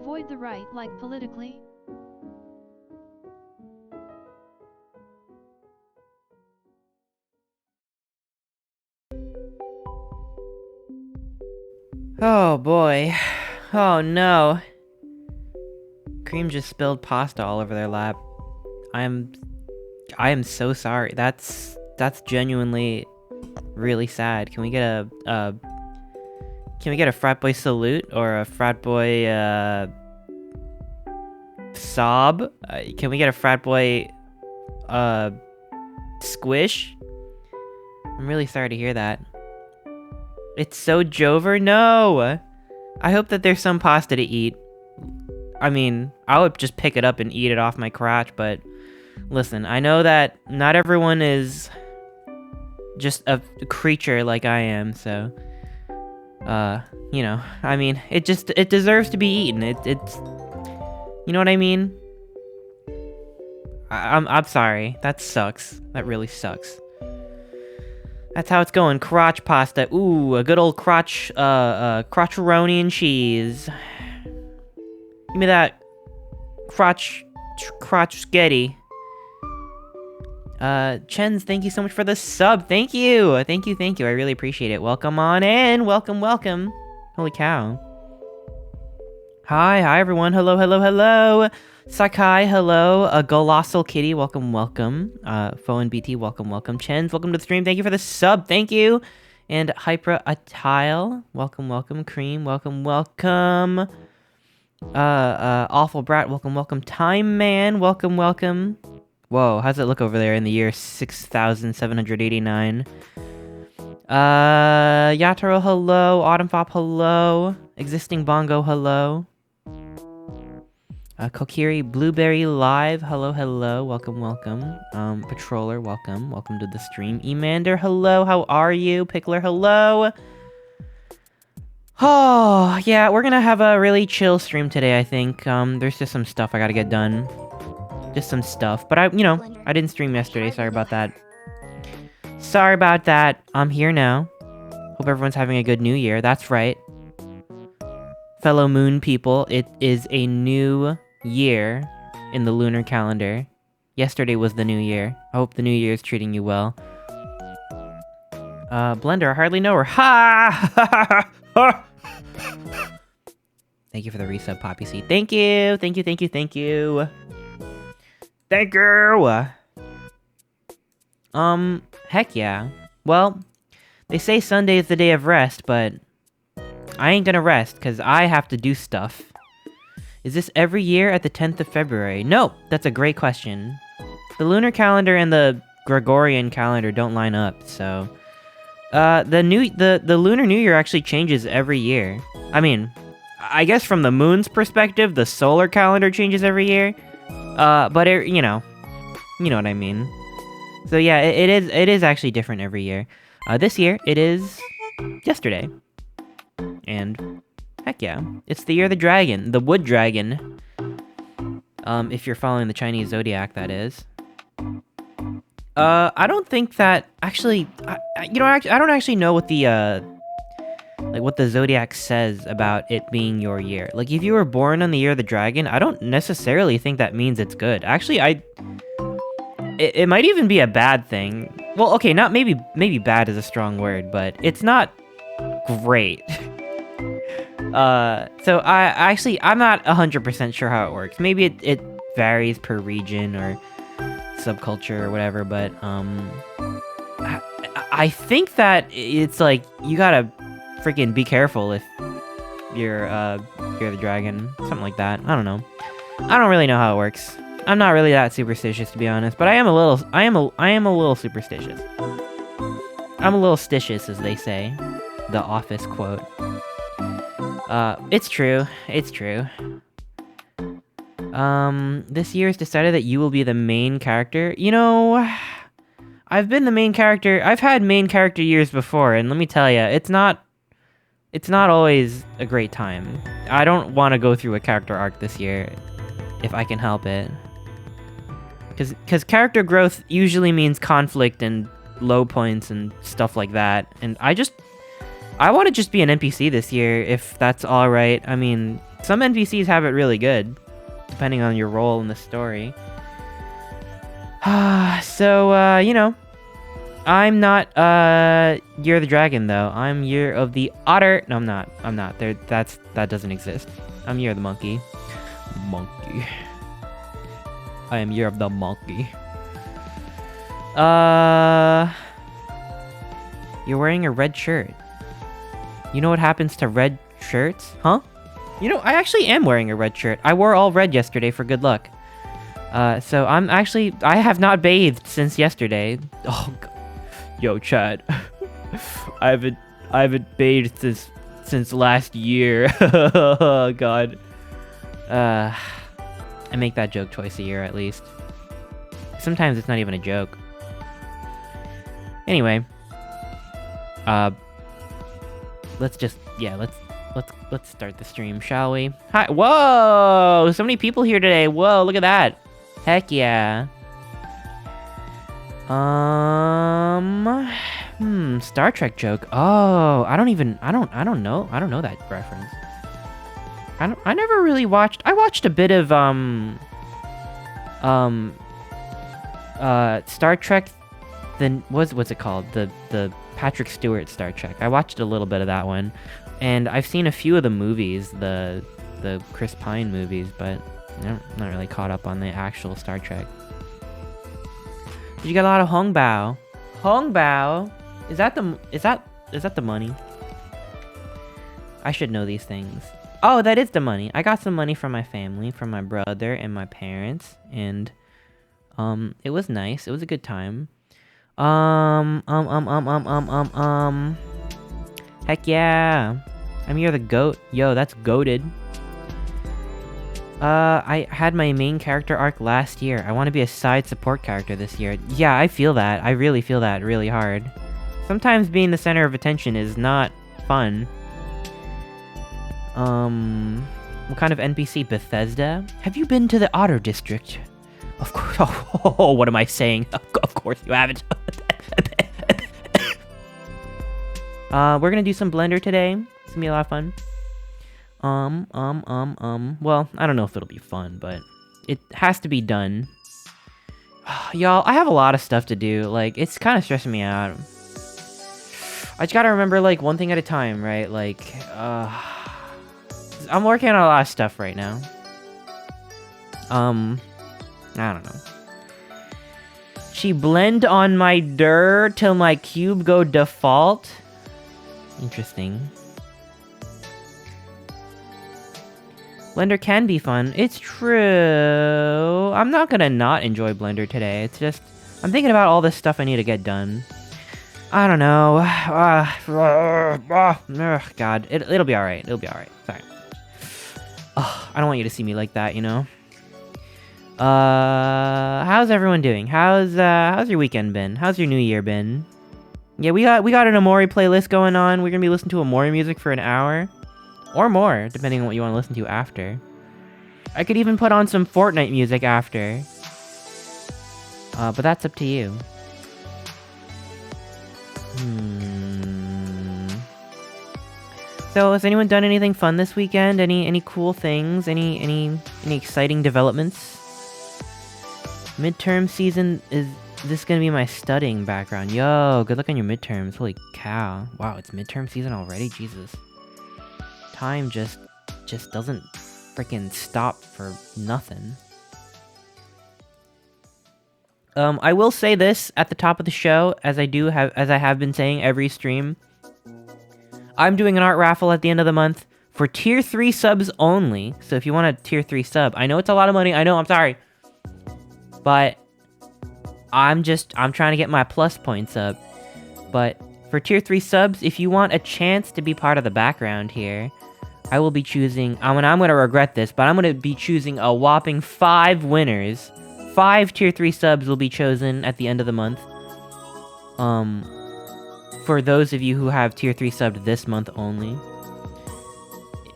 avoid the right, like politically? Oh boy. Oh no. Cream just spilled pasta all over their lap. I am so sorry. That's genuinely really sad. Can we get a frat boy salute or a frat boy sob? Can we get a frat boy squish? I'm really sorry to hear that. It's so Jover? No! I hope that there's some pasta to eat. I mean, I would just pick it up and eat it off my crotch, but listen, I know that not everyone is just a creature like I am, so you know, I mean, it deserves to be eaten. It's you know what I mean? I'm sorry. That sucks. That really sucks. That's how it's going. Crotch pasta. Ooh, a good old crotcheroni and cheese. Give me that crotch sketty. Chens, thank you so much for the sub. Thank you. Thank you. I really appreciate it. Welcome on in. Welcome. Holy cow. Hi everyone. Hello. Sakai, hello. Golossal Kitty, welcome. Fo and BT, welcome. Chens, welcome to the stream. Thank you for the sub. Thank you. And Hypra Atile, welcome. Cream, welcome. Awful Brat, welcome. Time Man, welcome. Whoa, how's it look over there in the year 6789? Yataro, hello. Autumn Fop, hello. Existing Bongo, hello. Kokiri, Blueberry Live, hello. Welcome. Patroller, welcome to the stream. Emander, hello. How are you? Pickler, hello. Oh, yeah, we're gonna have a really chill stream today, I think. There's just some stuff I gotta get done. Just some stuff. But I didn't stream yesterday. Sorry about that. I'm here now. Hope everyone's having a good new year. That's right. Fellow moon people, it is a new year in the lunar calendar. Yesterday was the new year. I hope the new year is treating you well. Blender, I hardly know her. Ha! Thank you for the resub, Poppy Seed. Thank you. Thank you. Heck yeah. Well, they say Sunday is the day of rest, but I ain't gonna rest, because I have to do stuff. Is this every year at the 10th of February? No, that's a great question. The lunar calendar and the Gregorian calendar don't line up, so... the Lunar New Year actually changes every year. I mean, I guess from the moon's perspective, the solar calendar changes every year. But you know what I mean. So yeah, it is actually different every year. This year, it is yesterday. And heck yeah, it's the year of the dragon, the wood dragon. If you're following the Chinese zodiac, that is. I don't think that actually. I don't actually know what the what the zodiac says about it being your year. Like, if you were born on the year of the dragon, I don't necessarily think that means it's good. Actually, it might even be a bad thing. Well, okay, not maybe bad is a strong word, but it's not great. So I'm not 100% sure how it works. Maybe it varies per region or subculture or whatever, but I think that it's like you gotta freaking be careful if you're the dragon, something like that. I don't know. I don't really know how it works. I'm not really that superstitious, to be honest, but I am a little superstitious. I'm a little stitious, as they say. The Office quote. It's true. This year it's decided that you will be the main character. You know, I've been the main character. I've had main character years before, and let me tell you, it's not always a great time. I don't want to go through a character arc this year, if I can help it. Because character growth usually means conflict and low points and stuff like that, and I want to just be an NPC this year, if that's alright. I mean, Some NPCs have it really good, depending on your role in the story. So, you know, I'm not, Year of the Dragon, though. I'm Year of the Otter. No, I'm not. I'm not. That doesn't exist. I'm Year of the Monkey. Monkey. I am Year of the Monkey. You're wearing a red shirt. You know what happens to red shirts? Huh? You know, I actually am wearing a red shirt. I wore all red yesterday for good luck. So I have not bathed since yesterday. Oh, God. Yo, Chad. I haven't bathed since last year. Oh, God. I make that joke twice a year at least. Sometimes it's not even a joke. Anyway, let's start the stream, shall we? Hi, whoa! So many people here today. Whoa, look at that. Heck yeah. Star Trek joke. Oh, I don't know that reference. I never really watched. I watched a bit of Star Trek. Then what's it called? The Patrick Stewart Star Trek. I watched a little bit of that one, and I've seen a few of the movies, the Chris Pine movies, but I'm not really caught up on the actual Star Trek. You got a lot of hongbao. Hongbao? Is that the money? I should know these things. Oh, that is the money. I got some money from my family, from my brother and my parents, and it was nice. It was a good time. Heck yeah. I'm here the goat. Yo, that's goated. I had my main character arc last year. I want to be a side support character this year. Yeah, I feel that. I really feel that really hard. Sometimes being the center of attention is not fun. What kind of NPC? Bethesda? Have you been to the Otter District? Of course. Oh, what am I saying? Of course you haven't. We're gonna do some Blender today. It's gonna be a lot of fun. Well, I don't know if it'll be fun, but it has to be done. Y'all, I have a lot of stuff to do. Like, it's kind of stressing me out. I just gotta remember, like, one thing at a time, right? Like, I'm working on a lot of stuff right now. I don't know. She blend on my dir till my cube go default. Interesting. Blender can be fun. It's true. I'm not gonna not enjoy Blender today. It's just, I'm thinking about all this stuff I need to get done. I don't know. God, it'll be alright. It'll be alright. Sorry. I don't want you to see me like that, you know? How's everyone doing? How's your weekend been? How's your new year been? Yeah, we got an Amori playlist going on. We're gonna be listening to Amori music for an hour. Or more, depending on what you want to listen to after. I could even put on some Fortnite music after. But that's up to you. So, has anyone done anything fun this weekend? Any cool things? Any exciting developments? Midterm season, is this gonna be my studying background? Yo, good luck on your midterms. Holy cow. Wow, it's midterm season already? Jesus. Time just doesn't freaking stop for nothing. I will say this at the top of the show, as I have been saying every stream. I'm doing an art raffle at the end of the month for tier 3 subs only. So if you want a tier 3 sub, I know it's a lot of money. I know, I'm sorry. But I'm trying to get my plus points up. But for tier 3 subs, if you want a chance to be part of the background here, I will be choosing, I'm gonna regret this, but I'm gonna be choosing a whopping 5 winners. 5 tier 3 subs will be chosen at the end of the month. For those of you who have tier 3 subbed this month only,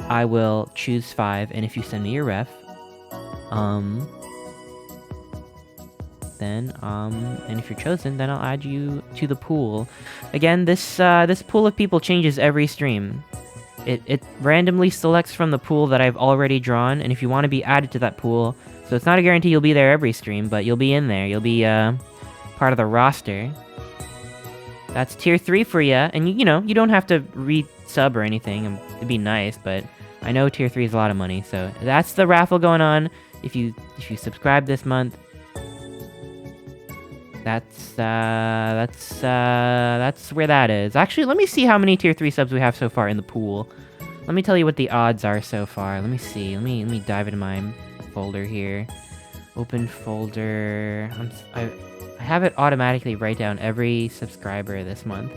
I will choose 5, and if you send me your ref, and if you're chosen, then I'll add you to the pool. Again, this pool of people changes every stream. It randomly selects from the pool that I've already drawn, and if you want to be added to that pool, so it's not a guarantee you'll be there every stream, but you'll be in there. You'll be part of the roster. That's tier 3 for you, and you know, you don't have to re-sub or anything. It'd be nice, but I know tier 3 is a lot of money, so that's the raffle going on. If you subscribe this month, that's where that is. Actually, let me see how many tier 3 subs we have so far in the pool. Let me tell you what the odds are so far. Let me see. Let me dive into my folder here. Open folder. I have it automatically write down every subscriber this month.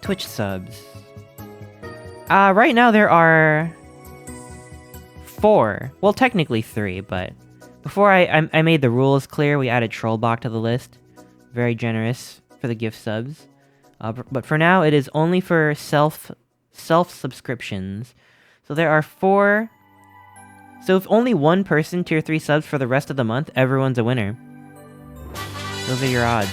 Twitch subs. Right now there are 4. Well, technically 3, but before I made the rules clear, we added Trollbach to the list. Very generous for the gift subs. But for now, it is only for self-subscriptions. So there are 4. So if only one person tier 3 subs for the rest of the month, everyone's a winner. Those are your odds.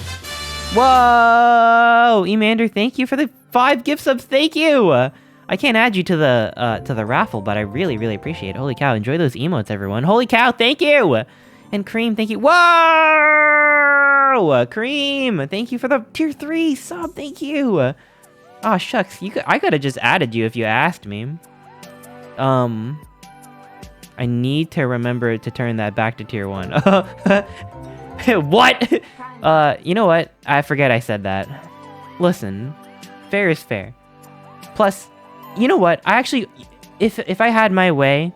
Whoa! Emander, thank you for the 5 gift subs. Thank you! I can't add you to the raffle, but I really, really appreciate it. Holy cow, enjoy those emotes, everyone. Holy cow, thank you! And Cream, thank you. Whoa! Cream, thank you for the tier 3 sub. Thank you! Oh, shucks. I could have just added you if you asked me. I need to remember to turn that back to tier 1. What? You know what? I forget I said that. Listen, fair is fair. Plus, you know what? I actually, if I had my way,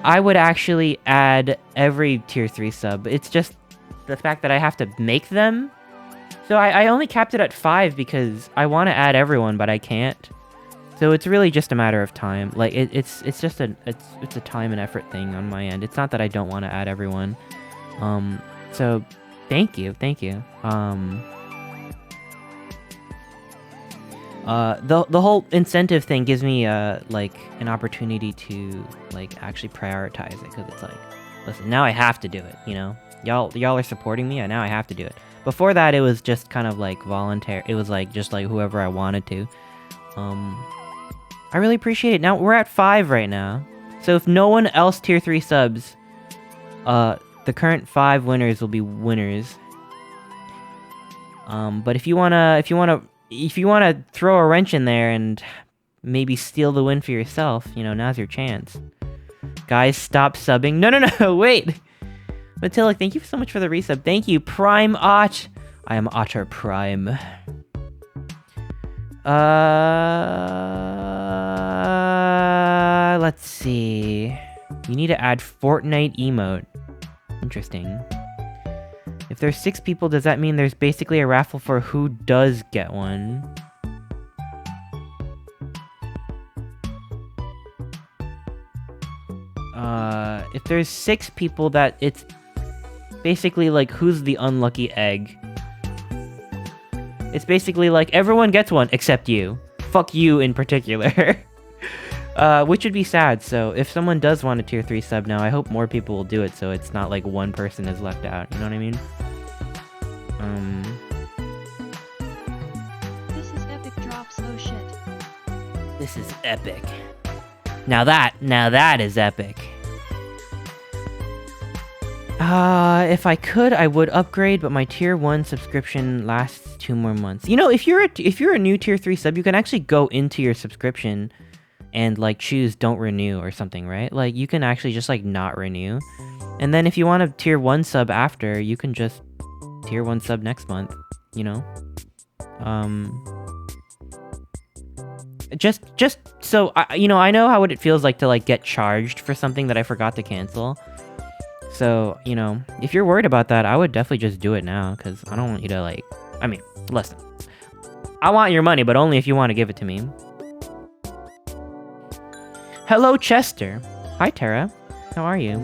I would actually add every tier 3 sub. It's just the fact that I have to make them. So I only capped it at 5 because I want to add everyone, but I can't. So it's really just a matter of time. Like it's just a time and effort thing on my end. It's not that I don't want to add everyone. So thank you. The whole incentive thing gives me like an opportunity to like actually prioritize it, because it's like, listen, now I have to do it, you know? Y'all are supporting me, and now I have to do it. Before that, it was just kind of like voluntary. It was like just like whoever I wanted to. I really appreciate it. Now we're at 5 right now. So if no one else tier 3 subs, the current 5 winners will be winners. But if you wanna throw a wrench in there and maybe steal the win for yourself, you know, now's your chance. Guys, stop subbing. No, wait. Matilic, thank you so much for the resub. Thank you, Prime Ot. I am Otter Prime. Let's see. You need to add Fortnite emote. Interesting. If there's 6 people, does that mean there's basically a raffle for who does get one? If there's 6 people, that it's basically like who's the unlucky egg. It's basically like everyone gets one except you. Fuck you in particular. Which would be sad. So if someone does want a tier 3 sub now, I hope more people will do it, so it's not like one person is left out. You know what I mean? This is epic drops, oh shit. This is epic. Now that is epic. If I could, I would upgrade, but my tier 1 subscription lasts 2 more months. You know, if you're a new tier 3 sub, you can actually go into your subscription and like choose don't renew or something, right? Like you can actually just like not renew. And then if you want a tier 1 sub after, you can just tier 1 sub next month, you know? Just so you know, I know how it feels like to like get charged for something that I forgot to cancel. So, you know, if you're worried about that, I would definitely just do it now, because I don't want you to like, I mean, listen, I want your money, but only if you want to give it to me. Hello, Chester. Hi, Tara. How are you?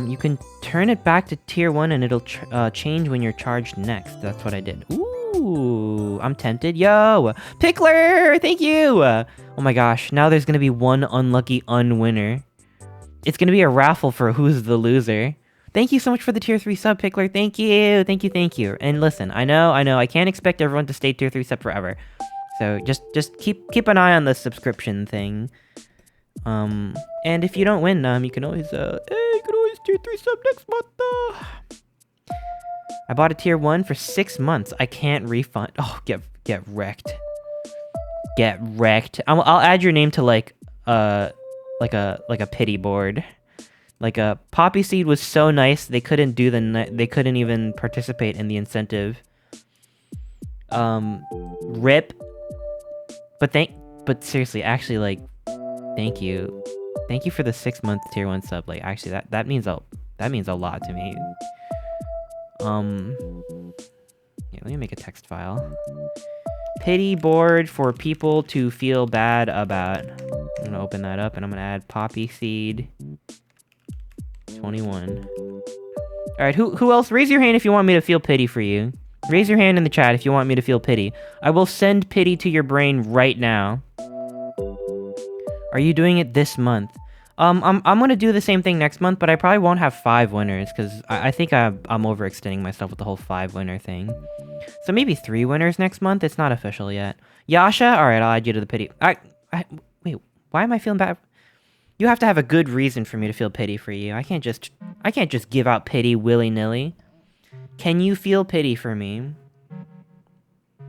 You can turn it back to tier 1 and it'll change when you're charged next. That's what I did. Ooh, I'm tempted. Yo, Pickler, thank you. Oh my gosh, now there's gonna be one unlucky unwinner. It's gonna be a raffle for who's the loser. Thank you so much for the tier 3 sub, Pickler. Thank you, thank you, thank you. And listen, I know, I can't expect everyone to stay tier 3 sub forever. So just keep an eye on the subscription thing. And if you don't win, you can always tier 3 sub next month. I bought a tier 1 for 6 months. I can't refund. Oh, get wrecked. Get wrecked. I'll add your name to like a pity board. Like Poppy Seed was so nice they couldn't do they couldn't even participate in the incentive. Rip. But seriously, actually, like, thank you for the 6-month tier 1 sub. Like, actually, that means a lot to me. Yeah, let me make a text file. Pity board for people to feel bad about. I'm gonna open that up and I'm gonna add Poppy Seed 21. Alright, who else? Raise your hand if you want me to feel pity for you. Raise your hand in the chat if you want me to feel pity. I will send pity to your brain right now. Are you doing it this month? I'm gonna do the same thing next month, but I probably won't have 5 winners, because I think I'm overextending myself with the whole 5 winner thing. So maybe 3 winners next month? It's not official yet. Yasha? Alright, I'll add you to the pity. Wait, why am I feeling bad? You have to have a good reason for me to feel pity for you. I can't just give out pity willy-nilly. Can you feel pity for me?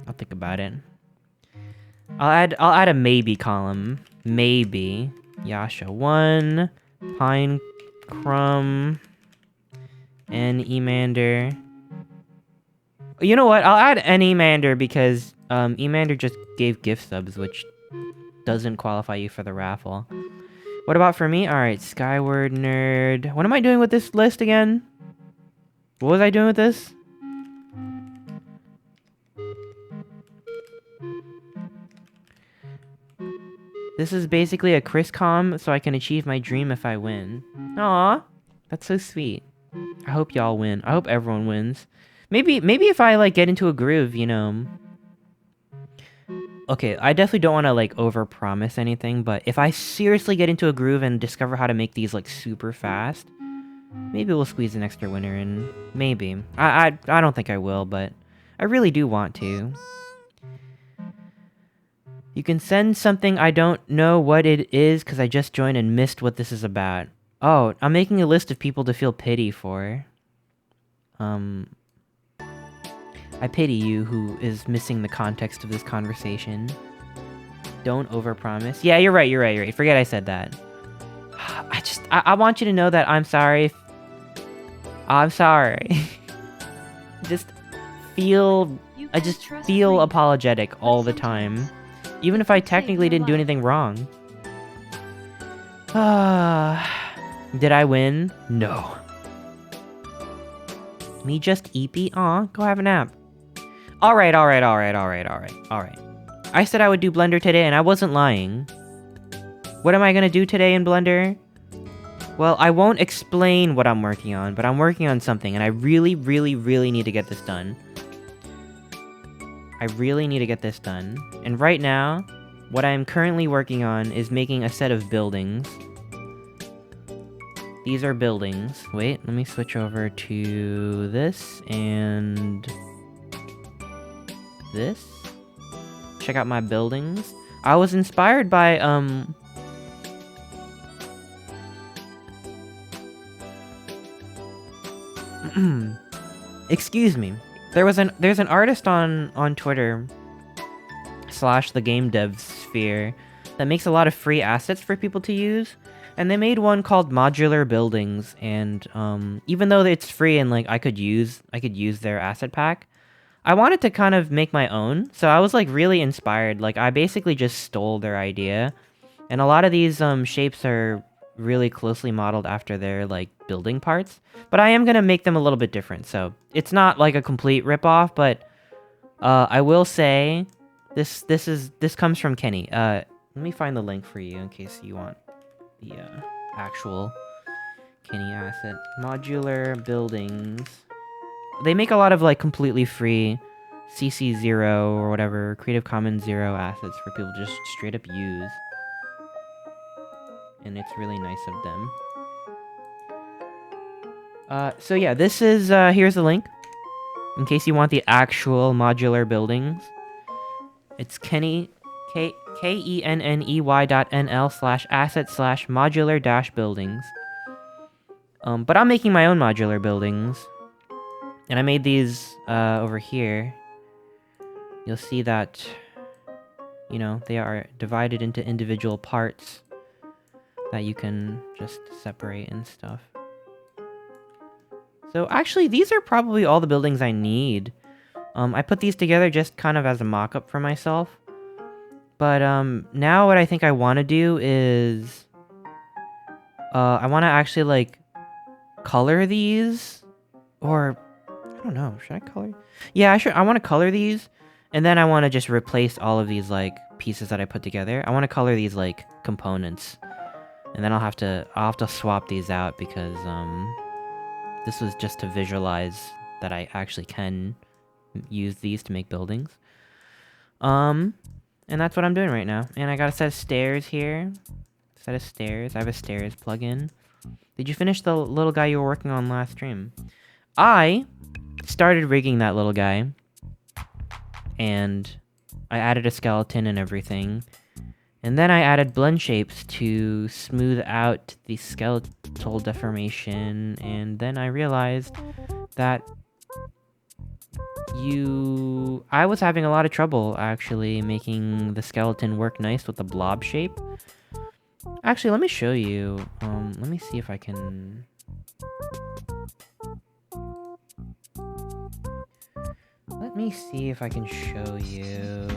I'll think about it. I'll add a maybe column. Maybe. Yasha 1, Pine Crumb, and Emander. You know what? I'll add an Emander because Emander just gave gift subs, which doesn't qualify you for the raffle. What about for me? Alright, Skyward Nerd. What am I doing with this list again? What was I doing with this? This is basically a Chris-com, so I can achieve my dream if I win. Aw, that's so sweet. I hope y'all win. I hope everyone wins. Maybe if I, like, get into a groove, you know... Okay, I definitely don't want to, like, overpromise anything, but if I seriously get into a groove and discover how to make these, like, super fast, maybe we'll squeeze an extra winner in. Maybe. I don't think I will, but I really do want to. You can send something. I don't know what it is because I just joined and missed what this is about. Oh, I'm making a list of people to feel pity for. I pity you who is missing the context of this conversation. Don't overpromise. Yeah, you're right. Forget I said that. I want you to know that I'm sorry. I'm sorry. I just feel apologetic all the time. Even if I technically didn't do anything wrong. Did I win? No. Me just eepy? Aw, go have a nap. Alright. I said I would do Blender today and I wasn't lying. What am I gonna do today in Blender? Well, I won't explain what I'm working on, but I'm working on something and I really need to get this done. I really need to get this done. And right now, what I'm currently working on is making a set of buildings. These are buildings. Wait, let me switch over to this and this. Check out my buildings. I was inspired by, excuse me. There's an artist on Twitter / the game dev sphere that makes a lot of free assets for people to use, and they made one called Modular Buildings, and even though it's free and like I could use their asset pack, I wanted to kind of make my own. So I was like really inspired. Like I basically just stole their idea, and a lot of these shapes are really closely modeled after their like building parts, but I am gonna make them a little bit different, so it's not like a complete ripoff. But I will say this comes from Kenny. Let me find the link for you in case you want the actual Kenny asset. Modular Buildings. They make a lot of like completely free CC0 or whatever, Creative Commons 0 assets for people to just straight up use. And it's really nice of them. So yeah, this is, here's the link. In case you want the actual modular buildings. It's KENNEY.NL/asset/modular-buildings. But I'm making my own modular buildings. And I made these, over here. You'll see that, you know, they are divided into individual parts that you can just separate and stuff. So actually, these are probably all the buildings I need. I put these together just kind of as a mock-up for myself. But, now what I think I want to do is... I want to actually, like, color these? Or... I don't know, should I color? Yeah, I want to color these. And then I want to just replace all of these, like, pieces that I put together. I want to color these, like, components. And then I'll have to swap these out because, this was just to visualize that I actually can use these to make buildings. And that's what I'm doing right now. And I got a set of stairs here. Set of stairs. I have a stairs plugin. Did you finish the little guy you were working on last stream? I started rigging that little guy. And I added a skeleton and everything. And then I added blend shapes to smooth out the skeletal deformation. And then I realized that I was having a lot of trouble actually making the skeleton work nice with the blob shape. Actually, let me show you. Let me see if I can... Let me see if I can show you...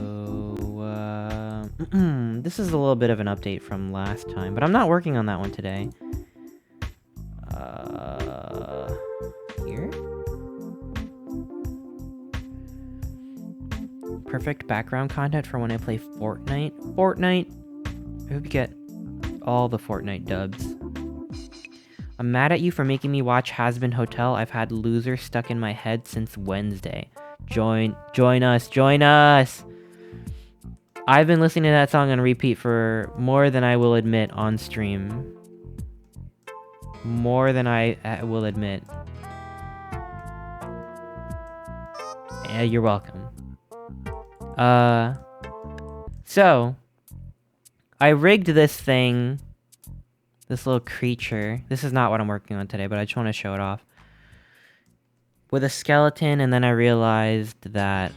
This is a little bit of an update from last time, but I'm not working on that one today. Here? Perfect background content for when I play Fortnite. Fortnite! I hope you get all the Fortnite dubs. I'm mad at you for making me watch Has-Been Hotel. I've had Loser stuck in my head since Wednesday. Join us, join us! I've been listening to that song on repeat for more than I will admit on stream. More than I will admit. Yeah, you're welcome. So, I rigged this thing, this little creature. This is not what I'm working on today, but I just want to show it off. With a skeleton, and then I realized that,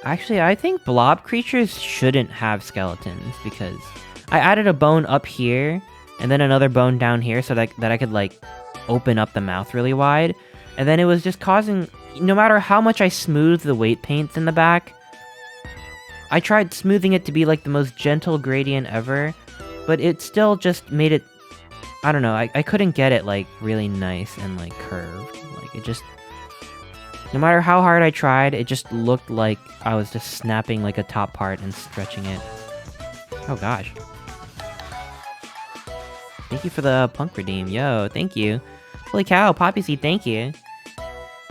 actually, I think blob creatures shouldn't have skeletons, because I added a bone up here, and then another bone down here, so that I could, like, open up the mouth really wide. And then it was just causing... No matter how much I smoothed the weight paints in the back, I tried smoothing it to be, like, the most gentle gradient ever, but it still just made it... I don't know, I couldn't get it, like, really nice and, like, curved. Like, it just... No matter how hard I tried, it just looked like I was just snapping, like, a top part and stretching it. Oh, gosh. Thank you for the punk redeem. Yo, thank you. Holy cow, Poppy Seed, thank you.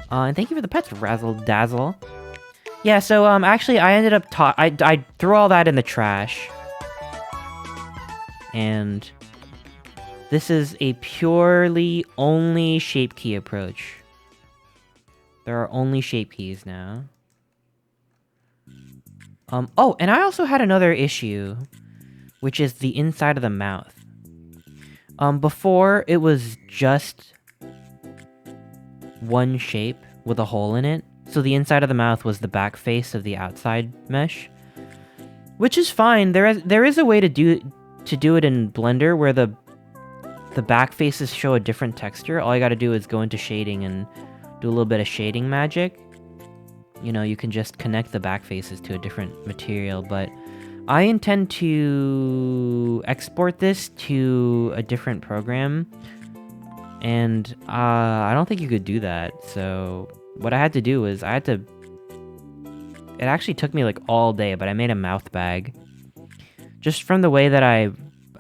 And thank you for the pets, Razzle Dazzle. Yeah, so, actually, I ended up I threw all that in the trash. And this is a purely only shape key approach. There are only shape keys now. Oh, and I also had another issue, which is the inside of the mouth. Before, it was just one shape with a hole in it. So the inside of the mouth was the back face of the outside mesh. Which is fine. There is a way to do it in Blender where the back faces show a different texture. All you gotta do is go into shading and do a little bit of shading magic. You know, you can just connect the back faces to a different material, but I intend to export this to a different program, and I don't think you could do that. So what I had to do was it actually took me like all day, but I made a mouth bag. Just from the way that I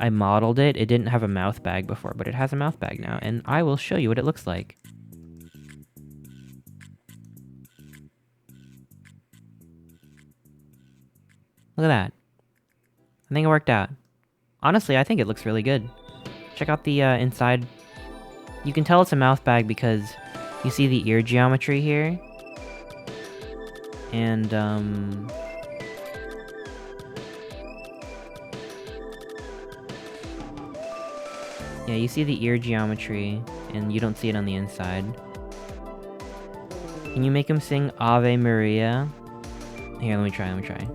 modeled it, it didn't have a mouth bag before, but it has a mouth bag now, and I will show you what it looks like. Look at that. I think it worked out. Honestly, I think it looks really good. Check out the inside You can tell it's a mouth bag because you see the ear geometry here. And, yeah, you see the ear geometry, and you don't see it on the inside. Can you make him sing Ave Maria? Here, let me try.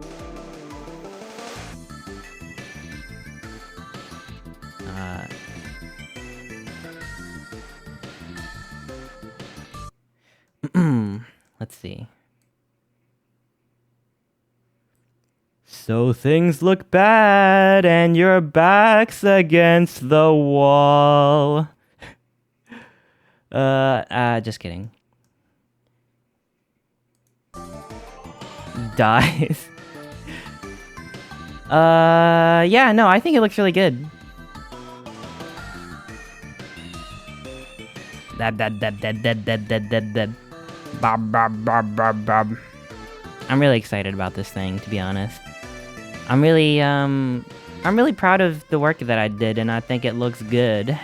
Let's see. So things look bad and your back's against the wall. Just kidding. Dies. Yeah, no, I think it looks really good. I'm really excited about this thing, to be honest. I'm really proud of the work that I did, and I think it looks good.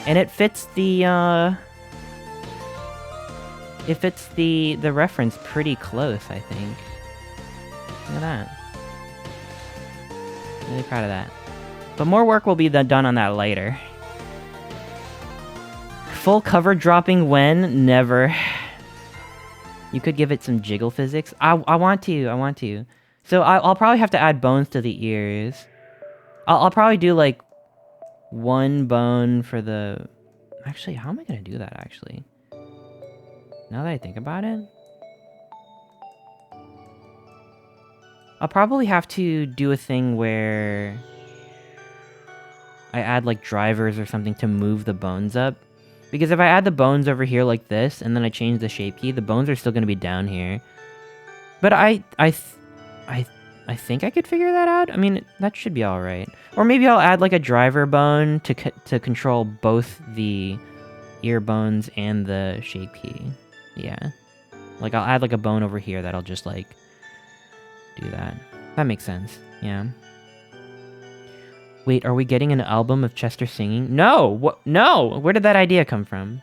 And it fits the reference pretty close, I think. Look at that. Really proud of that. But more work will be done on that later. Full cover dropping when? Never. You could give it some jiggle physics. I want to. So I'll probably have to add bones to the ears. I'll probably do like one bone for the... Actually, how am I gonna do that, actually? Now that I think about it... I'll probably have to do a thing where... I add like drivers or something to move the bones up. Because if I add the bones over here like this, and then I change the shape key, the bones are still gonna be down here. But I think I could figure that out. I mean, that should be alright. Or maybe I'll add like a driver bone to control both the ear bones and the shape key. Yeah. Like, I'll add like a bone over here that'll just like do that. That makes sense. Yeah. Wait, are we getting an album of Chester singing? No! What? No! Where did that idea come from?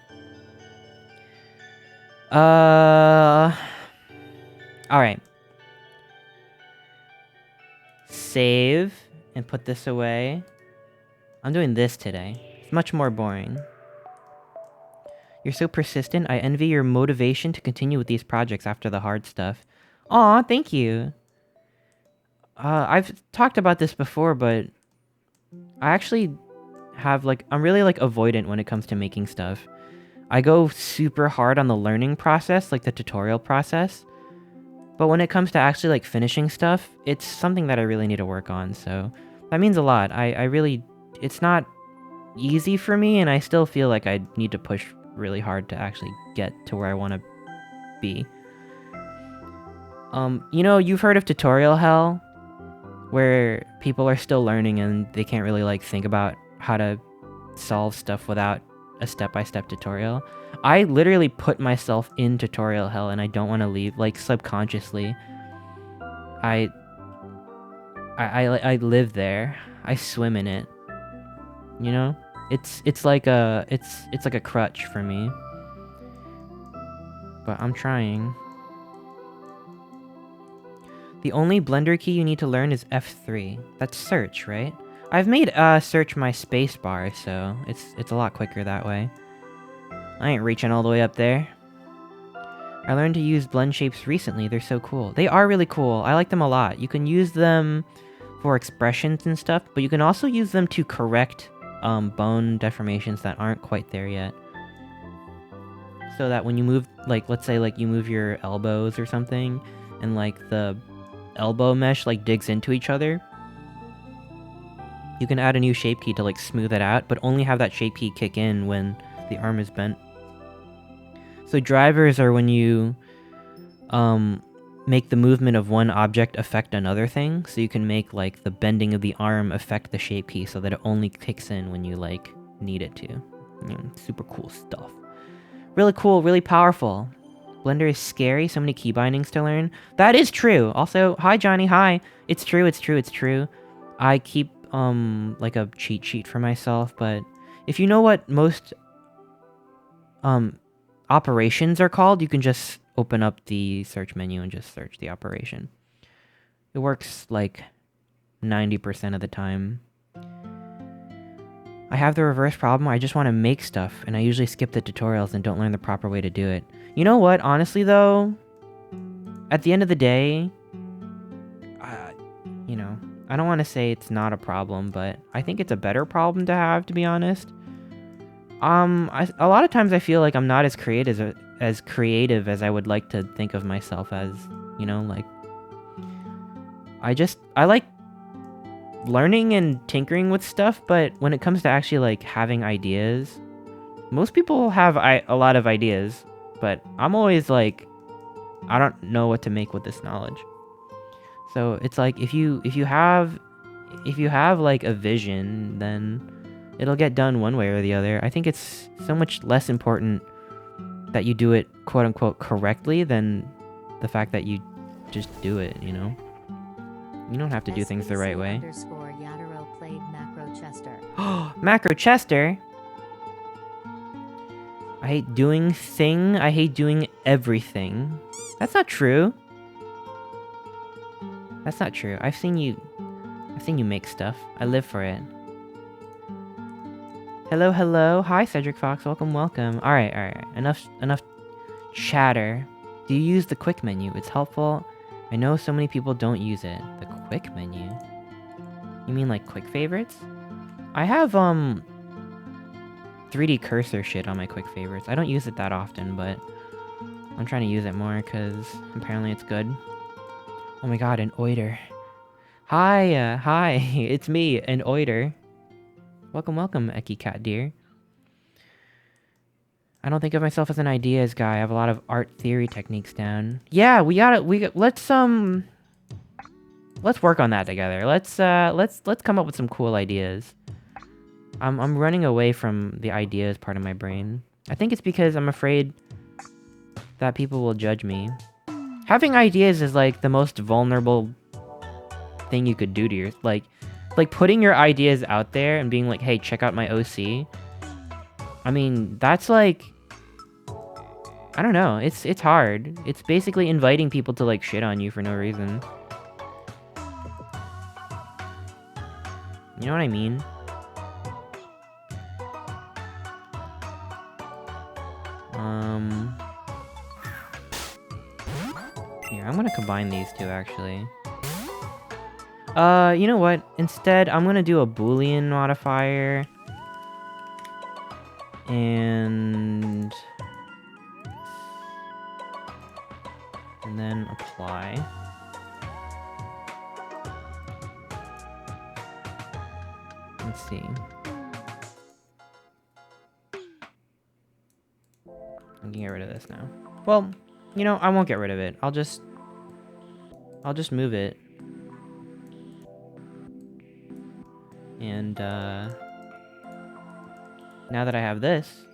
Alright. Save and put this away. I'm doing this today. It's much more boring. You're so persistent. I envy your motivation to continue with these projects after the hard stuff. Aw, thank you. I've talked about this before, but I actually have like... I'm really like avoidant when it comes to making stuff. I go super hard on the learning process, like the tutorial process. But when it comes to actually like finishing stuff, it's something that I really need to work on, so that means a lot. I really... It's not easy for me, and I still feel like I need to push really hard to actually get to where I want to be. You know, you've heard of tutorial hell? Where people are still learning and they can't really like think about how to solve stuff without a step-by-step tutorial. I literally put myself in tutorial hell and I don't want to leave, like subconsciously. I live there. I swim in it. You know? It's like a crutch for me. But I'm trying. The only Blender key you need to learn is F3. That's search, right? I've made search my spacebar, so it's a lot quicker that way. I ain't reaching all the way up there. I learned to use blend shapes recently. They're so cool. They are really cool. I like them a lot. You can use them for expressions and stuff, but you can also use them to correct bone deformations that aren't quite there yet. So that when you move, like, let's say like you move your elbows or something, and like the elbow mesh like digs into each other, you can add a new shape key to like smooth it out, but only have that shape key kick in when the arm is bent. So drivers are when you make the movement of one object affect another thing, so you can make like the bending of the arm affect the shape key so that it only kicks in when you like need it to. Super cool stuff. Really cool, really powerful. Blender is scary, so many key bindings to learn. That is true. Also, hi Johnny, hi. It's true, it's true, it's true. I keep like a cheat sheet for myself, but if you know what most operations are called, you can just open up the search menu and just search the operation. It works like 90% of the time. I have the reverse problem. I just want to make stuff, and I usually skip the tutorials and don't learn the proper way to do it. You know what? Honestly, though, at the end of the day, you know, I don't want to say it's not a problem, but I think it's a better problem to have, to be honest. A lot of times I feel like I'm not as creative as I would like to think of myself as, you know, like, I like learning and tinkering with stuff, but when it comes to actually, like, having ideas, most people have a lot of ideas, but I'm always like, I don't know what to make with this knowledge. So it's like, if you have like a vision, then it'll get done one way or the other. I think it's so much less important that you do it quote unquote correctly than the fact that you just do it, you know? You don't have to do things the right way. Yadaro played Macro Chester. Macro Chester? I hate doing I hate doing everything. That's not true. That's not true. I've seen you make stuff. I live for it. Hello, hello. Hi, Cedric Fox. Welcome, welcome. Alright. Enough chatter. Do you use the quick menu? It's helpful. I know so many people don't use it. The quick menu? You mean like quick favorites? I have, 3D cursor shit on my quick favorites. I don't use it that often, but I'm trying to use it more because apparently it's good. Oh my god, an oiter. Hi, it's me, an oiter. Welcome, Eki Cat Deer. I don't think of myself as an ideas guy. I have a lot of art theory techniques down. Yeah, let's work on that together. Let's come up with some cool ideas. I'm running away from the ideas part of my brain. I think it's because I'm afraid that people will judge me. Having ideas is like the most vulnerable thing you could do to your like putting your ideas out there and being like, hey, check out my OC. I mean, that's like, I don't know, it's hard. It's basically inviting people to like shit on you for no reason. You know what I mean? Here, I'm gonna combine these two actually. You know what? Instead, I'm gonna do a Boolean modifier. And then apply. Let's see. I can get rid of this now. Well, you know, I won't get rid of it. I'll just move it. And now that I have this,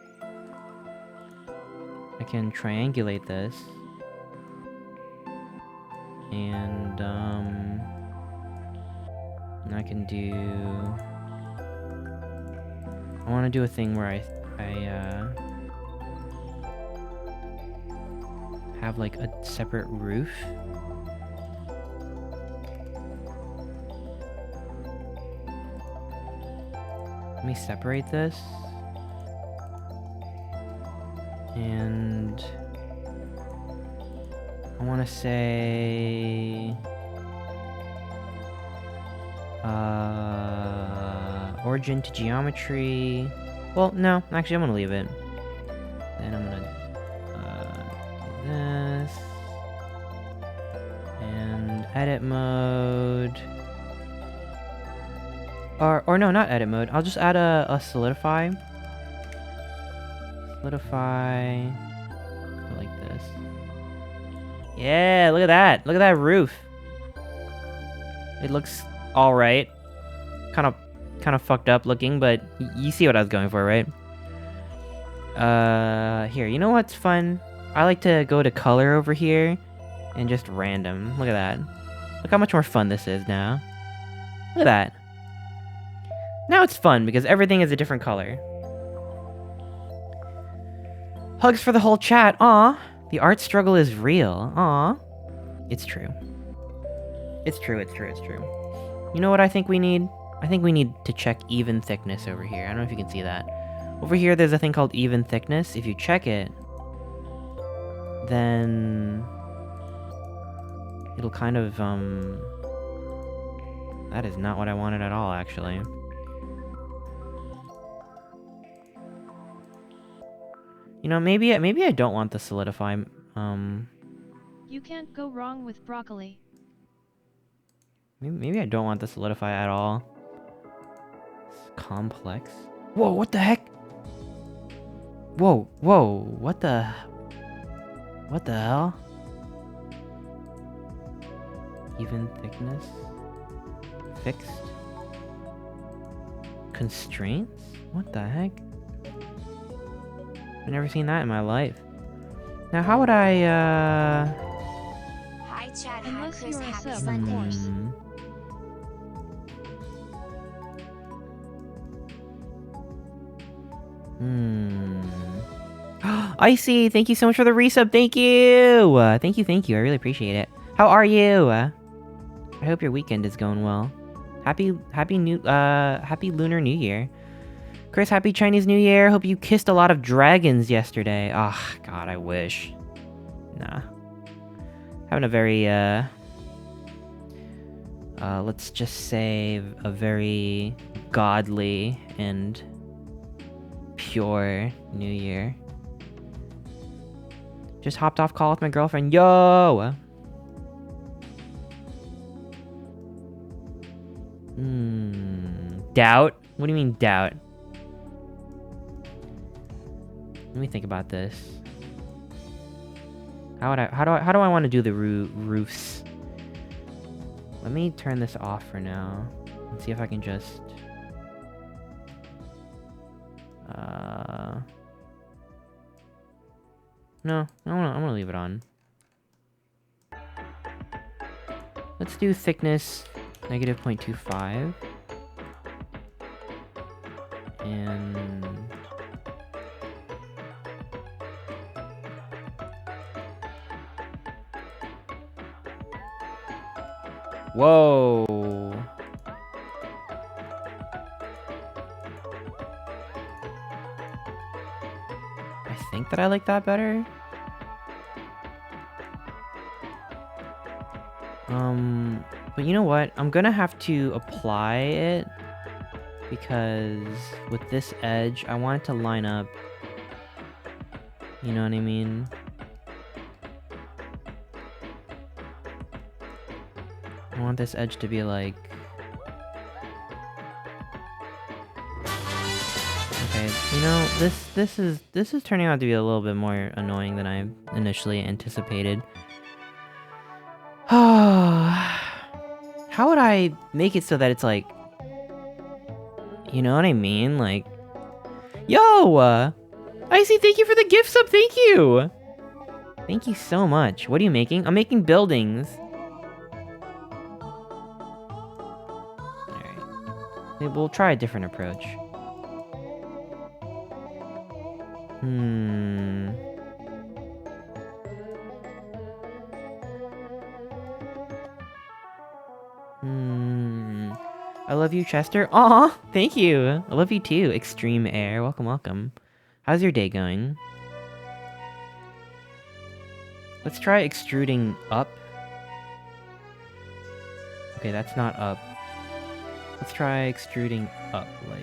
I can triangulate this. And I can do, I want to do a thing where I have like a separate roof. Let me separate this. And I want to say origin to geometry. Well, no, actually I'm gonna leave it. Then I'm gonna do this and edit mode. Or no, not edit mode. I'll just add a solidify. Solidify. Like this. Yeah, look at that. Look at that roof. It looks alright. Kind of fucked up looking, but you see what I was going for, right? Here, you know what's fun? I like to go to color over here and just random. Look at that. Look how much more fun this is now. Look at that. Now it's fun because everything is a different color. Hugs for the whole chat. Aw. The art struggle is real. Aw. It's true. It's true, it's true, it's true. You know what I think we need? I think we need to check even thickness over here. I don't know if you can see that. Over here, there's a thing called even thickness. If you check it, then it'll kind of, that is not what I wanted at all, actually. You know, maybe I don't want the solidify, You can't go wrong with broccoli. maybe I don't want the solidify at all. It's complex. Whoa, what the heck? Whoa, what the hell? Even thickness? Fixed? Constraints? What the heck? I've never seen that in my life. Now, how would I, Hi, Chad. Hi, Unless Chris. you're a Happy sub, of Sunday. course. Icy, thank you so much for the resub. Thank you. Thank you. I really appreciate it. How are you? I hope your weekend is going well. Happy Lunar New Year. Chris, happy Chinese New Year. Hope you kissed a lot of dragons yesterday. Oh, God, I wish. Nah. Having a very, let's just say a very godly and pure New Year. Just hopped off call with my girlfriend. Yo! Doubt? What do you mean doubt? Let me think about this. How do I want to do the roofs? Let me turn this off for now and see if I can just no, I'm gonna leave it on. Let's do thickness negative 0.25 and whoa. I think that I like that better. But you know what? I'm gonna have to apply it because with this edge, I want it to line up. You know what I mean? I want this edge to be like... Okay, you know, this is turning out to be a little bit more annoying than I initially anticipated. How would I make it so that it's like... You know what I mean? Like... Yo! Icy, thank you for the gift sub, thank you! Thank you so much. What are you making? I'm making buildings. Alright. Maybe we'll try a different approach. I love you, Chester. Aw, thank you. I love you too. Extreme Air. Welcome, welcome. How's your day going? Let's try extruding up. Okay, that's not up. Let's try extruding up, like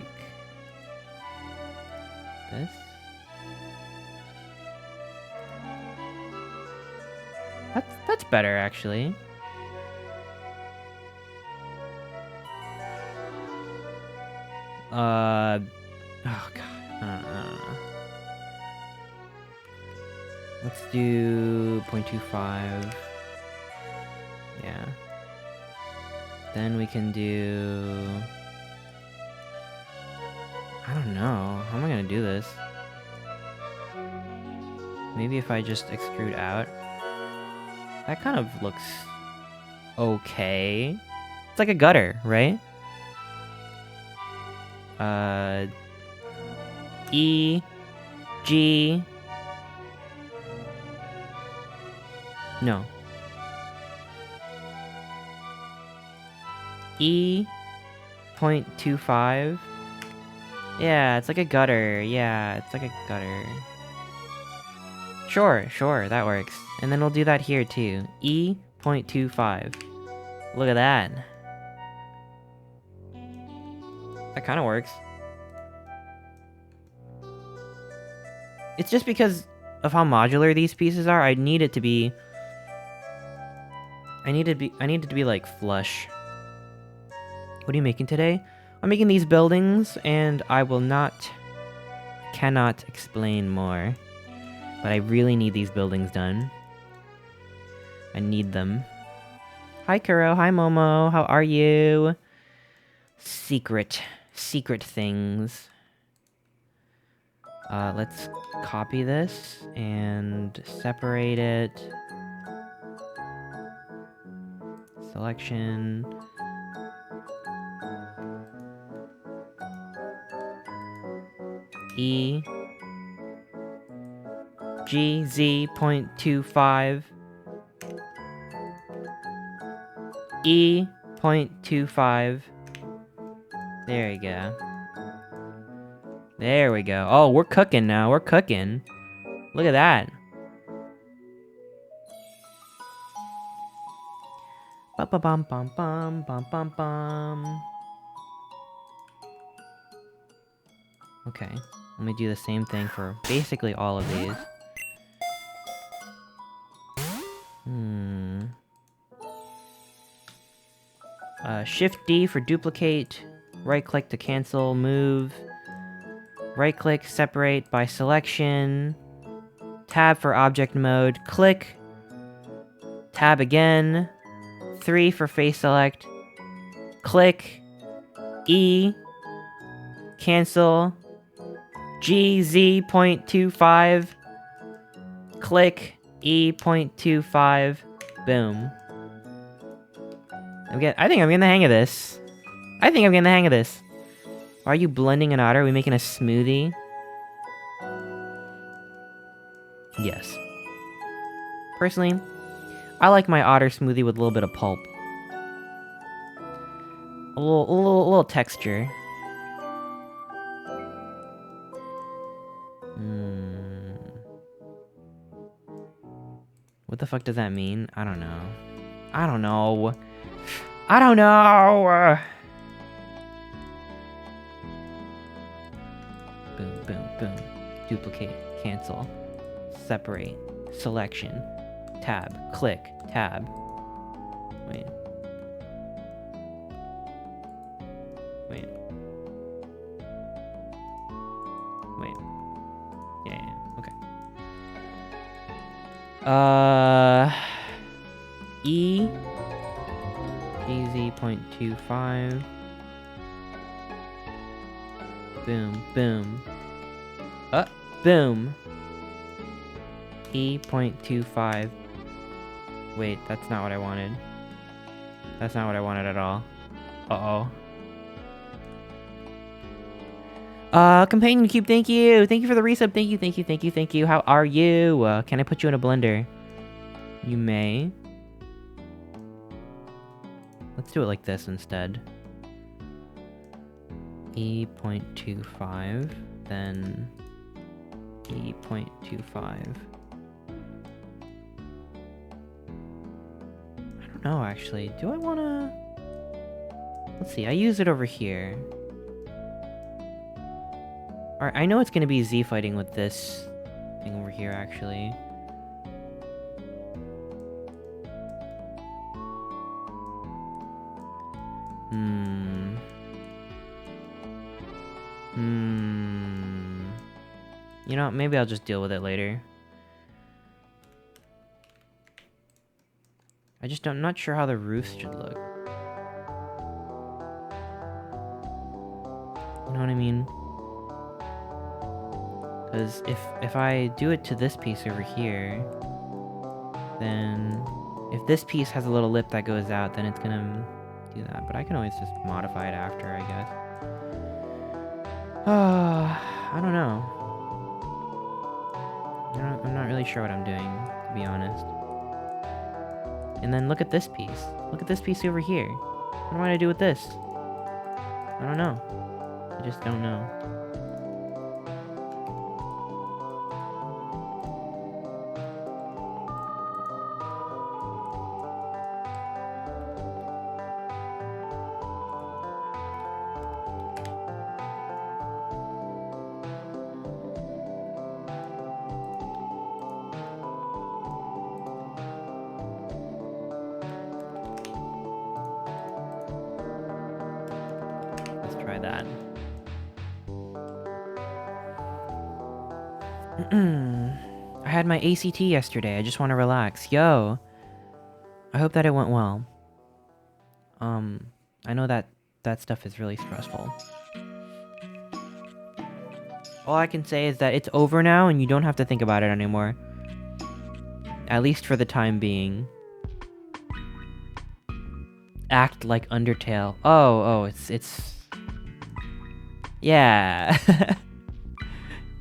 this. That's better, actually. Oh god. Let's do 0.25. Yeah. Then we can do... I don't know. How am I gonna do this? Maybe if I just extrude out. That kind of looks okay. It's like a gutter, right? E, G, No. E 0.25. Yeah, it's like a gutter. Yeah, it's like a gutter. Sure, sure, that works. And then we'll do that here too. E 0.25. Look at that. That kind of works. It's just because of how modular these pieces are, I need it to be... I need it to be like flush. What are you making today? I'm making these buildings, and I cannot explain more. But I really need these buildings done. I need them. Hi Kuro, hi Momo, how are you? Secret things. Let's copy this and separate it. Selection. E. G, Z, 0.25. E, 0.25. There you go. There we go. Oh, we're cooking now. We're cooking. Look at that. Bum bum bum bum bum bum bum bum. Okay, let me do the same thing for basically all of these. Shift D for duplicate. Right click to cancel, move. Right click, separate by selection. Tab for object mode. Click. Tab again. 3 for face select. Click. E. Cancel. G, Z, 0.25. Click. E, 0.25. Boom. I think I'm getting the hang of this. Are you blending an otter? Are we making a smoothie? Yes. Personally, I like my otter smoothie with a little bit of pulp. A little texture. What the fuck does that mean? I don't know. Boom, boom, boom. Duplicate, cancel, separate, selection, tab, click, tab. Wait. Yeah, okay. E. GZ 0.25. Boom, boom. Boom. E 0.25. Wait, that's not what I wanted. That's not what I wanted at all. Uh-oh. Companion Cube, thank you! Thank you for the resub, thank you. How are you? Can I put you in a blender? You may. Let's do it like this instead. E 0.25, then E 0.25. I don't know, actually. Do I wanna... Let's see, I use it over here. Alright, I know it's gonna be Z fighting with this thing over here, actually. You know, maybe I'll just deal with it later. I'm not sure how the roofs should look. You know what I mean? Because if I do it to this piece over here, then if this piece has a little lip that goes out, then it's gonna do that. But I can always just modify it after, I guess. I don't know. I'm not really sure what I'm doing, to be honest. And then look at this piece. Look at this piece over here. What am I gonna do with this? I don't know. I just don't know. Let's try that. I had my ACT yesterday. I just want to relax. Yo. I hope that it went well. I know that that stuff is really stressful. All I can say is that it's over now and you don't have to think about it anymore. At least for the time being. Act like Undertale. Oh, it's... Yeah.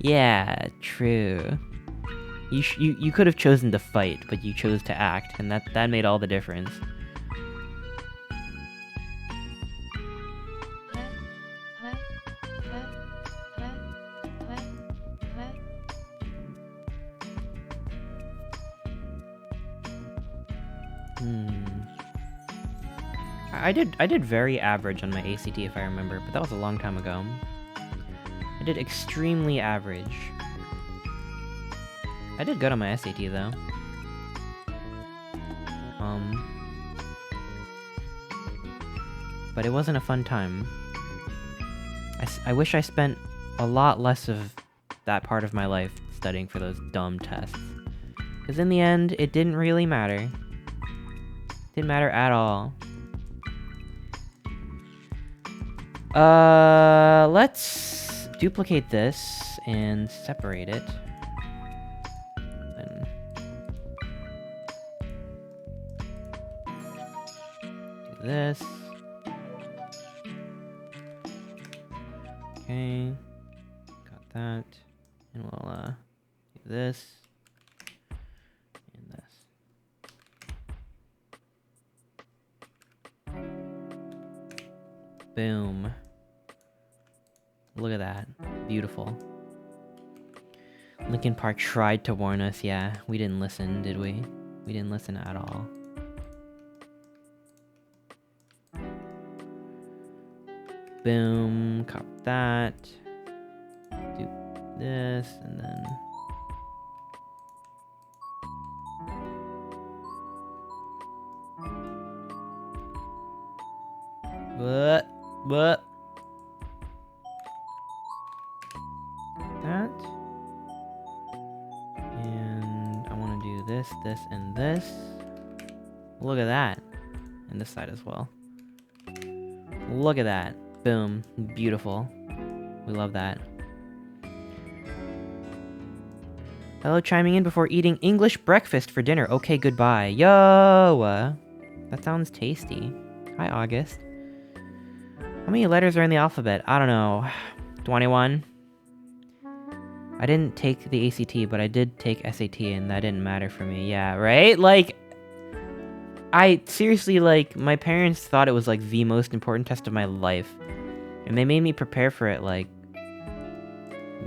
Yeah, true. You could have chosen to fight, but you chose to act, and that made all the difference. I did very average on my ACT if I remember, but that was a long time ago. I did extremely average. I did good on my SAT though. But it wasn't a fun time. I wish I spent a lot less of that part of my life studying for those dumb tests. Because in the end, it didn't really matter. Didn't matter at all. Let's duplicate this and separate it. Then do this. Okay, got that. And we'll do this and this. Boom. Look at that. Beautiful. Linkin Park tried to warn us. Yeah, we didn't listen, did we? We didn't listen at all. Boom. Copy that. Do this, and then... What? That. And I want to do this, this, and this. Look at that. And this side as well. Look at that. Boom. Beautiful. We love that. Hello, chiming in before eating English breakfast for dinner. Okay, goodbye. Yo! That sounds tasty. Hi, August. How many letters are in the alphabet? I don't know. 21? I didn't take the ACT, but I did take SAT, and that didn't matter for me. Yeah, right? Like, I seriously, like, my parents thought it was, like, the most important test of my life. And they made me prepare for it, like,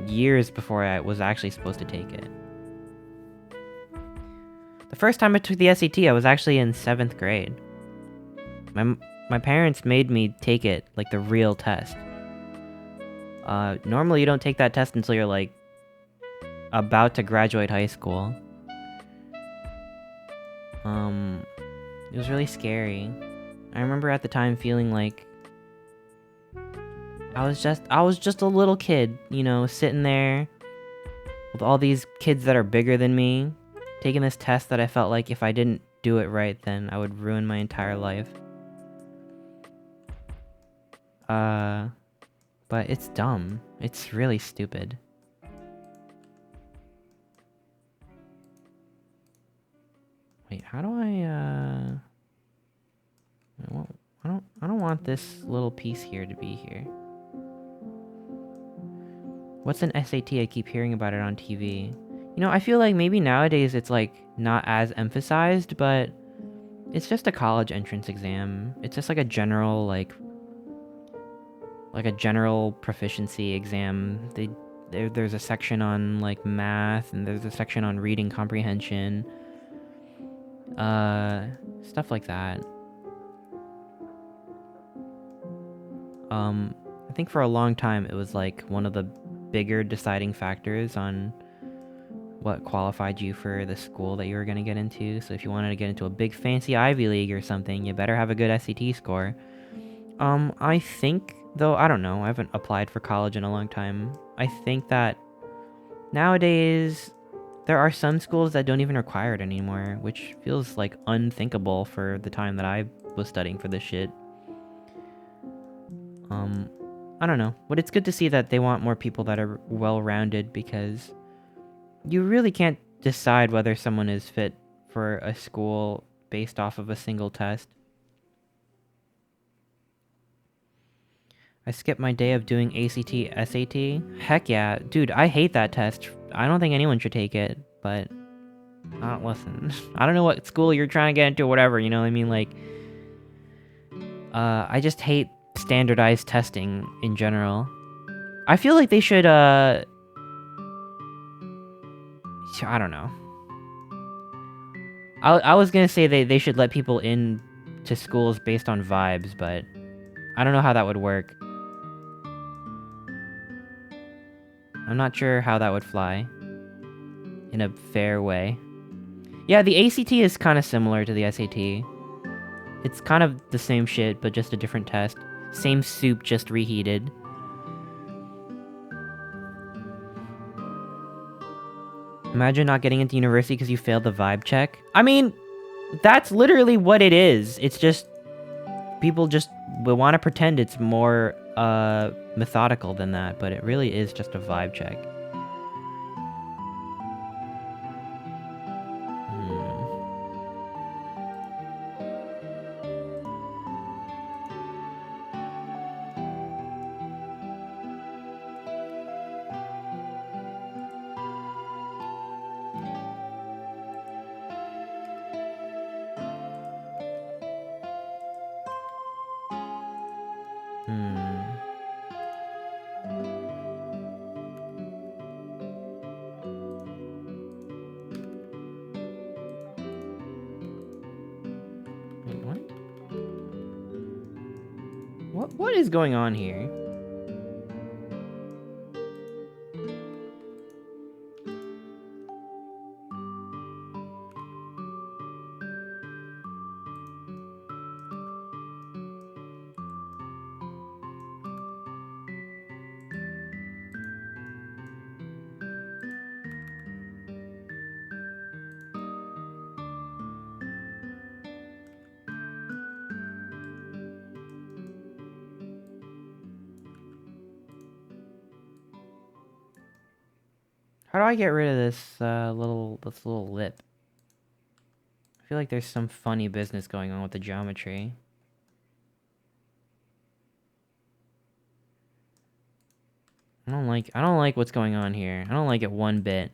years before I was actually supposed to take it. The first time I took the SAT, I was actually in 7th grade. My parents made me take it, like, the real test. Normally you don't take that test until you're, like, about to graduate high school. It was really scary. I remember at the time feeling like I was just a little kid, you know, sitting there with all these kids that are bigger than me, taking this test that I felt like if I didn't do it right, then I would ruin my entire life. But it's dumb. It's really stupid. Wait, how do I I don't want this little piece here to be here. What's an SAT? I keep hearing about it on TV. You know, I feel like maybe nowadays it's like not as emphasized, but It's just a college entrance exam. It's just like a general, like a general proficiency exam. There's a section on like math, and there's a section on reading comprehension. Stuff like that. I think for a long time it was like one of the bigger deciding factors on what qualified you for the school that you were going to get into. So if you wanted to get into a big fancy Ivy League or something, you better have a good SAT score. I think, though, I don't know, I haven't applied for college in a long time. I think that nowadays there are some schools that don't even require it anymore, which feels like unthinkable for the time that I was studying for this shit. I don't know, but it's good to see that they want more people that are well-rounded, because you really can't decide whether someone is fit for a school based off of a single test. I skipped my day of doing ACT, SAT. Heck yeah. Dude, I hate that test. I don't think anyone should take it, but... listen. I don't know what school you're trying to get into or whatever, you know what I mean? Like... I just hate standardized testing in general. I feel like they should, I don't know. I was gonna say they should let people in to schools based on vibes, but I don't know how that would work. I'm not sure how that would fly in a fair way. Yeah, the ACT is kind of similar to the SAT. It's kind of the same shit, but just a different test. Same soup, just reheated. Imagine not getting into university because you failed the vibe check. I mean, that's literally what it is. It's just... people just will want to pretend it's more, methodical than that, but it really is just a vibe check. What is going on here? How do I get rid of this little lip? I feel like there's some funny business going on with the geometry. I don't like what's going on here. I don't like it one bit.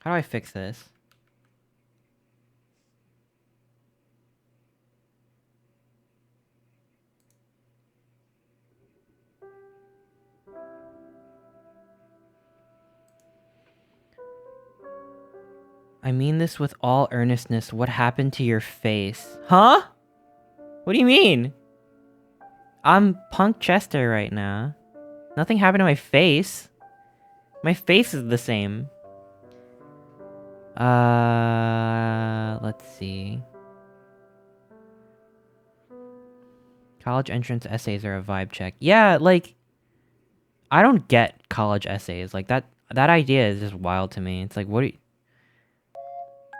How do I fix this? I mean this with all earnestness. What happened to your face? Huh? What do you mean? I'm Punk Chester right now. Nothing happened to my face. My face is the same. Let's see. College entrance essays are a vibe check. Yeah, like, I don't get college essays. Like, that idea is just wild to me. It's like, what do you...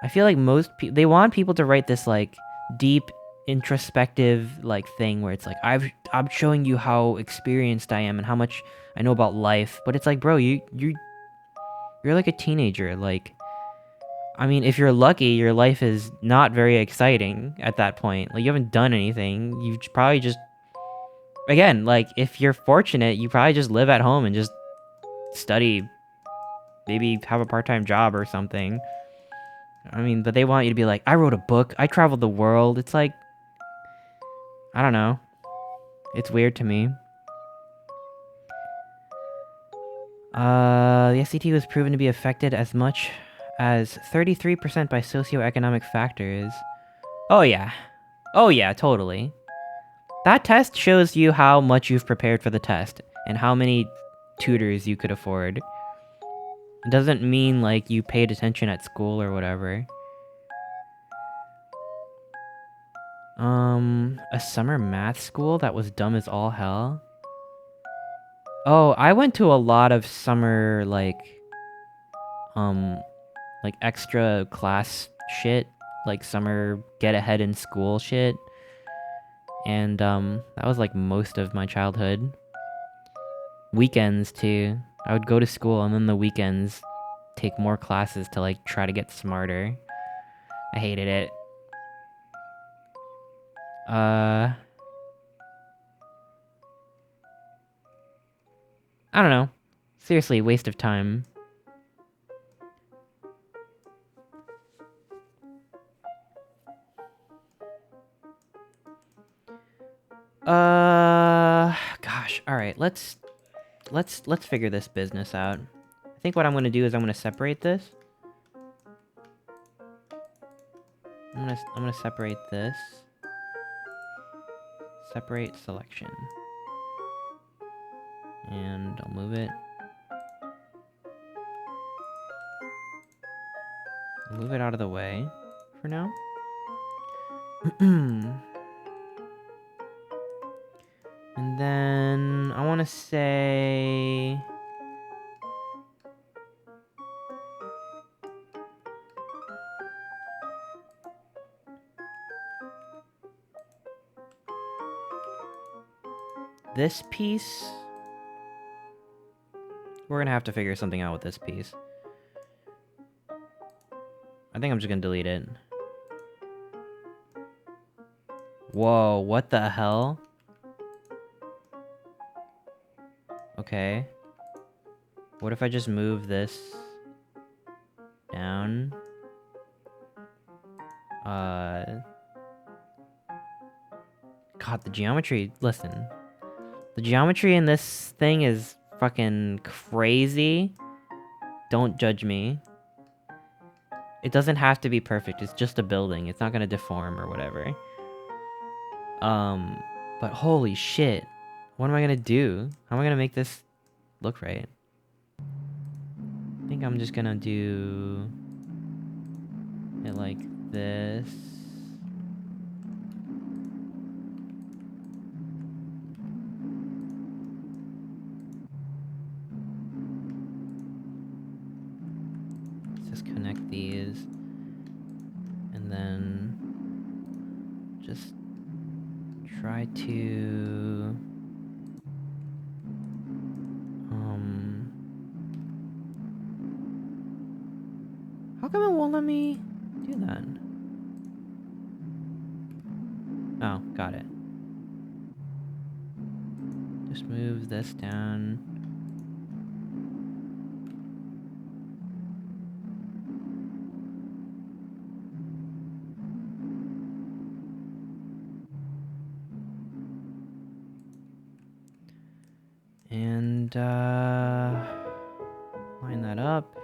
I feel like most people... they want people to write this, like, deep, introspective, like, thing where it's like, I'm showing you how experienced I am and how much I know about life. But it's like, bro, you're like a teenager. Like... I mean, if you're lucky, your life is not very exciting at that point. Like, you haven't done anything. You probably just... Again, like, if you're fortunate, you probably just live at home and just study. Maybe have a part-time job or something. I mean, but they want you to be like, I wrote a book. I traveled the world. It's like... I don't know. It's weird to me. The SCT was proven to be affected as much as 33% by socioeconomic factors. Oh yeah. Oh yeah, totally. That test shows you how much you've prepared for the test and how many tutors you could afford. It doesn't mean like you paid attention at school or whatever. A summer math school that was dumb as all hell. Oh, I went to a lot of summer like extra class shit, like summer get ahead in school shit. And that was like most of my childhood. Weekends too. I would go to school and then the weekends take more classes to like try to get smarter. I hated it. I don't know. Seriously, waste of time. Gosh. All right, let's figure this business out. I think what I'm gonna do is I'm gonna separate this. I'm gonna separate this. Separate selection. And I'll move it. I'll move it out of the way for now. And then I want to say this piece. We're gonna have to figure something out with this piece. I think I'm just gonna delete it. Whoa, what the hell? Okay. What if I just move this down? God, the geometry, listen. The geometry in this thing is fucking crazy. Don't judge me. It doesn't have to be perfect, it's just a building. It's not gonna deform or whatever. But holy shit. What am I gonna do? How am I gonna make this look right? I think I'm just gonna do it like this. Let's just connect these. And then just try to how come it won't let me do that? Oh, got it. Just move this down. And line that up.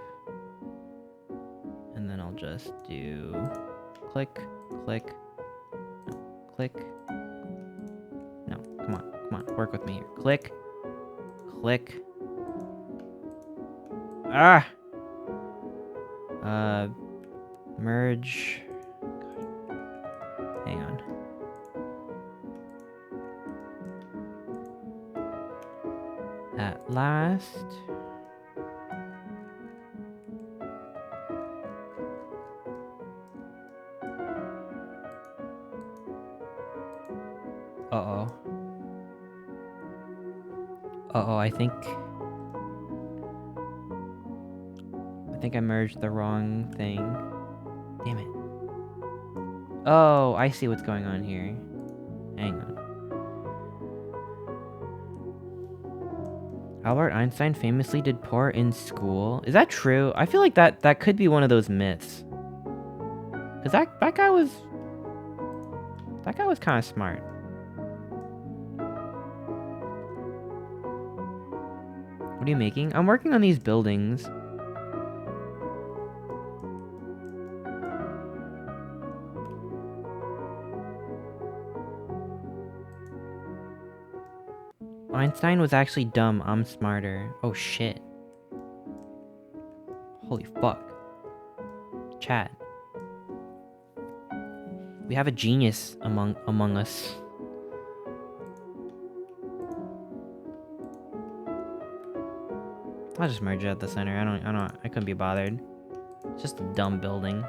And then I'll just do click, click, no, click. No, come on, work with me here. Click, click. Ah! Merge. Hang on. At last. Uh-oh. Uh-oh, I think I merged the wrong thing. Damn it. Oh, I see what's going on here. Hang on. Albert Einstein famously did poor in school. Is that true? I feel like that could be one of those myths. Cause that guy was kind of smart. What are you making? I'm working on these buildings. Einstein was actually dumb. I'm smarter. Oh shit. Holy fuck. Chat. We have a genius among us. I'll just merge it at the center. I couldn't be bothered. It's just a dumb building.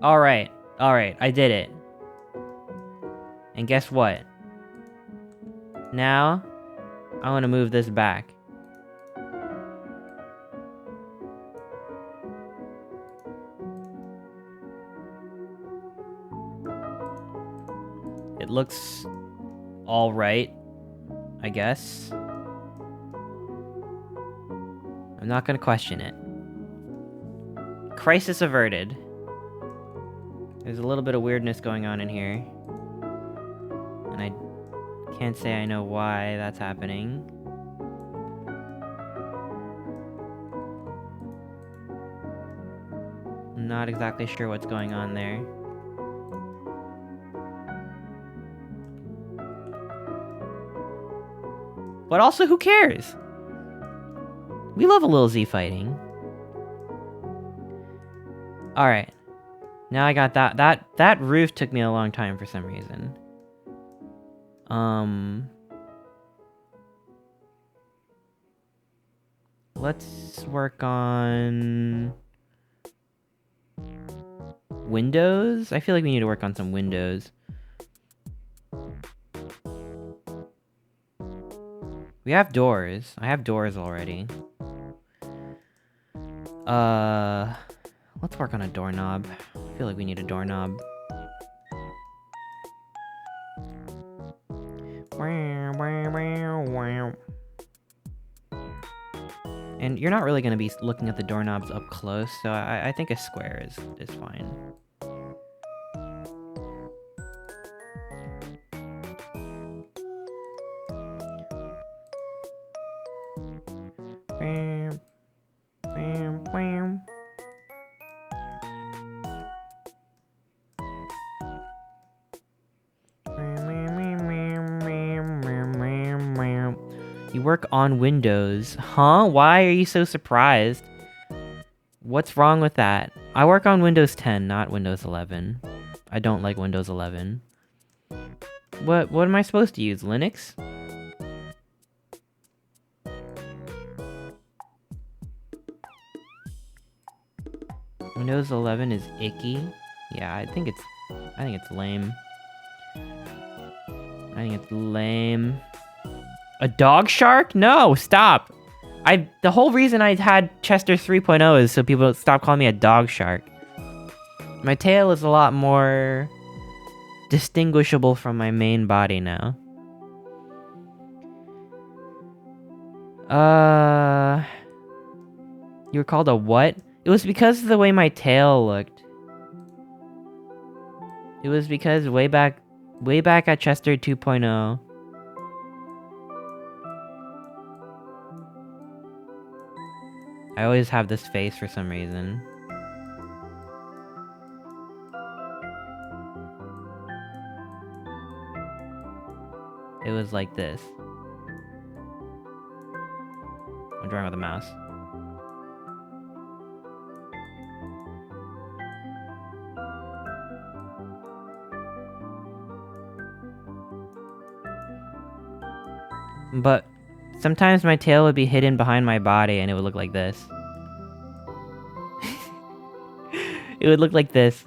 Alright, I did it. And guess what? Now, I want to move this back. It looks alright, I guess. I'm not gonna question it. Crisis averted. There's a little bit of weirdness going on in here. And I can't say I know why that's happening. I'm not exactly sure what's going on there. But also, who cares? We love a little Z fighting. Alright. Now I got that. That roof took me a long time for some reason. Let's work on windows. I feel like we need to work on some windows. We have doors. I have doors already. Let's work on a doorknob. I feel like we need a doorknob. And you're not really going to be looking at the doorknobs up close, so I think a square is fine. You work on Windows. Huh? Why are you so surprised? What's wrong with that? I work on Windows 10, not Windows 11. I don't like Windows 11. What am I supposed to use? Linux? Windows 11 is icky. Yeah, I think it's lame. I think it's lame. A dog shark? No, stop. The whole reason I had Chester 3.0 is so people stop calling me a dog shark. My tail is a lot more distinguishable from my main body now. You were called a what? It was because of the way my tail looked. It was because way back at Chester 2.0. I always have this face for some reason. It was like this. I'm drawing with a mouse. But sometimes my tail would be hidden behind my body and it would look like this. It would look like this.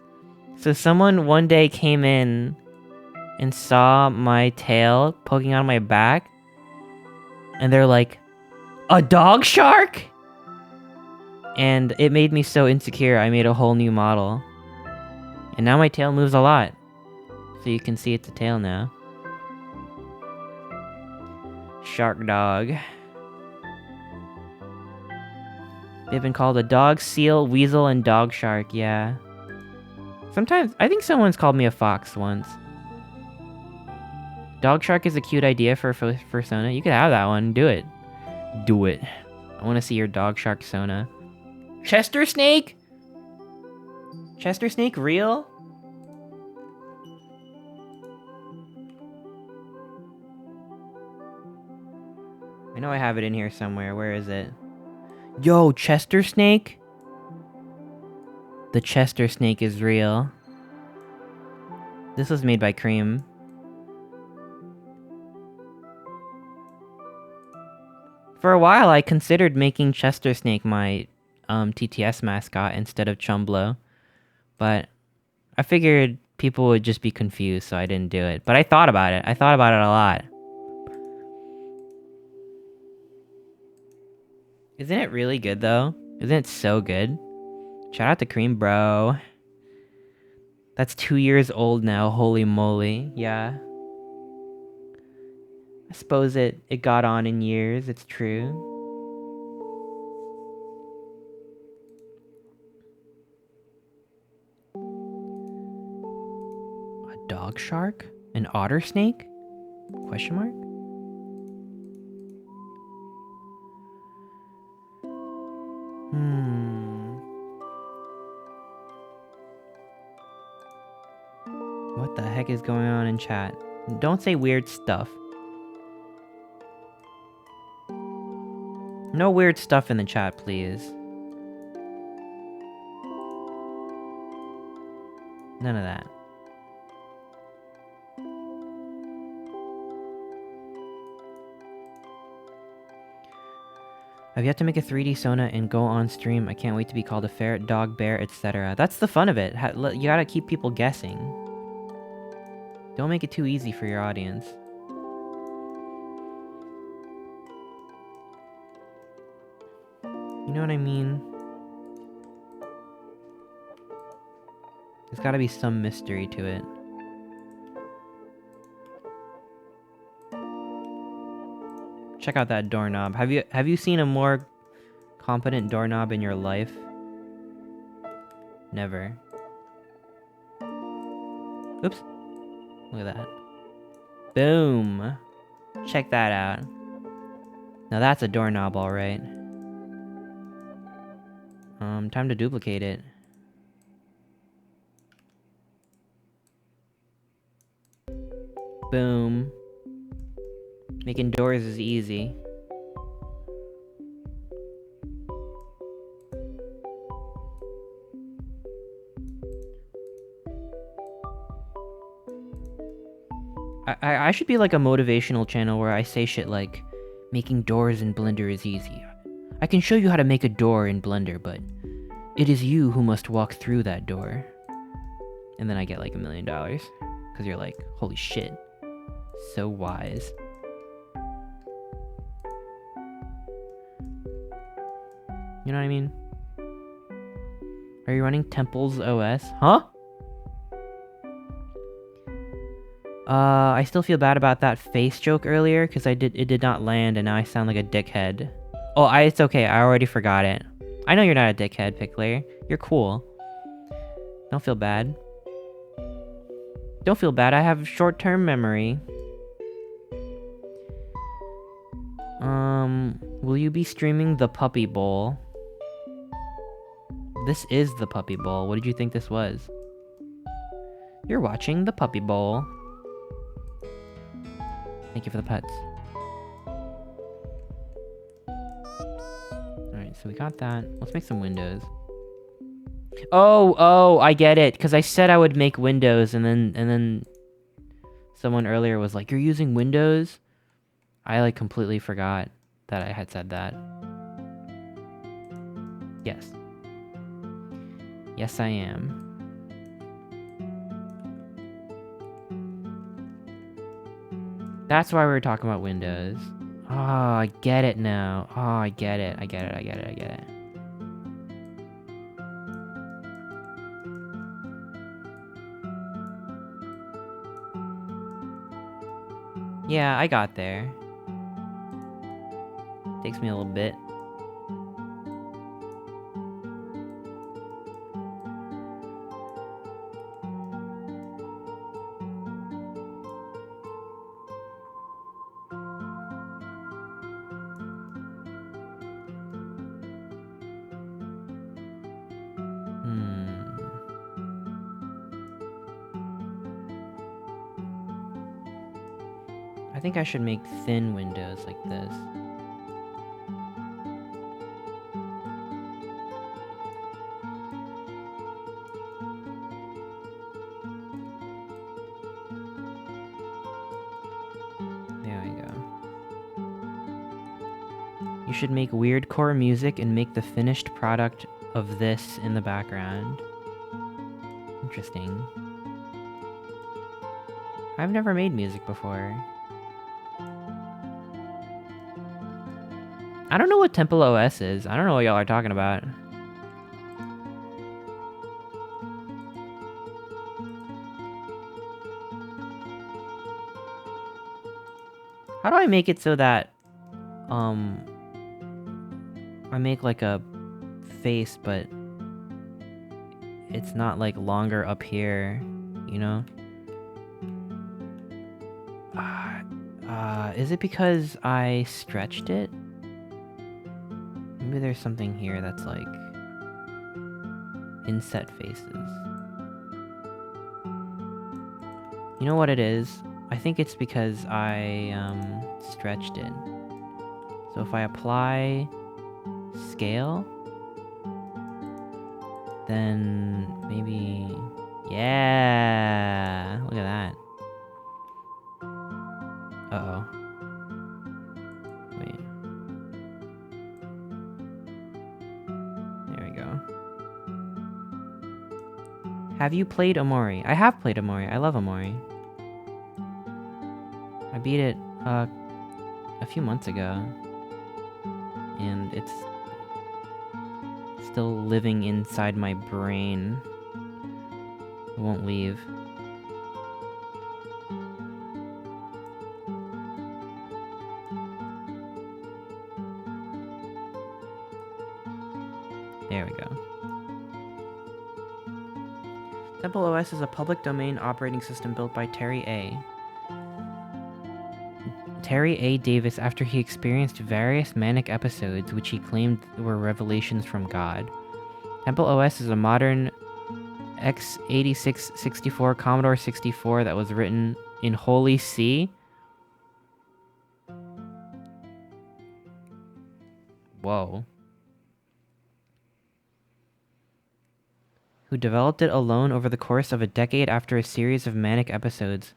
So someone one day came in and saw my tail poking out of my back. And they're like, a dog shark? And it made me so insecure, I made a whole new model. And now my tail moves a lot. So you can see it's a tail now. Shark dog. They've been called a dog, seal, weasel, and dog shark, yeah. Sometimes, I think someone's called me a fox once. Dog shark is a cute idea for a fursona. You could have that one, do it. Do it. I want to see your dog shark sona. Chester snake? Chester snake real? I know I have it in here somewhere. Where is it? Yo, Chester snake? The Chester snake is real. This was made by Cream. For a while, I considered making Chester snake my TTS mascot instead of Chumblo. But I figured people would just be confused, so I didn't do it. But I thought about it. I thought about it a lot. Isn't it really good, though? Isn't it so good? Shout out to Cream, bro. That's 2 years old now, holy moly. Yeah. I suppose it got on in years, it's true. A dog shark? An otter snake? Question mark? What the heck is going on in chat? Don't say weird stuff. No weird stuff in the chat, please. None of that. I've yet to make a 3D Sona and go on stream. I can't wait to be called a ferret, dog, bear, etc. That's the fun of it. You gotta keep people guessing. Don't make it too easy for your audience. You know what I mean? There's gotta be some mystery to it. Check out that doorknob. Have you seen a more competent doorknob in your life? Never. Oops. Look at that. Boom. Check that out. Now that's a doorknob, alright. Time to duplicate it. Boom. Making doors is easy. I should be like a motivational channel where I say shit like, making doors in Blender is easy. I can show you how to make a door in Blender, but it is you who must walk through that door. And then I get like $1 million. Because you're like, holy shit. So wise. You know what I mean? Are you running Temples OS? Huh? I still feel bad about that face joke earlier because it did not land and now I sound like a dickhead. Oh, it's okay. I already forgot it. I know you're not a dickhead, Pickler. You're cool. Don't feel bad. Don't feel bad. I have short-term memory. Will you be streaming the Puppy Bowl? This is the Puppy Bowl. What did you think this was? You're watching the Puppy Bowl. Thank you for the pets. Alright, so we got that. Let's make some windows. Oh, I get it. Because I said I would make windows and then someone earlier was like, you're using Windows? I like completely forgot that I had said that. Yes. Yes, I am. That's why we were talking about Windows. Oh, I get it now. Oh, I get it. I get it. Yeah, I got there. Takes me a little bit. I think I should make thin windows like this. There we go. You should make weird core music and make the finished product of this in the background. Interesting. I've never made music before. I don't know what Temple OS is. I don't know what y'all are talking about. How do I make it so that, I make like a face, but it's not like longer up here, you know? Is it because I stretched it? Maybe there's something here that's like inset faces. You know what it is? I think it's because I stretched it. So if I apply scale, then maybe... Yeah! Look at that. Uh-oh. Wait. There we go. Have you played Omori? I have played Omori. I love Omori. I beat it, a few months ago. And it's still living inside my brain. It won't leave. There we go. Temple OS is a public domain operating system built by Terry A. Davis after he experienced various manic episodes which he claimed were revelations from God. Temple OS is a modern x86-64 Commodore 64 that was written in Holy C. Whoa. Who developed it alone over the course of a decade after a series of manic episodes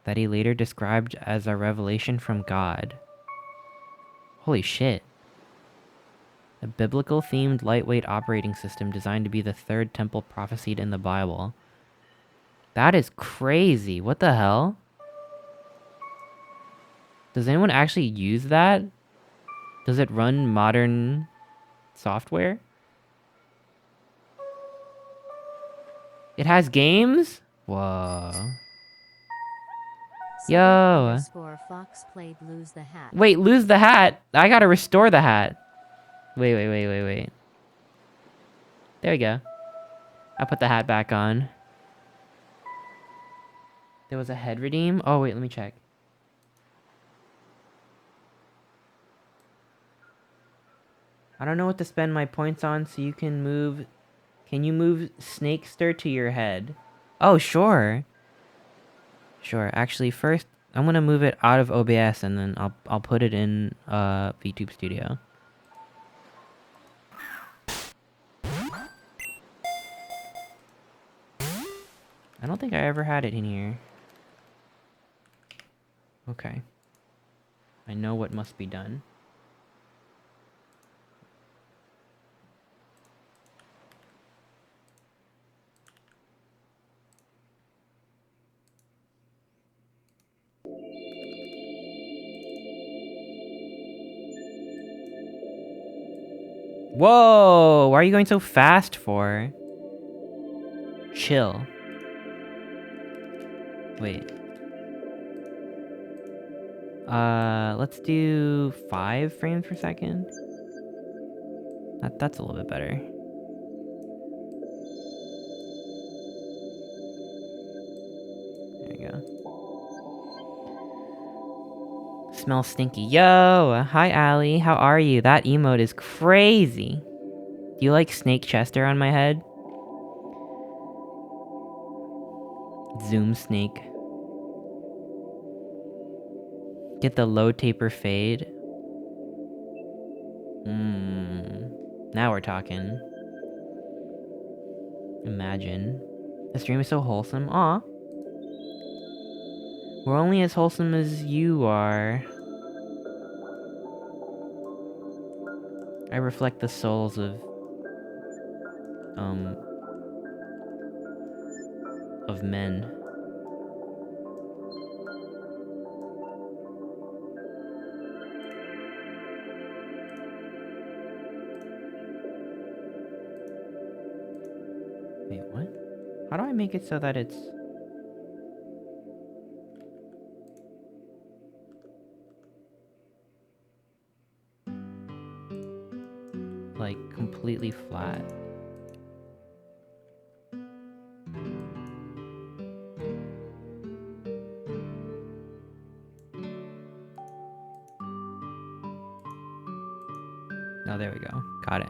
that he later described as a revelation from God. Holy shit. A biblical-themed lightweight operating system designed to be the third temple prophesied in the Bible. That is crazy. What the hell? Does anyone actually use that? Does it run modern software? It has games? Whoa. Yo. Fox played Lose the Hat. Wait, lose the hat? I gotta restore the hat. Wait. There we go. I put the hat back on. There was a head redeem? Oh, wait, let me check. I don't know what to spend my points on, so you can move... Can you move Snakester to your head? Oh, sure. Sure. Actually, first, I'm gonna move it out of OBS, and then I'll put it in VTube Studio. I don't think I ever had it in here. Okay. I know what must be done. Whoa! Why are you going so fast for? Chill. Wait. Let's do 5 frames per second. That's a little bit better. There we go. Smell stinky. Yo! Hi, Allie. How are you? That emote is crazy. Do you like Snake Chester on my head? Zoom Snake. Get the low taper fade. Now we're talking. Imagine. The stream is so wholesome. Aw. We're only as wholesome as you are. I reflect the souls of men. Wait, what? How do I make it so that it's... like, completely flat? Oh, there we go. Got it.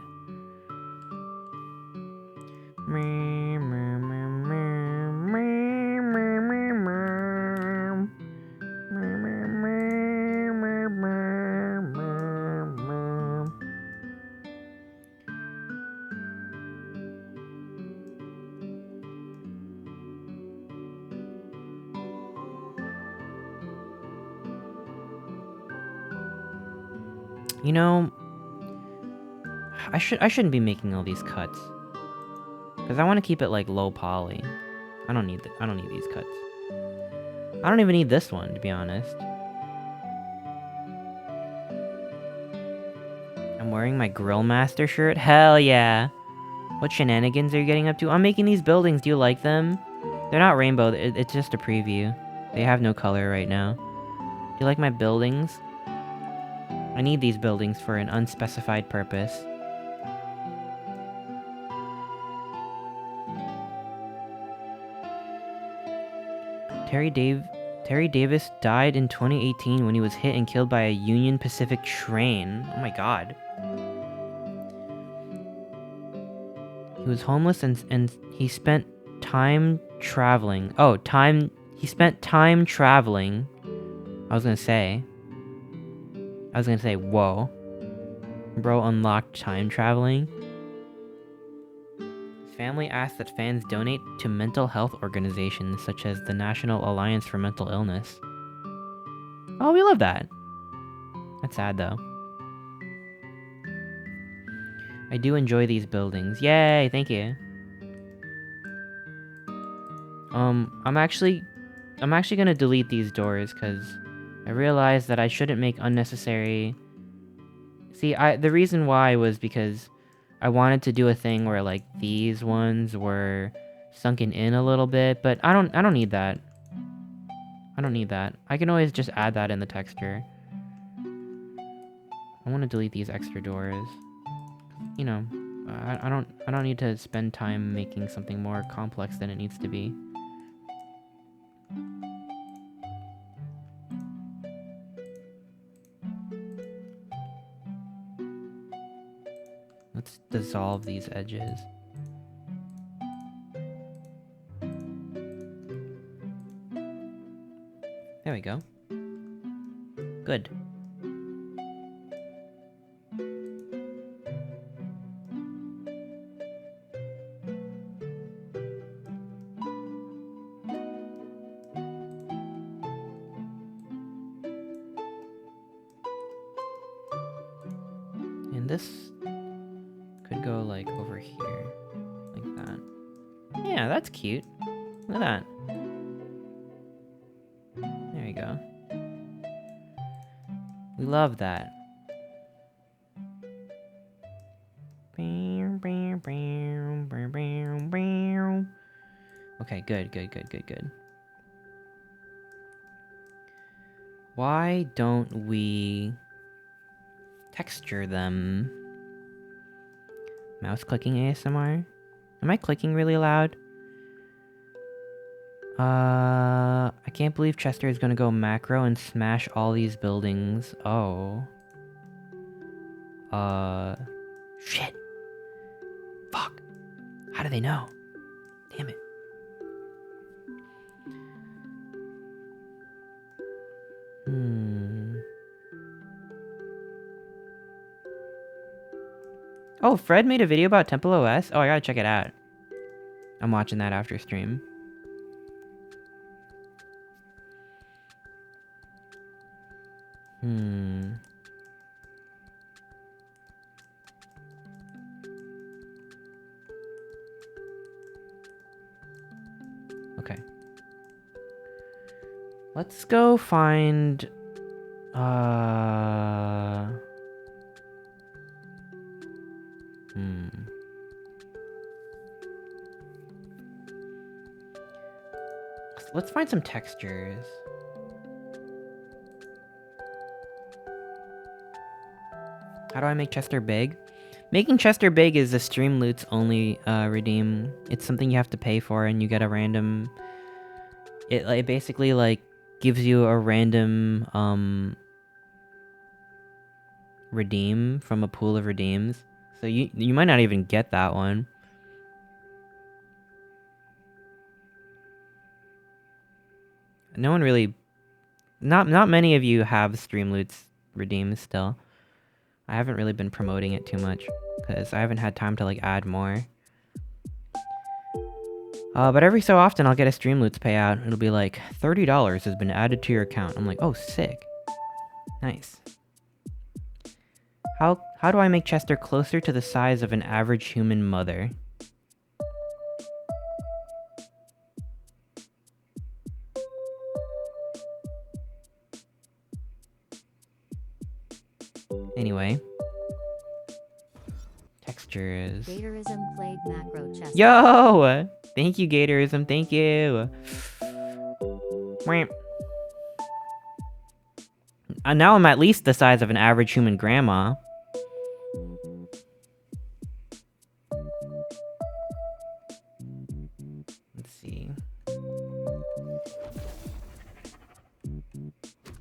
You know, I shouldn't be making all these cuts. Cause I want to keep it like low poly. I don't need these cuts. I don't even need this one, to be honest. I'm wearing my Grill Master shirt. Hell yeah! What shenanigans are you getting up to? I'm making these buildings. Do you like them? They're not rainbow. It's just a preview. They have no color right now. Do you like my buildings? I need these buildings for an unspecified purpose. Terry Davis died in 2018 when he was hit and killed by a Union Pacific train. Oh my god. He was homeless and he spent time traveling. He spent time traveling. I was gonna say, whoa. Bro unlocked time traveling. His family asked that fans donate to mental health organizations such as the National Alliance for Mental Illness. Oh, we love that. That's sad though. I do enjoy these buildings. Yay, thank you. I'm actually gonna delete these doors because I realized that I shouldn't make unnecessary... See, the reason why was because I wanted to do a thing where like these ones were sunken in a little bit, but I don't need that. I don't need that. I can always just add that in the texture. I want to delete these extra doors. You know, I don't need to spend time making something more complex than it needs to be. Let's dissolve these edges. There we go. Good. And this could go like over here, like that. Yeah, that's cute. Look at that. There you go. We love that. Okay, good. Why don't we texture them? Mouse clicking ASMR? Am I clicking really loud? I can't believe Chester is gonna go macro and smash all these buildings. Oh. Shit. Fuck. How do they know? Damn it. Oh, Fred made a video about Temple OS? Oh, I gotta check it out. I'm watching that after stream. Okay. Let's go find... Let's find some textures. How do I make Chester big? Making Chester big is a stream loot's only redeem. It's something you have to pay for and you get a random... It basically like gives you a random redeem from a pool of redeems. So you might not even get that one. No one really... Not many of you have Streamloot's redeems still. I haven't really been promoting it too much, because I haven't had time to, like, add more. But every so often I'll get a Streamloots payout. It'll be like, $30 has been added to your account. I'm like, oh, sick. Nice. How do I make Chester closer to the size of an average human mother? Anyway. Textures. Gatorism played macro chess. Yo! Thank you, Gatorism. Thank you. Now I'm at least the size of an average human grandma. Let's see.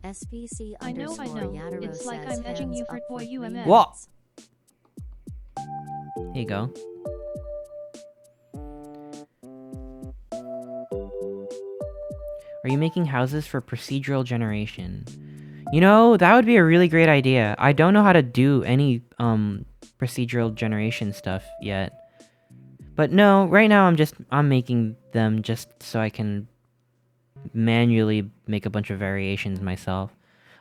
SPC I know. Yadaro It's like says I'm edging you hands for up boy 3 UMS. minutes. What? Here you go. Are you making houses for procedural generation? You know, that would be a really great idea. I don't know how to do any procedural generation stuff yet. But no, right now I'm making them just so I can manually make a bunch of variations myself.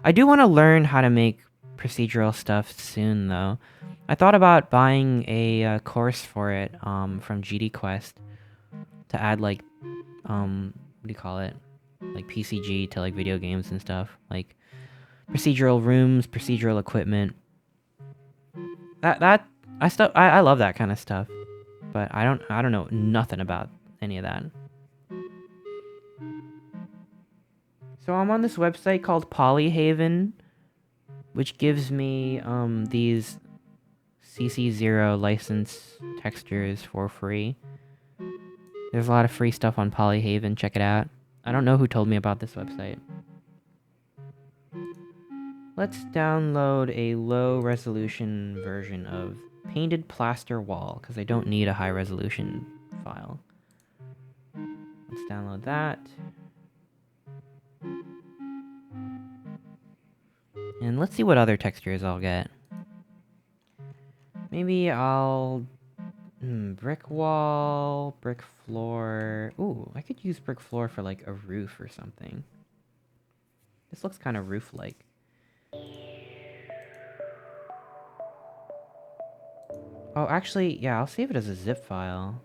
I do want to learn how to make procedural stuff soon though. I thought about buying a course for it from GD Quest to add like what do you call it? Like PCG to like video games and stuff. Like procedural rooms, procedural equipment. I love that kind of stuff. But I don't know nothing about any of that. So I'm on this website called Polyhaven, which gives me these CC0 license textures for free. There's a lot of free stuff on Polyhaven, check it out. I don't know who told me about this website. Let's download a low resolution version of Painted Plaster Wall, because I don't need a high resolution file. Let's download that. And let's see what other textures I'll get. Maybe I'll... brick wall, brick floor... Ooh, I could use brick floor for like a roof or something. This looks kind of roof-like. Oh, actually, yeah, I'll save it as a zip file.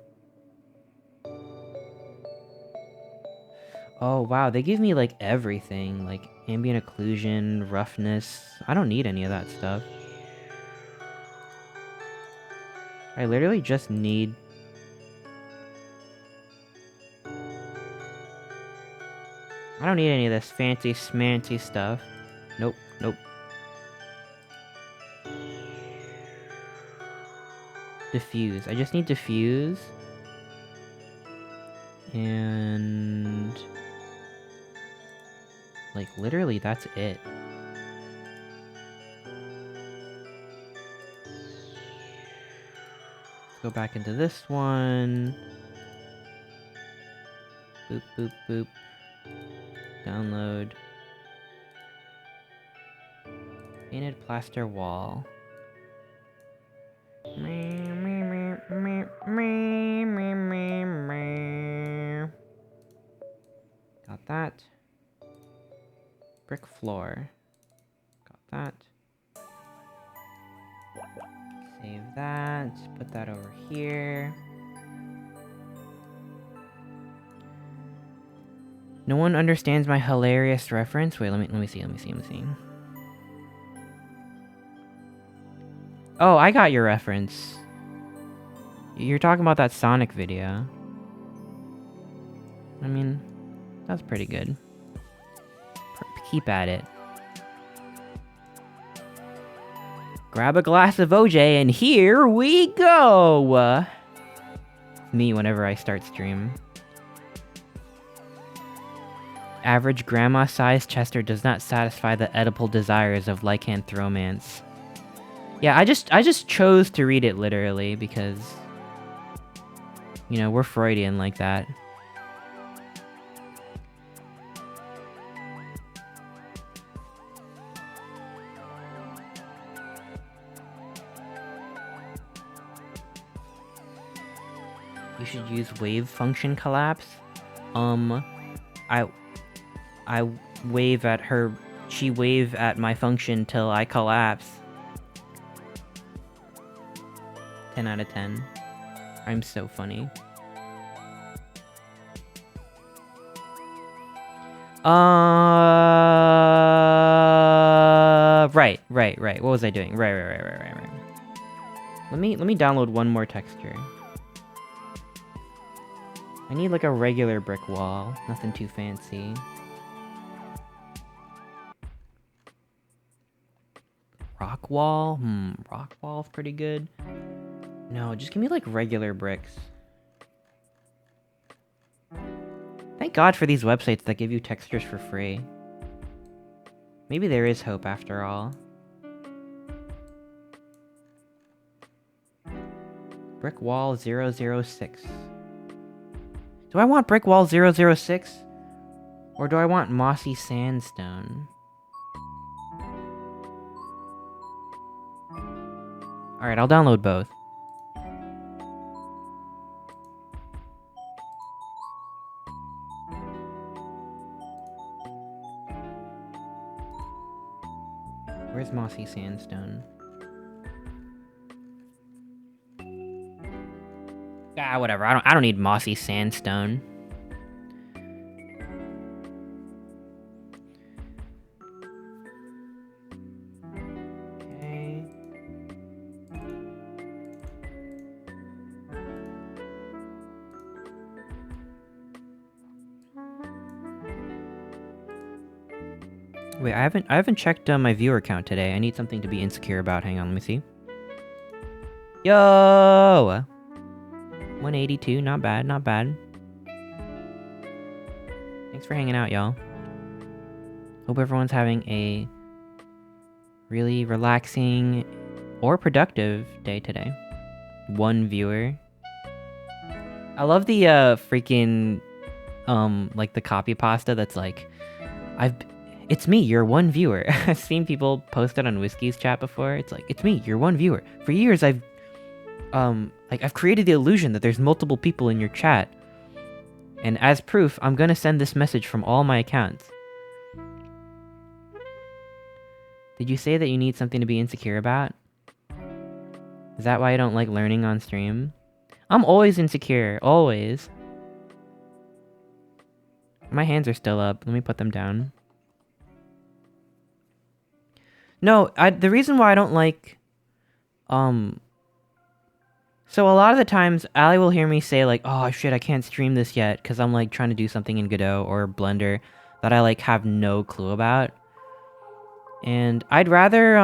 Oh, wow, they give me, like, everything. Like, ambient occlusion, roughness. I don't need any of that stuff. I literally just need... I don't need any of this fancy, smancy stuff. Nope, nope. Diffuse. I just need diffuse. And... like, literally, that's it. Let's go back into this one. Boop, boop, boop. Download. Painted plaster wall. Got that. Brick floor. Got that. Save that. Put that over here. No one understands my hilarious reference. Wait, let me see. Oh, I got your reference. You're talking about that Sonic video. I mean, that's pretty good. Keep at it. Grab a glass of OJ and here we go! Me whenever I start stream. Average grandma-sized Chester does not satisfy the edible desires of lycanthropomance. Yeah, I just chose to read it literally because, you know, we're Freudian like that. You should use wave function collapse. I wave at her, she wave at my function till I collapse. 10 out of 10. I'm so funny. Right. What was I doing? Right. Let me download one more texture. I need like a regular brick wall, nothing too fancy. Rock wall? Rock wall's pretty good. No, just give me like regular bricks. Thank God for these websites that give you textures for free. Maybe there is hope after all. Brick wall 006. Do I want brick wall 006? Or do I want mossy sandstone? Alright, I'll download both. Where's mossy sandstone? Ah, whatever. I don't need mossy sandstone. Okay. Wait, I haven't checked my viewer count today. I need something to be insecure about. Hang on, let me see. Yo! 182, not bad, not bad. Thanks for hanging out, y'all. Hope everyone's having a really relaxing or productive day today. One viewer. I love the freaking like the copy pasta that's like, it's me, you're one viewer. I've seen people post it on Whiskey's chat before. It's like, it's me, you're one viewer. For years I've created the illusion that there's multiple people in your chat. And as proof, I'm gonna send this message from all my accounts. Did you say that you need something to be insecure about? Is that why I don't like learning on stream? I'm always insecure, always. My hands are still up. Let me put them down. No, the reason why I don't like... So a lot of the times, Allie will hear me say like, oh shit, I can't stream this yet, because I'm like trying to do something in Godot or Blender that I like have no clue about. And I'd rather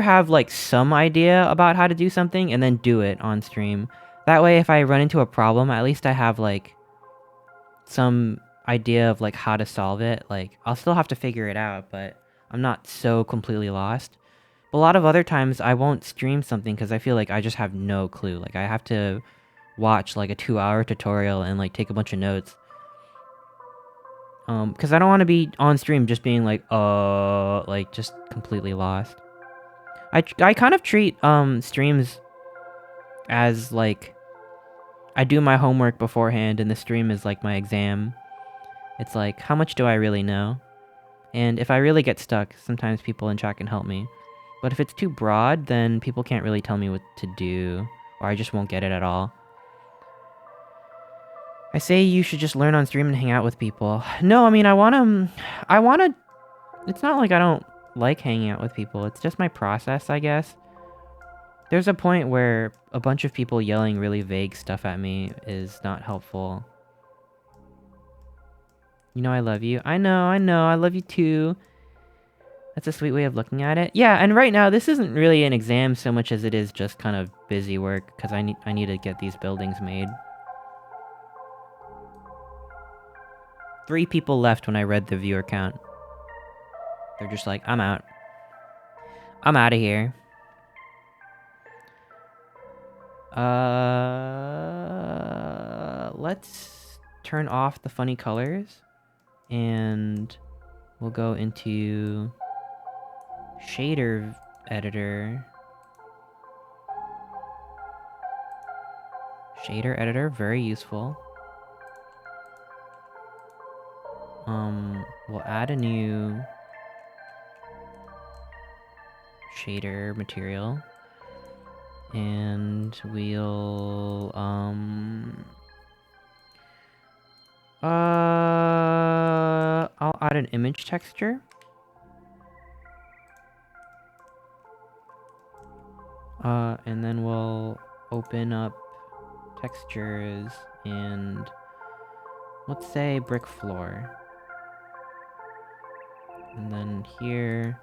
have like some idea about how to do something and then do it on stream. That way if I run into a problem, at least I have like some idea of like how to solve it. Like I'll still have to figure it out, but I'm not so completely lost. But a lot of other times I won't stream something because I feel like I just have no clue. Like I have to watch like a 2-hour tutorial and like take a bunch of notes. Because I don't want to be on stream just being like just completely lost. I kind of treat streams as like I do my homework beforehand and the stream is like my exam. It's like, how much do I really know? And if I really get stuck, sometimes people in chat can help me. But if it's too broad, then people can't really tell me what to do, or I just won't get it at all. I say you should just learn on stream and hang out with people. No, I mean, I wanna... It's not like I don't like hanging out with people, it's just my process, I guess. There's a point where a bunch of people yelling really vague stuff at me is not helpful. You know I love you. I know, I love you too. That's a sweet way of looking at it. Yeah, and right now this isn't really an exam so much as it is just kind of busy work, because I need to get these buildings made. 3 people left when I read the viewer count. They're just like, I'm out. I'm out of here. Let's turn off the funny colors. And we'll go into shader editor. Shader editor, very useful. We'll add a new shader material. And we'll, I'll add an image texture. And then we'll open up textures and let's say brick floor. And then here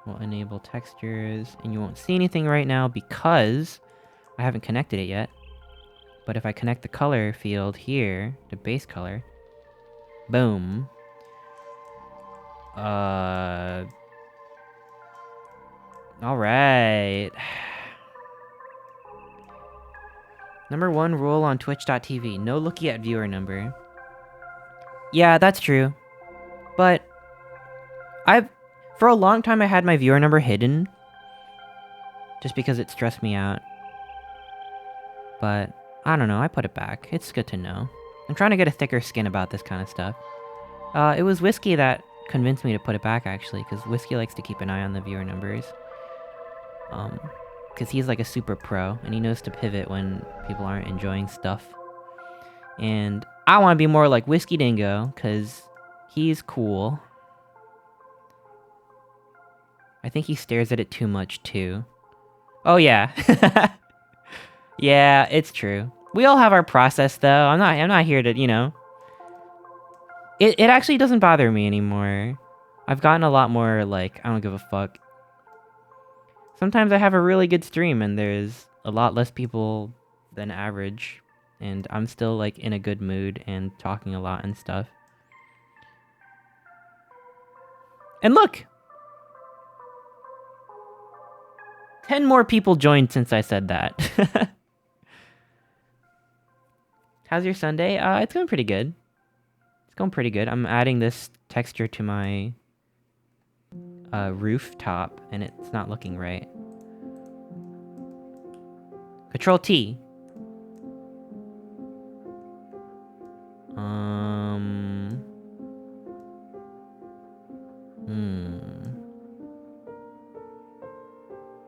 we'll enable textures, and you won't see anything right now because I haven't connected it yet. But if I connect the color field here to base color, boom. Alright. Number 1 rule on twitch.tv, no looking at viewer number. Yeah, that's true. But for a long time I had my viewer number hidden. Just because it stressed me out. But, I don't know, I put it back. It's good to know. I'm trying to get a thicker skin about this kind of stuff. It was Whiskey that convinced me to put it back, actually, because Whiskey likes to keep an eye on the viewer numbers. Because he's like a super pro, and he knows to pivot when people aren't enjoying stuff. And I want to be more like Whiskey Dingo, because he's cool. I think he stares at it too much, too. Oh, yeah. Yeah, it's true. We all have our process, though. I'm not here to, you know... It actually doesn't bother me anymore. I've gotten a lot more, like, I don't give a fuck. Sometimes I have a really good stream and there's a lot less people than average. And I'm still, like, in a good mood and talking a lot and stuff. And look! 10 more people joined since I said that. How's your Sunday? It's going pretty good. It's going pretty good. I'm adding this texture to my rooftop, and it's not looking right. Control T.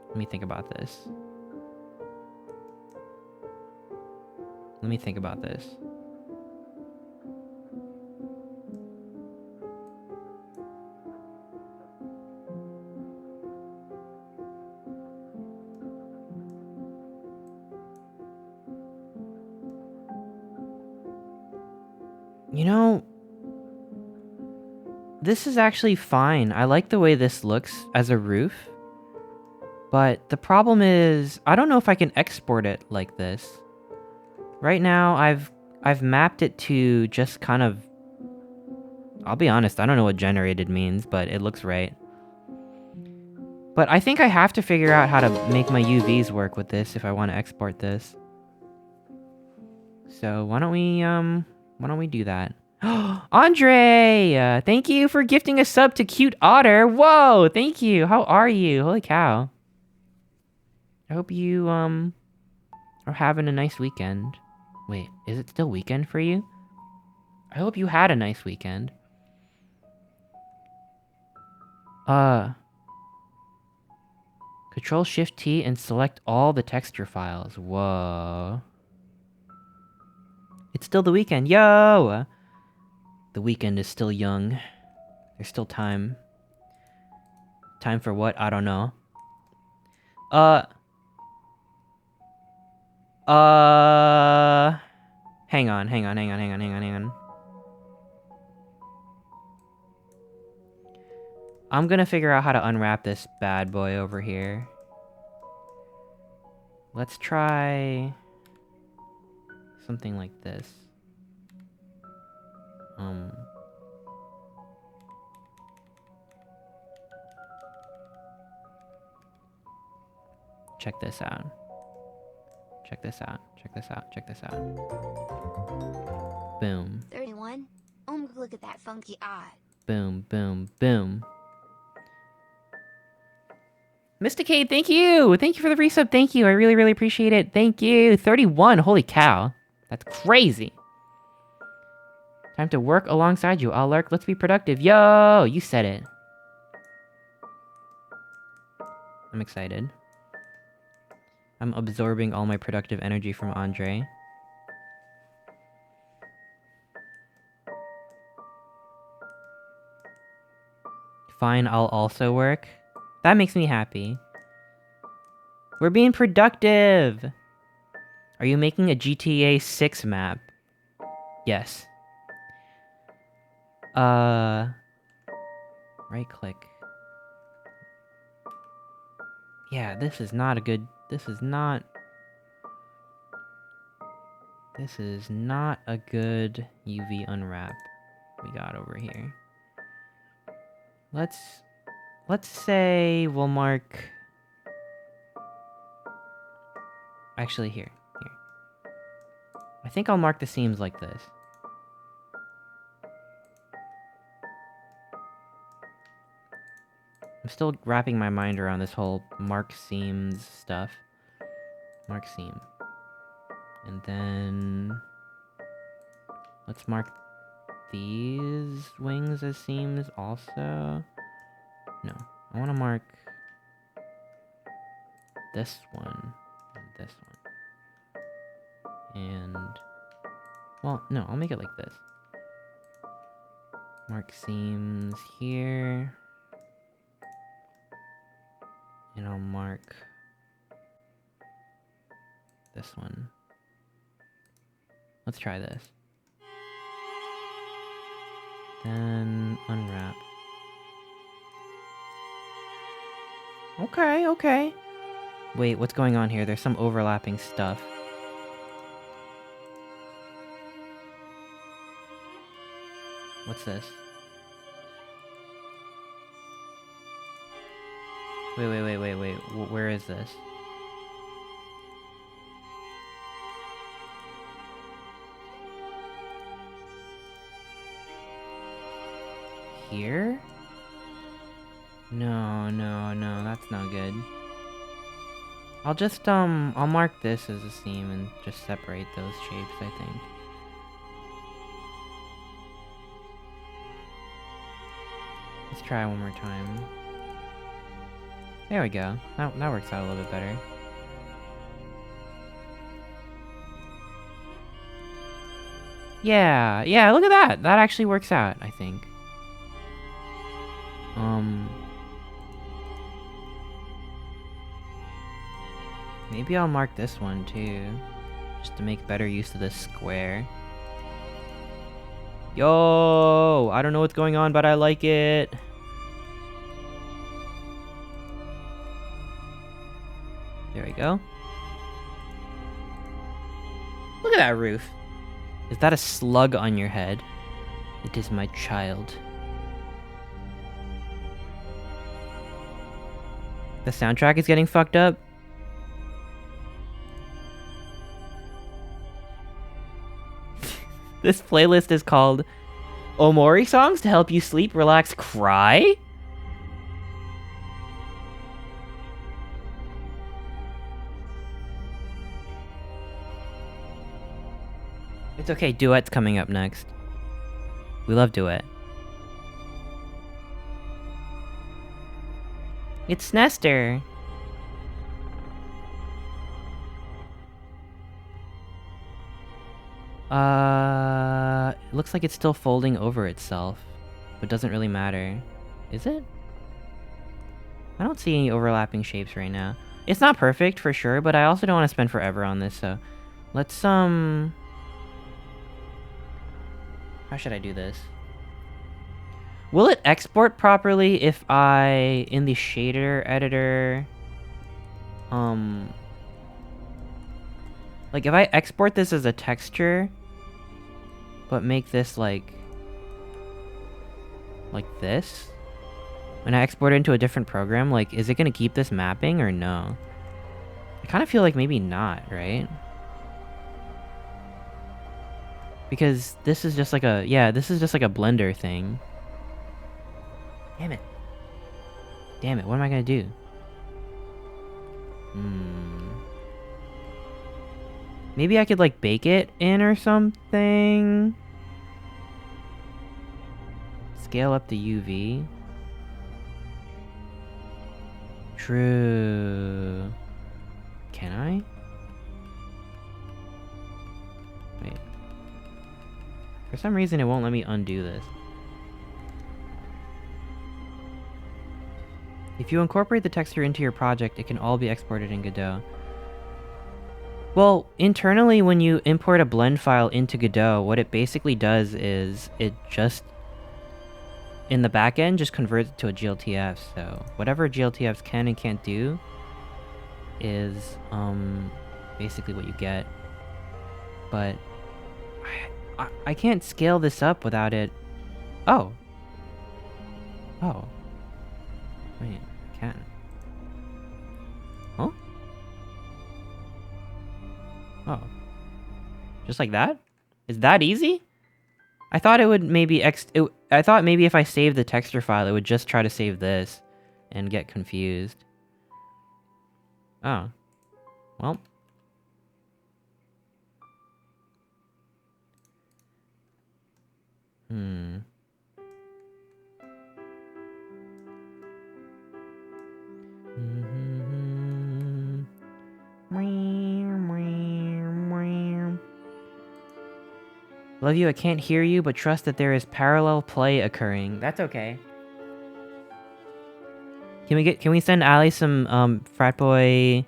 Let me think about this. Let me think about this. You know, This is actually fine. I like the way this looks as a roof. But the problem is, I don't know if I can export it like this. Right now, I've mapped it to just kind of... I'll be honest, I don't know what generated means, but it looks right. But I think I have to figure out how to make my UVs work with this if I want to export this. So why don't we do that? Andre! Thank you for gifting a sub to Cute Otter. Whoa, thank you. How are you? Holy cow. I hope you, are having a nice weekend. Wait, is it still weekend for you? I hope you had a nice weekend. Control-Shift-T and select all the texture files. Whoa. It's still the weekend. Yo! The weekend is still young. There's still time. Time for what? I don't know. Hang on. I'm gonna figure out how to unwrap this bad boy over here. Let's try something like this. Check this out. Check this out. Check this out. Check this out. Boom. 31. Look at that funky eye. Boom, boom, boom. Mysticade, thank you! Thank you for the resub, thank you. I really, really appreciate it. Thank you. 31, holy cow. That's crazy. Time to work alongside you, I'll lurk. Let's be productive. Yo! You said it. I'm excited. I'm absorbing all my productive energy from Andre. Fine, I'll also work. That makes me happy. We're being productive! Are you making a GTA 6 map? Yes. Right click. Yeah, this is not a good... This is not a good UV unwrap we got over here. Let's say we'll mark... Actually, here. I think I'll mark the seams like this. I'm still wrapping my mind around this whole mark seams stuff. Mark seam. And then... let's mark these wings as seams also. No, I want to mark this one and this one. And... well, no, I'll make it like this. Mark seams here. And I'll mark this one. Let's try this. Then unwrap. Okay. Wait, what's going on here? There's some overlapping stuff. What's this? Wait. Where is this? Here? No, that's not good. I'll just, I'll mark this as a seam and just separate those shapes, I think. Let's try one more time. There we go. That works out a little bit better. Yeah, look at that! That actually works out, I think. Maybe I'll mark this one too, just to make better use of this square. Yo, I don't know what's going on, but I like it. There we go. Look at that roof. Is that a slug on your head? It is my child. The soundtrack is getting fucked up. This playlist is called Omori Songs to Help You Sleep, Relax, Cry? It's okay, Duet's coming up next. We love Duet. It's Nestor. It looks like it's still folding over itself, but doesn't really matter. Is it? I don't see any overlapping shapes right now. It's not perfect for sure, but I also don't want to spend forever on this, so let's how should I do this? Will it export properly if I, in the shader editor, like if I export this as a texture, but make this like this, and I export it into a different program, like, is it gonna keep this mapping or no? I kind of feel like maybe not, right? Because this is just like a, yeah, this is just like a Blender thing. Damn it. Damn it, what am I gonna do? Maybe I could like bake it in or something? Scale up the UV. True. Can I? Wait. For some reason it won't let me undo this. If you incorporate the texture into your project, it can all be exported in Godot. Well, internally when you import a blend file into Godot, what it basically does is it just, in the backend, just converts it to a GLTF. So whatever GLTFs can and can't do is basically what you get. But I can't scale this up without it. Oh. Oh. Wait, I can. Huh? Oh. Just like that? Is that easy? I thought it would maybe I thought maybe if I save the texture file, it would just try to save this and get confused. Oh. Well. Love you, I can't hear you, but trust that there is parallel play occurring. That's okay. Can we send Ali some frat boy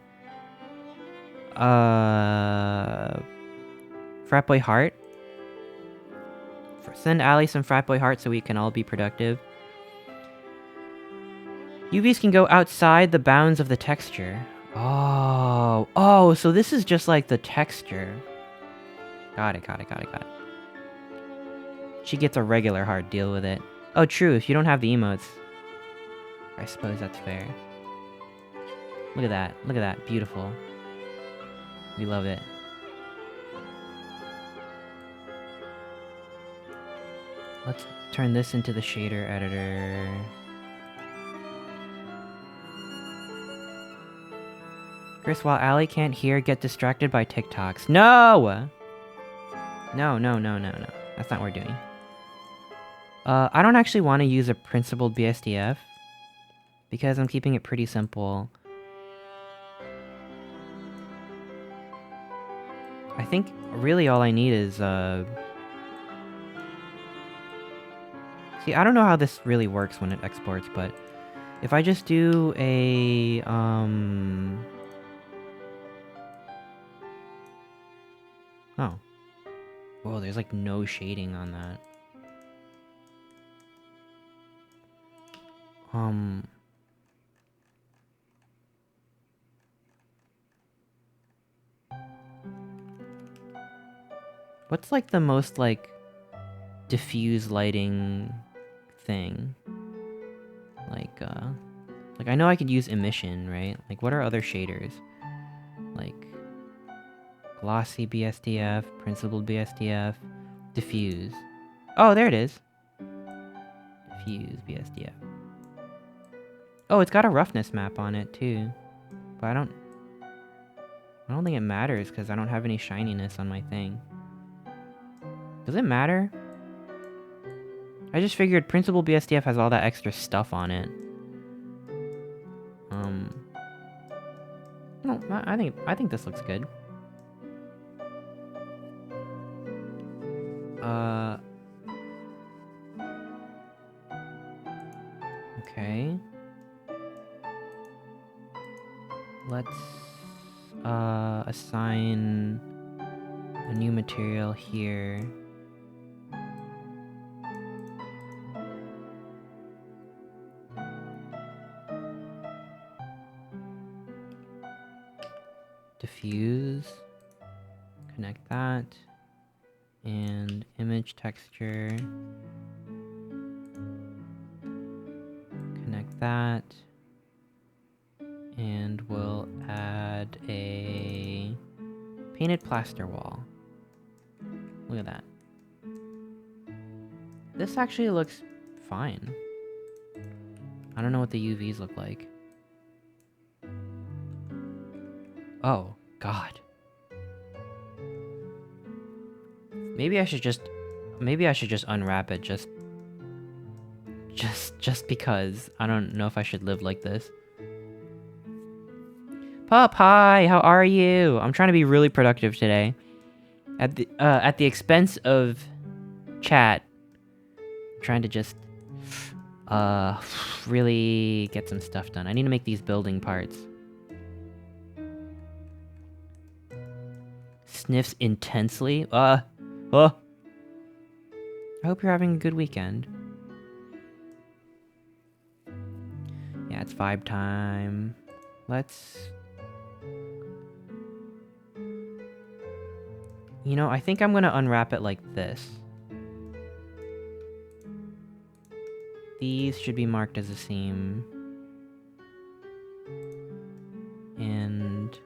heart? Send Ali some frat boy heart so we can all be productive. UVs can go outside the bounds of the texture. Oh, so this is just like the texture. Got it. She gets a regular heart, deal with it. Oh, true, if you don't have the emotes. I suppose that's fair. Look at that, beautiful. We love it. Let's turn this into the shader editor. Chris, while Ali can't hear, get distracted by TikToks. No! No. That's not what we're doing. I don't actually want to use a principled BSDF because I'm keeping it pretty simple. I think really all I need is, see, I don't know how this really works when it exports, but if I just do a, oh. Whoa, there's like no shading on that. Um... What's, like, the most, like, diffuse lighting thing? Like, I know I could use emission, right? Like, what are other shaders? Like, glossy BSDF, principled BSDF, diffuse. Oh, there it is. Diffuse BSDF. Oh, it's got a roughness map on it, too. But I don't think it matters, because I don't have any shininess on my thing. Does it matter? I just figured principled BSDF has all that extra stuff on it. No, I think this looks good. Okay. Let's assign a new material here. Diffuse. Connect that. And image texture. Connect that. And we'll add a painted plaster wall. Look at that. This actually looks fine. I don't know what the UVs look like. Oh, God. Maybe I should just unwrap it just because. I don't know if I should live like this. Pup, hi, how are you? I'm trying to be really productive today. At the expense of chat. I'm trying to just really get some stuff done. I need to make these building parts. Sniffs intensely. I hope you're having a good weekend. Yeah, it's vibe time. Let's... You know, I think I'm gonna unwrap it like this. These should be marked as a seam. And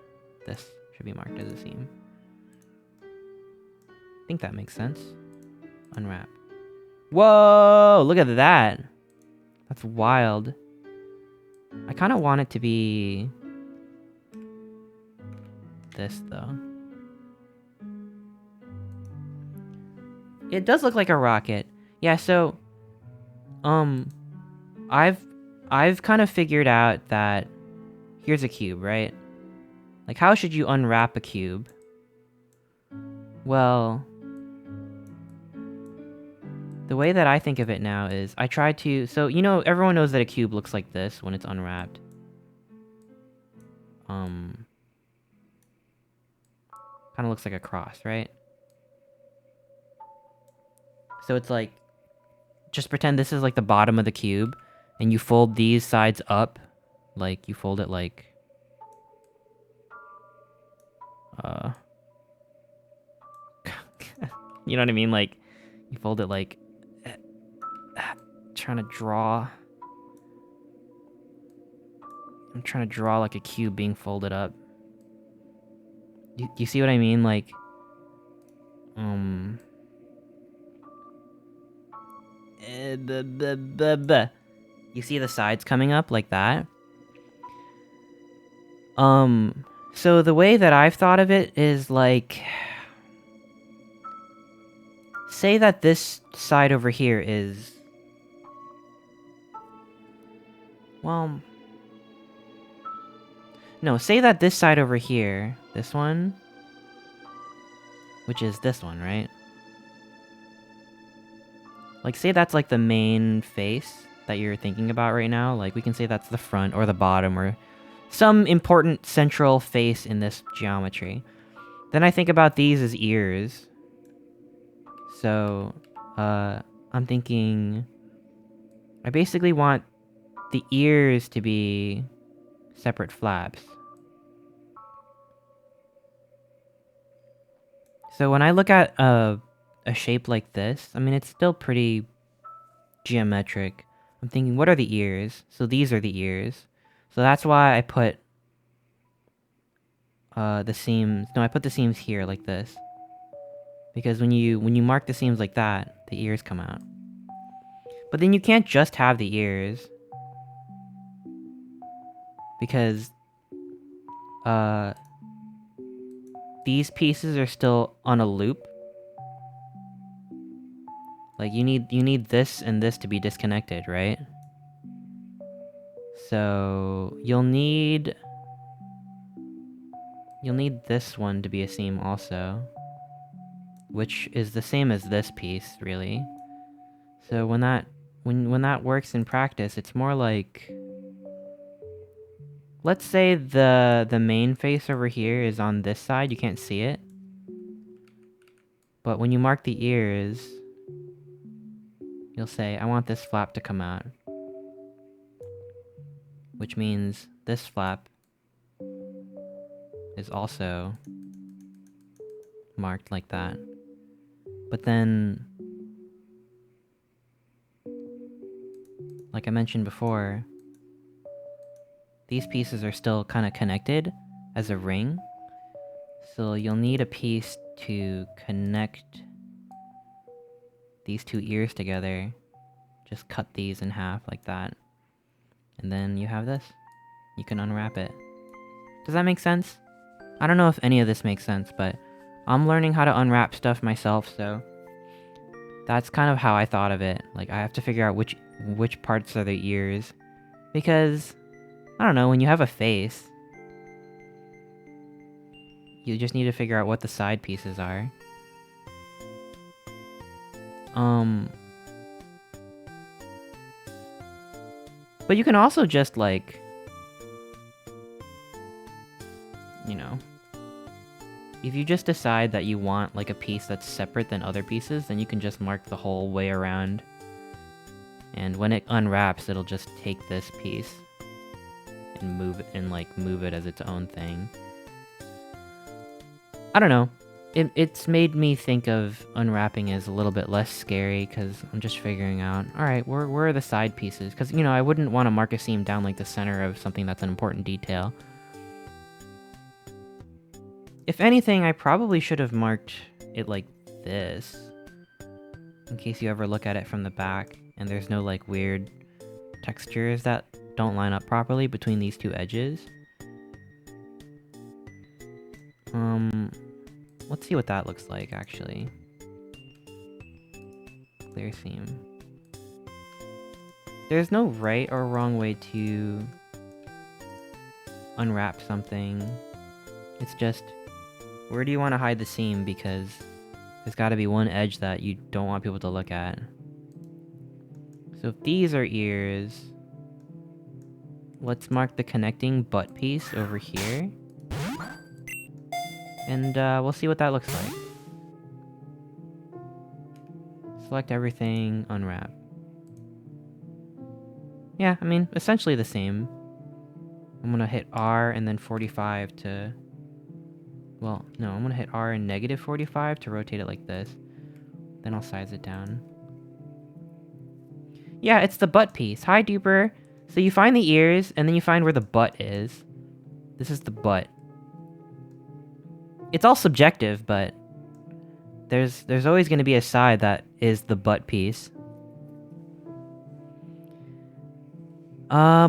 this should be marked as a seam. I think that makes sense. Unwrap. Whoa! Look at that! That's wild. I kind of want it to be... this, though. It does look like a rocket. Yeah, so... I've kind of figured out that... Here's a cube, right? Like, how should you unwrap a cube? Well... The way that I think of it now is, I try to... So, you know, everyone knows that a cube looks like this when it's unwrapped. Kind of looks like a cross, right? So it's like... Just pretend this is like the bottom of the cube, and you fold these sides up. Like, you fold it like... you know what I mean? Like, you fold it like... trying to draw... I'm trying to draw like a cube being folded up. You see what I mean? Like... You see the sides coming up like that? So the way that I've thought of it is like... Say that this side over here is... Well... No, say that this side over here, this one... Which is this one, right? Like, say that's like the main face that you're thinking about right now. Like, we can say that's the front or the bottom or some important central face in this geometry. Then I think about these as ears. So, I'm thinking... I basically want the ears to be separate flaps. So when I look at a shape like this, I mean, it's still pretty geometric. I'm thinking, what are the ears? So these are the ears. So that's why I put the seams. No, I put the seams here like this. Because when you mark the seams like that, the ears come out. But then you can't just have the ears. Because these pieces are still on a loop. Like you need this and this to be disconnected, right? So you'll need this one to be a seam also, which is the same as this piece, really. So when that works in practice, it's more like, let's say the main face over here is on this side, you can't see it. But when you mark the ears, you'll say, I want this flap to come out. Which means this flap is also marked like that. But then, like I mentioned before, these pieces are still kind of connected as a ring. So you'll need a piece to connect these two ears together. Just cut these in half like that. And then you have this. You can unwrap it. Does that make sense? I don't know if any of this makes sense, but I'm learning how to unwrap stuff myself, so that's kind of how I thought of it. Like, I have to figure out which parts are the ears. Because, I don't know, when you have a face, you just need to figure out what the side pieces are. But you can also just, like, you know, if you just decide that you want, like, a piece that's separate than other pieces, then you can just mark the whole way around. And when it unwraps, it'll just take this piece and move it as its own thing. I don't know. It's made me think of unwrapping as a little bit less scary, because I'm just figuring out, alright, where are the side pieces? Because, you know, I wouldn't want to mark a seam down like the center of something that's an important detail. If anything, I probably should have marked it like this, in case you ever look at it from the back, and there's no, like, weird textures that don't line up properly between these two edges. Let's see what that looks like, actually. Clear seam. There's no right or wrong way to unwrap something. It's just, where do you want to hide the seam? Because there's got to be one edge that you don't want people to look at. So if these are ears, let's mark the connecting butt piece over here. And we'll see what that looks like. Select everything, unwrap. Yeah, I mean, essentially the same. I'm gonna hit R and then 45 to... Well, no, I'm gonna hit R and negative 45 to rotate it like this. Then I'll size it down. Yeah, it's the butt piece. Hi, Duper. So you find the ears, and then you find where the butt is. This is the butt. It's all subjective, but there's always going to be a side that is the butt piece. I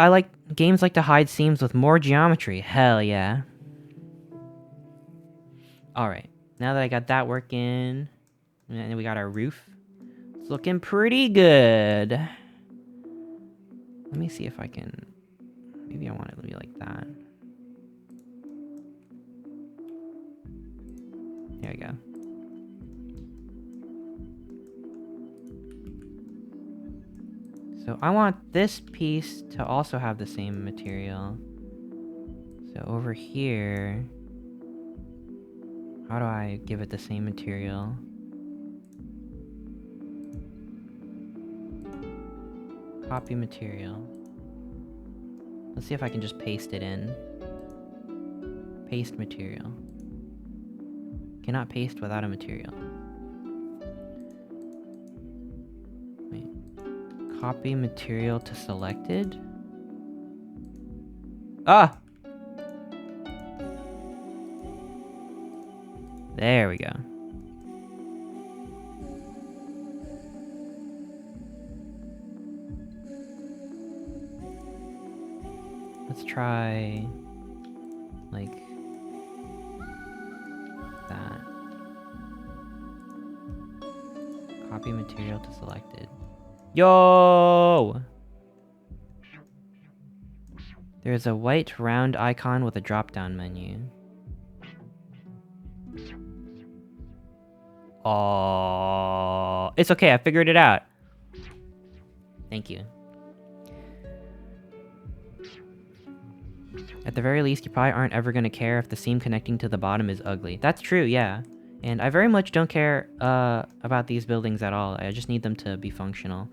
like games like to hide seams with more geometry. Hell yeah. Alright, now that I got that working, and we got our roof, it's looking pretty good. Let me see if I can... Maybe I want it to be like that. There we go. So I want this piece to also have the same material. So over here, how do I give it the same material? Copy material. Let's see if I can just paste it in. Paste material. Cannot paste without a material. Wait. Copy material to selected? Ah! There we go. Let's try like that. Copy material to selected. Yo! There's a white round icon with a drop-down menu. Oh, it's okay, I figured it out. Thank you. At the very least, you probably aren't ever gonna care if the seam connecting to the bottom is ugly. That's true, yeah. And I very much don't care about these buildings at all. I just need them to be functional.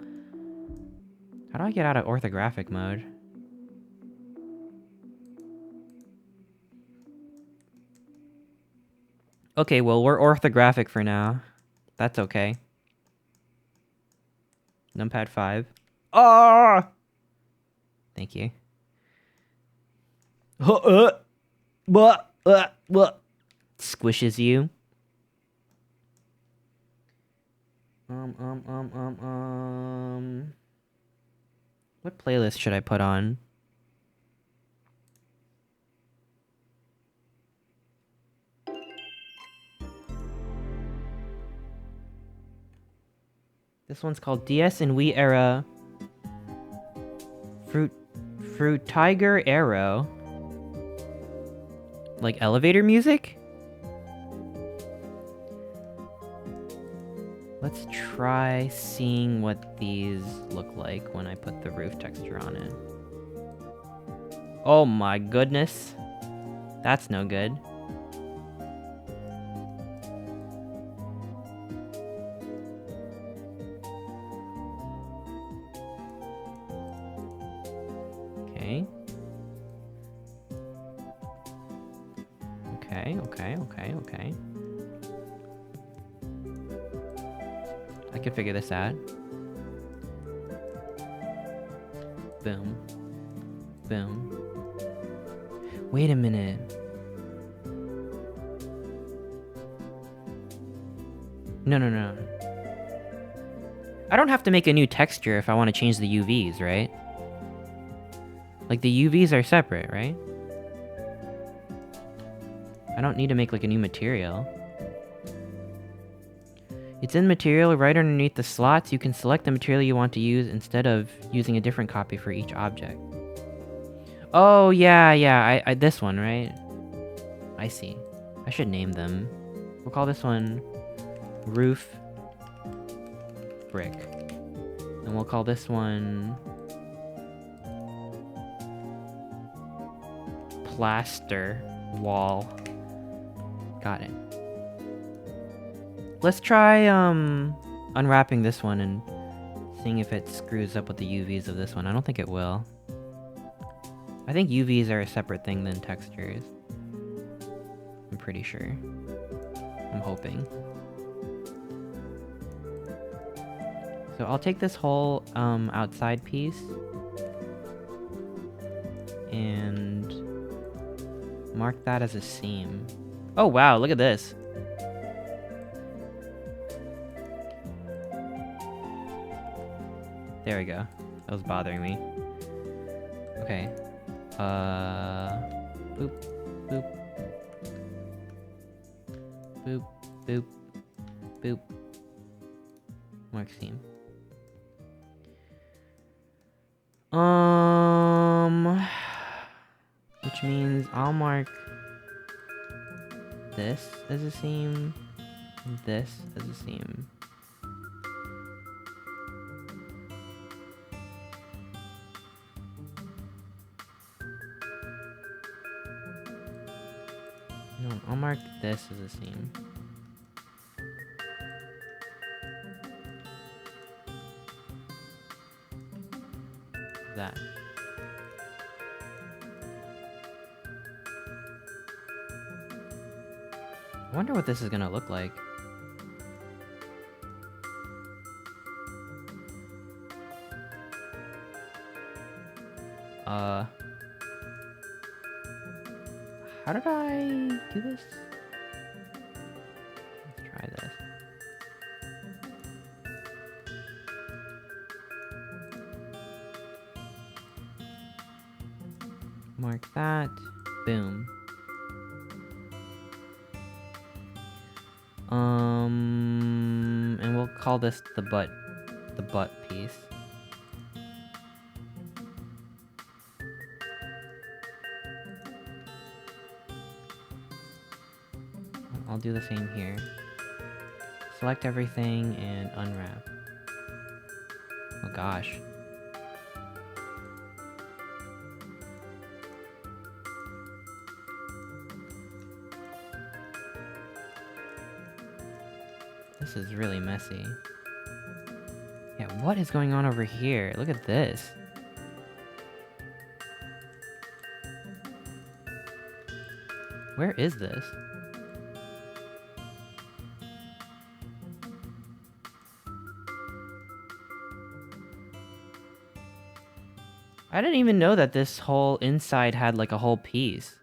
How do I get out of orthographic mode? Okay, well, we're orthographic for now. That's okay. Numpad 5. Oh! Thank you. Squishes you. What playlist should I put on? This one's called DS and Wii Era Fruit Tiger Arrow. Like elevator music? Let's try seeing what these look like when I put the roof texture on it. Oh my goodness. That's no good. Okay. Okay. I can figure this out. Boom. Boom. Wait a minute. No. I don't have to make a new texture if I want to change the UVs, right? Like, the UVs are separate, right? I don't need to make, like, a new material. It's in material right underneath the slots. You can select the material you want to use instead of using a different copy for each object. Oh, yeah, I this one, right? I see. I should name them. We'll call this one Roof Brick. And we'll call this one Plaster Wall. Got it. Let's try unwrapping this one and seeing if it screws up with the UVs of this one. I don't think it will. I think UVs are a separate thing than textures. I'm pretty sure. I'm hoping. So I'll take this whole outside piece and mark that as a seam. Oh wow, look at this. There we go. That was bothering me. Okay. Boop, boop. Boop, boop, boop. Mark seam. Which means I'll mark this as a seam, and this as a seam. No, I'll mark this as a seam. that? I wonder what this is gonna look like. How did I do this? Let's try this. Mark that. Boom. And we'll call this the butt piece. I'll do the same here. Select everything and unwrap. Oh gosh. This is really messy. Yeah, what is going on over here? Look at this. Where is this? I didn't even know that this whole inside had like a whole piece.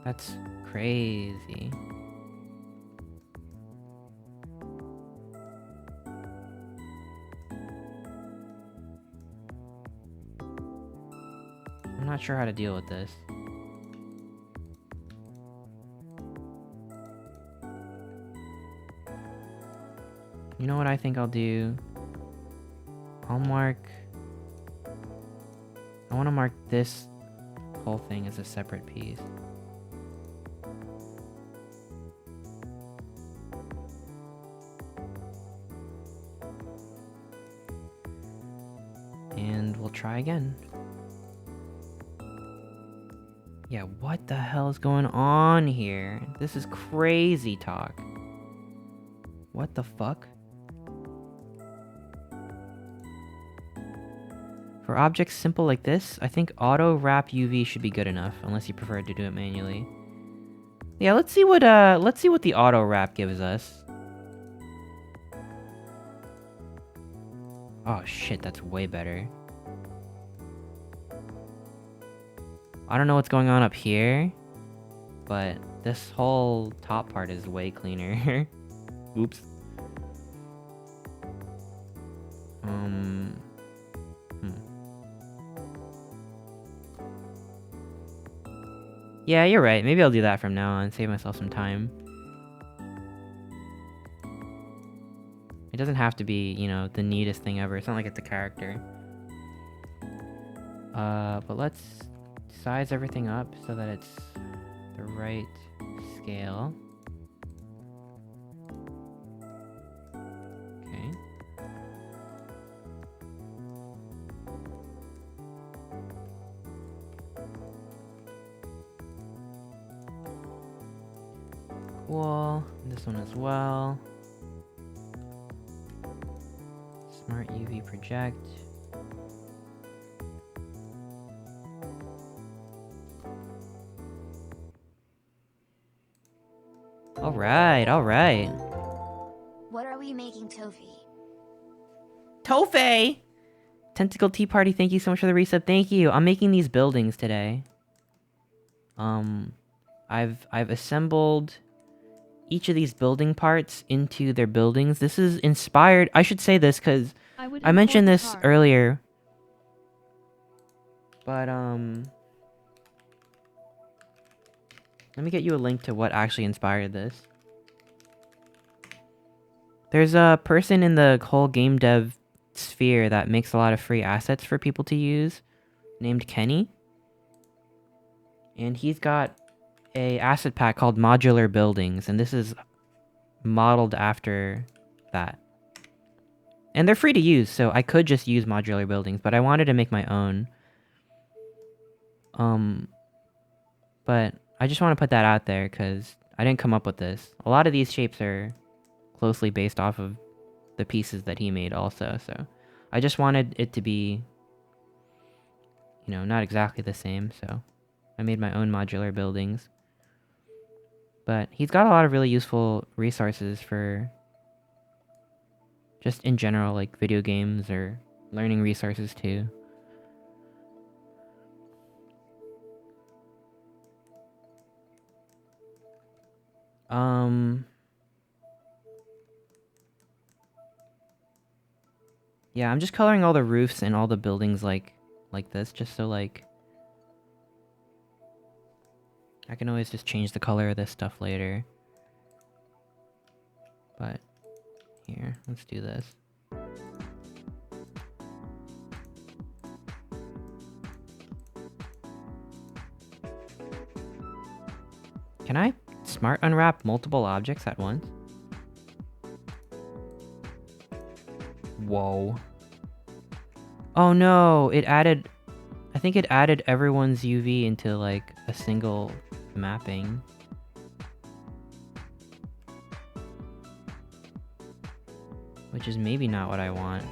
That's crazy. I'm not sure how to deal with this. You know what I think I'll do? I want to mark this whole thing as a separate piece. And we'll try again. Yeah, what the hell is going on here? This is crazy talk. What the fuck? For objects simple like this, I think auto wrap UV should be good enough, unless you prefer to do it manually. Yeah, let's see what the auto wrap gives us. Oh shit, that's way better. I don't know what's going on up here, but this whole top part is way cleaner. Oops. Yeah, you're right. Maybe I'll do that from now on, save myself some time. It doesn't have to be, you know, the neatest thing ever. It's not like it's a character. But let's size everything up so that it's the right scale. Okay. Cool. This one as well. Smart UV project. Alright, alright. What are we making, Tofi? Tofe! Tentacle Tea Party, thank you so much for the resub. Thank you. I'm making these buildings today. I've assembled each of these building parts into their buildings. This is inspired. I should say this because I mentioned this earlier. But let me get you a link to what actually inspired this. There's a person in the whole game dev sphere that makes a lot of free assets for people to use, named Kenny. And he's got a asset pack called Modular Buildings, and this is modeled after that. And they're free to use, so I could just use Modular Buildings, but I wanted to make my own. But I just want to put that out there, because I didn't come up with this. A lot of these shapes are closely based off of the pieces that he made also, so I just wanted it to be, you know, not exactly the same, so I made my own modular buildings. But he's got a lot of really useful resources for just in general, like video games or learning resources too. Yeah, I'm just coloring all the roofs and all the buildings like this, just so like I can always just change the color of this stuff later. But here, let's do this. Can I smart unwrap multiple objects at once? Whoa. Oh no, it added... I think it added everyone's UV into like a single mapping. Which is maybe not what I want.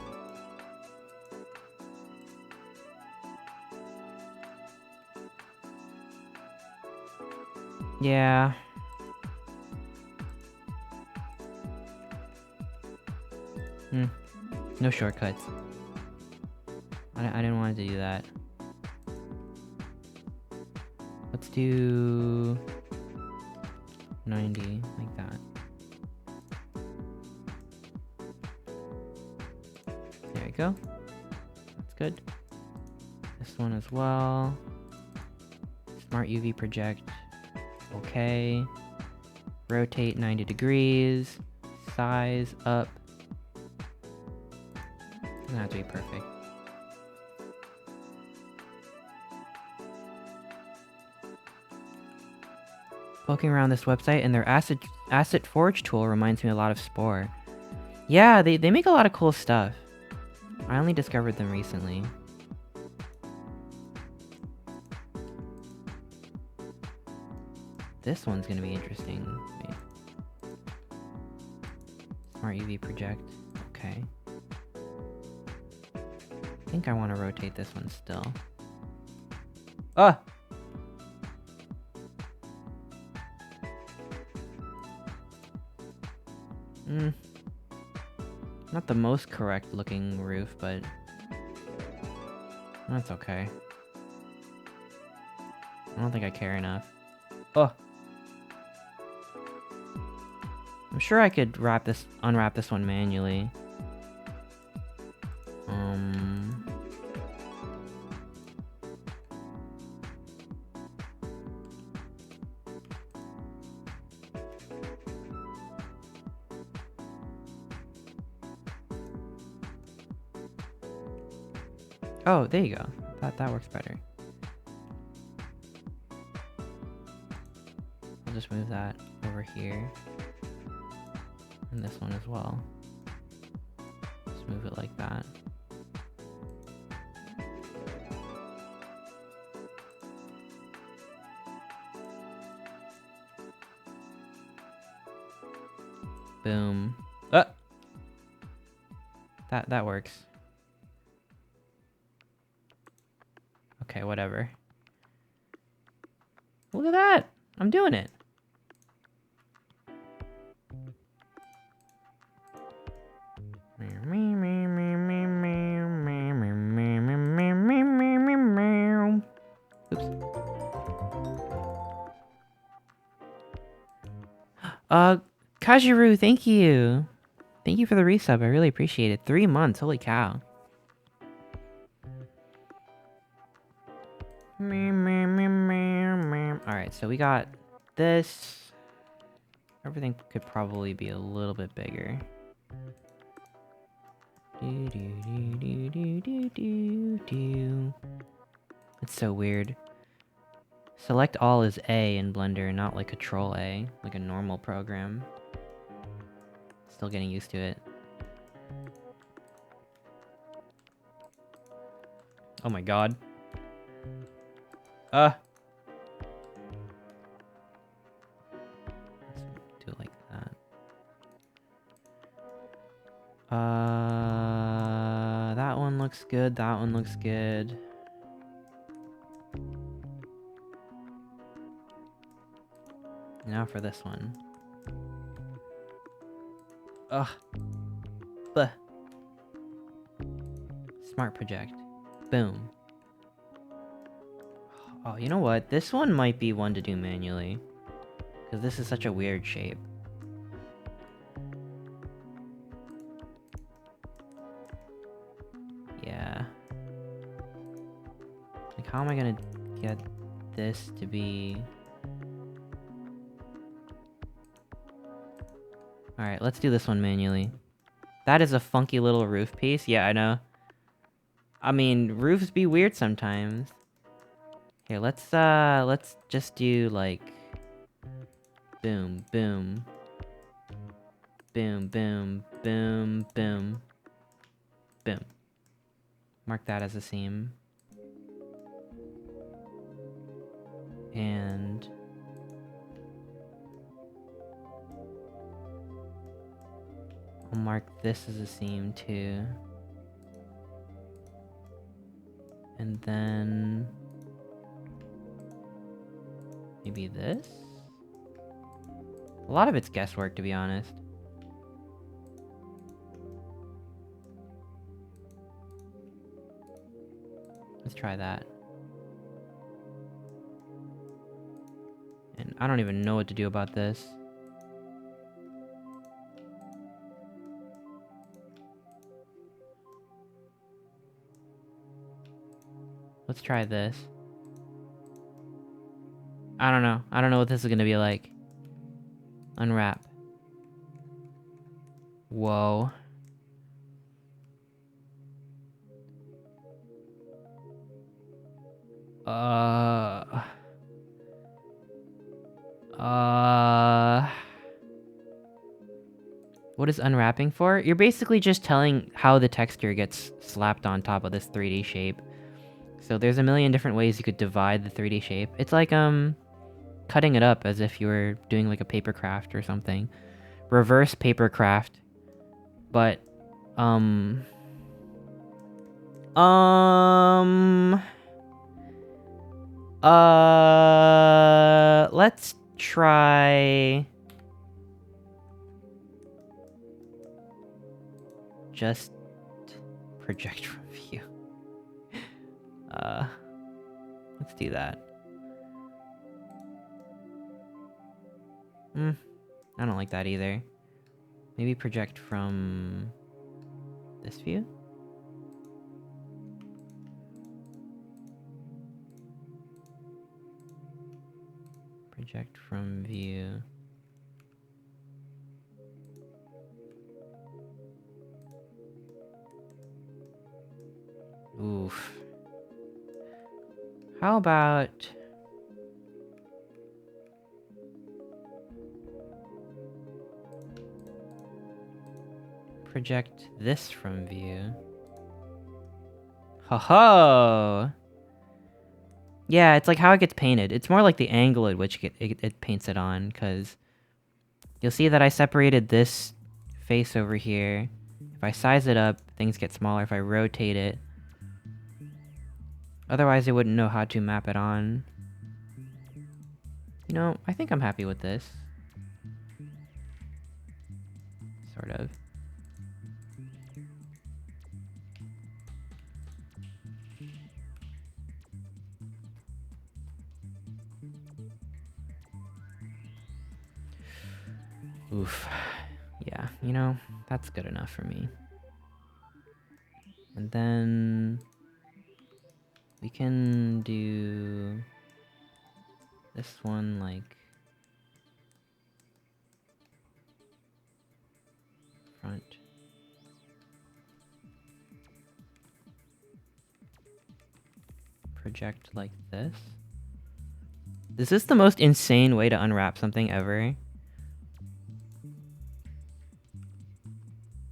Yeah. No shortcuts. I didn't want to do that. Let's do 90, like that. There we go. That's good. This one as well. Smart UV project. Okay. Rotate 90 degrees. Size up. Doesn't have to be perfect. Poking around this website and their asset forge tool reminds me a lot of Spore. Yeah, they make a lot of cool stuff. I only discovered them recently. This one's gonna be interesting. Wait. Smart UV project. Okay. I think I want to rotate this one still. Ah! Not the most correct looking roof, but that's okay. I don't think I care enough. Oh! I'm sure I could unwrap this one manually. Oh, there you go. That works better. I'll just move that over here. And this one as well. Just move it like that. Boom. That works. Okay, whatever. Look at that! I'm doing it! Oops. Kajiru, thank you! Thank you for the resub, I really appreciate it. 3 months, holy cow. Alright, so we got this. Everything could probably be a little bit bigger. It's so weird. Select all is A in Blender, not like Control A, like a normal program. Still getting used to it. Oh my god. Let's do it like that. looks good. That one looks good. Now for this one. Ugh. Bleh. Smart project. Boom. Oh, you know what? This one might be one to do manually. Because this is such a weird shape. Yeah. Like, how am I gonna get this to be... Alright, let's do this one manually. That is a funky little roof piece. Yeah, I know. I mean, roofs be weird sometimes. Here, let's just do, like... Boom, boom. Boom, boom, boom, boom. Boom. Mark that as a seam. And... I'll mark this as a seam too. And then... maybe this? A lot of it's guesswork, to be honest. Let's try that. And I don't even know what to do about this. Let's try this. I don't know. I don't know what this is gonna be like. Unwrap. Whoa. What is unwrapping for? You're basically just telling how the texture gets slapped on top of this 3D shape. So there's a million different ways you could divide the 3D shape. It's like, cutting it up as if you were doing like a paper craft or something. Reverse paper craft. But, let's try... just project from view. Let's do that. I don't like that either. Maybe project from this view? Project from view. Oof. How about... project this from view? Ho ho! Yeah, it's like how it gets painted. It's more like the angle at which it paints it on, because you'll see that I separated this face over here. If I size it up, things get smaller if I rotate it. Otherwise, I wouldn't know how to map it on. You know, I think I'm happy with this. Sort of. Oof. Yeah, you know, that's good enough for me. And then... we can do... this one, like... front. Project like this. Is this the most insane way to unwrap something ever?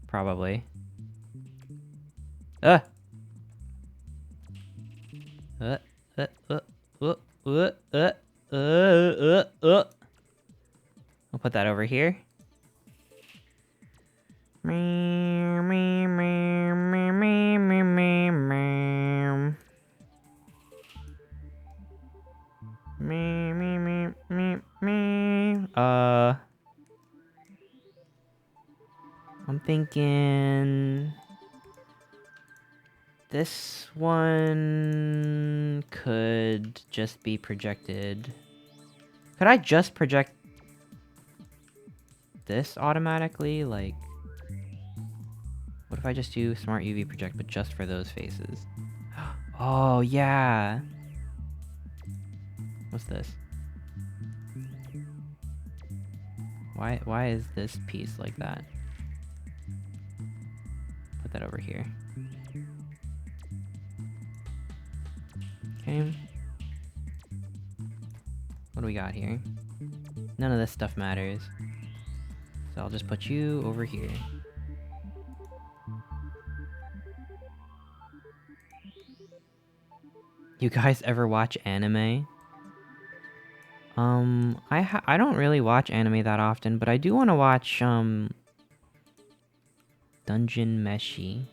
Probably. I'll put that over here. Me, me, me, me, me, me, me, me. Me, me, me, me, me. I'm thinking this one could just be projected. Could I just project this automatically? Like, what if I just do smart UV project, but just for those faces? Oh, yeah. What's this? Why is this piece like that? Put that over here. Okay. What do we got here? None of this stuff matters. So I'll just put you over here. You guys ever watch anime? I don't really watch anime that often, but I do want to watch, Dungeon Meshi.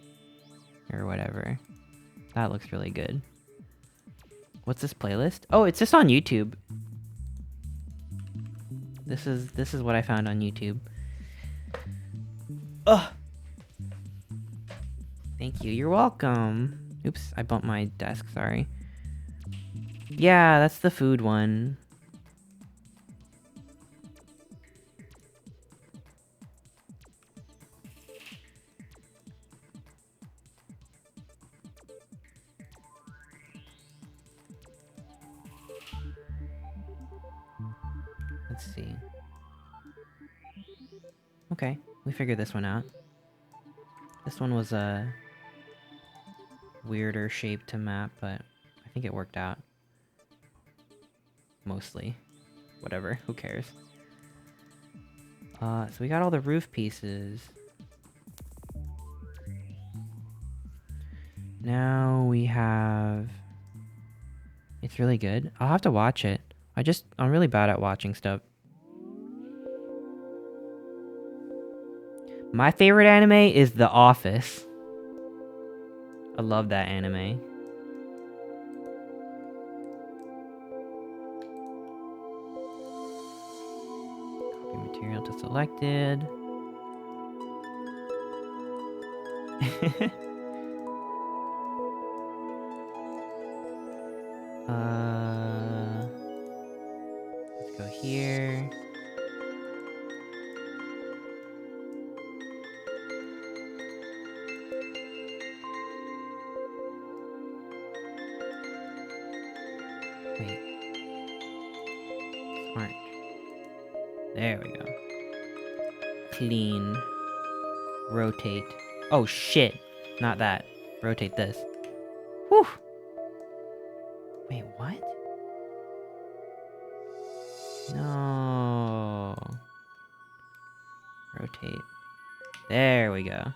Or whatever. That looks really good. What's this playlist? Oh, it's just on YouTube. This is what I found on YouTube. Ugh! Thank you, you're welcome. Oops, I bumped my desk, sorry. Yeah, that's the food one. Let's see. Okay, we figured this one out. This one was a weirder shape to map, but I think it worked out. Mostly. Whatever, who cares? So we got all the roof pieces. Now we have... It's really good. I'll have to watch it. I'm really bad at watching stuff. My favorite anime is The Office. I love that anime. Copy material to selected. Let's go here. Wait. Smart. There we go. Clean. Rotate. Oh shit! Not that. Rotate this. Whew! Wait, what? No. Rotate. There we go.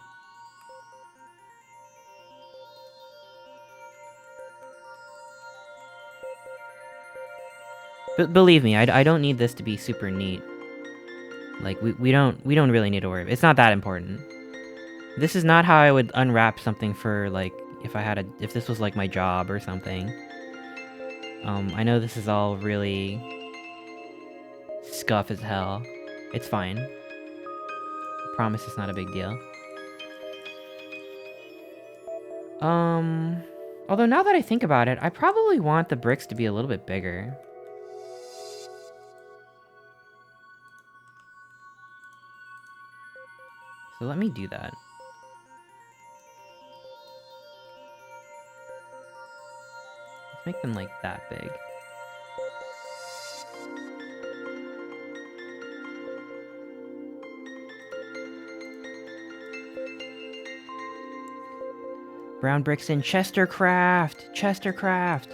But believe me, I don't need this to be super neat. Like, we don't really need to worry. It's not that important. This is not how I would unwrap something for, like, if this was, like, my job or something. I know this is all really scuff as hell. It's fine. I promise it's not a big deal. Although now that I think about it, I probably want the bricks to be a little bit bigger. So let me do that. Let's make them like that big. Brown bricks in Chestercraft! Chestercraft!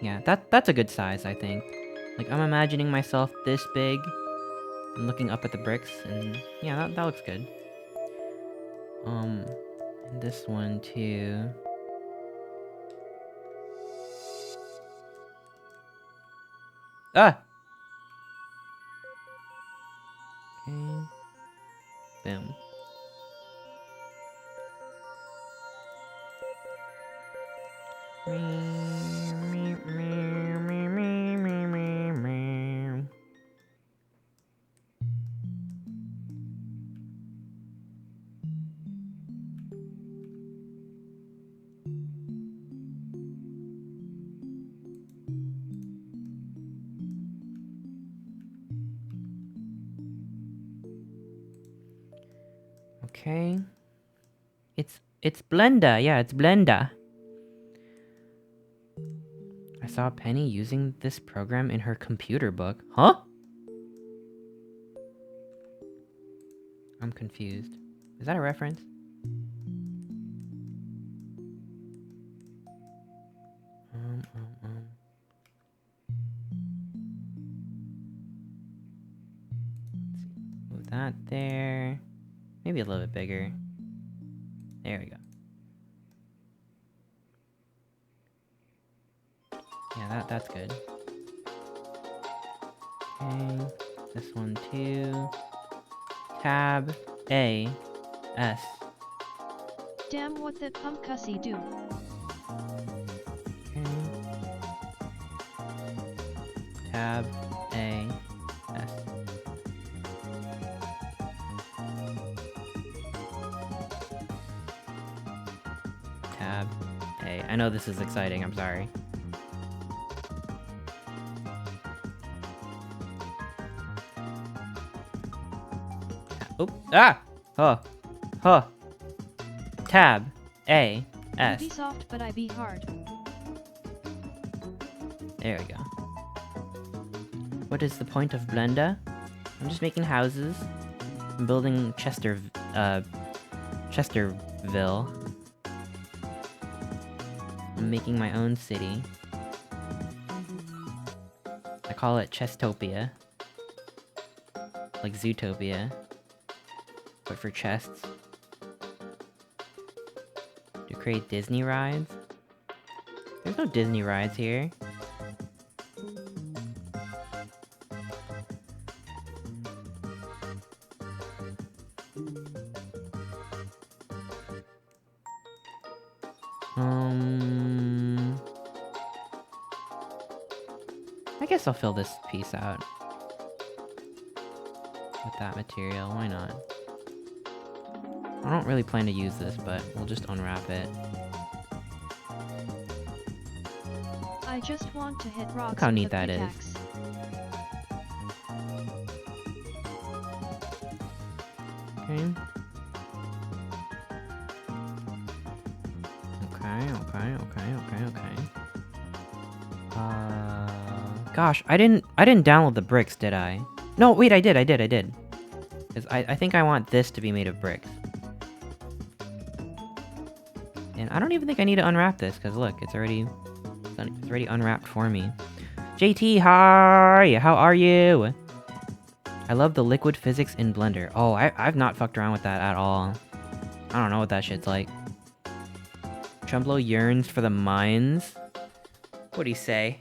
Yeah, that's a good size, I think. Like, I'm imagining myself this big and looking up at the bricks, and yeah, that looks good. And this one too. Ah! Okay. Okay. It's Blenda. Yeah, it's Blenda. I saw Penny using this program in her computer book. Huh? I'm confused. Is that a reference? Let's see. Move that there. Maybe a little bit bigger. There we go. Yeah, that's good. Okay. This one too. Tab A S. Damn, what that pump cussy do? Okay. Tab A S. Tab A. I know this is exciting, I'm sorry. Oh, ah! Huh. Huh. Tab A S. You be soft, but I be hard. There we go. What is the point of Blenda? I'm just making houses. I'm building Chesterville. I'm making my own city. I call it Chestopia. Like Zootopia. But for chests. To create Disney rides? There's no Disney rides here. I guess I'll fill this piece out with that material, why not? I don't really plan to use this, but we'll just unwrap it. I just want to hit rocks. Look how with neat the that is. pickaxe. Okay. Okay. Gosh, I didn't download the bricks, did I? No, wait, I did. Because I think I want this to be made of bricks. And I don't even think I need to unwrap this, because look, it's already unwrapped for me. JT, hi! How are you? I love the liquid physics in Blender. Oh, I've not fucked around with that at all. I don't know what that shit's like. Chumblo yearns for the mines. What do you say?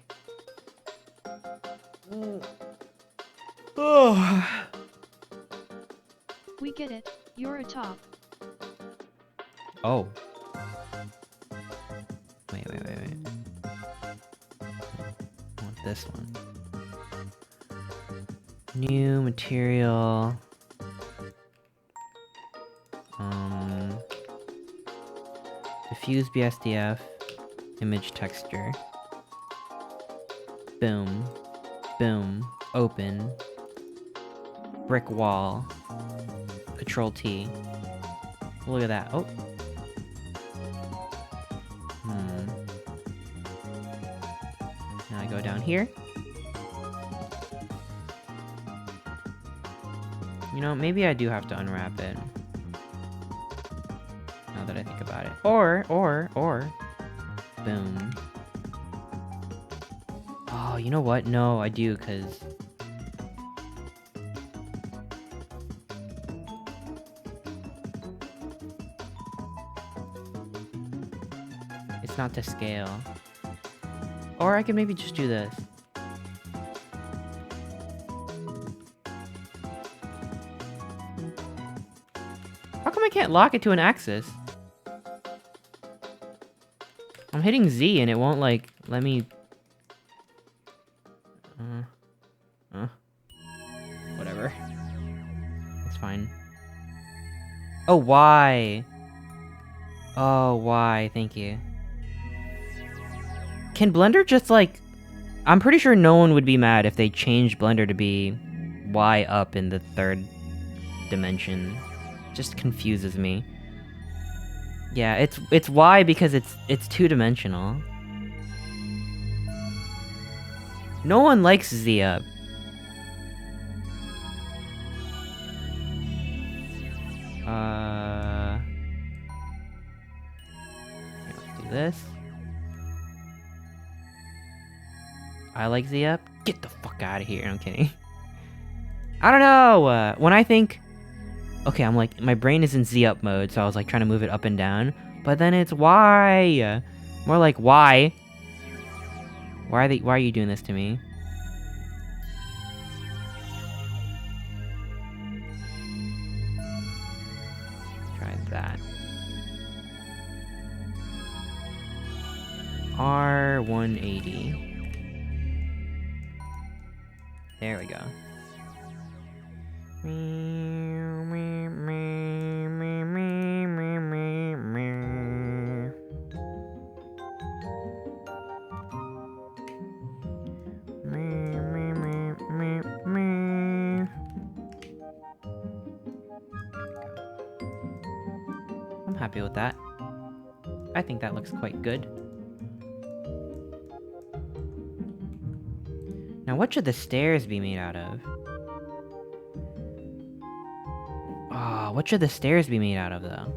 Oh. We get it. You're a top. Oh. Wait. I want this one. New material. Diffuse BSDF. Image texture. Boom. Boom. Open. Brick wall. Control T. Look at that. Oh. Now I go down here. You know, maybe I do have to unwrap it. Now that I think about it. Or. Boom. Oh, you know what? No, I do, because... it's not to scale. Or I could maybe just do this. How come I can't lock it to an axis? I'm hitting Z and it won't, like, let me... whatever. It's fine. Oh, why? Oh, why? Thank you. Can Blender just, like... I'm pretty sure no one would be mad if they changed Blender to be Y up in the third dimension. just confuses me. Yeah, it's Y because it's two-dimensional. No one likes Z up. Let's do this. I like Z up. Get the fuck out of here. I'm kidding. I don't know. When I think, okay, I'm like, my brain is in Z up mode, so I was like trying to move it up and down, but then it's Y. More like why? Why are you doing this to me? Try that. R180. There we go. I'm happy with that. I think that looks quite good. Now, what should the stairs be made out of? Ah, what should the stairs be made out of, though?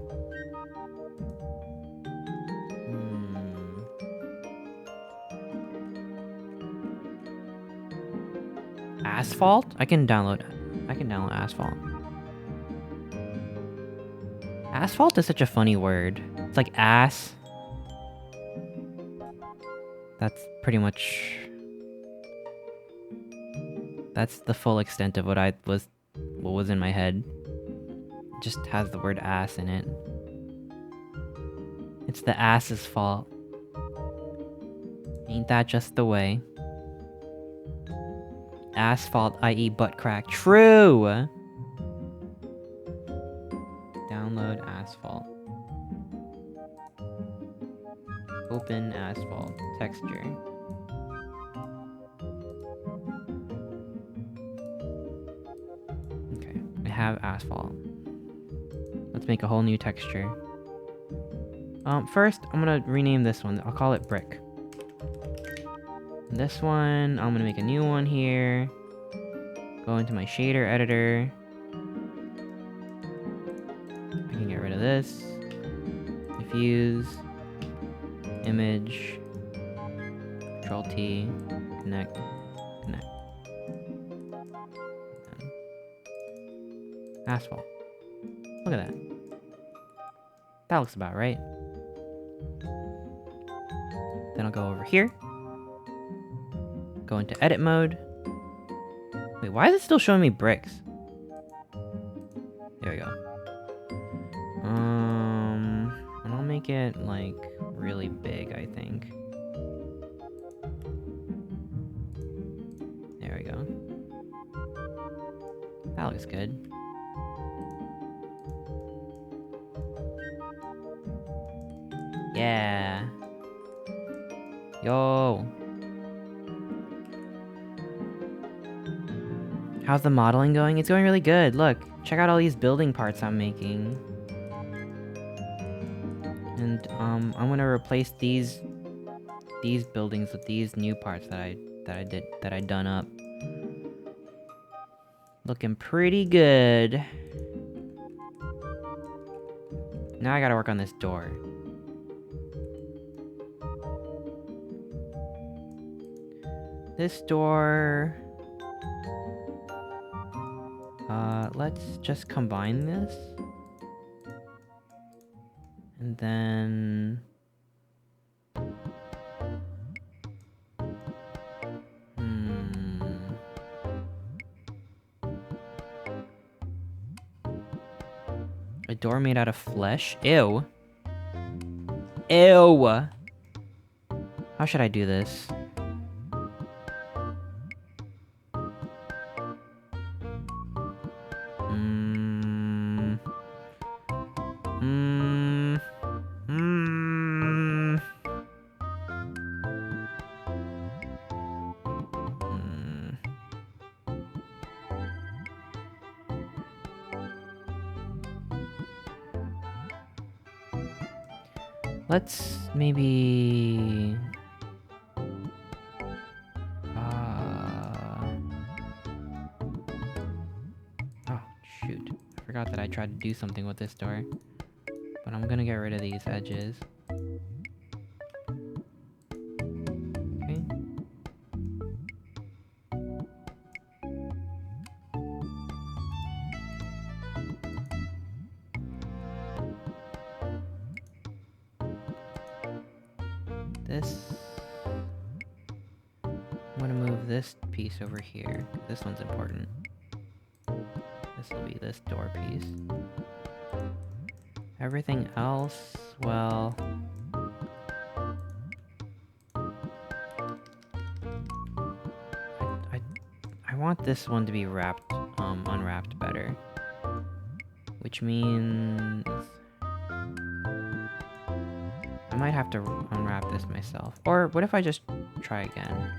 Asphalt? I can download asphalt. Asphalt is such a funny word. It's like ass. That's pretty much... That's the full extent of what was in my head. It just has the word ass in it. It's the ass's fault. Ain't that just the way? Asphalt, i.e. butt crack. True! Download asphalt. Open asphalt. Texture. Okay, I have asphalt. Let's make a whole new texture. First, I'm gonna rename this one. I'll call it brick. This one, I'm gonna make a new one here. Go into my shader editor. I can get rid of this. Diffuse. Image. Control T. Connect. Connect. Asphalt. Look at that. That looks about right. Then I'll go over here. Go into edit mode. Wait, why is it still showing me bricks? There we go. And I'll make it like really big, I think. There we go. That looks good. Yeah. Yo. How's the modeling going? It's going really good. Look, check out all these building parts I'm making. And I'm gonna replace these buildings with these new parts that I done up. Looking pretty good. Now I gotta work on this door. This door... let's just combine this. And then... A door made out of flesh? Ew. Ew! How should I do this? Let's maybe... Oh, shoot. I forgot that I tried to do something with this door. But I'm gonna get rid of these edges. Okay. This... I'm gonna move this piece over here. This one's important. This will be this door piece. Everything else, well... I want this one to be wrapped, unwrapped better. Which means... I might have to unwrap this myself. Or what if I just try again?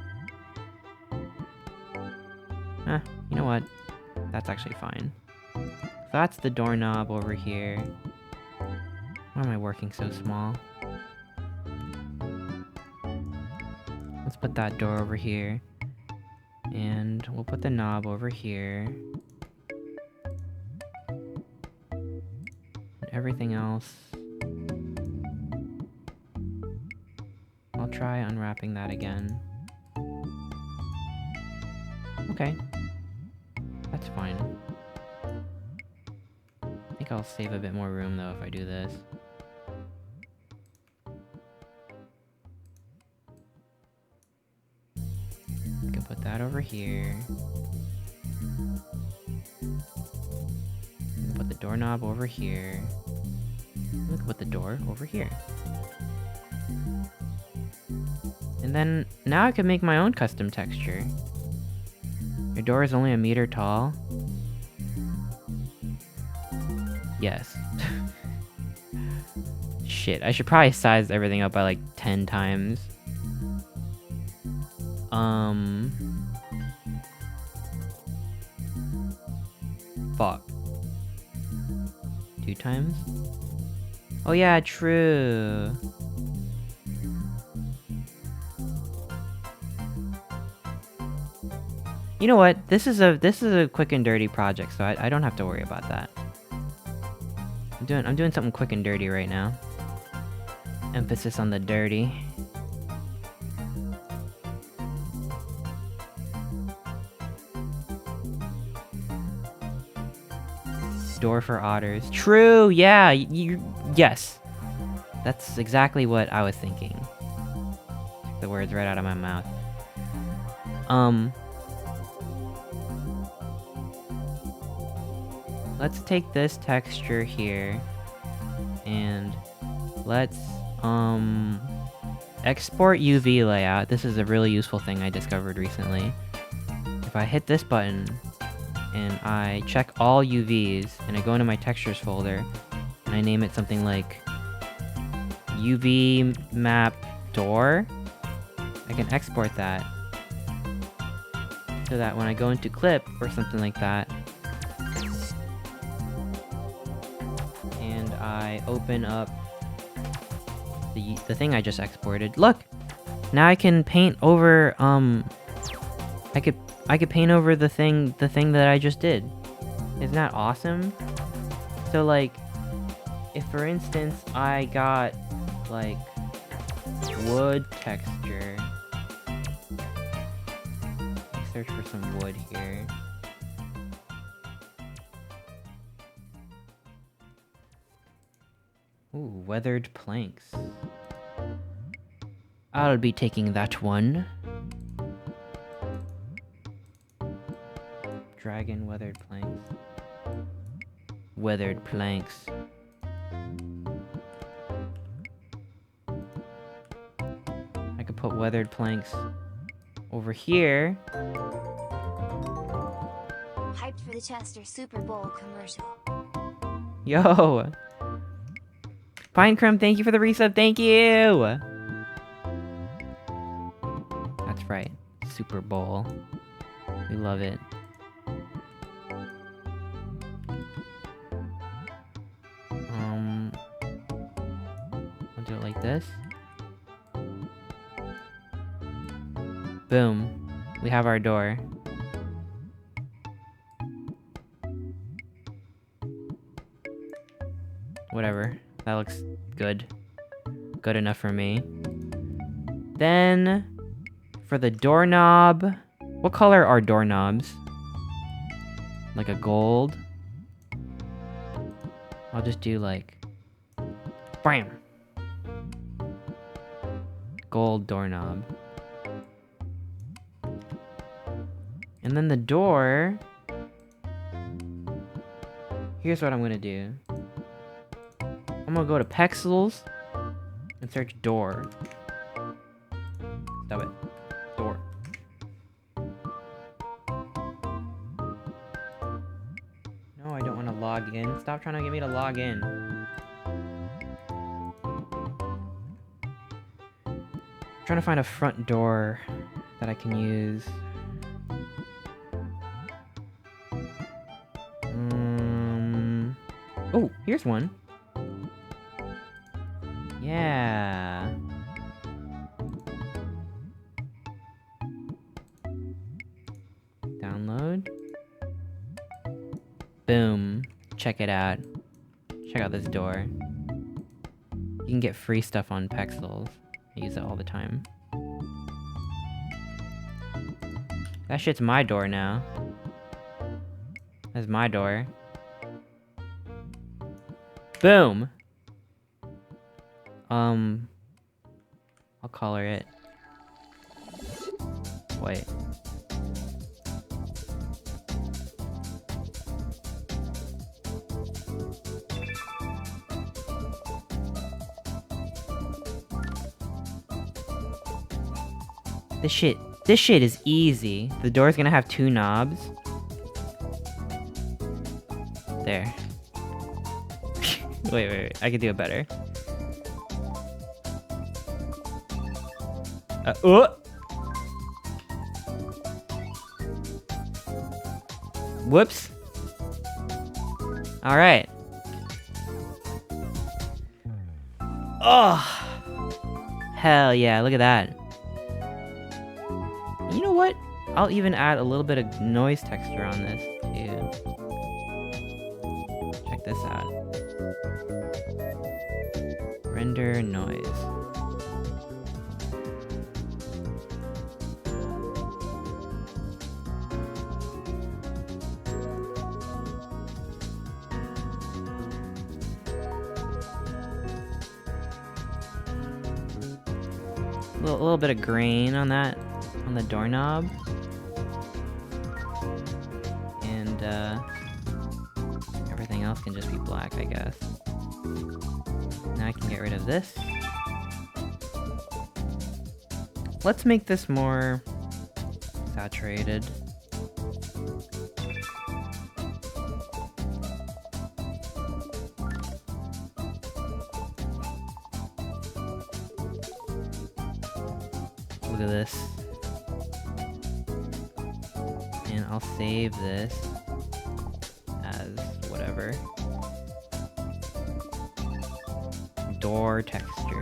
You know what? That's actually fine. So that's the doorknob over here. Why am I working so small? Let's put that door over here. And we'll put the knob over here. And everything else... I'll try unwrapping that again. Okay. That's fine. I think I'll save a bit more room though if I do this. I can put that over here. I can put the doorknob over here. We can put the door over here. And then, now I can make my own custom texture. Your door is only 1 meter tall. Yes. Shit, I should probably size everything up by like 10 times. Fuck. 2 times? Oh yeah, true. You know what? This is a quick and dirty project, so I don't have to worry about that. I'm doing something quick and dirty right now. Emphasis on the dirty. Door for otters. True, yeah, yes. That's exactly what I was thinking. Took the words right out of my mouth. Let's take this texture here, and let's, export UV layout. This is a really useful thing I discovered recently. If I hit this button, and I check all UVs, and I go into my textures folder, and I name it something like UV map door, I can export that, so that when I go into clip, or something like that, and I open up the thing I just exported, look! Now I can paint over, I could paint over the thing that I just did. Isn't that awesome? So like, if for instance I got like wood texture, let's search for some wood here. Ooh, weathered planks. I'll be taking that one. Dragon weathered planks. Weathered planks. I could put weathered planks over here. Hyped for the Chester Super Bowl commercial. Yo! Pinecrumb, thank you for the resub, thank you! That's right, Super Bowl. We love it. I'll do it like this. Boom. We have our door. Whatever. That looks good. Good enough for me. Then, for the doorknob... What color are doorknobs? Like a gold? I'll just do like... Bam! Gold doorknob. And then the door... Here's what I'm gonna do. I'm gonna go to Pexels and search door. Stop it. Door. No, I don't want to log in. Stop trying to get me to log in. I'm trying to find a front door that I can use. Oh, here's one. Yeah. Download. Boom. Check it out. Check out this door. You can get free stuff on Pexels. I use it all the time. That shit's my door now. That's my door. Boom! I'll color it. Wait. This shit is easy. The door's gonna have 2 knobs. There. Wait. I can do it better. Whoops. Alright. Oh! Hell yeah, look at that. You know what? I'll even add a little bit of noise texture on this, too. Check this out. Render noise. A little bit of grain on that, on the doorknob. And, everything else can just be black, I guess. Now I can get rid of this. Let's make this more saturated. Look at this. And I'll save this as whatever. Door texture.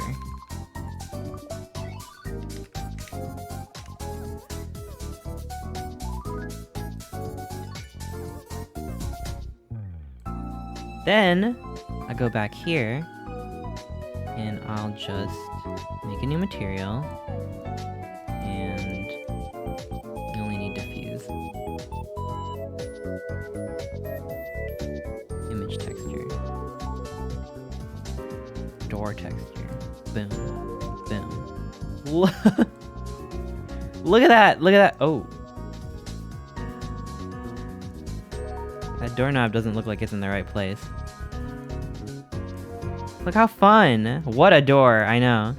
Then I go back here and I'll just make a new material. And you only need diffuse. Image texture. Door texture. Boom. Boom. Look at that! Look at that! Oh. That doorknob doesn't look like it's in the right place. Look how fun! What a door, I know.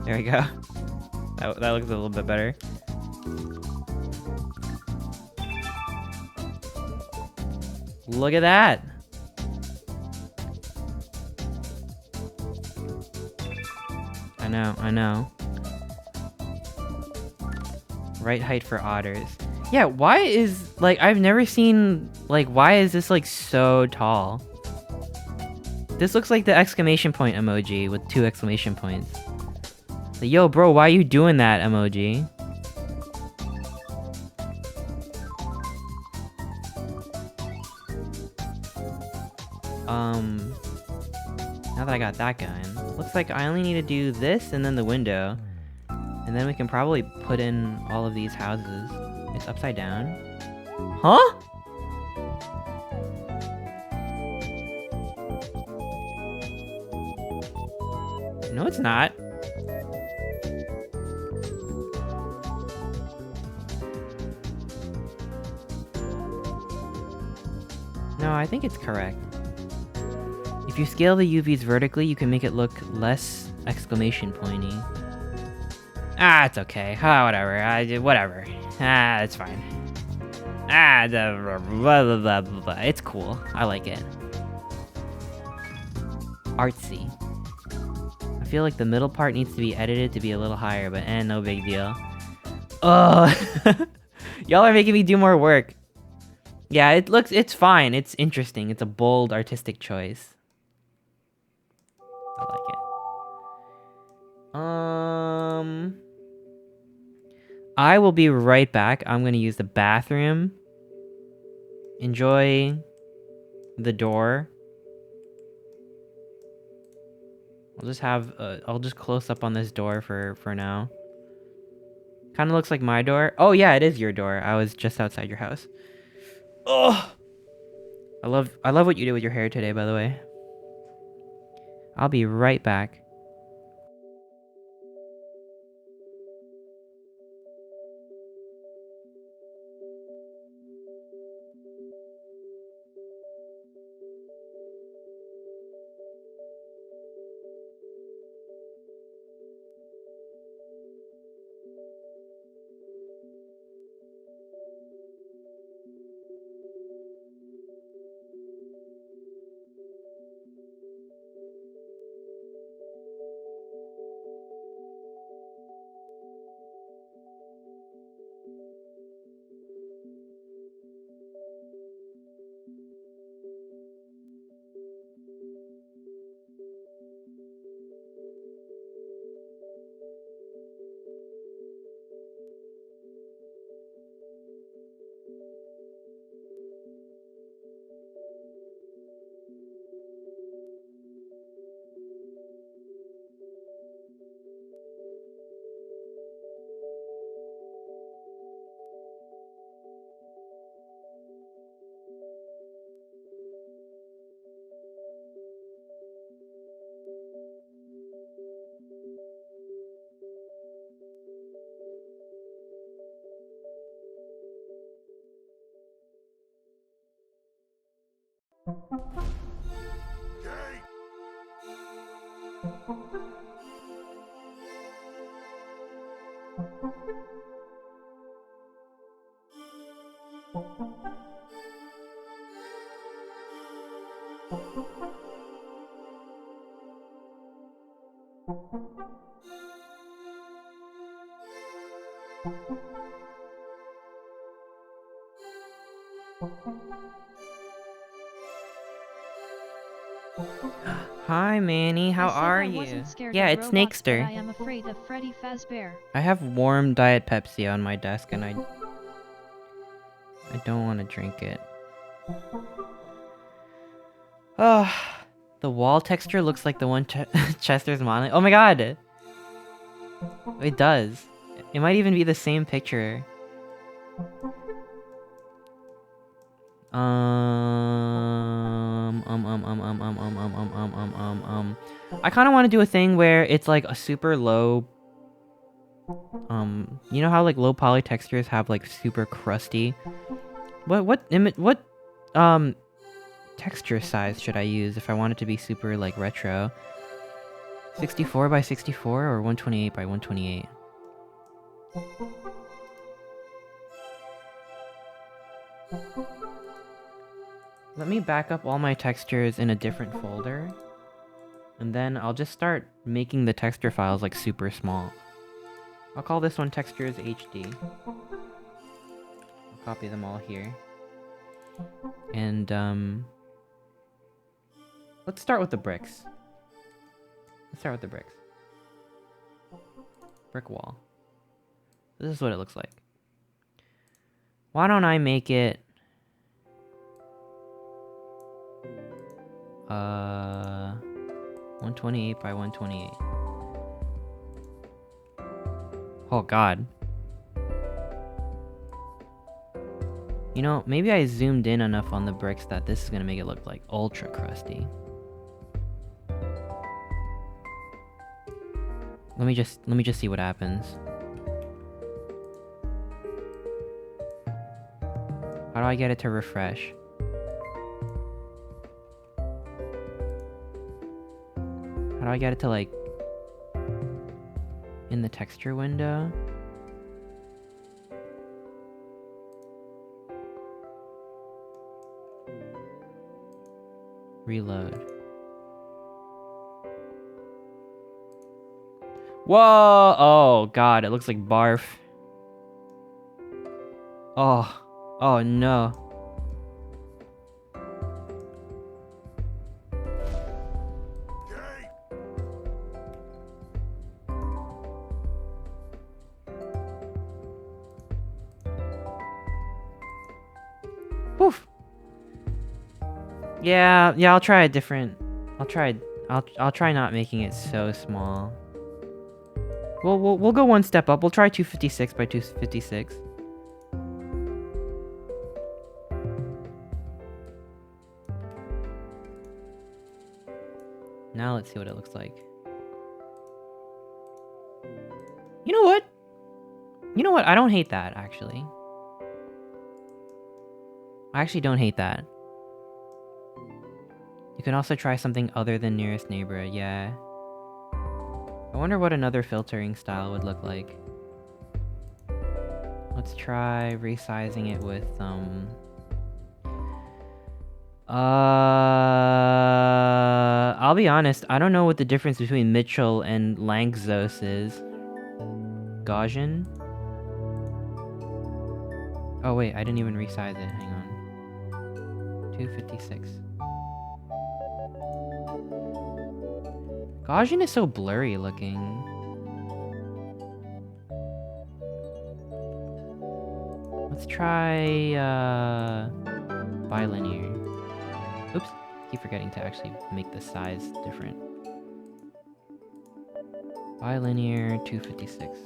There we go. That looks a little bit better. Look at that! I know. Right height for otters. Yeah, why is, like, I've never seen, like, why is this, like, so tall? This looks like the exclamation point emoji with 2 exclamation points. Like, yo, bro, why are you doing that emoji? Now that I got that going, looks like I only need to do this and then the window. And then we can probably put in all of these houses. It's upside down. Huh? No, it's not. No, I think it's correct. If you scale the UVs vertically, you can make it look less exclamation pointy. Ah, it's okay. Ah, whatever. Whatever. Ah, it's fine. Ah, blah, blah, blah, blah, blah. It's cool. I like it. Artsy. I feel like the middle part needs to be edited to be a little higher, but no big deal. Oh, y'all are making me do more work. Yeah, it's fine. It's interesting. It's a bold artistic choice. I like it. I will be right back. I'm gonna use the bathroom. Enjoy the door. I'll just close up on this door for now. Kind of looks like my door. Oh yeah, it is your door. I was just outside your house. Oh, I love what you did with your hair today, by the way. I'll be right back. Hi, Manny. How I said are I you? wasn't scared Yeah, of it's robots, but Snakester. I am afraid of Freddy Fazbear. I have warm Diet Pepsi on my desk, and I don't want to drink it. Oh, the wall texture looks like the one Chester's modeling. Oh my god! It does. It might even be the same picture. I kind of want to do a thing where it's like a super low. You know how like low poly textures have like super crusty. What texture size should I use if I want it to be super like retro? 64 by 64 or 128 by 128? Let me back up all my textures in a different folder. And then I'll just start making the texture files like super small. I'll call this one textures HD. I'll copy them all here. And Let's start with the bricks. Let's start with the bricks. Brick wall. This is what it looks like. Why don't I make it... 128 by 128. Oh god. You know, maybe I zoomed in enough on the bricks that this is gonna make it look like ultra crusty. Let me just see what happens. How do I get it to refresh? How do I get it to like in the texture window? Reload. Whoa! Oh god, it looks like barf. Oh. Oh no. Woof. Yeah, I'll try a different... I'll try not making it so small. We'll go one step up. We'll try 256 by 256. Now let's see what it looks like. You know what? You know what? I don't hate that, actually. I actually don't hate that. You can also try something other than nearest neighbor, yeah. I wonder what another filtering style would look like. Let's try resizing it with, I'll be honest, I don't know what the difference between Mitchell and Langzos is. Gaussian? Oh wait, I didn't even resize it, hang on. 256. Gaussian is so blurry looking. Let's try, bilinear. Oops, keep forgetting to actually make the size different. Bilinear 256.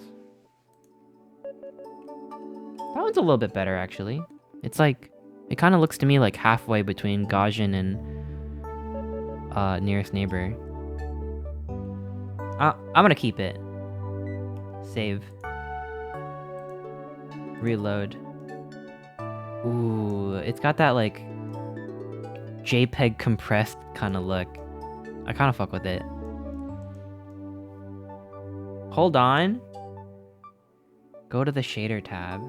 That one's a little bit better, actually. It's like, it kind of looks to me like halfway between Gaussian and nearest neighbor. I'm gonna keep it. Save. Reload. Ooh, it's got that like JPEG compressed kind of look. I kind of fuck with it. Hold on. Go to the shader tab.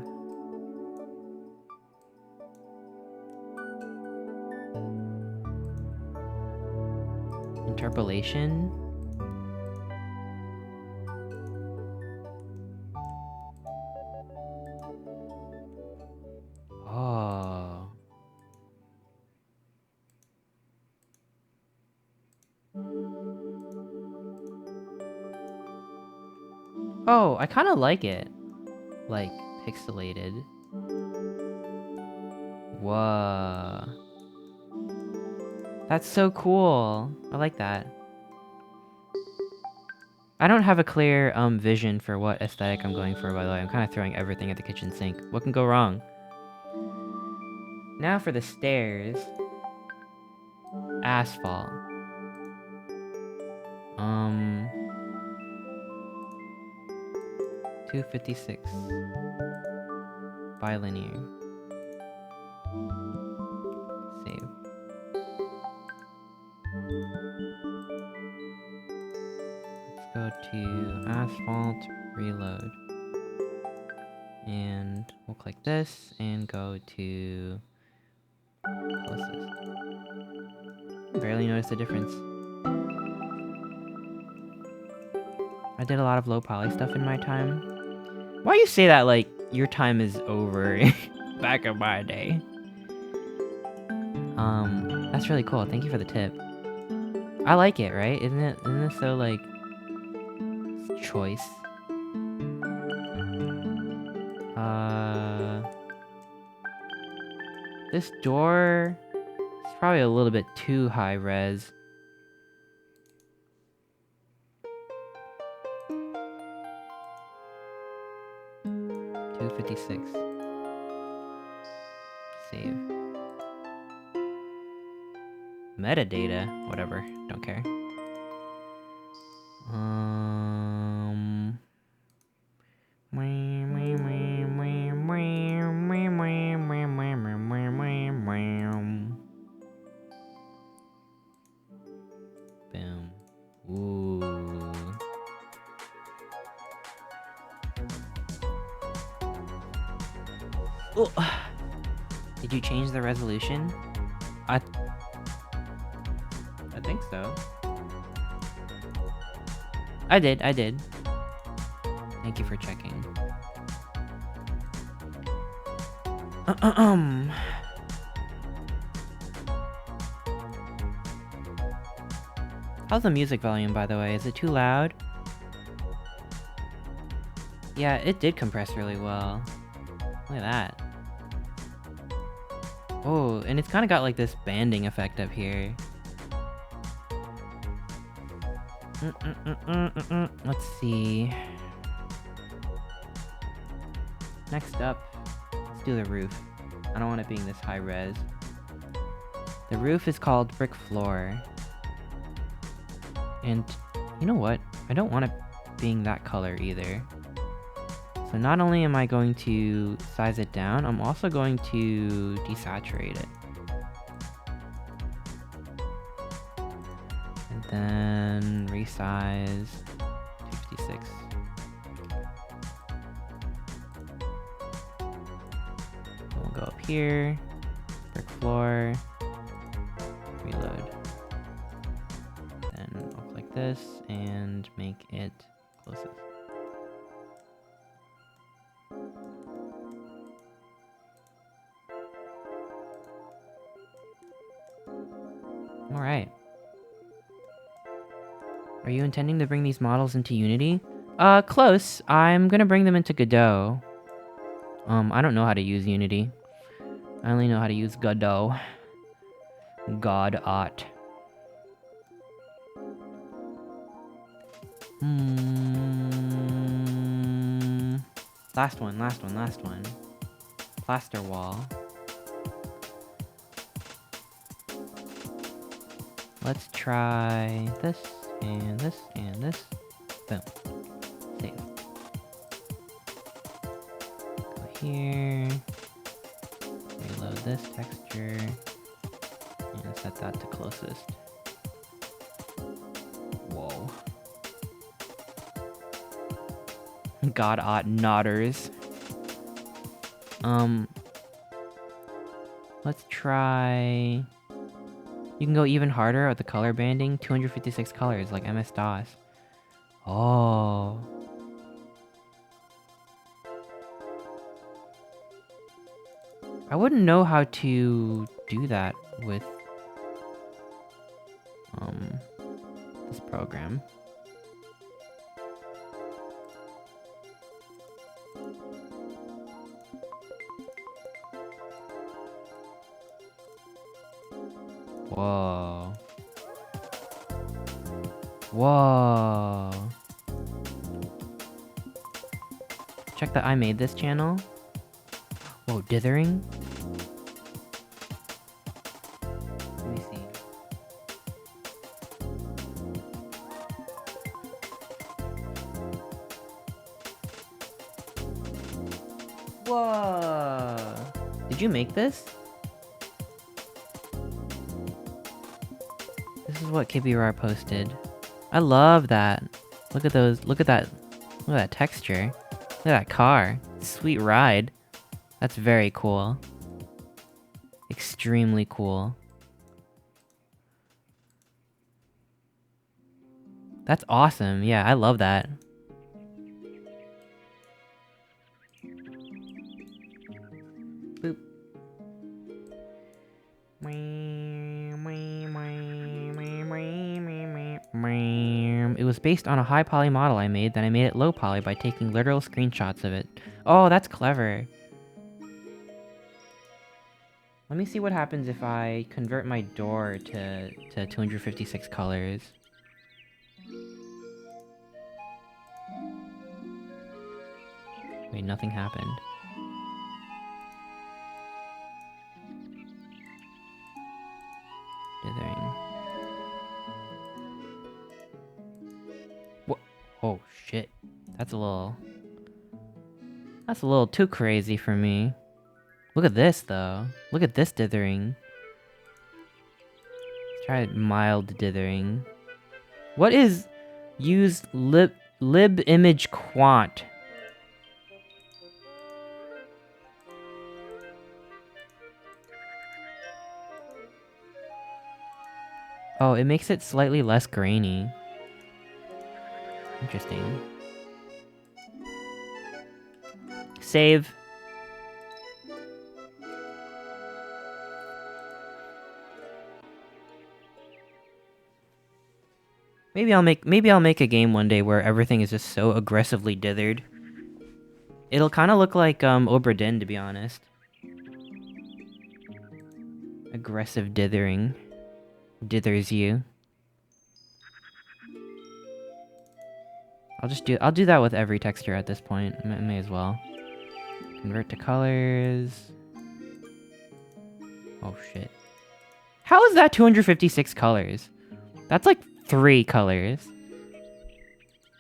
Interpolation. Oh. Oh, I kind of like it. Like, pixelated. Whoa. That's so cool. I like that. I don't have a clear vision for what aesthetic I'm going for, by the way. I'm kind of throwing everything at the kitchen sink. What can go wrong? Now for the stairs. Asphalt. 256. Bilinear. Save. Let's go to asphalt, reload. And we'll click this and go to closest. Barely noticed the difference. I did a lot of low poly stuff in my time. Why you say that like your time is over back in my day? That's really cool. Thank you for the tip. I like it, right? Isn't it? Isn't it so like choice? This door is probably a little bit too high res. $256. Save. Metadata, whatever. Don't care. Boom. Ooh. Oh. Did you change the resolution? I think so. I did. Thank you for checking. How's the music volume, by the way? Is it too loud? Yeah, it did compress really well. Look at that. Oh, and it's kind of got like this banding effect up here. Let's see. Next up, let's do the roof. I don't want it being this high res. The roof is called brick floor. And you know what? I don't want it being that color either. So not only am I going to size it down, I'm also going to desaturate it. And then resize 256. We'll go up here, brick floor, reload. Then I'll click this and make it closest. Alright. Are you intending to bring these models into Unity? Close. I'm gonna bring them into Godot. I don't know how to use Unity. I only know how to use Godot. Godot. Last one. Plaster wall. Let's try this, and this, and this. Boom. Save. Go here. Reload this texture. And set that to closest. Whoa. Godot nodders. Let's try... You can go even harder with the color banding. 256 colors, like MS-DOS. Oh. I wouldn't know how to do that with this program. Whoa. Whoa. Check that I made this channel. Whoa, dithering? Let me see. Whoa. Did you make this? This is what KBR posted. I love that. Look at those. Look at that. Look at that texture. Look at that car. Sweet ride. That's very cool. Extremely cool. That's awesome. Yeah, I love that. Boop. was based on a high poly model I made, then I made it low poly by taking literal screenshots of it. Oh, that's clever. Let me see what happens if I convert my door to 256 colors. Wait, nothing happened. Dithering. What? Oh shit. That's a little too crazy for me. Look at this though. Look at this dithering. Let's try mild dithering. What is use lib image quant? Oh, it makes it slightly less grainy. Interesting. Save. Maybe I'll make a game one day where everything is just so aggressively dithered. It'll kind of look like Obra Dinn, to be honest. Aggressive dithering. Dithers you. I'll do that with every texture at this point. May as well. Convert to colors. Oh shit. How is that 256 colors? That's like 3 colors.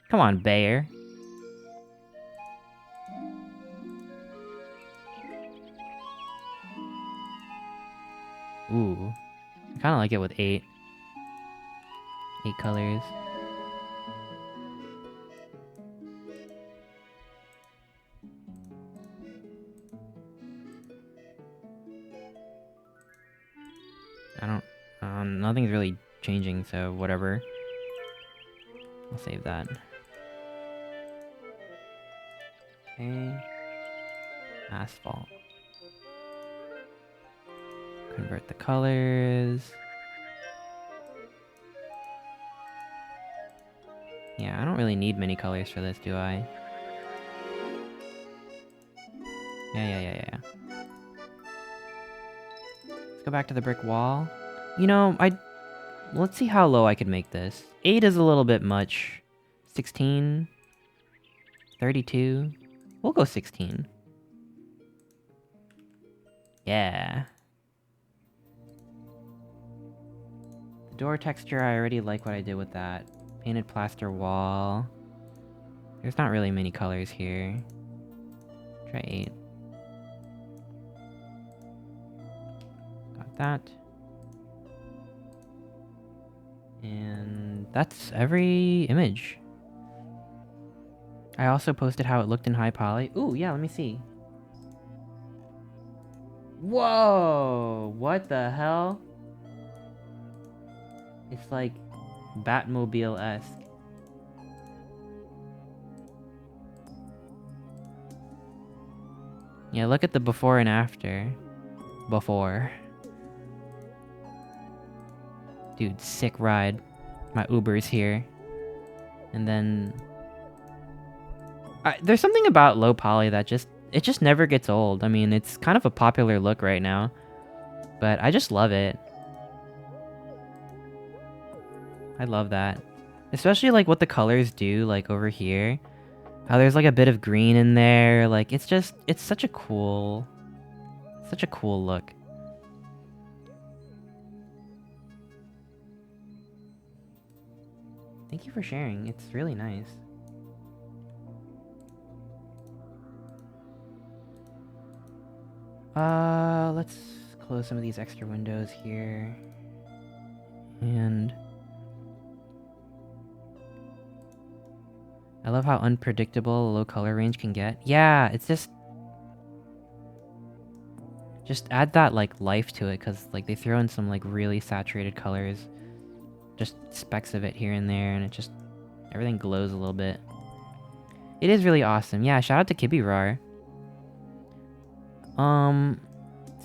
Come on, Bayer. Ooh. I kinda like it with 8. 8 colors. Nothing's really changing, so whatever. I'll save that. Okay. Asphalt. Convert the colors. Yeah, I don't really need many colors for this, do I? Yeah. Let's go back to the brick wall. You know, let's see how low I could make this. 8 is a little bit much. 16. 32. We'll go 16. Yeah. The door texture, I already like what I did with that. Painted plaster wall. There's not really many colors here. Try 8. Got that. And that's every image. I also posted how it looked in high poly. Ooh, yeah, let me see. Whoa! What the hell? It's like Batmobile-esque. Yeah, look at the before and after. Before. Dude, sick ride. My Uber's here. And then... there's something about low poly that it just never gets old. I mean, it's kind of a popular look right now. But I just love it. I love that. Especially like what the colors do, like over here. How there's like a bit of green in there. Like, it's such a cool look. Thank you for sharing. It's really nice. Let's close some of these extra windows here. And I love how unpredictable a low color range can get. Yeah, it's just add that like life to it, because like they throw in some like really saturated colors. Just specks of it here and there, and it just everything glows a little bit. It is really awesome. Yeah, shout out to Kibirar.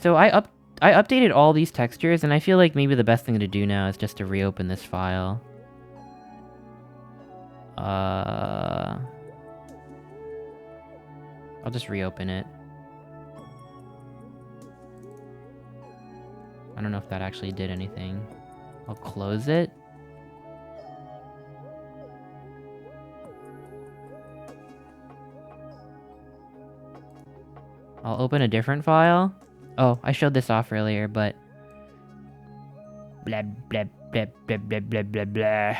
So I updated all these textures, and I feel like maybe the best thing to do now is just to reopen this file. I'll just reopen it. I don't know if that actually did anything. I'll close it. I'll open a different file. Oh, I showed this off earlier, but... Blah, blah, blah, blah, blah, blah, blah, blah.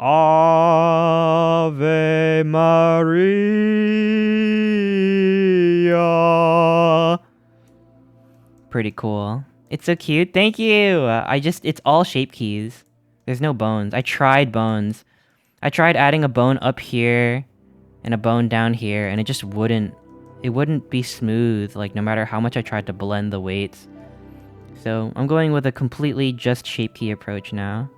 Ave Maria. Pretty cool. It's so cute. Thank you. It's all shape keys. There's no bones. I tried bones. I tried adding a bone up here and a bone down here, and it just wouldn't be smooth, like no matter how much I tried to blend the weights. So I'm going with a completely just shape key approach now.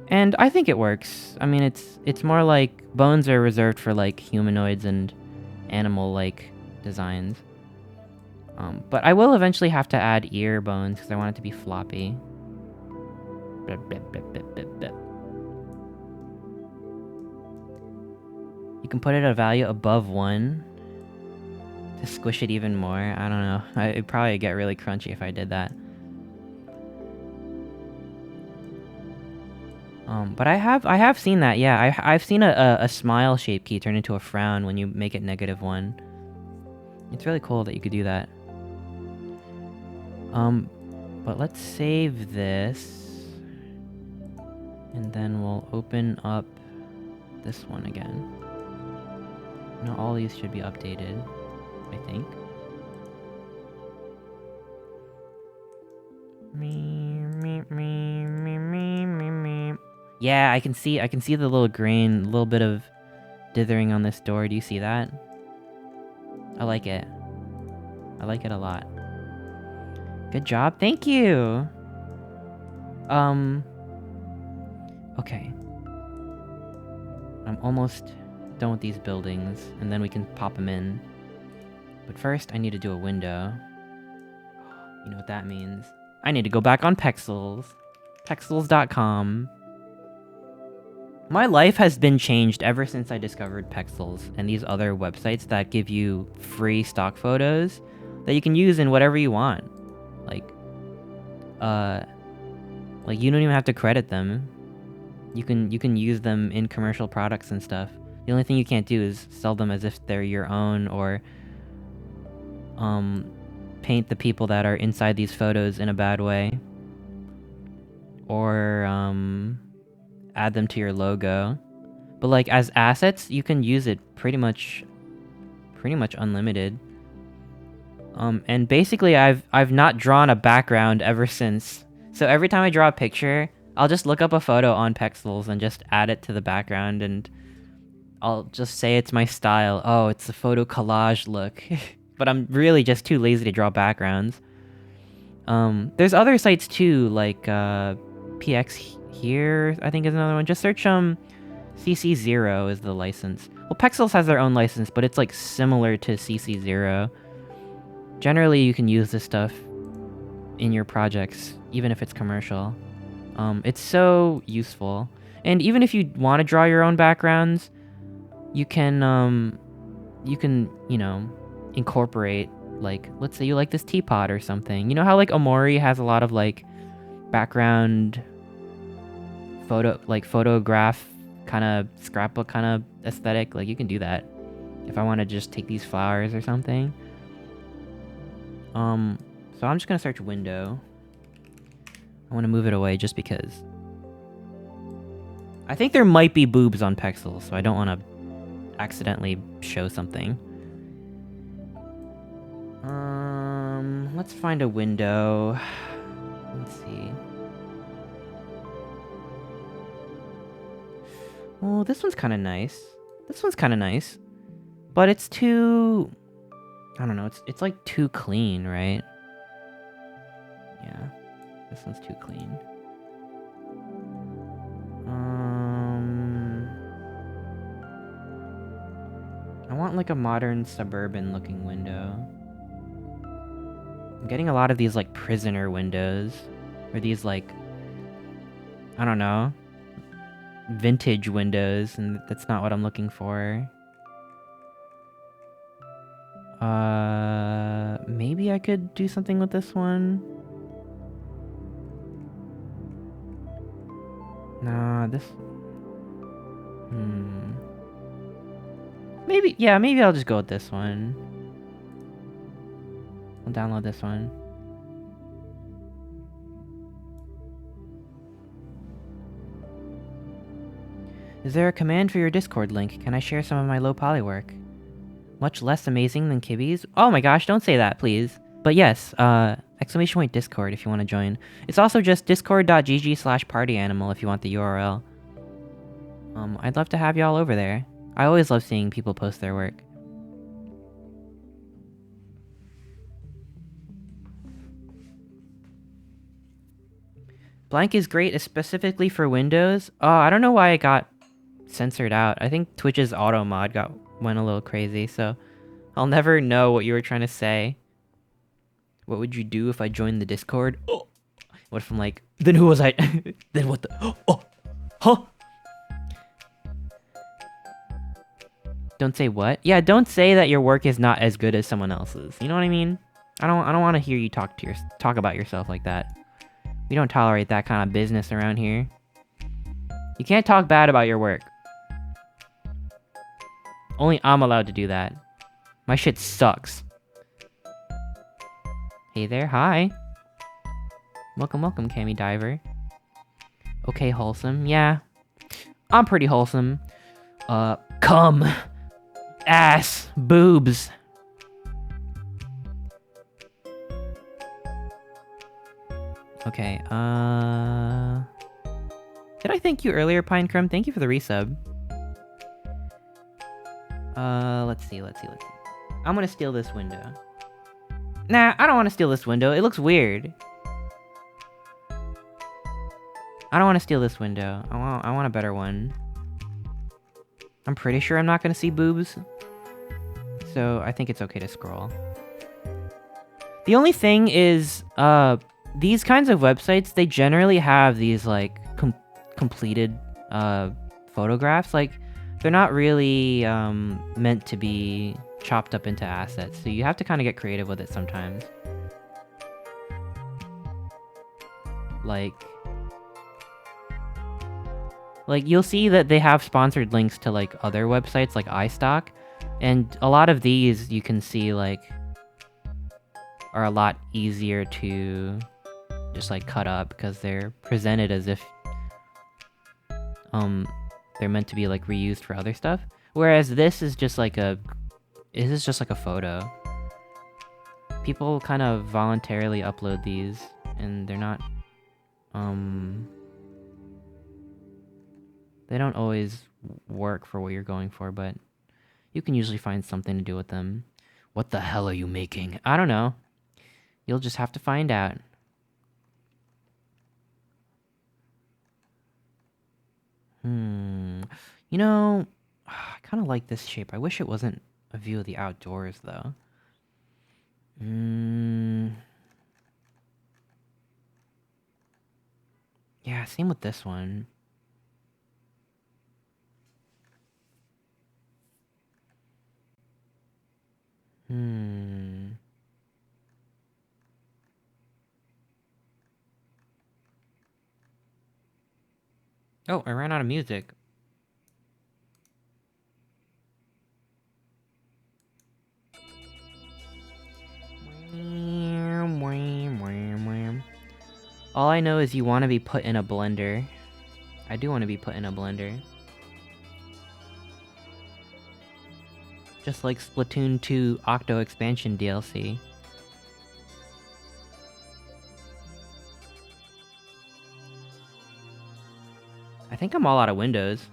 And I think it works. I mean, it's more like bones are reserved for like humanoids and animal-like designs. But I will eventually have to add ear bones because I want it to be floppy. Blah, blah, blah, blah, blah, blah. You can put it at a value above 1 to squish it even more. I don't know. It'd probably get really crunchy if I did that. But I have seen that. Yeah, I've seen a smile shape key turn into a frown when you make it -1. It's really cool that you could do that. But let's save this, and then we'll open up this one again. Now all these should be updated, I think. Yeah, I can see the little grain, a little bit of dithering on this door. Do you see that? I like it. I like it a lot. Good job. Thank you. Okay. I'm almost done with these buildings, and then we can pop them in. But first, I need to do a window. You know what that means. I need to go back on Pexels. Pexels.com. My life has been changed ever since I discovered Pexels and these other websites that give you free stock photos that you can use in whatever you want. Like you don't even have to credit them. You can use them in commercial products and stuff. The only thing you can't do is sell them as if they're your own, or paint the people that are inside these photos in a bad way, or add them to your logo. But like as assets, you can use it pretty much unlimited. And basically I've not drawn a background ever since. So every time I draw a picture, I'll just look up a photo on Pexels and just add it to the background, and I'll just say it's my style. Oh, it's a photo collage look. But I'm really just too lazy to draw backgrounds. There's other sites too, like PX here, I think is another one. Just search CC0 is the license. Well, Pexels has their own license, but it's like similar to CC0. Generally, you can use this stuff in your projects, even if it's commercial. It's so useful. And even if you want to draw your own backgrounds, you can, you know, incorporate, like, let's say you like this teapot or something. You know how, like, Omori has a lot of, like, background photograph kind of scrapbook kind of aesthetic? Like, you can do that if I want to just take these flowers or something. So I'm just gonna search window. I want to move it away just because I think there might be boobs on Pexels, so I don't want to accidentally show something. Let's find a window. Let's see. Oh, this one's kind of nice. This one's kind of nice. But it's too... I don't know, it's like too clean, right? Yeah. This one's too clean. I want like a modern suburban looking window. I'm getting a lot of these like prisoner windows, or these like I don't know, vintage windows, and that's not what I'm looking for. Maybe I could do something with this one. Nah, this... Maybe, yeah, maybe I'll just go with this one. I'll download this one. Is there a command for your Discord link? Can I share some of my low poly work? Much less amazing than Kibby's? Oh my gosh, don't say that, please. But yes, exclamation point Discord if you want to join. It's also just discord.gg/partyanimal if you want the URL. I'd love to have y'all over there. I always love seeing people post their work. Blank is great specifically for Windows. Oh, I don't know why it got censored out. I think Twitch's auto mod went a little crazy, so I'll never know what you were trying to say. What would you do if I joined the Discord? Oh! What if I'm like, then who was I? Then what the? Oh! Huh? Don't say what? Yeah, don't say that your work is not as good as someone else's. You know what I mean? I don't want to hear you talk about yourself like that. We don't tolerate that kind of business around here. You can't talk bad about your work. Only I'm allowed to do that. My shit sucks. Hey there, hi. Welcome, welcome, Cammy Diver. Okay, wholesome. Yeah. I'm pretty wholesome. Cum. Ass. Boobs. Okay, did I thank you earlier, Pinecrumb? Thank you for the resub. Let's see. I'm gonna steal this window. Nah, I don't want to steal this window. It looks weird. I don't want to steal this window. I want a better one. I'm pretty sure I'm not gonna see boobs. So I think it's okay to scroll. The only thing is, these kinds of websites, they generally have these, like, completed, photographs. Like, they're not really, meant to be chopped up into assets. So you have to kind of get creative with it sometimes. Like, you'll see that they have sponsored links to, like, other websites, like iStock. And a lot of these, you can see, like, are a lot easier to just, like, cut up because they're presented as if they're meant to be, like, reused for other stuff. Whereas this is just like a photo. People kind of voluntarily upload these, and they're not they don't always work for what you're going for, but you can usually find something to do with them. What the hell are you making? I don't know. You'll just have to find out. You know, I kind of like this shape. I wish it wasn't a view of the outdoors, though. Yeah, same with this one. Oh, I ran out of music. All I know is you want to be put in a blender. I do want to be put in a blender. Just like Splatoon 2 Octo Expansion DLC. I think I'm all out of windows.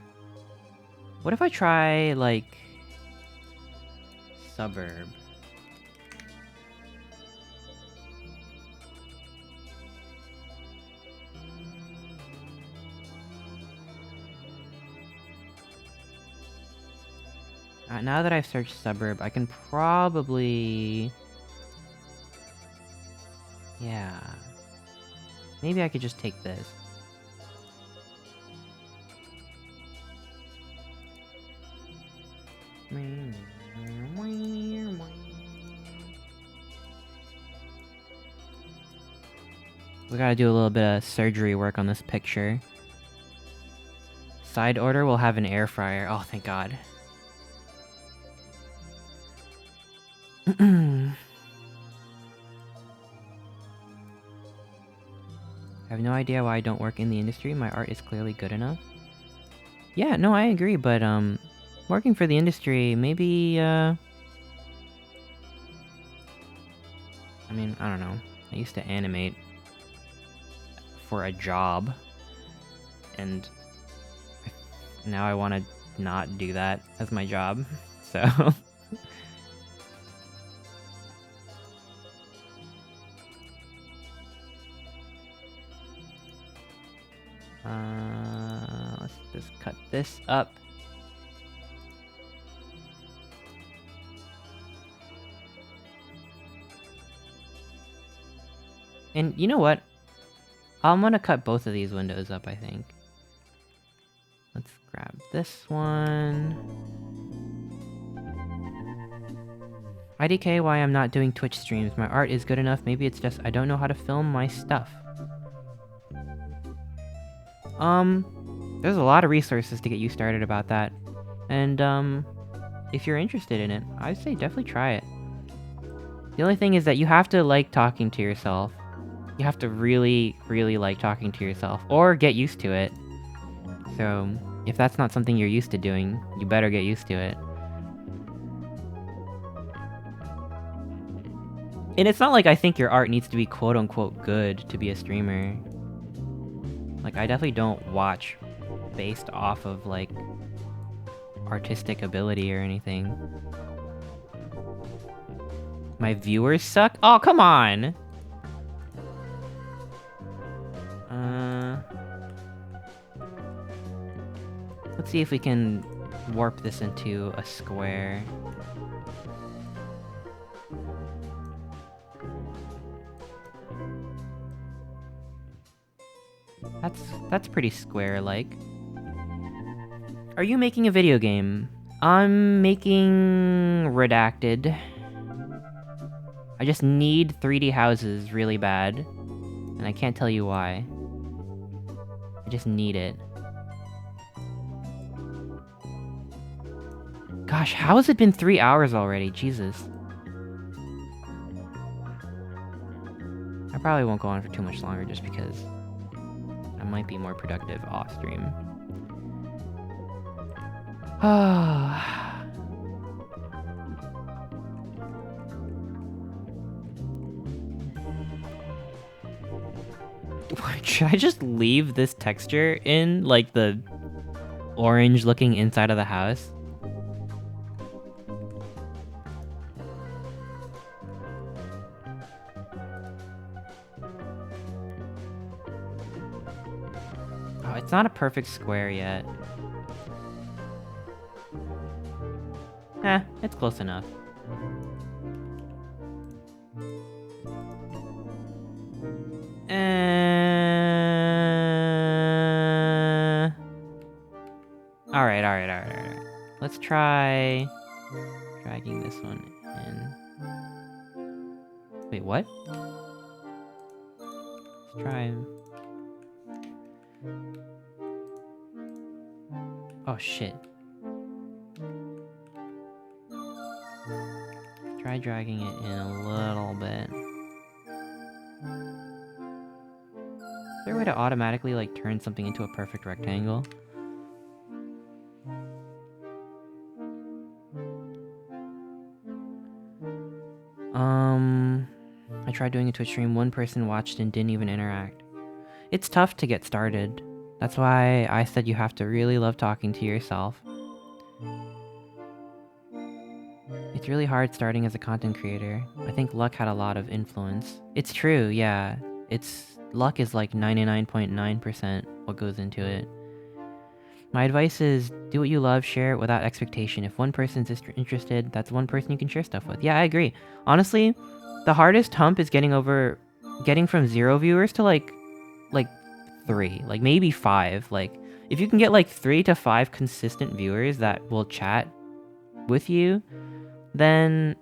What if I try, like, suburb? Now that I've searched suburb, I can probably... Yeah. Maybe I could just take this. We gotta do a little bit of surgery work on this picture. Side order will have an air fryer. Oh, thank God. I have no idea why I don't work in the industry. My art is clearly good enough. Yeah, no, I agree, but, working for the industry, maybe, I mean, I don't know. I used to animate for a job, and now I want to not do that as my job, so... let's just cut this up. And you know what? I'm gonna cut both of these windows up, I think. Let's grab this one. IDK why I'm not doing Twitch streams. My art is good enough. Maybe it's just I don't know how to film my stuff. There's a lot of resources to get you started about that. And, if you're interested in it, I'd say definitely try it. The only thing is that you have to like talking to yourself. You have to really, really like talking to yourself, or get used to it. So, if that's not something you're used to doing, you better get used to it. And it's not like I think your art needs to be quote-unquote good to be a streamer. Like, I definitely don't watch based off of, like, artistic ability or anything. My viewers suck? Oh, come on! Let's see if we can warp this into a square. That's pretty square-like. Are you making a video game? I'm making Redacted. I just need 3D houses really bad. And I can't tell you why. I just need it. Gosh, how has it been 3 hours already? Jesus. I probably won't go on for too much longer just because I might be more productive off stream. Should I just leave this texture in, like the orange looking inside of the house? Oh, it's not a perfect square yet. It's close enough. Alright. Let's try dragging this one in. Wait, what? Let's try... Oh, shit. Try dragging it in a little bit. Is there a way to automatically, like, turn something into a perfect rectangle? I tried doing a Twitch stream, one person watched and didn't even interact. It's tough to get started. That's why I said you have to really love talking to yourself. It's really hard starting as a content creator. I think luck had a lot of influence. It's true, yeah. Luck is like 99.9% what goes into it. My advice is, do what you love, share it without expectation. If one person's interested, that's one person you can share stuff with. Yeah, I agree. Honestly, the hardest hump is getting from 0 viewers to like 3, like maybe 5. Like, if you can get like 3 to 5 consistent viewers that will chat with you, then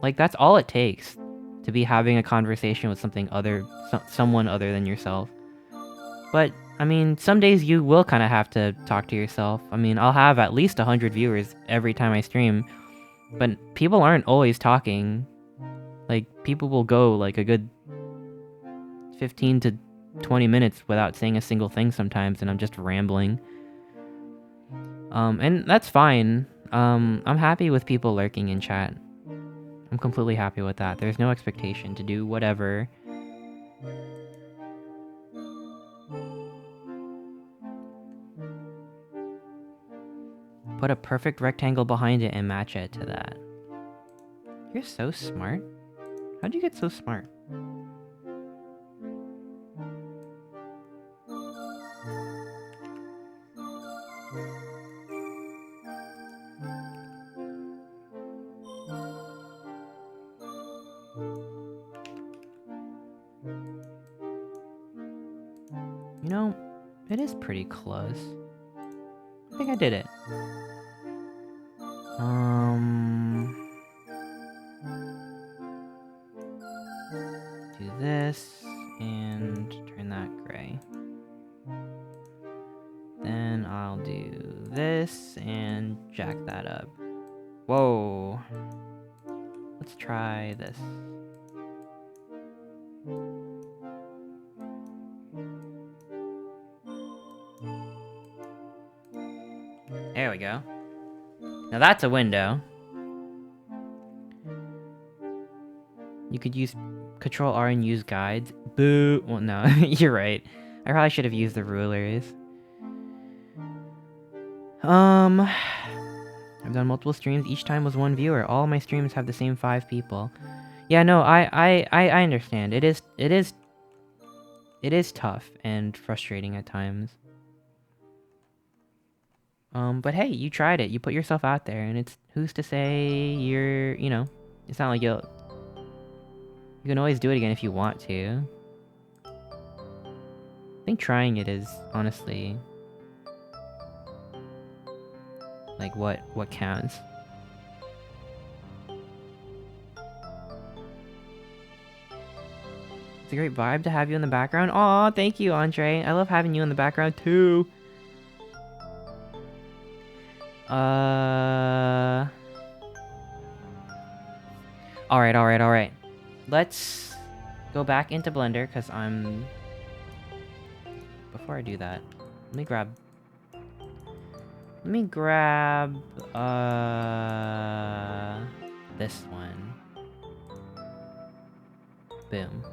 like that's all it takes to be having a conversation with someone other than yourself. But I mean, some days you will kind of have to talk to yourself. I mean, I'll have at least 100 viewers every time I stream, but people aren't always talking. Like, people will go like a good 15 to 20 minutes without saying a single thing sometimes, and I'm just rambling. And that's fine. I'm happy with people lurking in chat. I'm completely happy with that. There's no expectation to do whatever. Put a perfect rectangle behind it and match it to that. You're so smart. How'd you get so smart? You know, it is pretty close. I think I did it. Do this and turn that gray. Then I'll do this and jack that up. Whoa. Let's try this. There we go. Now that's a window. You could use Control R and use guides. Boo! Well, no, you're right. I probably should have used the rulers. I've done multiple streams. Each time was one viewer. All my streams have the same 5 people. Yeah, no, I understand. It is tough and frustrating at times. But hey, you tried it. You put yourself out there, and it's who's to say you're, you know, it's not like you can always do it again if you want to. I think trying it is honestly like what counts. It's a great vibe to have you in the background. Aw, thank you, Andre. I love having you in the background too. Alright. Let's go back into Blender, because before I do that, let me grab, this one. Boom.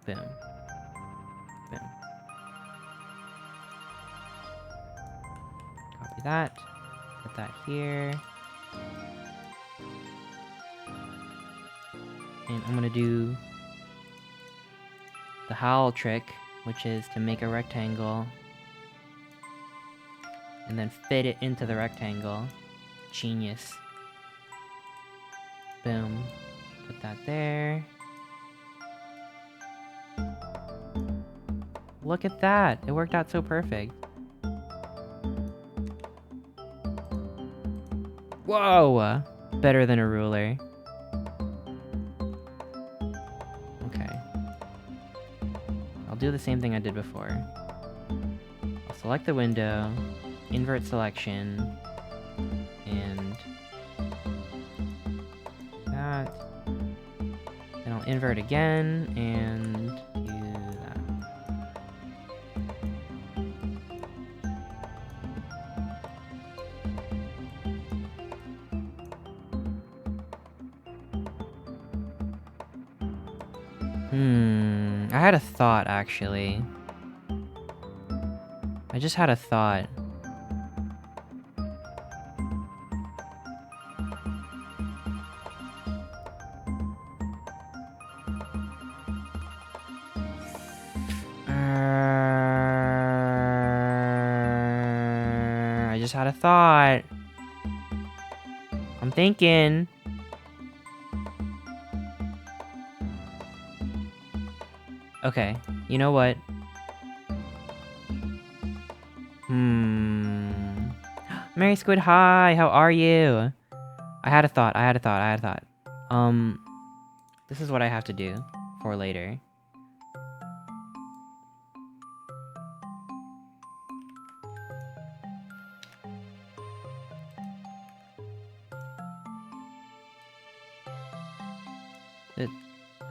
Boom. Boom. Copy that. Put that here. And I'm gonna do the howl trick, which is to make a rectangle and then fit it into the rectangle. Genius. Boom. Put that there. Look at that! It worked out so perfect. Whoa! Better than a ruler. Okay. I'll do the same thing I did before. I'll select the window, invert selection, and that. Then I'll invert again, and do that. I had a thought, actually. I just had a thought. I just had a thought. I'm thinking. Okay, you know what? Mary Squid, hi, how are you? I had a thought. This is what I have to do for later.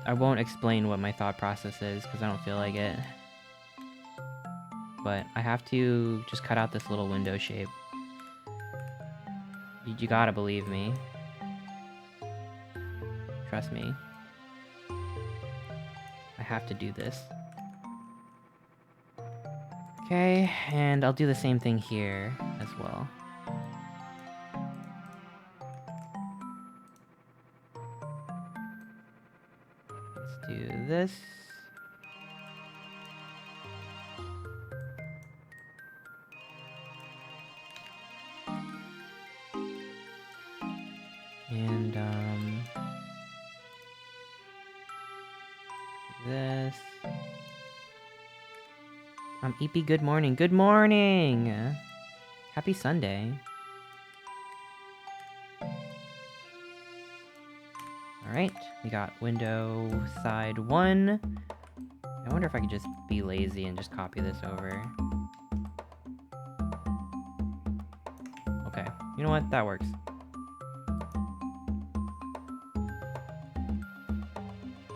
I won't explain what my thought process is because I don't feel like it. But I have to just cut out this little window shape. You gotta believe me. Trust me. I have to do this. Okay, and I'll do the same thing here as well. Let's do this. And, do this. EP, good morning. Good morning! Happy Sunday. Alright, we got window side 1. I wonder if I could just be lazy and just copy this over. Okay, you know what? That works.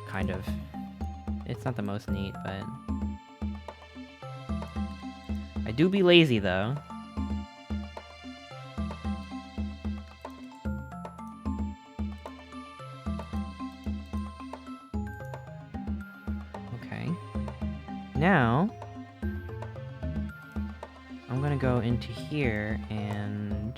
Kind of. It's not the most neat, but... I do be lazy, though. Okay. Now... I'm gonna go into here and...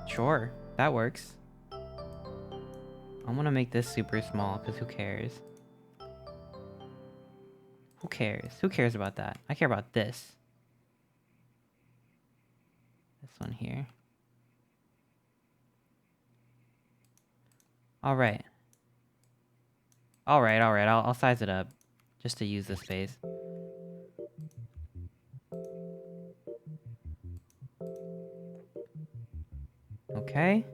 Sure, that works. I'm gonna make this super small, because who cares? Who cares? Who cares about that? I care about this. This one here. Alright. Alright, I'll size it up. Just to use the space. Okay.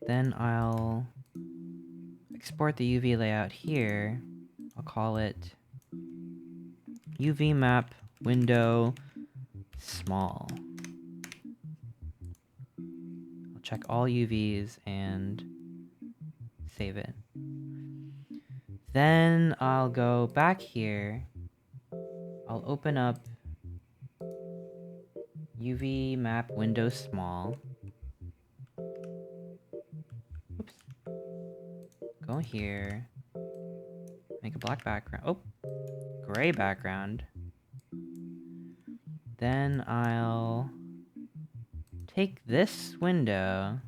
Then I'll export the UV layout here. I'll call it UV map window small. I'll check all UVs and save it. Then I'll go back here. I'll open up UV map window small. Oops. Go here. Make a black background. Oh, gray background. Then I'll take this window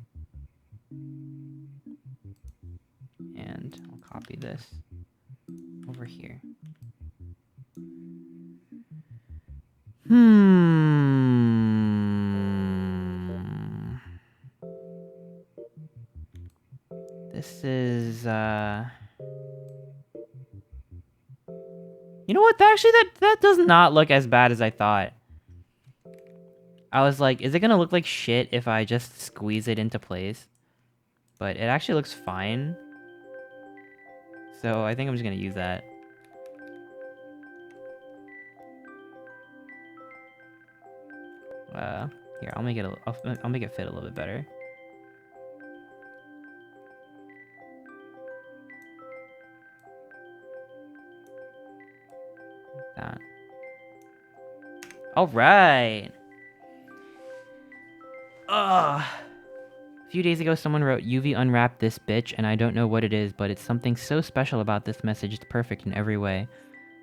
and I'll copy this over here. This is, You know what? Actually, that does not look as bad as I thought. I was like, is it gonna look like shit if I just squeeze it into place? But it actually looks fine. So I think I'm just gonna use that. Here, I'll make it fit a little bit better. Like that. Alright! Ugh! A few days ago, someone wrote, UV unwrap this bitch, and I don't know what it is, but it's something so special about this message. It's perfect in every way.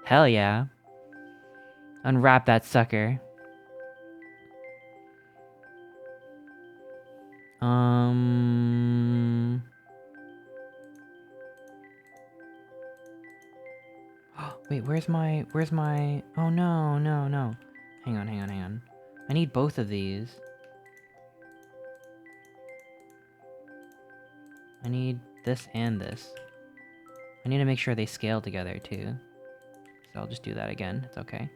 Hell yeah. Unwrap that sucker. Wait, where's my... Oh, no, no, no. Hang on. I need both of these. I need this and this. I need to make sure they scale together, too. So I'll just do that again. It's okay.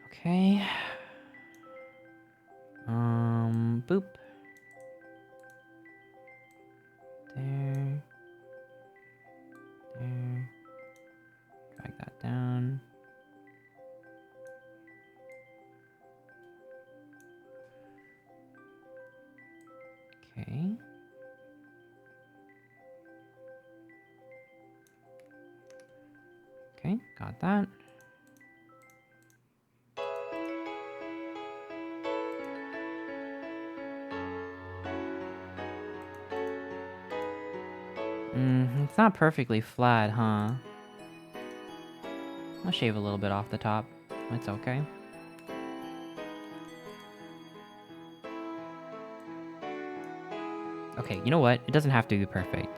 Okay. Boop. There. There. Drag that down. Okay. Okay, got that. It's not perfectly flat, huh? I'll shave a little bit off the top. It's okay. Okay, you know what? It doesn't have to be perfect.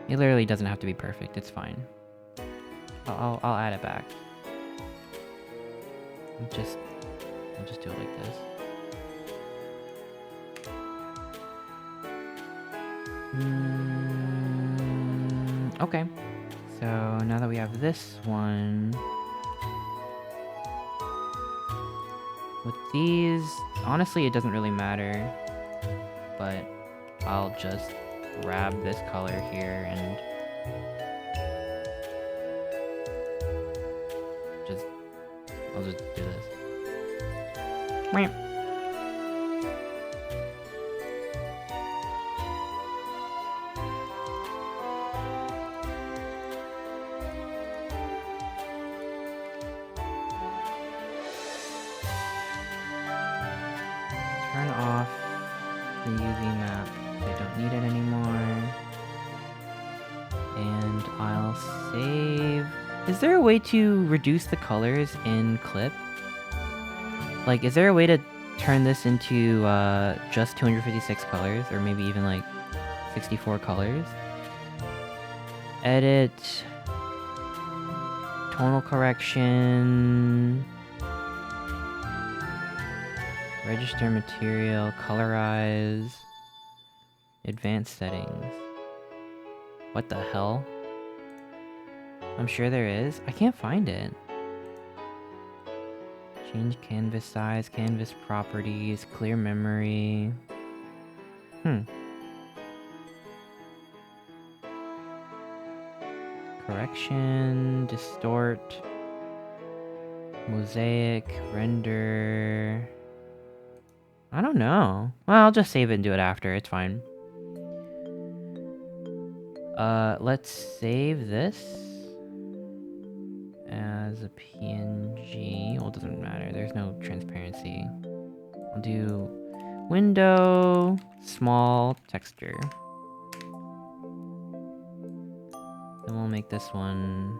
It literally doesn't have to be perfect. It's fine. I'll add it back. I'll just do it like this. Okay. So now that we have this one, with these, honestly, it doesn't really matter. But I'll just grab this color here and I'll just do this. Turn off the UV map. I don't need it anymore. And I'll save. Is there a way to reduce the colors in Clip? Like, is there a way to turn this into just 256 colors? Or maybe even like 64 colors? Edit. Tonal correction. Register material. Colorize. Advanced settings. What the hell? I'm sure there is. I can't find it. Change canvas size, canvas properties, clear memory. Correction, distort, mosaic, render. I don't know. Well, I'll just save it and do it after. It's fine. Let's save this as a PNG. Well, it doesn't matter. There's no transparency. I'll do window, small, texture. Then we'll make this one.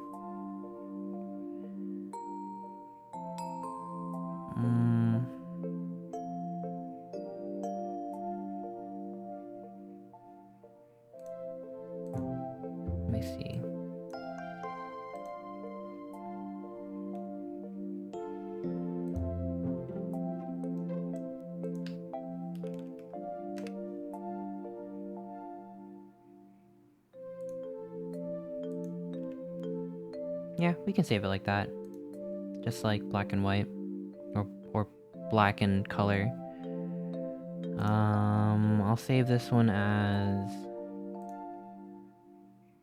Let me see. Yeah, we can save it like that. Just like black and white. Or black and color. I'll save this one as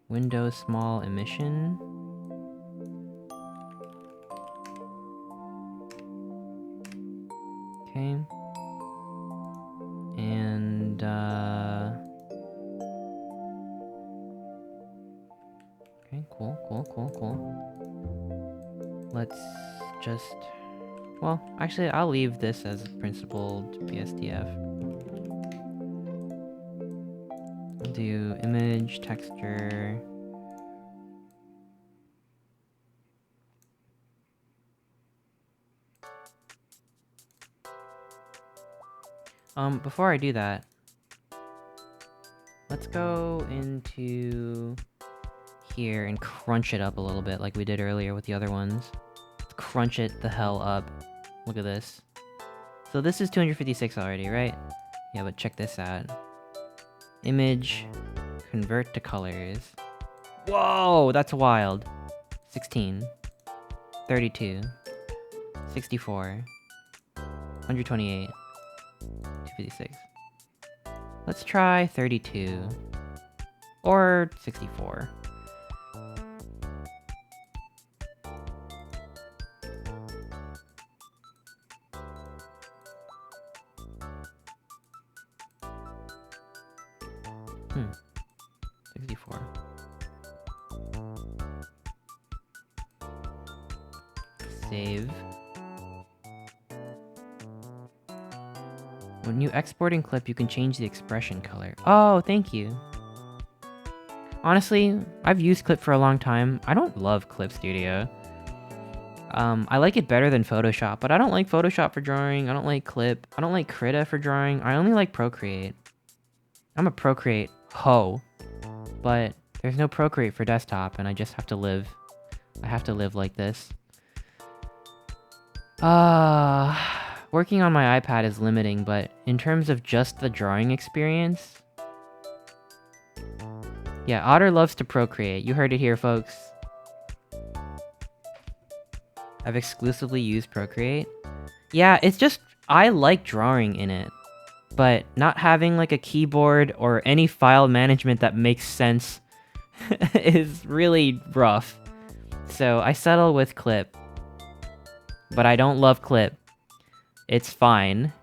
Windows small emission. Okay. And Okay, cool. Let's just... Well, actually, I'll leave this as principled BSDF. I'll do image, texture... Before I do that, let's go into here and crunch it up a little bit like we did earlier with the other ones. Let's crunch it the hell up. Look at this. So this is 256 already, right? Yeah, but check this out. Image, convert to colors. Whoa, that's wild. 16, 32, 64, 128, 256. Let's try 32. Or 64. Hmm. 64. Save. When you export and clip, you can change the expression color. Oh, thank you. Honestly, I've used Clip for a long time. I don't love Clip Studio. I like it better than Photoshop, but I don't like Photoshop for drawing. I don't like Clip. I don't like Krita for drawing. I only like Procreate. I'm a Procreate hoe, but there's no Procreate for desktop, and I just have to live. I have to live like this. Working on my iPad is limiting, but in terms of just the drawing experience... Yeah, Otter loves to Procreate. You heard it here, folks. I've exclusively used Procreate. Yeah, it's just... I like drawing in it. But not having like a keyboard or any file management that makes sense is really rough. So I settle with Clip. But I don't love Clip. It's fine.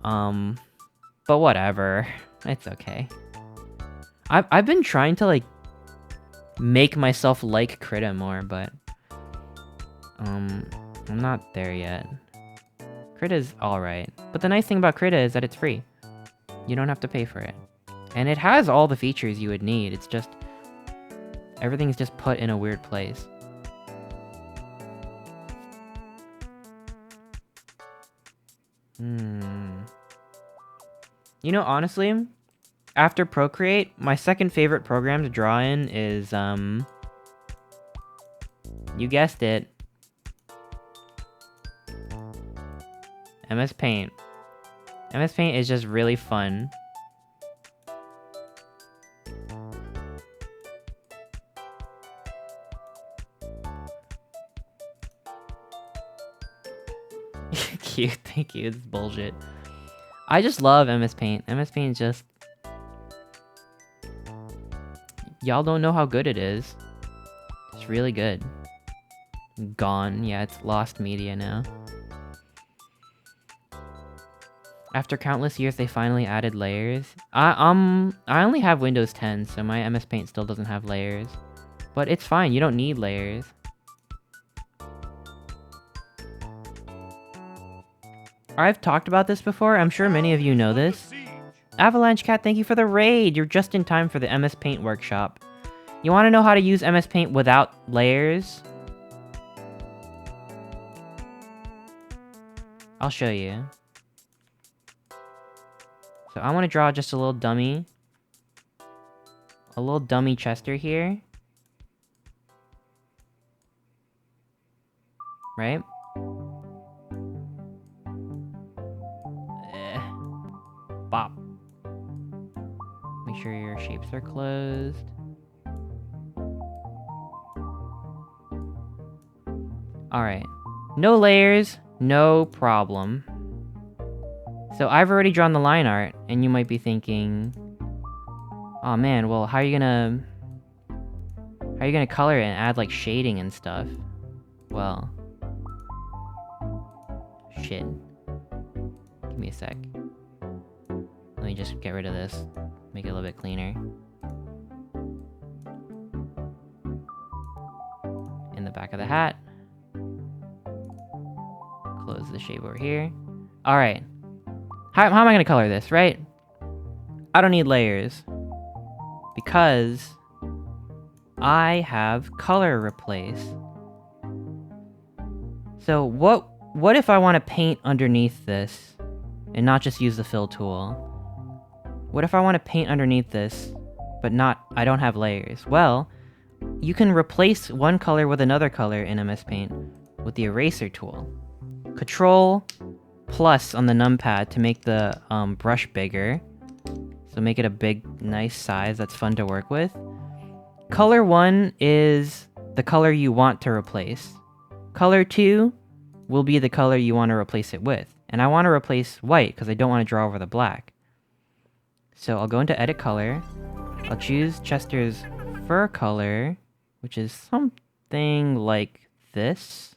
But whatever. It's okay. I've been trying to like make myself like Krita more, but I'm not there yet. Krita's alright. But the nice thing about Krita is that it's free. You don't have to pay for it. And it has all the features you would need. It's just everything's just put in a weird place. You know, honestly, after Procreate, my second favorite program to draw in is, you guessed it, MS Paint. MS Paint is just really fun. Cute, thank you, it's bullshit. I just love MS Paint. MS Paint is just... Y'all don't know how good it is. It's really good. Gone. Yeah, it's lost media now. After countless years, they finally added layers. I only have Windows 10, so my MS Paint still doesn't have layers. But it's fine, you don't need layers. I've talked about this before, I'm sure many of you know this. Avalanche Cat, thank you for the raid! You're just in time for the MS Paint workshop. You want to know how to use MS Paint without layers? I'll show you. So I want to draw just a little dummy. A little dummy Chester here. Right? Bop. Make sure your shapes are closed. Alright. No layers, no problem. So I've already drawn the line art, and you might be thinking... Oh man, well how are you gonna color it and add like shading and stuff? Well... Shit. Give me a sec. Let me just get rid of this. Make it a little bit cleaner. the back of the hat. Close the shape over here. Alright. How am I going to color this, right? I don't need layers. Because I have color replace. So what if I want to paint underneath this and not just use the fill tool? What if I want to paint underneath this, but I don't have layers? Well, you can replace one color with another color in MS Paint with the eraser tool. Control plus on the numpad to make the brush bigger. So make it a big, nice size that's fun to work with. Color 1 is the color you want to replace. Color 2 will be the color you want to replace it with. And I want to replace white because I don't want to draw over the black. So I'll go into Edit Color. I'll choose Chester's fur color, which is something like this.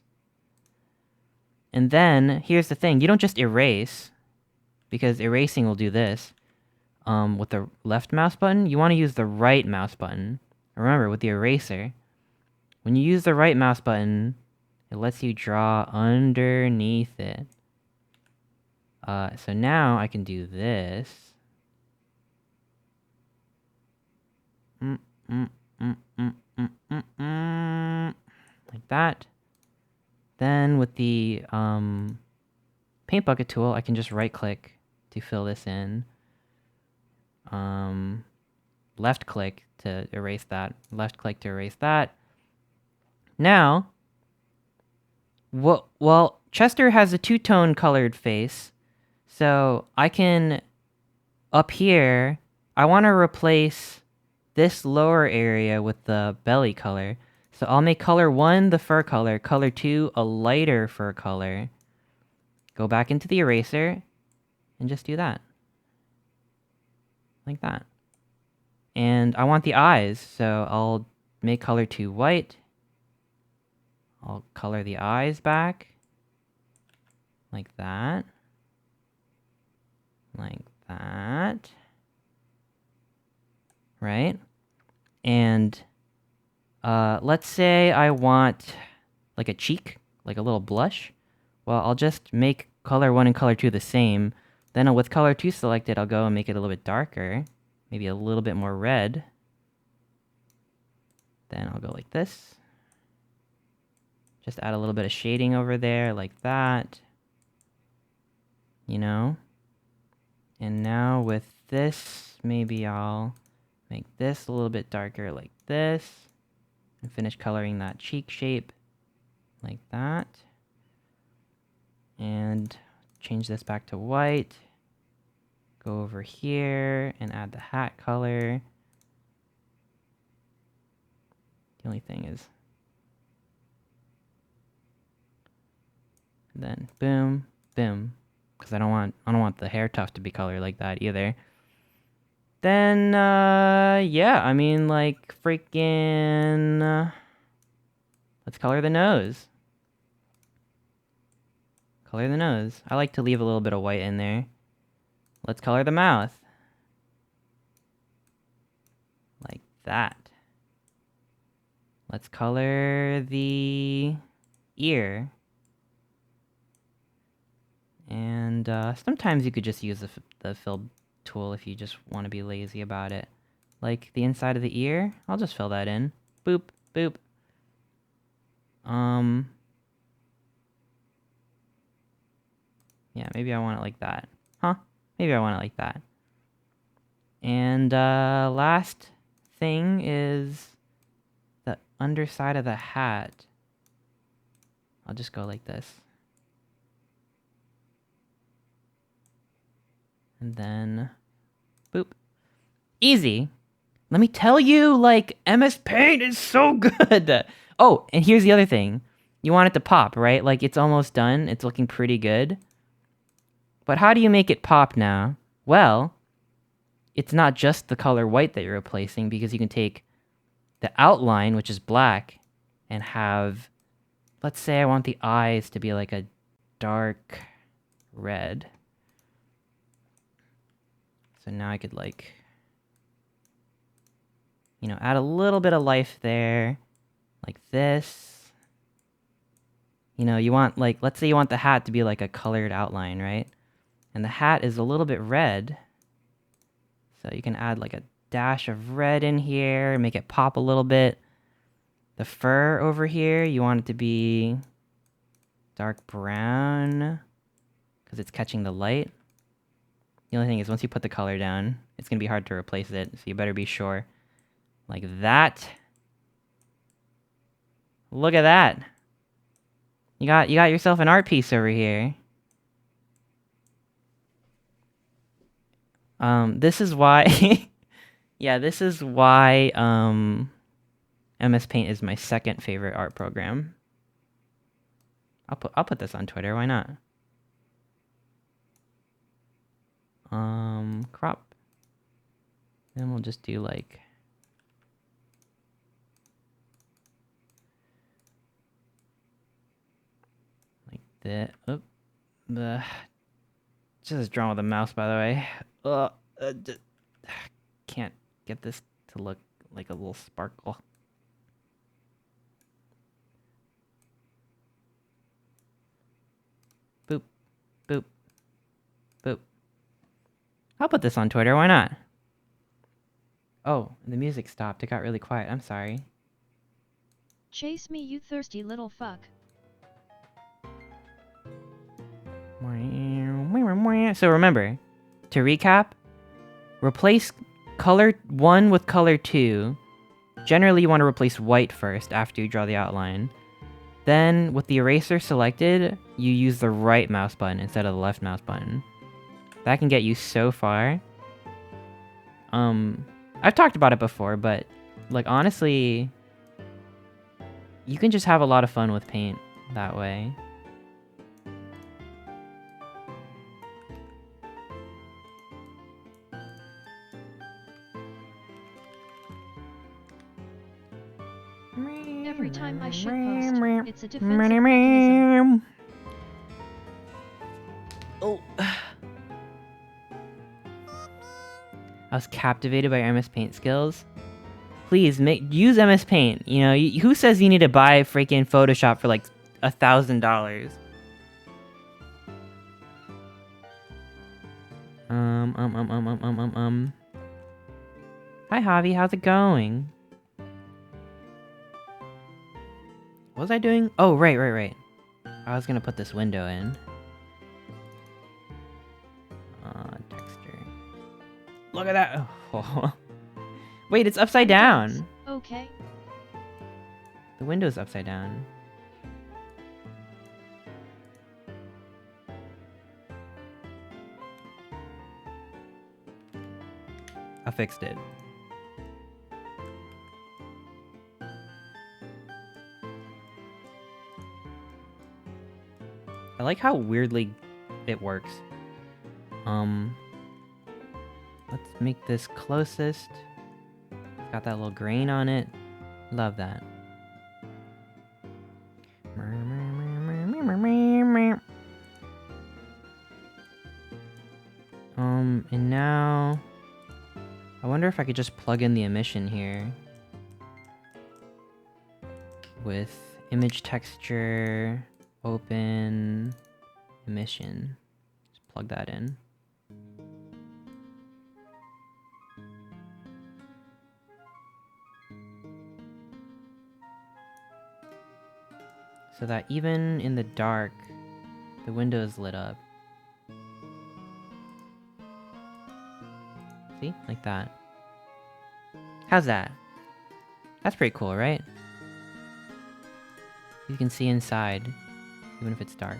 And then, here's the thing. You don't just erase, because erasing will do this. With the left mouse button, you want to use the right mouse button. Remember, with the eraser, when you use the right mouse button, it lets you draw underneath it. So now I can do this. Like that. Then with the paint bucket tool, I can just right click to fill this in. Left click to erase that. Left click to erase that. Now, well, Chester has a two-tone colored face, so I can, up here, I want to replace this lower area with the belly color. So I'll make color 1 the fur color, color 2 a lighter fur color. Go back into the eraser, and just do that. Like that. And I want the eyes, so I'll make color 2 white. I'll color the eyes back. Like that. Like that. Right? And let's say I want like a cheek, like a little blush. Well, I'll just make color 1 and color 2 the same. Then with color 2 selected, I'll go and make it a little bit darker. Maybe a little bit more red. Then I'll go like this. Just add a little bit of shading over there, like that. You know? And now with this, maybe I'll make this a little bit darker like this. And finish coloring that cheek shape like that. And change this back to white. Go over here and add the hat color. The only thing is, and then boom, boom, because I don't want the hair tuft to be colored like that either. Then yeah, I mean like freaking let's color the nose. Color the nose. I like to leave a little bit of white in there. Let's color the mouth. Like that. Let's color the ear. And sometimes you could just use the fill tool if you just want to be lazy about it. Like the inside of the ear, I'll just fill that in. Boop, boop. Yeah, maybe I want it like that. Huh? Maybe I want it like that. And last thing is the underside of the hat. I'll just go like this. And then, boop. Easy. Let me tell you, like, MS Paint is so good. Oh, and here's the other thing. You want it to pop, right? Like, it's almost done. It's looking pretty good. But how do you make it pop now? Well, it's not just the color white that you're replacing, because you can take the outline, which is black, and have, let's say I want the eyes to be like a dark red. So now I could like, you know, add a little bit of life there, like this. You know, you want, like, let's say you want the hat to be like a colored outline, right? And the hat is a little bit red. So you can add like a dash of red in here, make it pop a little bit. The fur over here, you want it to be dark brown because it's catching the light. The only thing is once you put the color down, it's going to be hard to replace it, so you better be sure. Like that. Look at that. You got yourself an art piece over here. This is why yeah, this is why MS Paint is my second favorite art program. I'll put this on Twitter, why not? Crop. Then we'll just do like that. Oh, just drawn with a mouse, by the way. Can't get this to look like a little sparkle. Boop, boop, boop. I'll put this on Twitter, why not? Oh, the music stopped. It got really quiet. I'm sorry. Chase me, you thirsty little fuck. So remember, to recap, replace color 1 with color 2. Generally, you want to replace white first after you draw the outline. Then, with the eraser selected, you use the right mouse button instead of the left mouse button. That can get you so far. I've talked about it before, but, like, honestly, you can just have a lot of fun with paint that way. Every time I shitpost, it's a defensive mechanism. Oh. I was captivated by your MS Paint skills. Please use MS Paint. You know, who says you need to buy freaking Photoshop for like $1,000? Hi Javi, how's it going? What was I doing? Oh, right. I was gonna put this window in. Texture. Look at that! Oh. Wait, it's upside down! Okay. The window's upside down. I fixed it. I like how weirdly it works. Let's make this closest. It's got that little grain on it. Love that. And now I wonder if I could just plug in the emission here with image texture, open, emission. Just plug that in. So that even in the dark, the window is lit up. See? Like that. How's that? That's pretty cool, right? You can see inside, even if it's dark.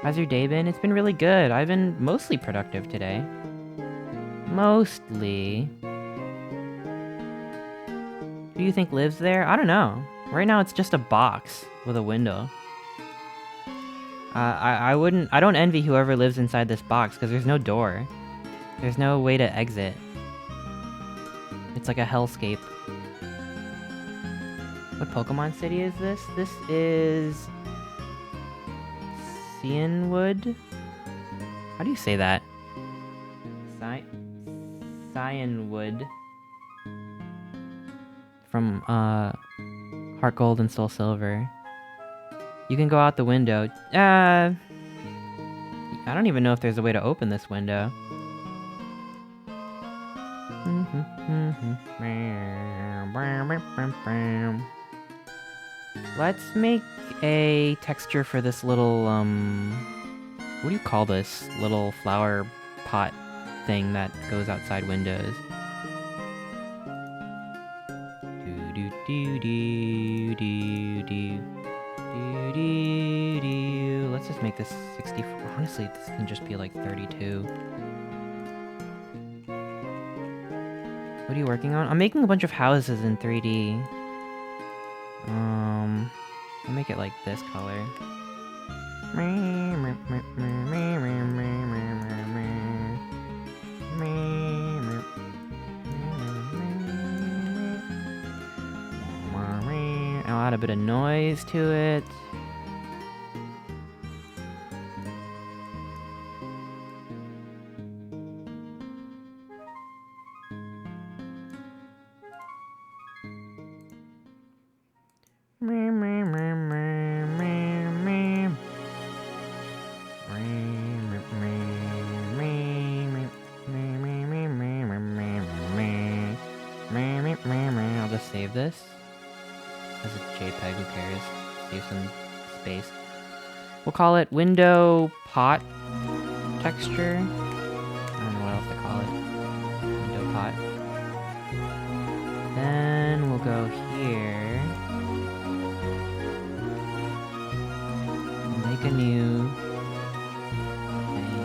How's your day been? It's been really good. I've been mostly productive today. Mostly. Who do you think lives there? I don't know. Right now it's just a box with a window. I don't envy whoever lives inside this box because there's no door. There's no way to exit. It's like a hellscape. What Pokemon city is this? This is Cianwood? How do you say that? Cyanwood. From, Heart Gold and Soul Silver. You can go out the window. I don't even know if there's a way to open this window. Let's make a texture for this little, what do you call this? Little flower pot thing that goes outside windows. Let's just make this 64. Honestly, this can just be like 32. What are you working on? I'm making a bunch of houses in 3D. I'll make it like this color. I'll add a bit of noise to it. I'll just save this as a JPEG, who cares? Save some space. We'll call it window pot texture. I don't know what else to call it. Window pot. Then we'll go here. Make a new thing.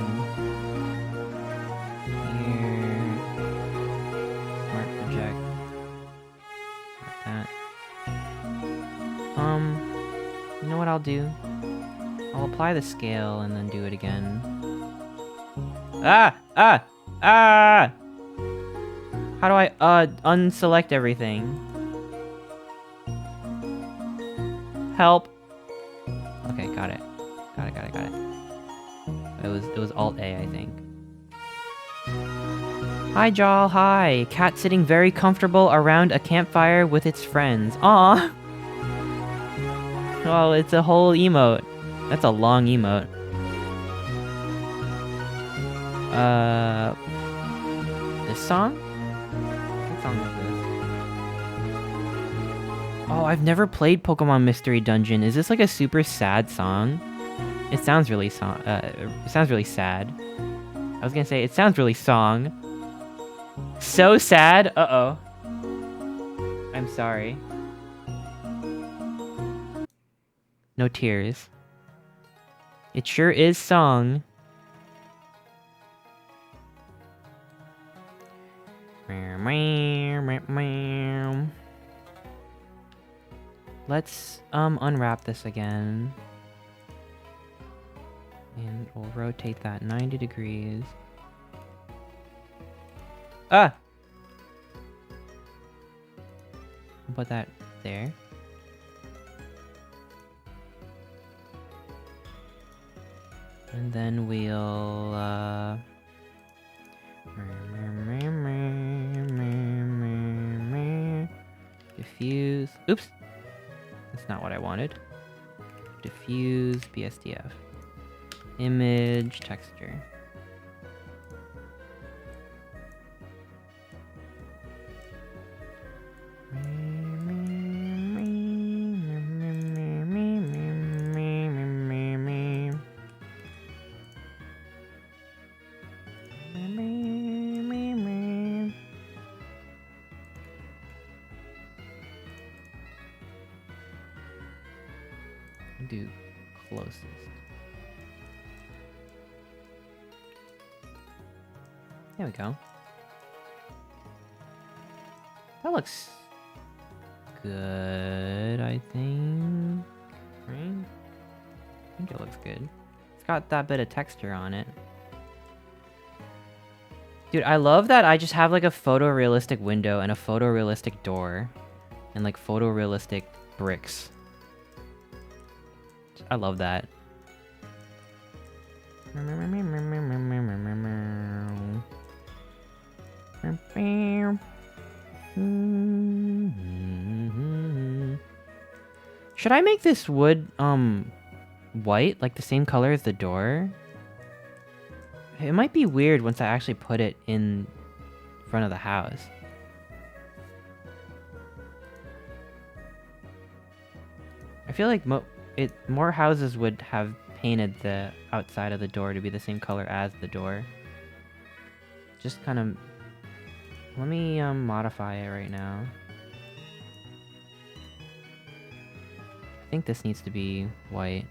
Here. Smart project. Like that. You know what I'll do? I'll apply the scale and then do it again. Ah! How do I, unselect everything? Help! Okay, got it. Got it. It was Alt-A, I think. Hi, Jal, hi! Cat sitting very comfortable around a campfire with its friends. Aw! Oh, it's a whole emote. That's a long emote. This song? What song is this? Oh, I've never played Pokemon Mystery Dungeon. Is this like a super sad song? It sounds really it sounds really sad. I was gonna say, it sounds really song. So sad? Uh-oh. I'm sorry. No tears. It sure is song. Let's unwrap this again. And we'll rotate that 90 degrees. Ah! I'll put that there. And then we'll, diffuse. Oops! That's not what I wanted. Diffuse, BSDF. Image, texture. Do closest. There we go. That looks good, I think. Right? I think it looks good. It's got that bit of texture on it. Dude, I love that I just have like a photorealistic window and a photorealistic door. And like photorealistic bricks. I love that. Should I make this wood, white? Like the same color as the door? It might be weird once I actually put it in front of the house. I feel like more houses would have painted the outside of the door to be the same color as the door. Just kind of... Let me modify it right now. I think this needs to be white.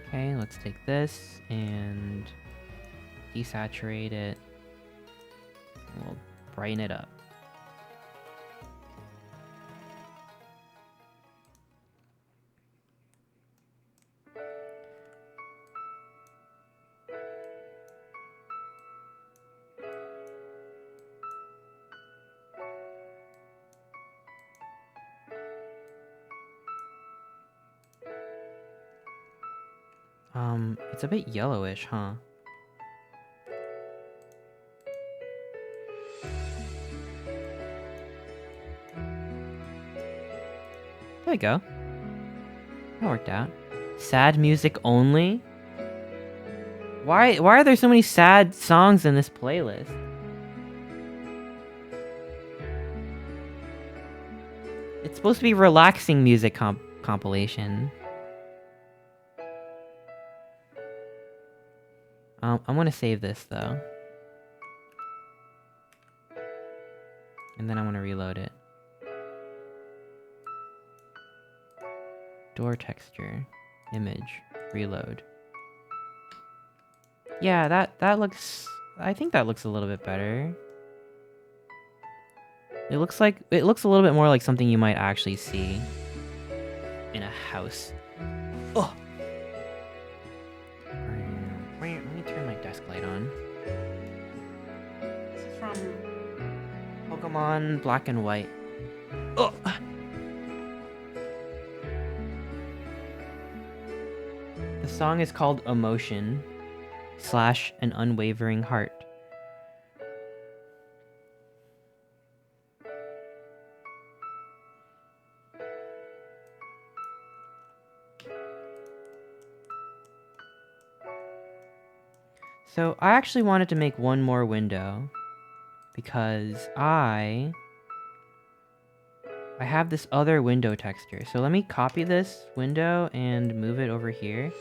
Okay, let's take this and desaturate it. And we'll brighten it up. It's a bit yellowish, huh? There we go. That worked out. Sad music only? Why are there so many sad songs in this playlist? It's supposed to be relaxing music compilation. I'm gonna save this though. And then I'm gonna reload it. Door texture. Image. Reload. Yeah, that looks... I think that looks a little bit better. It looks a little bit more like something you might actually see in a house. Oh! Let me turn my desk light on. This is from Pokemon Black and White. Oh! The song is called Emotion / An Unwavering Heart. So I actually wanted to make one more window because I have this other window texture. So let me copy this window and move it over here.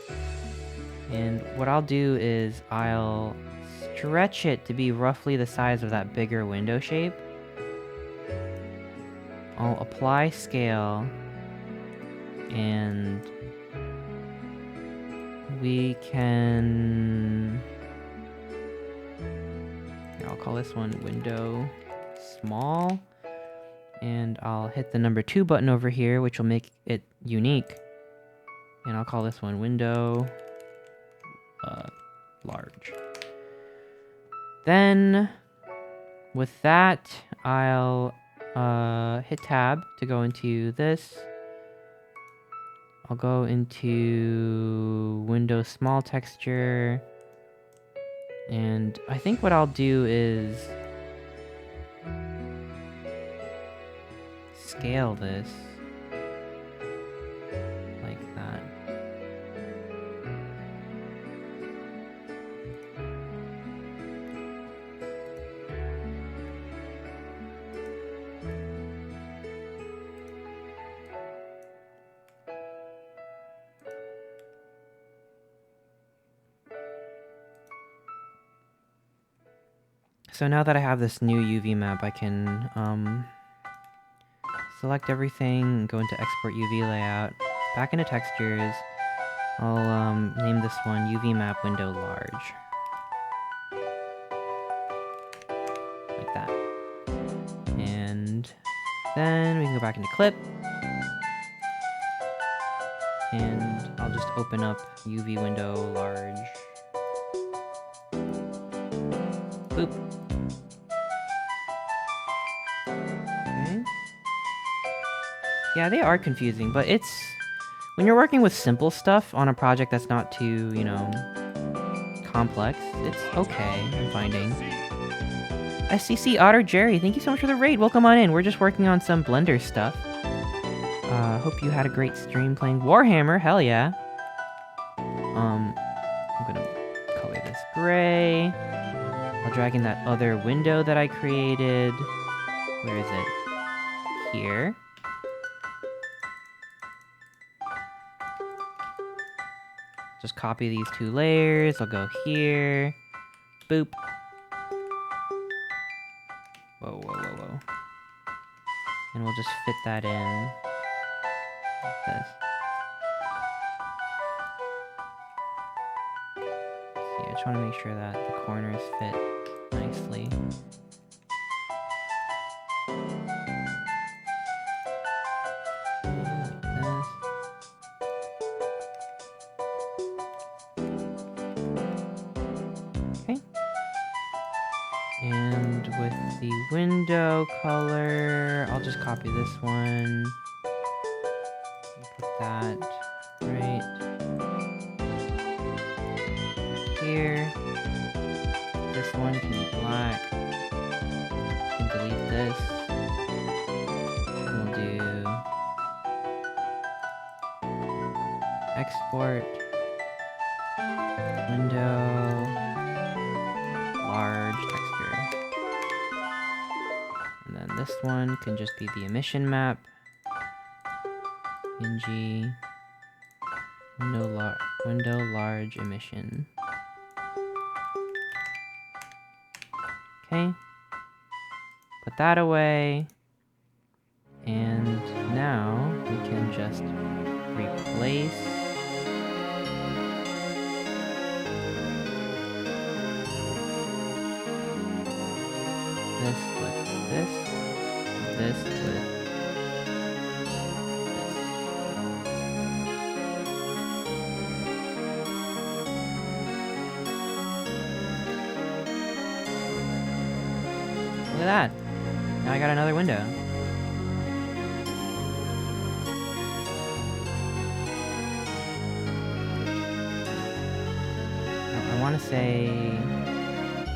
And what I'll do is I'll stretch it to be roughly the size of that bigger window shape. I'll apply scale and we can... I'll call this one window small, and I'll hit the number 2 button over here, which will make it unique, and I'll call this one window large. Then with that, I'll hit tab to go into this. I'll go into window small texture. And I think what I'll do is scale this like that. So now that I have this new UV map, I can select everything, go into export UV layout, back into textures. I'll name this one UV map window large. Like that. And then we can go back into clip. And I'll just open up UV window large. Boop. Yeah, they are confusing, but it's... When you're working with simple stuff on a project that's not too, you know, complex, it's okay, I'm finding. SCC Otter Jerry, thank you so much for the raid. Welcome on in. We're just working on some Blender stuff. Hope you had a great stream playing Warhammer. Hell yeah. I'm gonna color this gray. I'll drag in that other window that I created. Where is it? Here. Just copy these 2 layers. I'll go here. Boop. Whoa, whoa, whoa, whoa. And we'll just fit that in. Like this. See, I just want to make sure that the corners fit nicely. Like this. Okay. And with the window color, I'll just copy this one. Put that right here. This one can be black. You can delete this. We'll do export, window, large texture. And then this one can just be the emission map. PNG, window large emission. Okay. Put that away. And now we can just replace this with this with this. Look at that. Now I got another window. I want to say...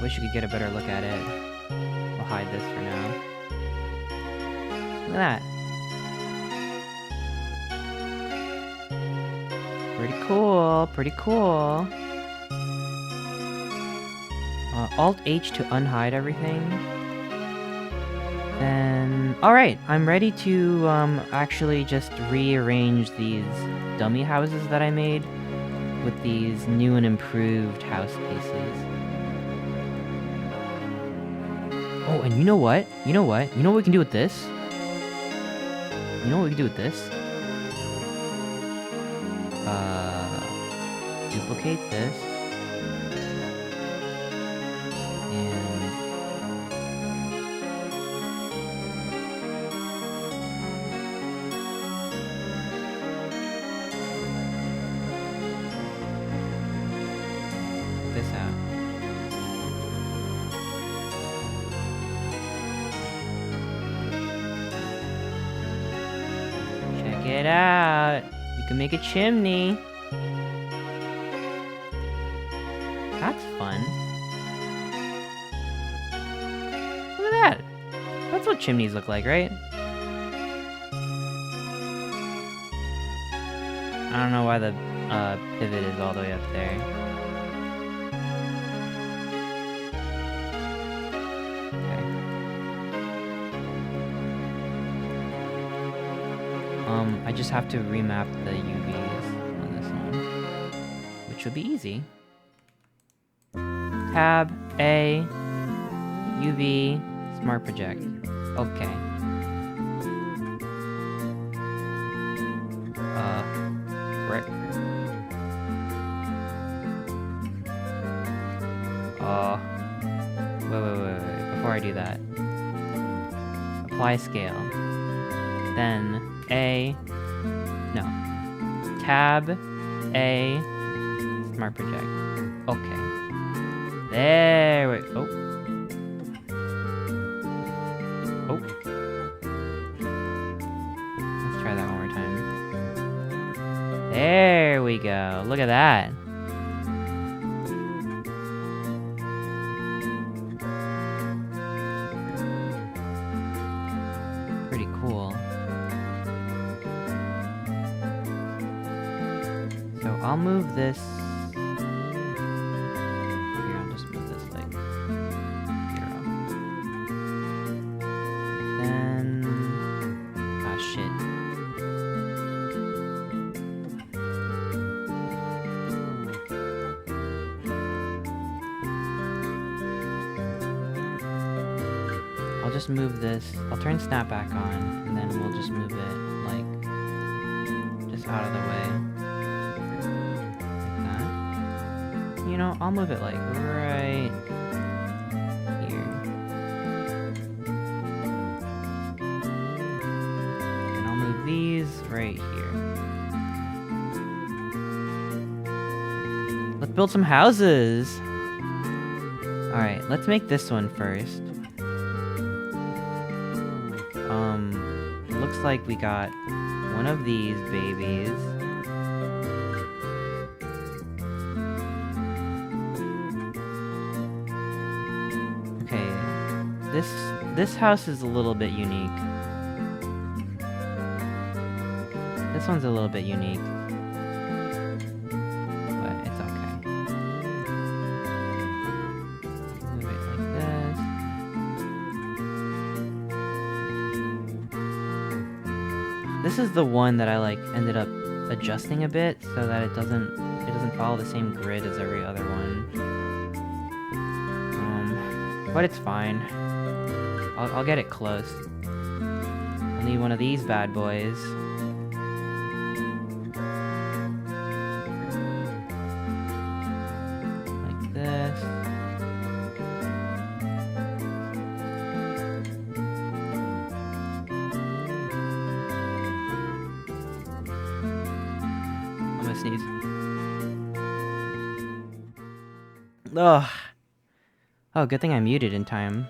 wish you could get a better look at it. I'll hide this for now. Look at that. Pretty cool, pretty cool. Alt-H to unhide everything. Then... alright, I'm ready to actually just rearrange these dummy houses that I made with these new and improved house pieces. Oh, and you know what? You know what? You know what we can do with this? You know what we can do with this? Duplicate this. And... check this out. Check it out. You can make a chimney. That's fun. Look at that. That's what chimneys look like, right? I don't know why the pivot is all the way up there. Okay. I just have to remap the UVs on this one, which will be easy. Tab, A, UV, Smart Project. Okay. Right. Wait. Before I do that. Apply scale. Then A, no. Tab, A, Smart Project. Okay. There we go. Oh. Let's try that one more time. There we go. Look at that. I'll move this. Here, I'll just move this like 0. Then, ah, shit. I'll just move this. I'll turn snapback on, and then we'll just move it like just out of the way. Like that. You know, I'll move it like right here. And I'll move these right here. Let's build some houses! Alright, let's make this one first. Looks like we got one of these babies. Okay, this house is a little bit unique. This one's a little bit unique. But it's okay. Move it like this. This is the one that I like ended up adjusting a bit so that it doesn't follow the same grid as every other one. But it's fine. I'll get it close. I'll need one of these bad boys. Like this. I'm gonna sneeze. Ugh. Oh, good thing I muted in time.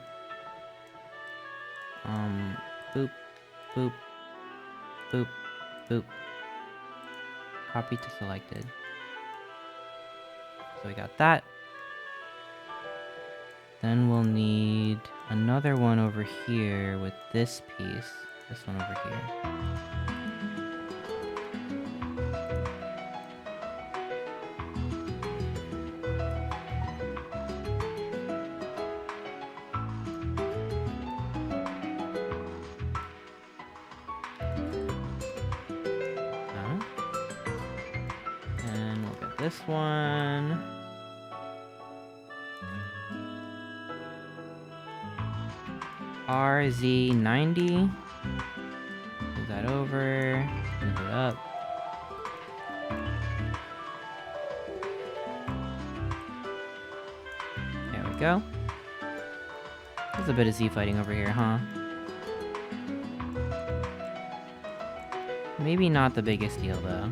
Boop, boop, boop, boop. Copy to selected. So we got that. Then we'll need another one over here with this piece. This one over here. This one. RZ90. Move that over. Move it up. There we go. There's a bit of Z fighting over here, huh? Maybe not the biggest deal, though.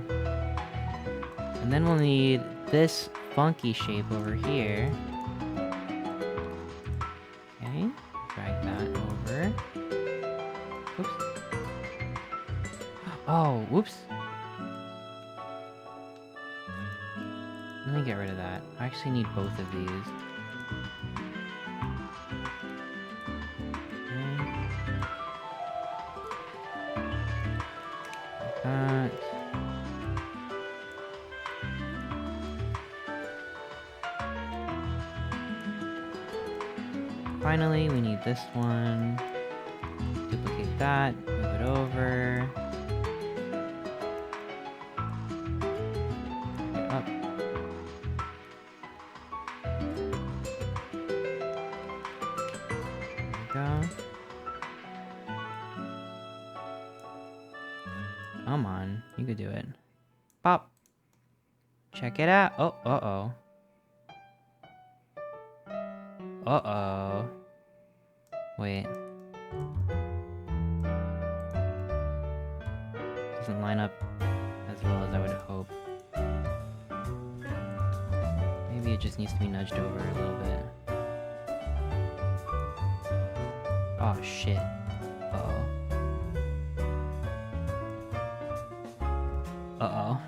And then we'll need this funky shape over here. Okay, drag that over. Oops. Oh, whoops. Let me get rid of that. I actually need both of these. Okay. Like that. Finally, we need this one. Duplicate that, move it over. Get up. There we go. Come on, you could do it. Pop. Check it out. Oh, uh-oh. Uh-oh. Wait. Doesn't line up as well as I would hope. Maybe it just needs to be nudged over a little bit. Oh, shit. Uh-oh. Uh-oh.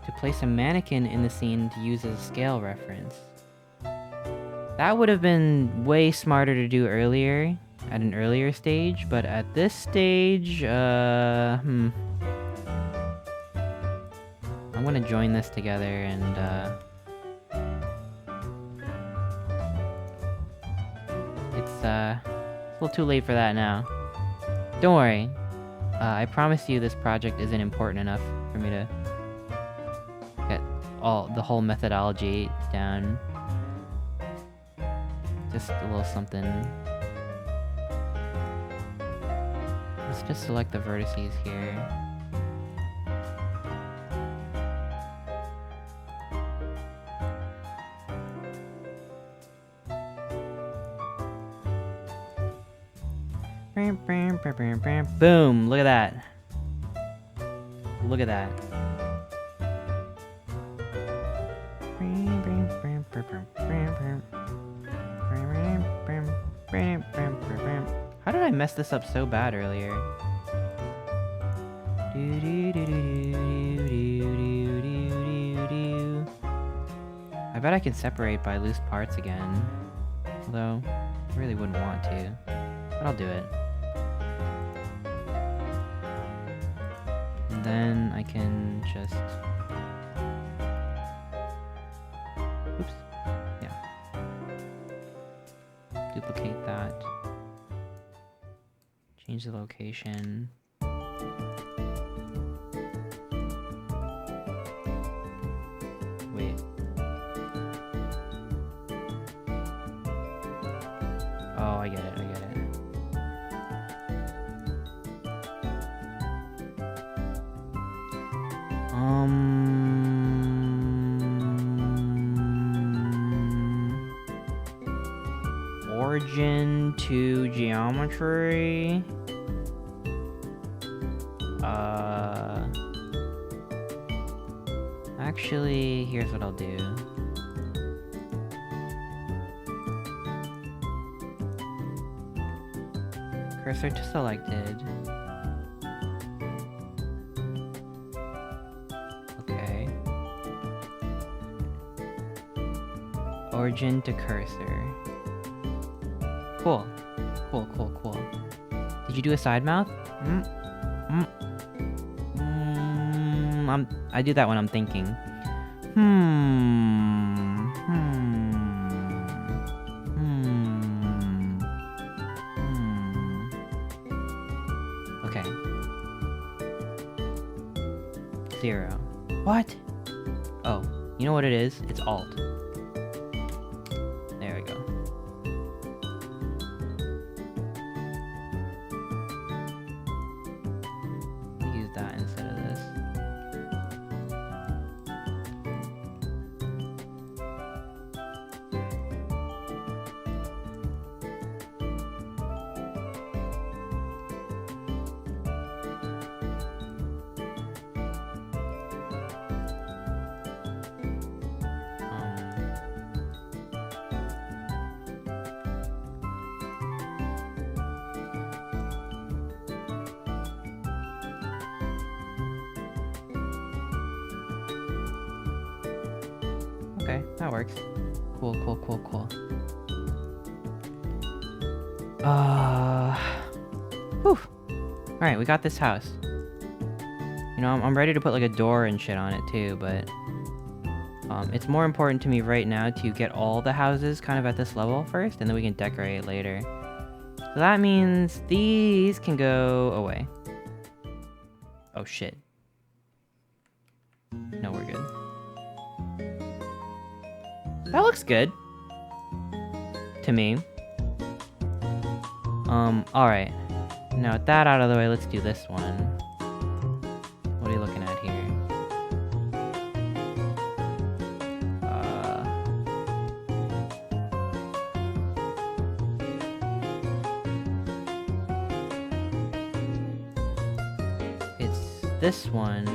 to place a mannequin in the scene to use as a scale reference. That would have been way smarter to do earlier, at an earlier stage, but at this stage, I'm gonna join this together and, it's a little too late for that now. Don't worry. I promise you this project isn't important enough for me to get the whole methodology down. Just a little something. Let's just select the vertices here. Boom! Look at that. Look at that. How did I mess this up so bad earlier? I bet I can separate by loose parts again. Although, I really wouldn't want to. But I'll do it. And then I can just... Oops. Yeah. Duplicate that. Change the location. Wait. Oh, I get it, I get it. Origin to geometry. Actually, here's what I'll do. Cursor to selected. Okay. Origin to cursor. Cool. Cool, cool, cool. Did you do a side mouth? I do that when I'm thinking. Okay. 0. What? Oh, you know what it is? It's Alt. There we go. Use that instead of this. Okay, that works. Cool, cool, cool, cool. Whew. Alright, we got this house. You know, I'm ready to put like a door and shit on it too, but... it's more important to me right now to get all the houses kind of at this level first, and then we can decorate later. So that means these can go away. Oh shit. No, we're good. That looks good. To me. Alright. Now with that out of the way, let's do this one. What are you looking at here? It's this one.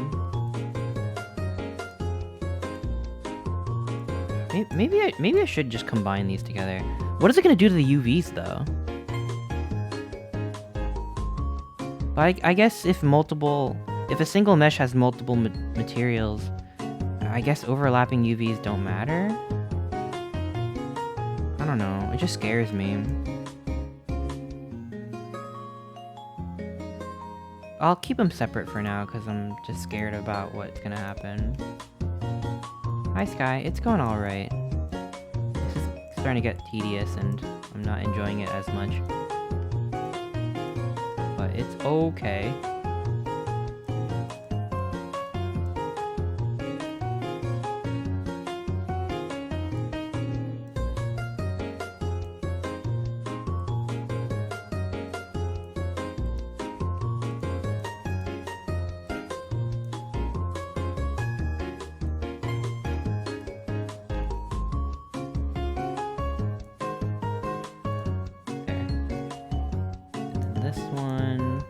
Maybe I should just combine these together. What is it gonna do to the UVs though? But I guess if a single mesh has multiple materials, I guess overlapping UVs don't matter? I don't know, it just scares me. I'll keep them separate for now, because I'm just scared about what's gonna happen. Hi Sky, it's going alright. This is starting to get tedious and I'm not enjoying it as much. But it's okay. This one.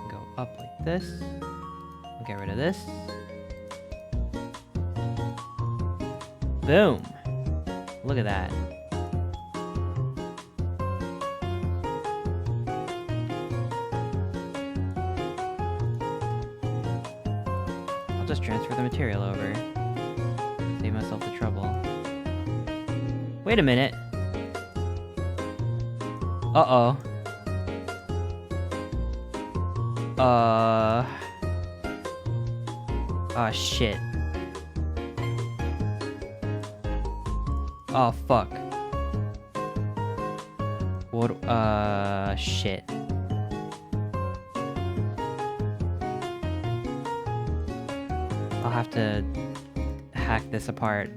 Go up like this. Get rid of this. Boom! Look at that. I'll just transfer the material over. Save myself the trouble. Wait a minute. Uh-oh. Oh, shit. Oh, fuck. What, shit. I'll have to hack this apart.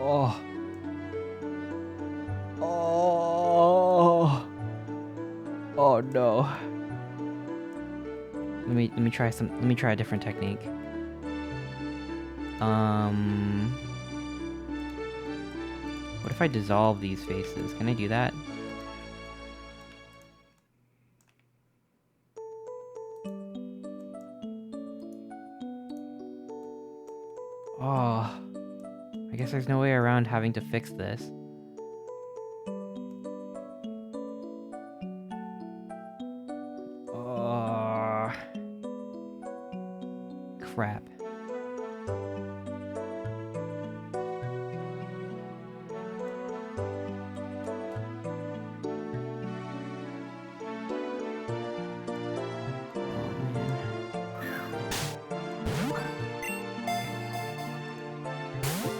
Oh. Oh. Oh no. Let me try a different technique. What if I dissolve these faces? Can I do that? Oh. I guess there's no way around having to fix this. Oh. Crap.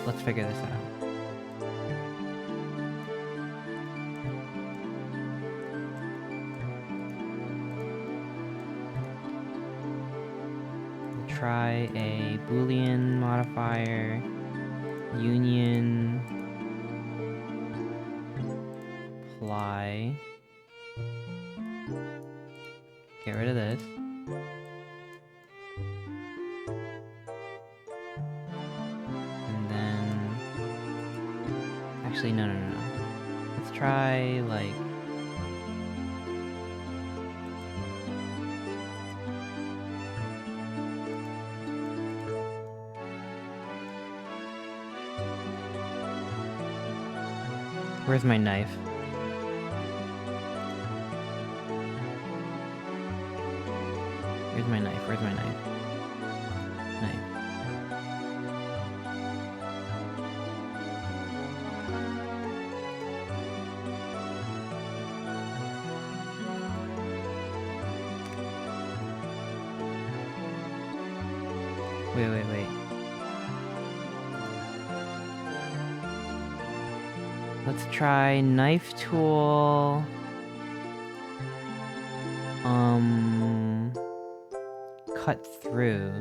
Let's figure this out. Try a Boolean modifier, union, apply, get rid of this. Actually, no. Let's try, like... Where's my knife? Where's my knife? Where's my knife? Knife. Wait. Let's try knife tool. Cut through.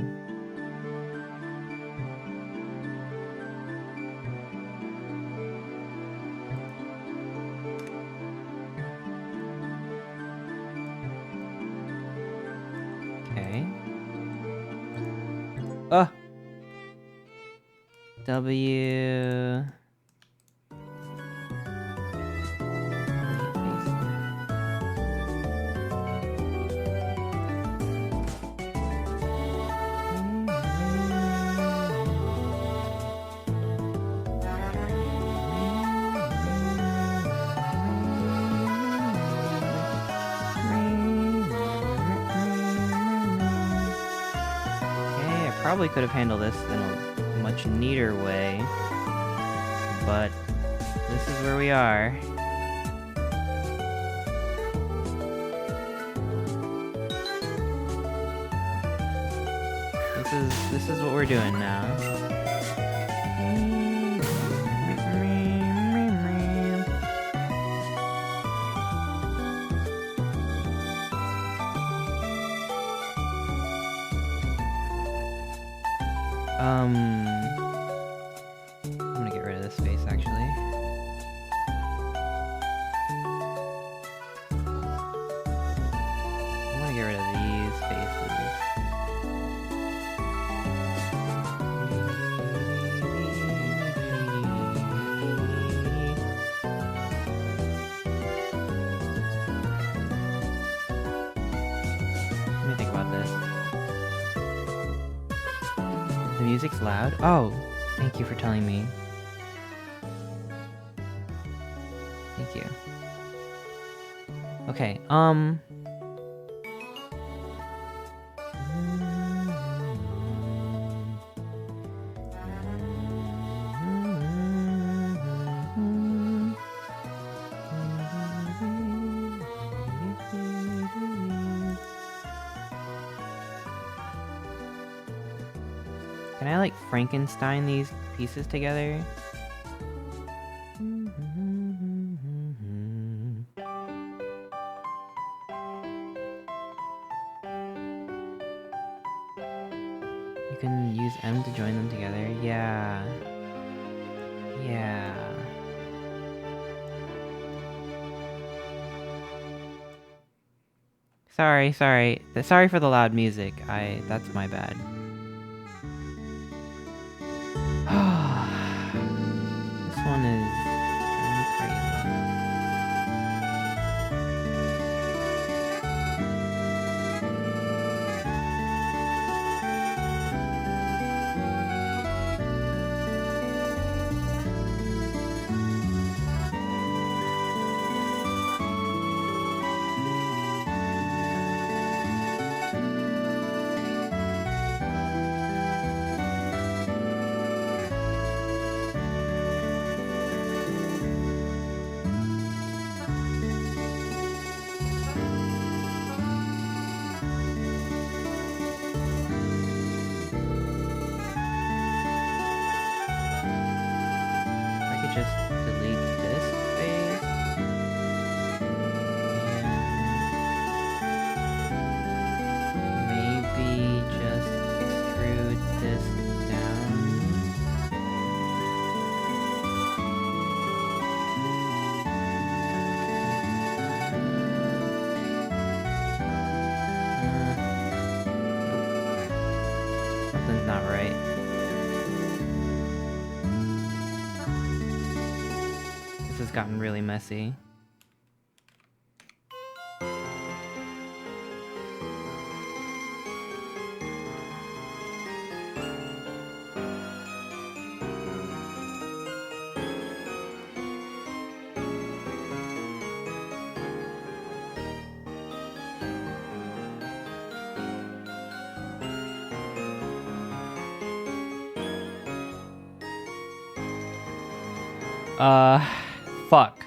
Okay. W. probably could have handled this in a much neater way, but this is where we are. This is what we're doing now. I'm gonna get rid of this face actually. I wanna get rid of these faces. Let me think about this. The music's loud? Oh, thank you for telling me. Thank you. Okay, can I, like, Frankenstein these pieces together? You can use M to join them together? Yeah. Yeah. Sorry. Sorry for the loud music. That's my bad. This one is driving me crazy. Just delete this space and maybe just extrude this down. Something's not right. This has gotten really messy. Fuck.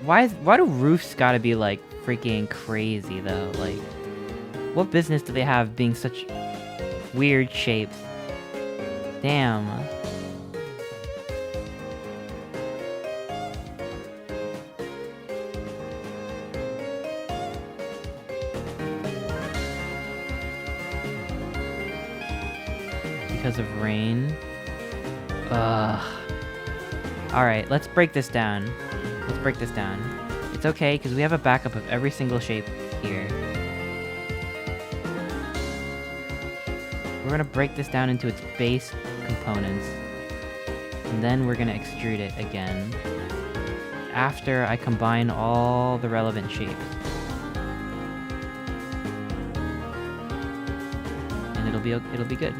Why do roofs gotta be, like, freaking crazy, though? Like, what business do they have being such weird shapes? Damn. Because of rain. Ugh. Alright, let's break this down. Let's break this down. It's okay, because we have a backup of every single shape here. We're gonna break this down into its base components. And then we're gonna extrude it again. After I combine all the relevant shapes. it'll be good.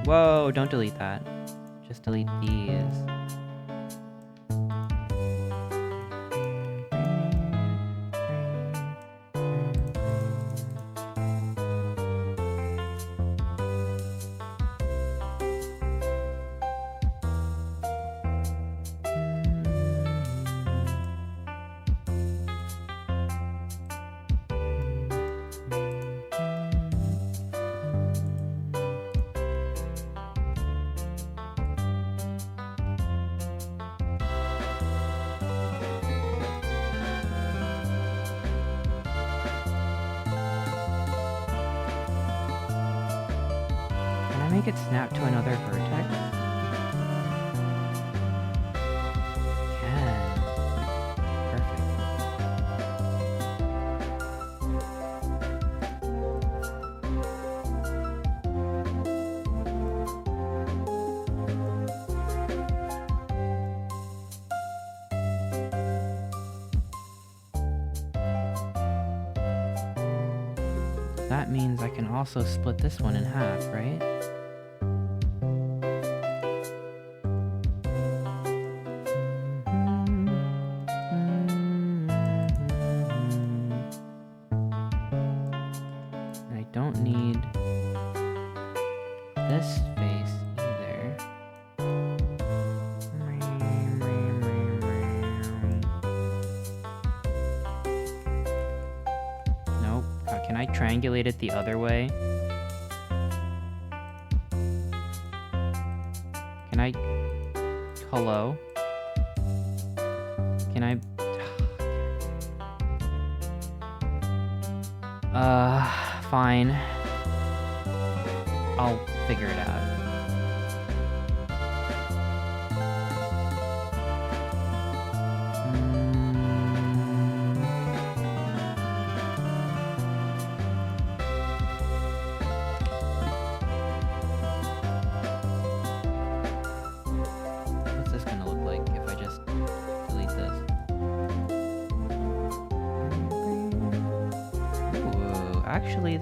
Whoa, don't delete that. Just delete these. Make it snap to another vertex? Can. Perfect. That means I can also split this one in half, right? Don't need this face either. Nope. Can I triangulate it the other way? Can I... Hello? Can I... Fine. I'll figure it out. What's this gonna look like if I just delete this? Actually,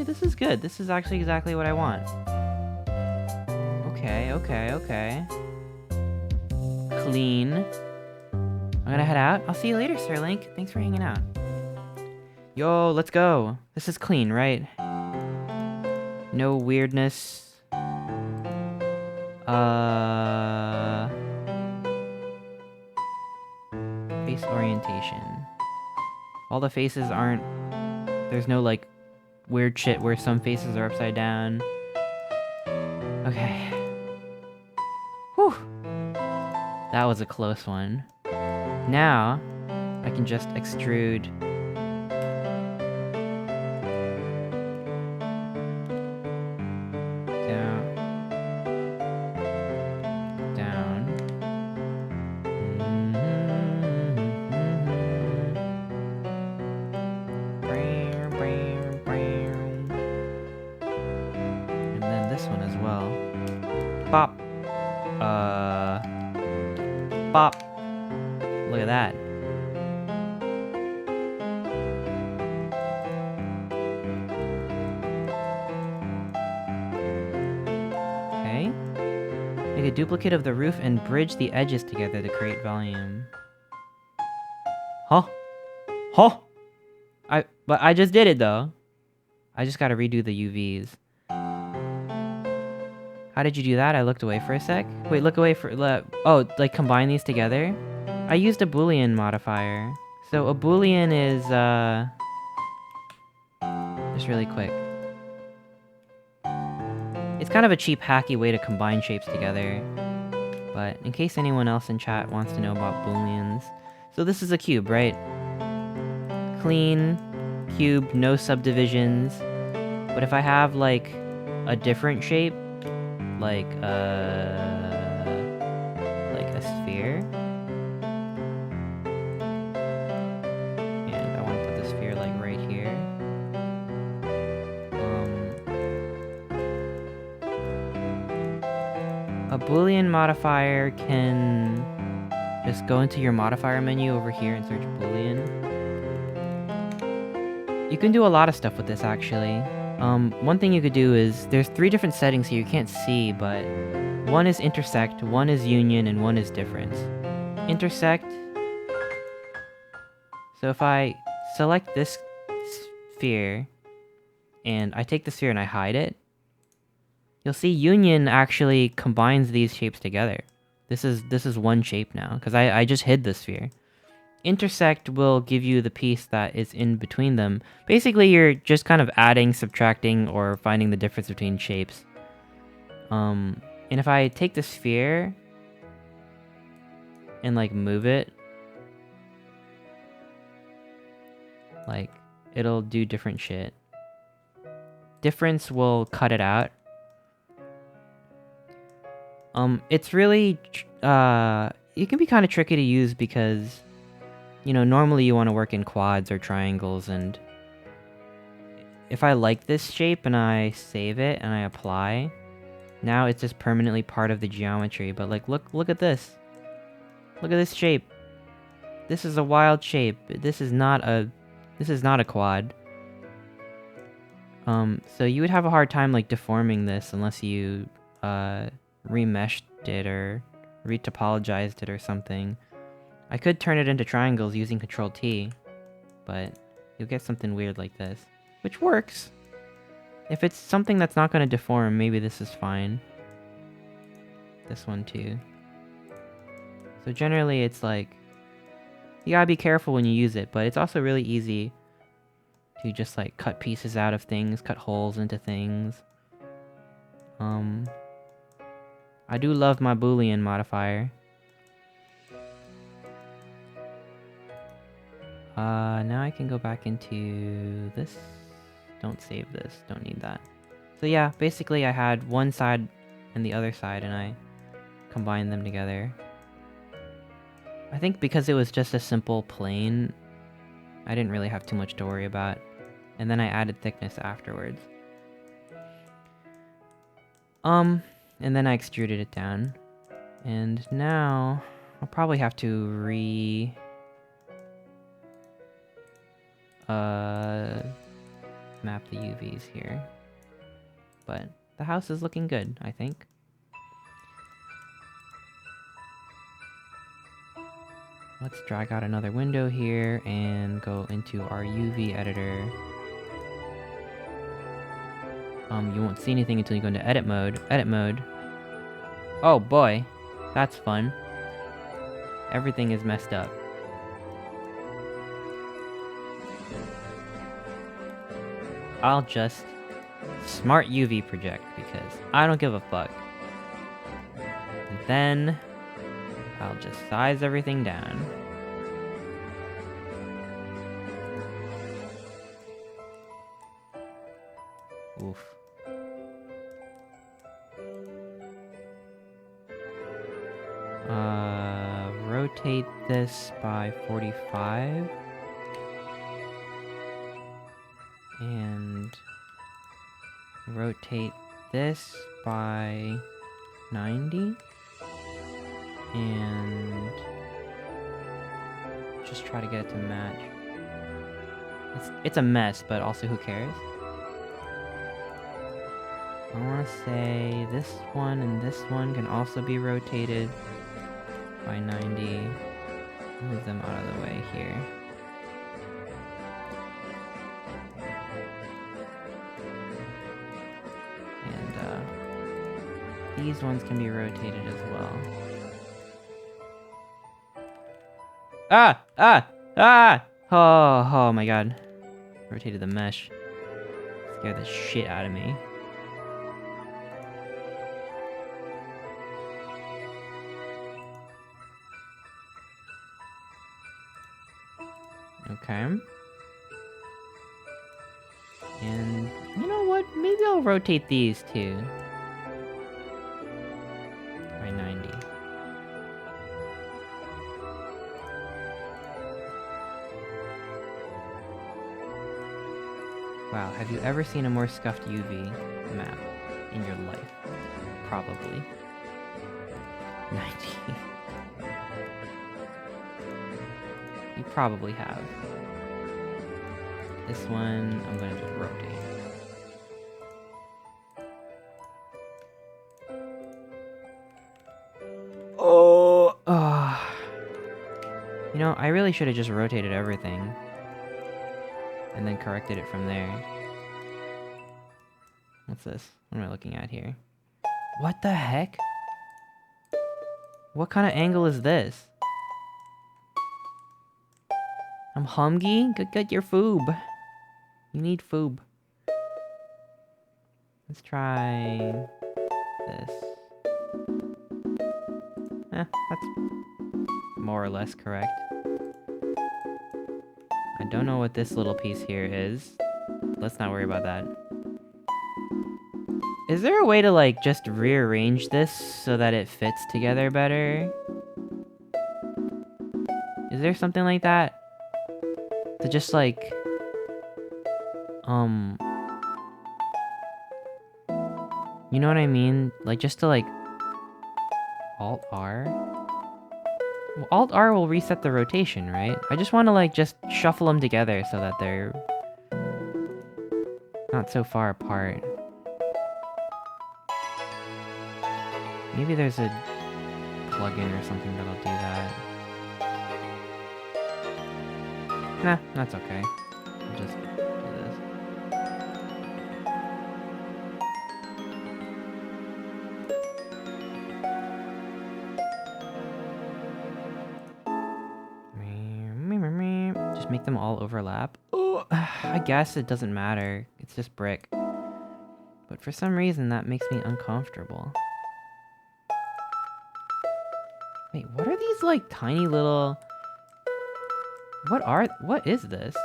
this is good. This is actually exactly what I want. Okay. Clean. I'm gonna head out. I'll see you later, Sir Link. Thanks for hanging out. Yo, let's go. This is clean, right? No weirdness. Face orientation. All the faces aren't... There's no, like, weird shit where some faces are upside down. Okay. Whew. That was a close one. Now, I can just extrude... Down. This one as well. Bop. Bop. Look at that. Okay. Make a duplicate of the roof and bridge the edges together to create volume. Huh? Huh? But I just did it though. I just gotta redo the UVs. How did you do that? I looked away for a sec. Wait, look away for... oh, like combine these together? I used a Boolean modifier. So a Boolean is, just really quick. It's kind of a cheap, hacky way to combine shapes together. But in case anyone else in chat wants to know about Booleans. So this is a cube, right? Clean, cube, no subdivisions. But if I have, like, a different shape, like a sphere. And I want to put the sphere like right here. A Boolean modifier can just go into your modifier menu over here and search Boolean. You can do a lot of stuff with this actually. One thing you could do is, there's 3 different settings here you can't see, but one is intersect, one is union, and one is difference. Intersect. So if I select this sphere, and I take the sphere and I hide it, you'll see union actually combines these shapes together. This is one shape now, because I just hid the sphere. Intersect will give you the piece that is in between them. Basically, you're just kind of adding, subtracting, or finding the difference between shapes. And if I take the sphere and like move it, like it'll do different shit. Difference will cut it out. It's really, it can be kind of tricky to use because, you know, normally you want to work in quads or triangles, and if I like this shape and I save it and I apply, now it's just permanently part of the geometry. But like, look at this. Look at this shape. This is a wild shape. This is not a quad. So you would have a hard time like deforming this unless you remeshed it or retopologized it or something. I could turn it into triangles using Control-T, but you'll get something weird like this, which works. If it's something that's not going to deform, maybe this is fine. This one too. So generally it's like, you gotta be careful when you use it, but it's also really easy to just like cut pieces out of things, cut holes into things. I do love my Boolean modifier. Now I can go back into this. Don't save this, don't need that. So yeah, basically I had one side and the other side and I combined them together. I think because it was just a simple plane, I didn't really have too much to worry about. And then I added thickness afterwards. And then I extruded it down. And now I'll probably have to map the UVs here. But the house is looking good, I think. Let's drag out another window here and go into our UV editor. You won't see anything until you go into edit mode. Edit mode. Oh boy, that's fun. Everything is messed up. I'll just smart UV project because I don't give a fuck. And then I'll just size everything down. Oof. Rotate this by 45. And rotate this by 90. And just try to get it to match. It's a mess, but also who cares? I want to say this one and this one can also be rotated by 90. Move them out of the way here. And these ones can be rotated as well. Oh my god. Rotated the mesh. Scared the shit out of me. Okay. And you know what? Maybe I'll rotate these too. By 90. Wow, have you ever seen a more scuffed UV map in your life? Probably. 90. You probably have. This one, I'm gonna just rotate. Oh! You know, I really should have just rotated everything. And then corrected it from there. What's this? What am I looking at here? What the heck? What kind of angle is this? I'm hungry? Go get your food. You need food. Let's try this. That's more or less correct. I don't know what this little piece here is. Let's not worry about that. Is there a way to, like, just rearrange this so that it fits together better? Is there something like that? To just, like... You know what I mean? Like, just to, like... Alt-R? Well, Alt-R will reset the rotation, right? I just want to, like, just shuffle them together so that they're... not so far apart. Maybe there's a plugin or something that'll do that. Nah, that's okay. I'll just do this. Just make them all overlap. Oh, I guess it doesn't matter. It's just brick. But for some reason, that makes me uncomfortable. Wait, what are these, like, tiny little... What is this?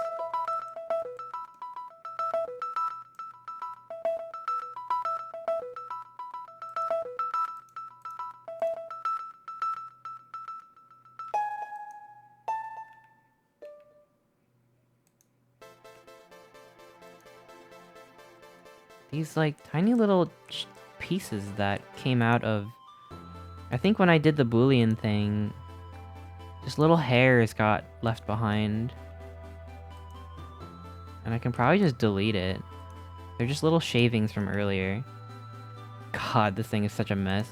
These, like, tiny little pieces that came out of... I think when I did the Boolean thing, just little hairs got left behind. And I can probably just delete it. They're just little shavings from earlier. God, this thing is such a mess.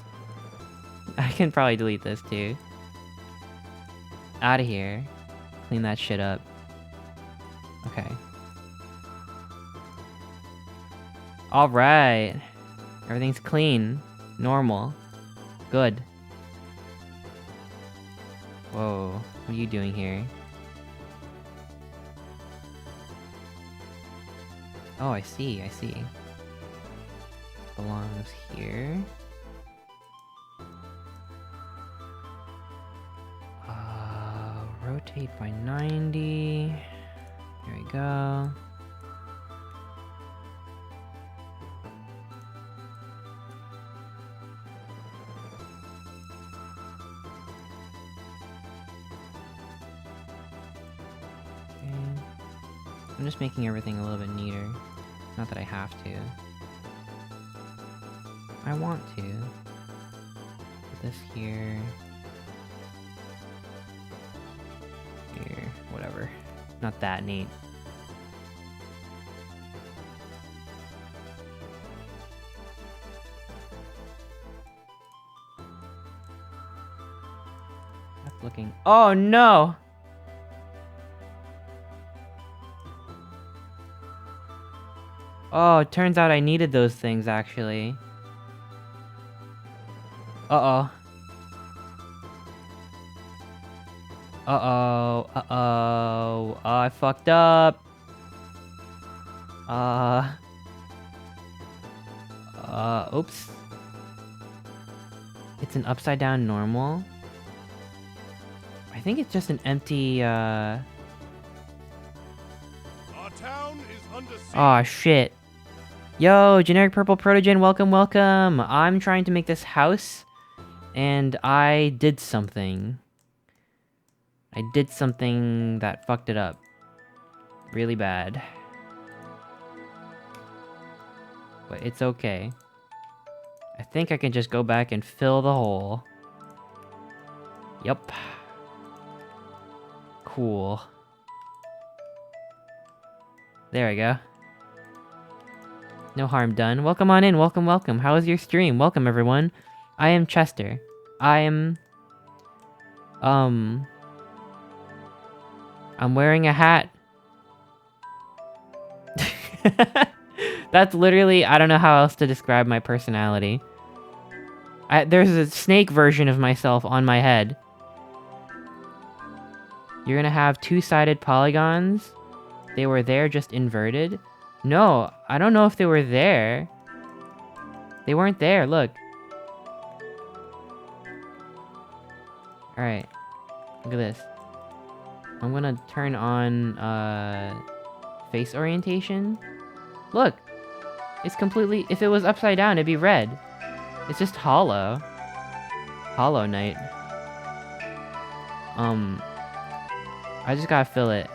I can probably delete this too. Out of here. Clean that shit up. Okay. Alright. Everything's clean. Normal. Good. Whoa. What are you doing here? Oh, I see. I see. Belongs here. Rotate by 90. There we go. I'm just making everything a little bit neater. Not that I have to. I want to. Put this here. Here. Whatever. Not that neat. That's looking... Oh no! Oh, it turns out I needed those things, actually. Uh-oh. Uh-oh. Uh-oh. I fucked up. Oops. It's an upside down normal. I think it's just an empty, Our town is under siege. Aw, shit. Yo, generic purple protogen, welcome, welcome. I'm trying to make this house, and I did something. I did something that fucked it up. Really bad. But it's okay. I think I can just go back and fill the hole. Yup. Cool. There we go. No harm done. Welcome on in. Welcome, welcome. How was your stream? Welcome, everyone. I am Chester. I am... I'm wearing a hat. That's literally... I don't know how else to describe my personality. There's a snake version of myself on my head. You're gonna have two-sided polygons. They were there, just inverted. No, I don't know if they were there. They weren't there, look. Alright. Look at this. I'm gonna turn on, face orientation. Look! It's completely... If it was upside down, it'd be red. It's just hollow. Hollow Knight. I just gotta fill it.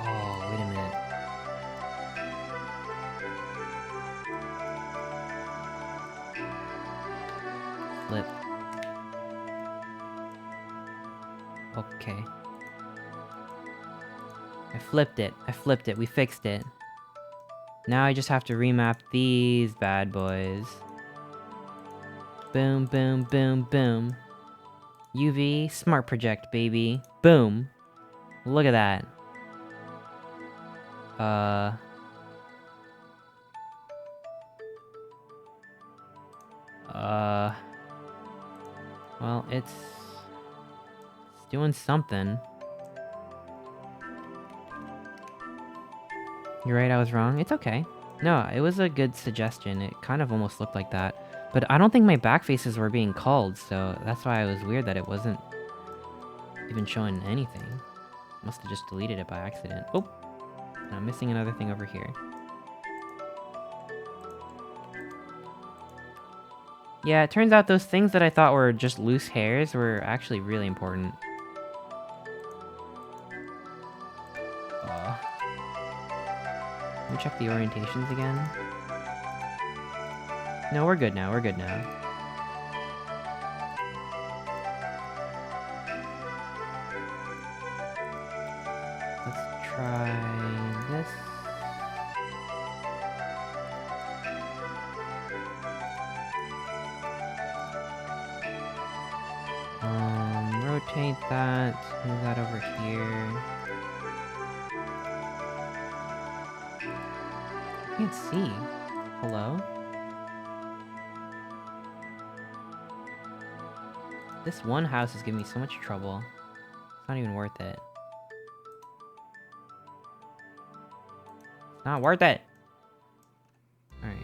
Oh, wait a minute. Flip. Okay. I flipped it. I flipped it. We fixed it. Now I just have to remap these bad boys. Boom, boom, boom, boom. UV, smart project, baby. Boom. Look at that. Well, it's doing something. You're right, I was wrong. It's okay. No, it was a good suggestion. It kind of almost looked like that. But I don't think my back faces were being called, so that's why it was weird that it wasn't even showing anything. Must have just deleted it by accident. Oh! And I'm missing another thing over here. Yeah, it turns out those things that I thought were just loose hairs were actually really important. Let me check the orientations again. No, we're good now, we're good now. Let's try this. Rotate that, move that over here. I can't see. Hello? This one house is giving me so much trouble. It's not even worth it. It's not worth it! Alright.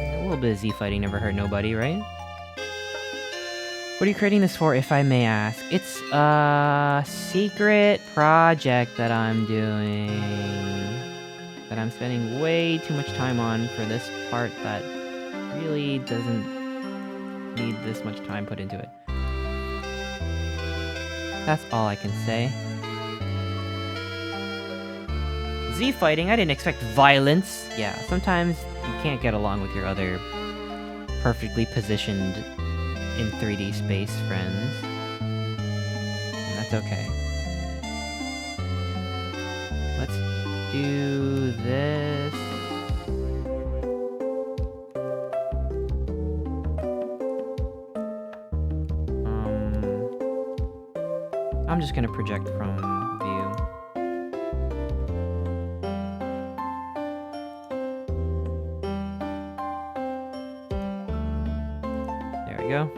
A little bit of Z-fighting never hurt nobody, right? What are you creating this for, if I may ask? It's a secret project that I'm doing. That I'm spending way too much time on for this part that really doesn't need this much time put into it. That's all I can say. Z-fighting? I didn't expect violence. Yeah, sometimes you can't get along with your other perfectly positioned in 3D space friends. And that's okay. Let's do this. I'm just gonna project from view. There we go.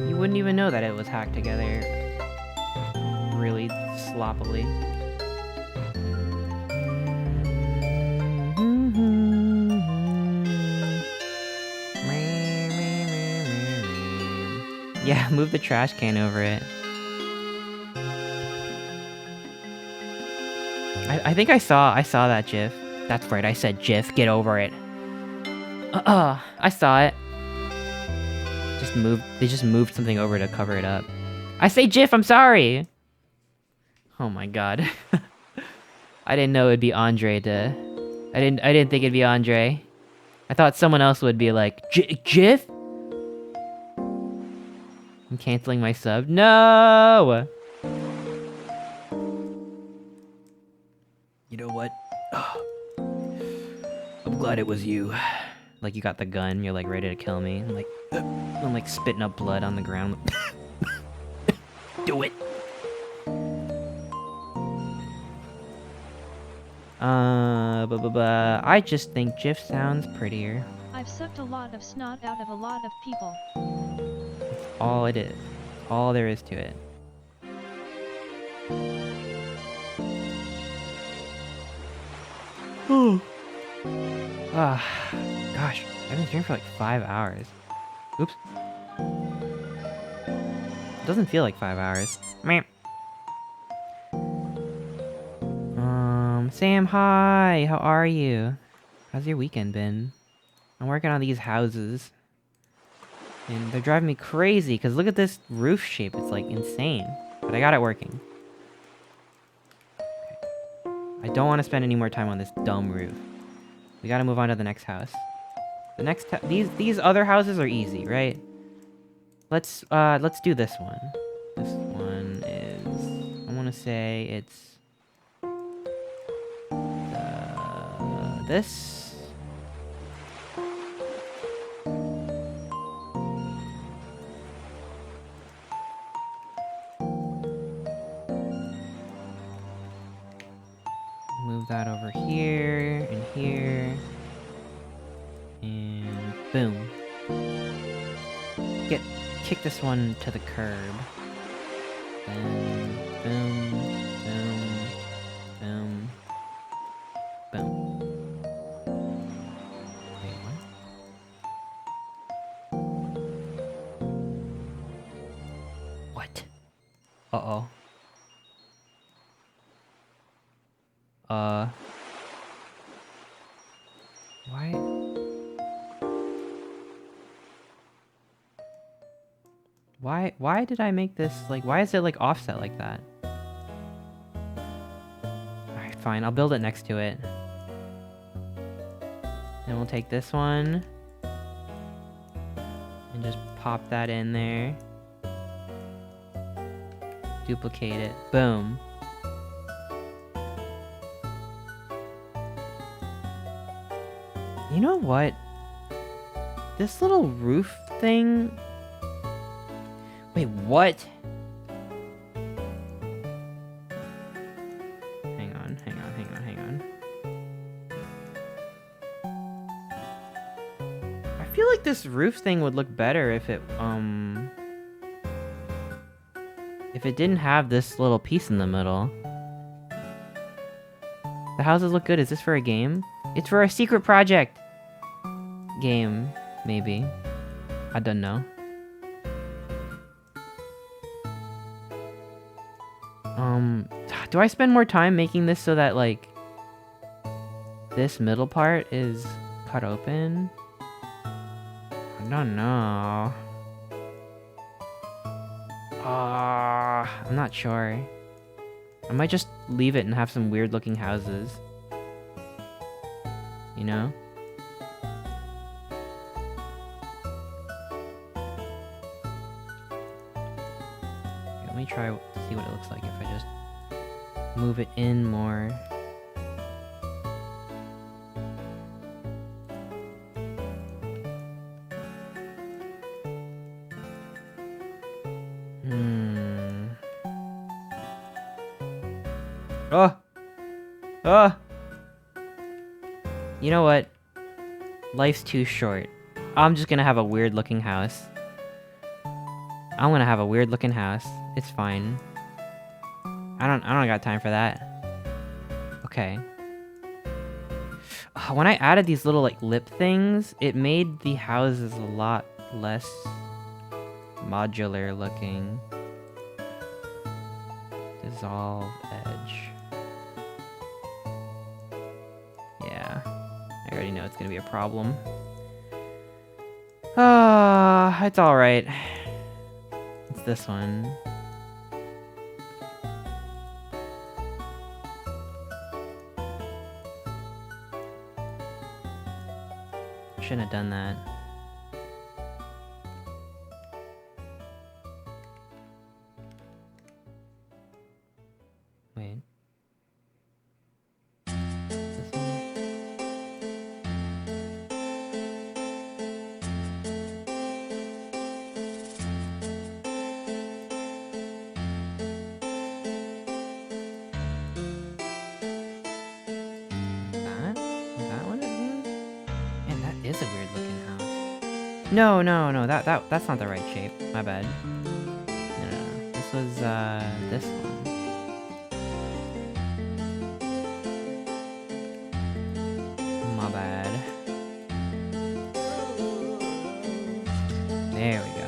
You wouldn't even know that it was hacked together really sloppily. Yeah, move the trash can over it. I think I saw that GIF. That's right, I said GIF, get over it. I saw it. They just moved something over to cover it up. I say GIF, I'm sorry! Oh my god. I didn't know it'd be Andre to... I didn't think it'd be Andre. I thought someone else would be like, GIF? I'm canceling my sub. No! You know what? I'm glad it was you. Like you got the gun, you're like ready to kill me. I'm like spitting up blood on the ground. Do it! I just think GIF sounds prettier. I've sucked a lot of snot out of a lot of people. All it is. All there is to it. Gosh, I've been streaming for like 5 hours. Oops. It doesn't feel like 5 hours. Meh. Sam, hi! How are you? How's your weekend been? I'm working on these houses. And they're driving me crazy, because look at this roof shape. It's like insane. But I got it working. Okay. I don't want to spend any more time on this dumb roof. We gotta move on to the next house. The next these other houses are easy, right? Let's do this one. This one is, I want to say it's this. Move that over here and here. And boom. Kick this one to the curb. Then boom, boom, boom, boom. Wait, what? What? Uh-oh. Why did I make this, like, why is it, like, offset like that? Alright, fine, I'll build it next to it. Then we'll take this one. And just pop that in there. Duplicate it. Boom. You know what? This little roof thing... Wait, what? Hang on. I feel like this roof thing would look better if it didn't have this little piece in the middle. The houses look good. Is this for a game? It's for a secret project game, maybe. I don't know. Do I spend more time making this so that, like, this middle part is cut open? I don't know. I'm not sure. I might just leave it and have some weird looking houses. You know? me try to see what it looks like if I just move it in more. Oh! Oh! You know what? Life's too short. I'm just gonna have a weird looking house. I'm gonna have a weird looking house. It's fine. I don't got time for that. Okay. When I added these little like lip things, it made the houses a lot less modular looking. Dissolve edge. Yeah. I already know it's gonna be a problem. It's alright. It's this one. Shouldn't have done that. Wait. This one? That? Is that what it is? Man, that is a weird looking house. No, that's not the right shape. My bad. No. This was, this one. My bad. There we go.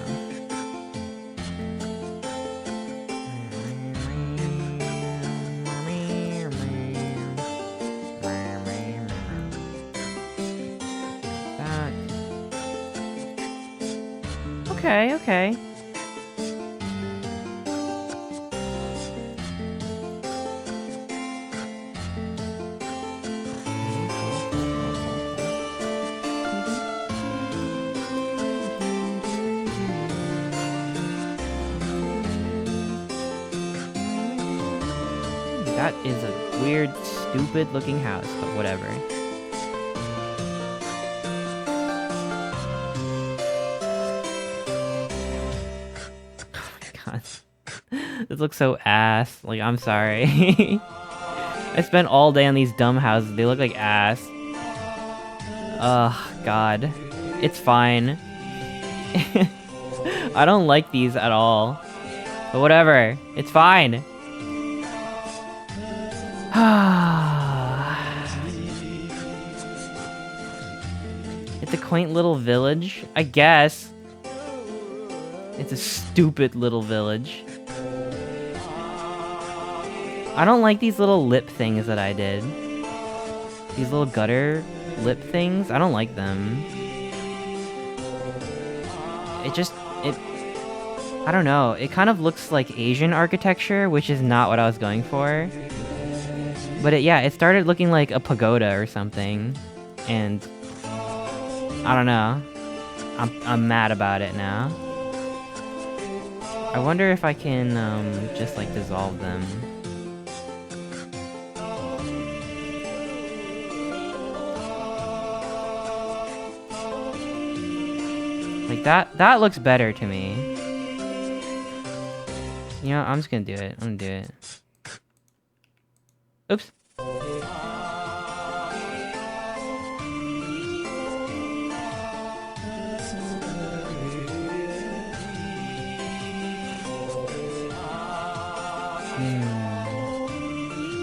That. Okay. That is a weird, stupid looking house, but whatever. Oh my god. This looks so ass. Like, I'm sorry. I spent all day on these dumb houses. They look like ass. Ugh, god. It's fine. I don't like these at all. But whatever. It's fine. It's a quaint little village, I guess. It's a stupid little village. I don't like these little lip things that I did. These little gutter lip things, I don't like them. I don't know, it kind of looks like Asian architecture, which is not what I was going for. But it started looking like a pagoda or something, and I don't know. I'm mad about it now. I wonder if I can just like dissolve them. Like that looks better to me. You know, I'm just gonna do it. I'm gonna do it. Oops.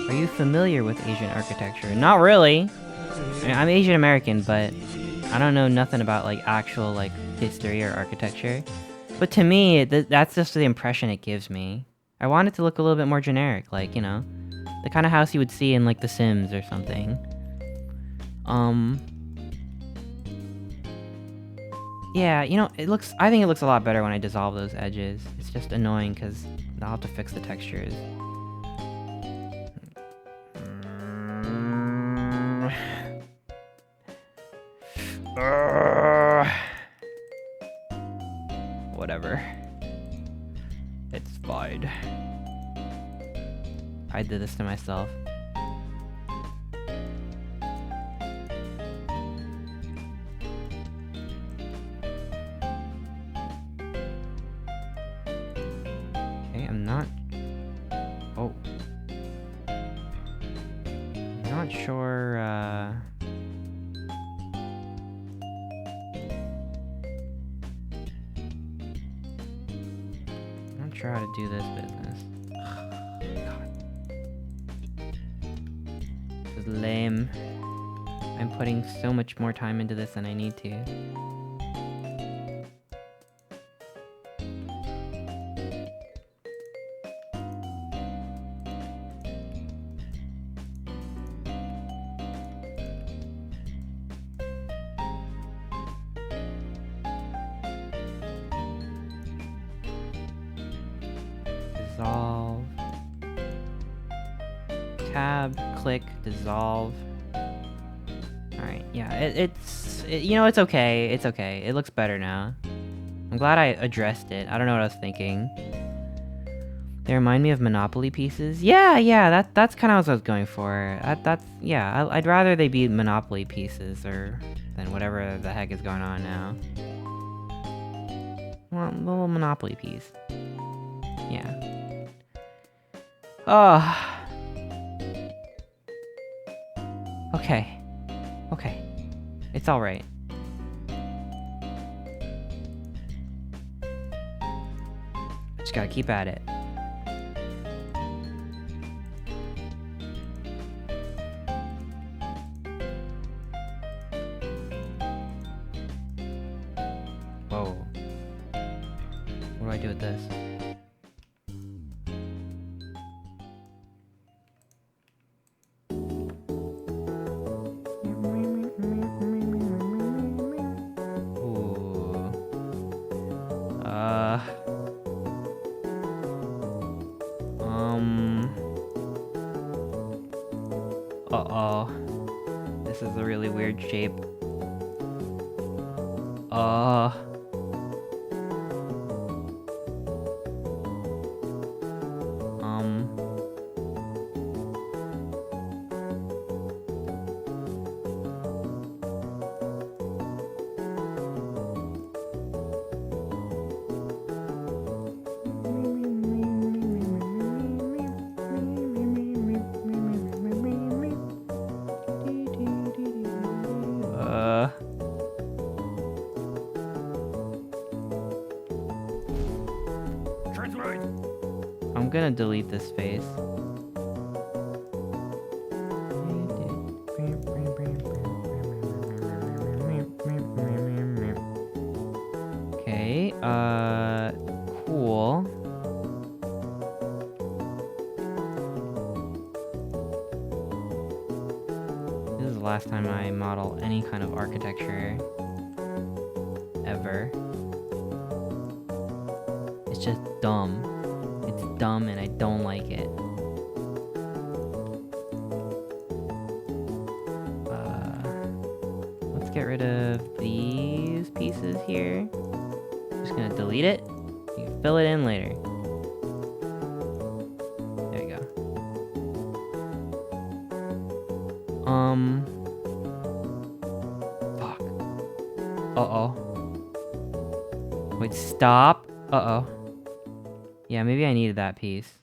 Are you familiar with Asian architecture? Not really. I mean, I'm Asian American, but I don't know nothing about like actual like history or architecture. But to me, that's just the impression it gives me. I want it to look a little bit more generic, like, you know, the kind of house you would see in like The Sims or something. Yeah, you know, I think it looks a lot better when I dissolve those edges. It's just annoying because I'll have to fix the textures. Whatever. It's satisfied. I did this to myself. Okay, I'm not... Oh. I'm not sure, I'm not sure how to do this business. God. This is lame. I'm putting so much more time into this than I need to. Dissolve. Tab, click, dissolve. Alright, yeah, you know, it's okay. It's okay. It looks better now. I'm glad I addressed it. I don't know what I was thinking. They remind me of Monopoly pieces. Yeah, that's kind of what I was going for. Yeah, I'd rather they be Monopoly pieces than whatever the heck is going on now. Well, a little Monopoly piece. Yeah. Oh. Okay. Okay. It's alright. Just gotta keep at it. Whoa. What do I do with this? Uh-oh. This is a really weird shape. I'm gonna delete this face. Okay, cool. This is the last time I model any kind of architecture ever. It's just dumb. It's dumb and I don't like it. Let's get rid of these pieces here. Just gonna delete it. You can fill it in later. There you go. Fuck. Uh-oh. Wait, stop. Uh-oh. Yeah, maybe I needed that piece.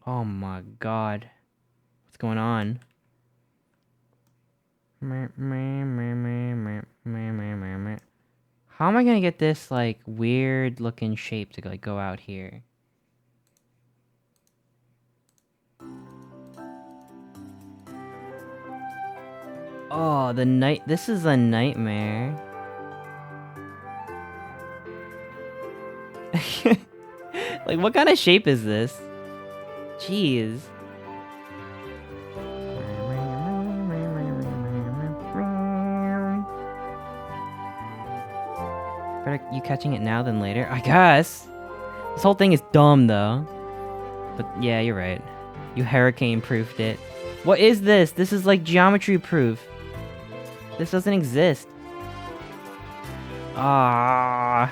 Oh my god. What's going on? How am I gonna get this, like, weird looking shape to, like, go out here? Oh, this is a nightmare. Like, what kind of shape is this? Jeez. Better you catching it now than later, I guess. This whole thing is dumb, though. But yeah, you're right. You hurricane-proofed it. What is this? This is like geometry proof. This doesn't exist. Ah.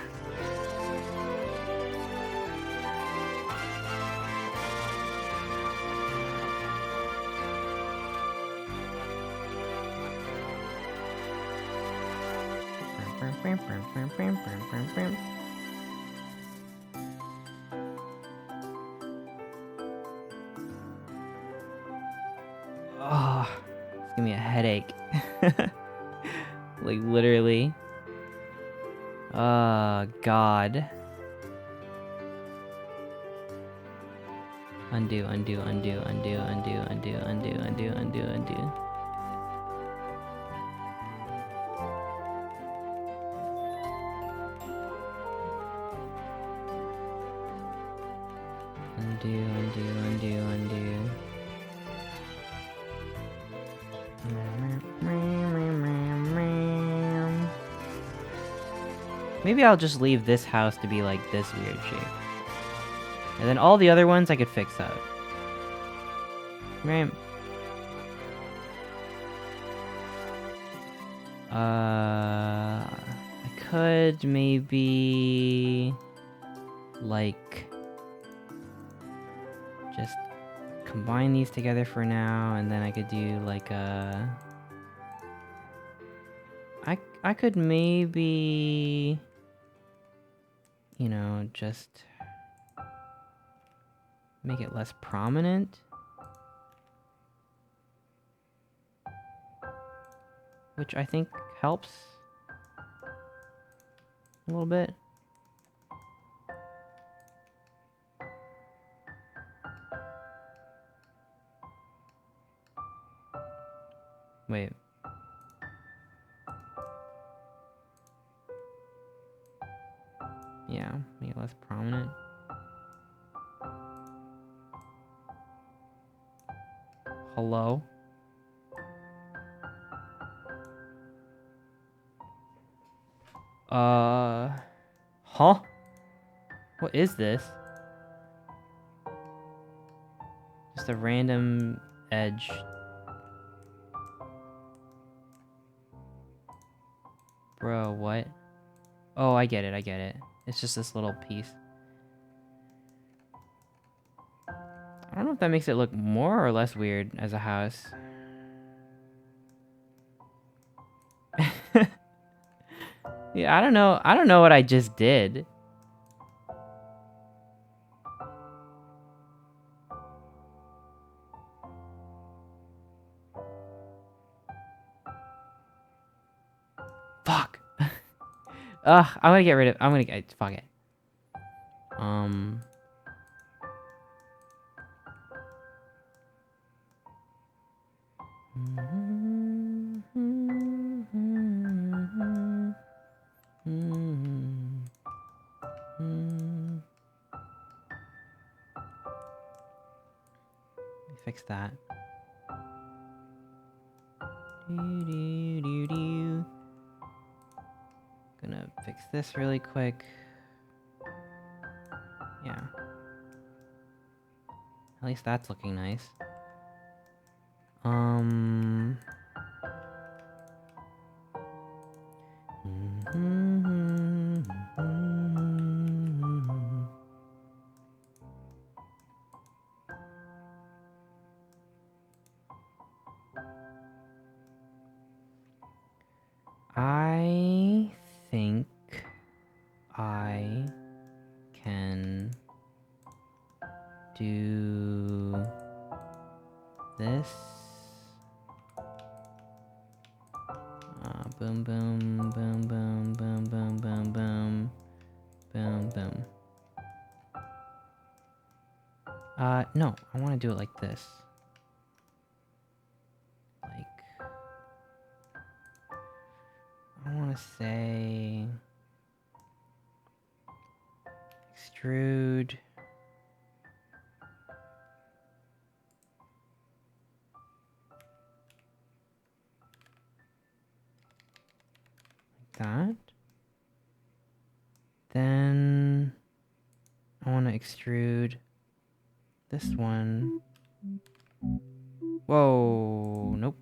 Oh, it's giving me a headache. Like, literally. Oh, God. Undo, undo, undo, undo, undo, undo, undo, undo, undo, undo. Undo, undo, undo, undo. Maybe I'll just leave this house to be like this weird shape. And then all the other ones I could fix up. Right? I could maybe like just combine these together for now, and then I could do like a I could maybe, you know, just make it less prominent. Which I think helps a little bit. Wait. Yeah, make it less prominent. Hello? Huh? What is this? Just a random edge. Bro, what? Oh, I get it, I get it. It's just this little piece. I don't know if that makes it look more or less weird as a house. Yeah, I don't know. I don't know what I just did. Fuck. Ugh, I'm gonna get rid of. I'm gonna get. Fuck it. Fix that. Gonna fix this really quick. Yeah. At least that's looking nice. I think I can do this. Boom, boom, boom, boom, boom, boom, boom, boom, boom, boom. No, I want to do it like this. Like, I want to say extrude. That. Then I want to extrude this one. Whoa, nope.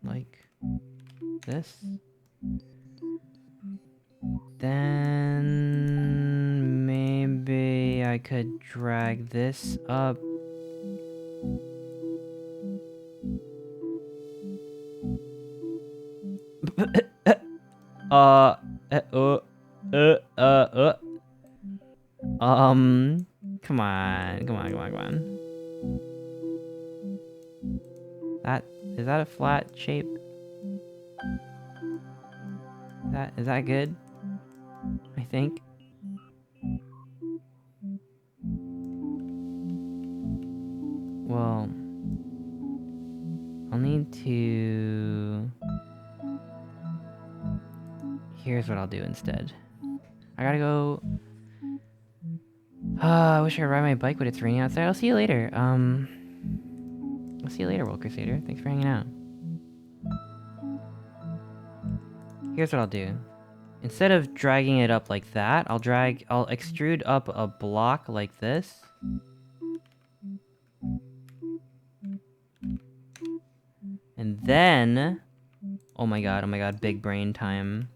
Like this. Then maybe I could drag this up. uh, uh, uh, uh, uh. Come on, come on, come on, come on. Is that a flat shape? Is that good? I think. Well, I'll need to... Here's what I'll do instead. I gotta go... I wish I could ride my bike, but it's raining outside. I'll see you later. I'll see you later, World Crusader. Thanks for hanging out. Here's what I'll do. Instead of dragging it up like that, I'll extrude up a block like this. And then... oh my god, big brain time.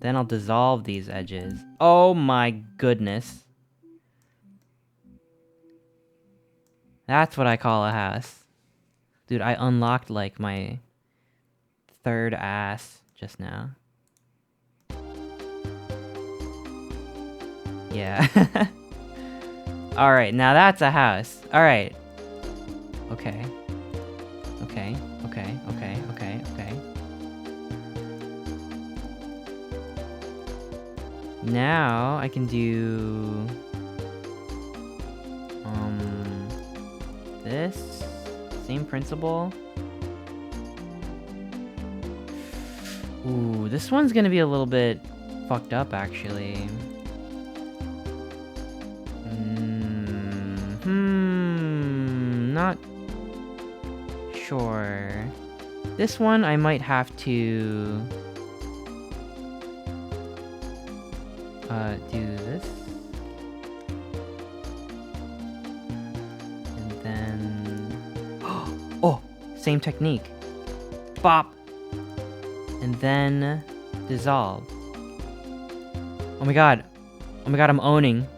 Then I'll dissolve these edges. Oh my goodness. That's what I call a house. Dude, I unlocked like my third ass just now. Yeah. Alright, now that's a house. Alright. Okay. Okay. Now I can do this same principle. Ooh, this one's gonna be a little bit fucked up actually. Not sure. This one I might have to do this. And then... oh! Same technique. Bop! And then... dissolve. Oh my god! Oh my god, I'm owning.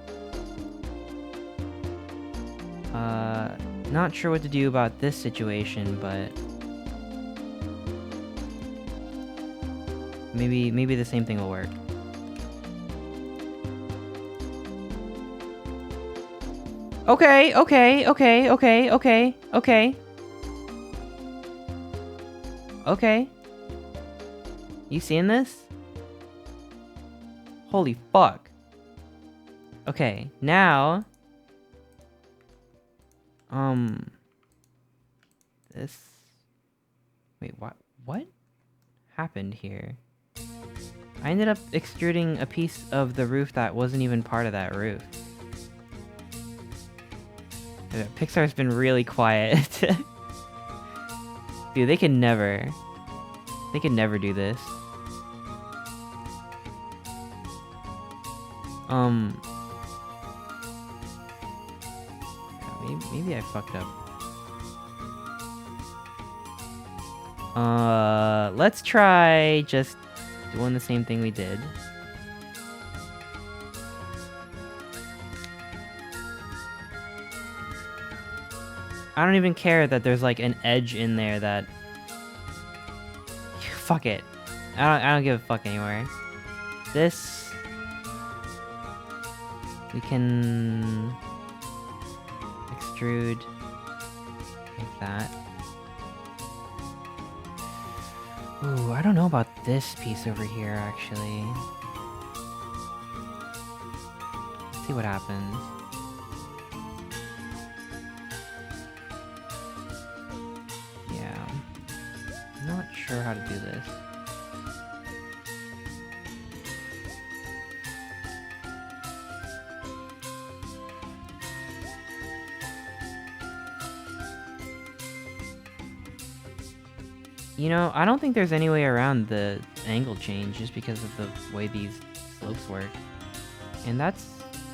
Not sure what to do about this situation, but... maybe the same thing will work. Okay. Okay. You seeing this? Holy fuck. Okay, now... this... wait, what happened here? I ended up extruding a piece of the roof that wasn't even part of that roof. Pixar's been really quiet. Dude, they can never do this. Maybe I fucked up. Let's try just doing the same thing we did. I don't even care that there's like an edge in there that... fuck it. I don't give a fuck anymore. This... we can... extrude... like that. Ooh, I don't know about this piece over here, actually. Let's see what happens. Yeah. I'm not sure how to do this. You know, I don't think there's any way around the angle change just because of the way these slopes work. And that's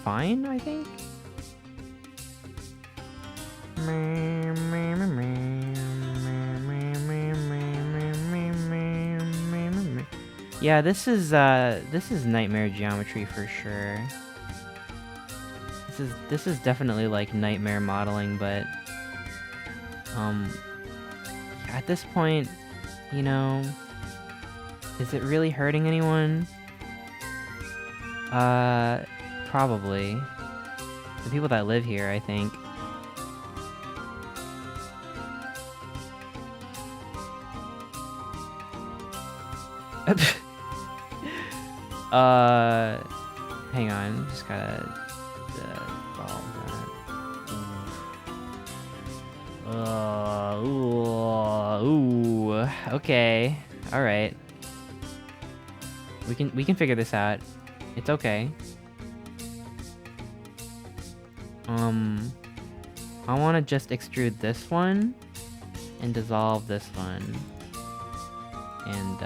fine, I think? Yeah, this is nightmare geometry for sure. This is definitely like nightmare modeling, but at this point, you know, is it really hurting anyone? Probably. The people that live here, I think. Hang on, just gotta solve that. Ooh, okay, all right. We can figure this out. It's okay. I want to just extrude this one and dissolve this one, and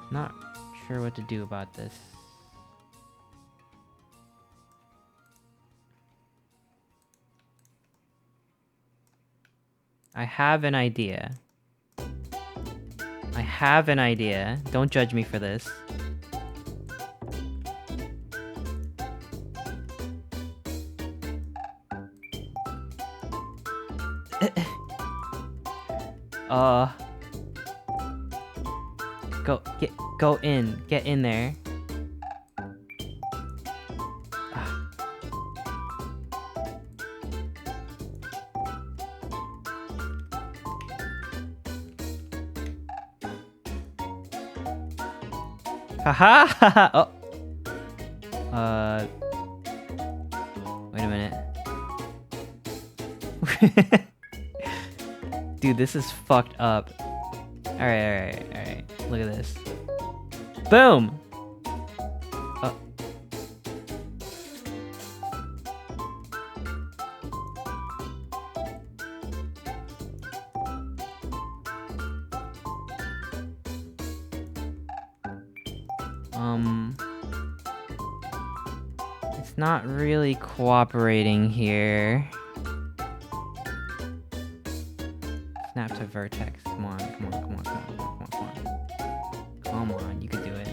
not sure what to do about this. I have an idea. I have an idea. Don't judge me for this. Get in there. Haha! Oh. Wait a minute. Dude, this is fucked up. Alright. Look at this. Boom! It's not really cooperating here. Snap to vertex. Come on. Come on, you can do it.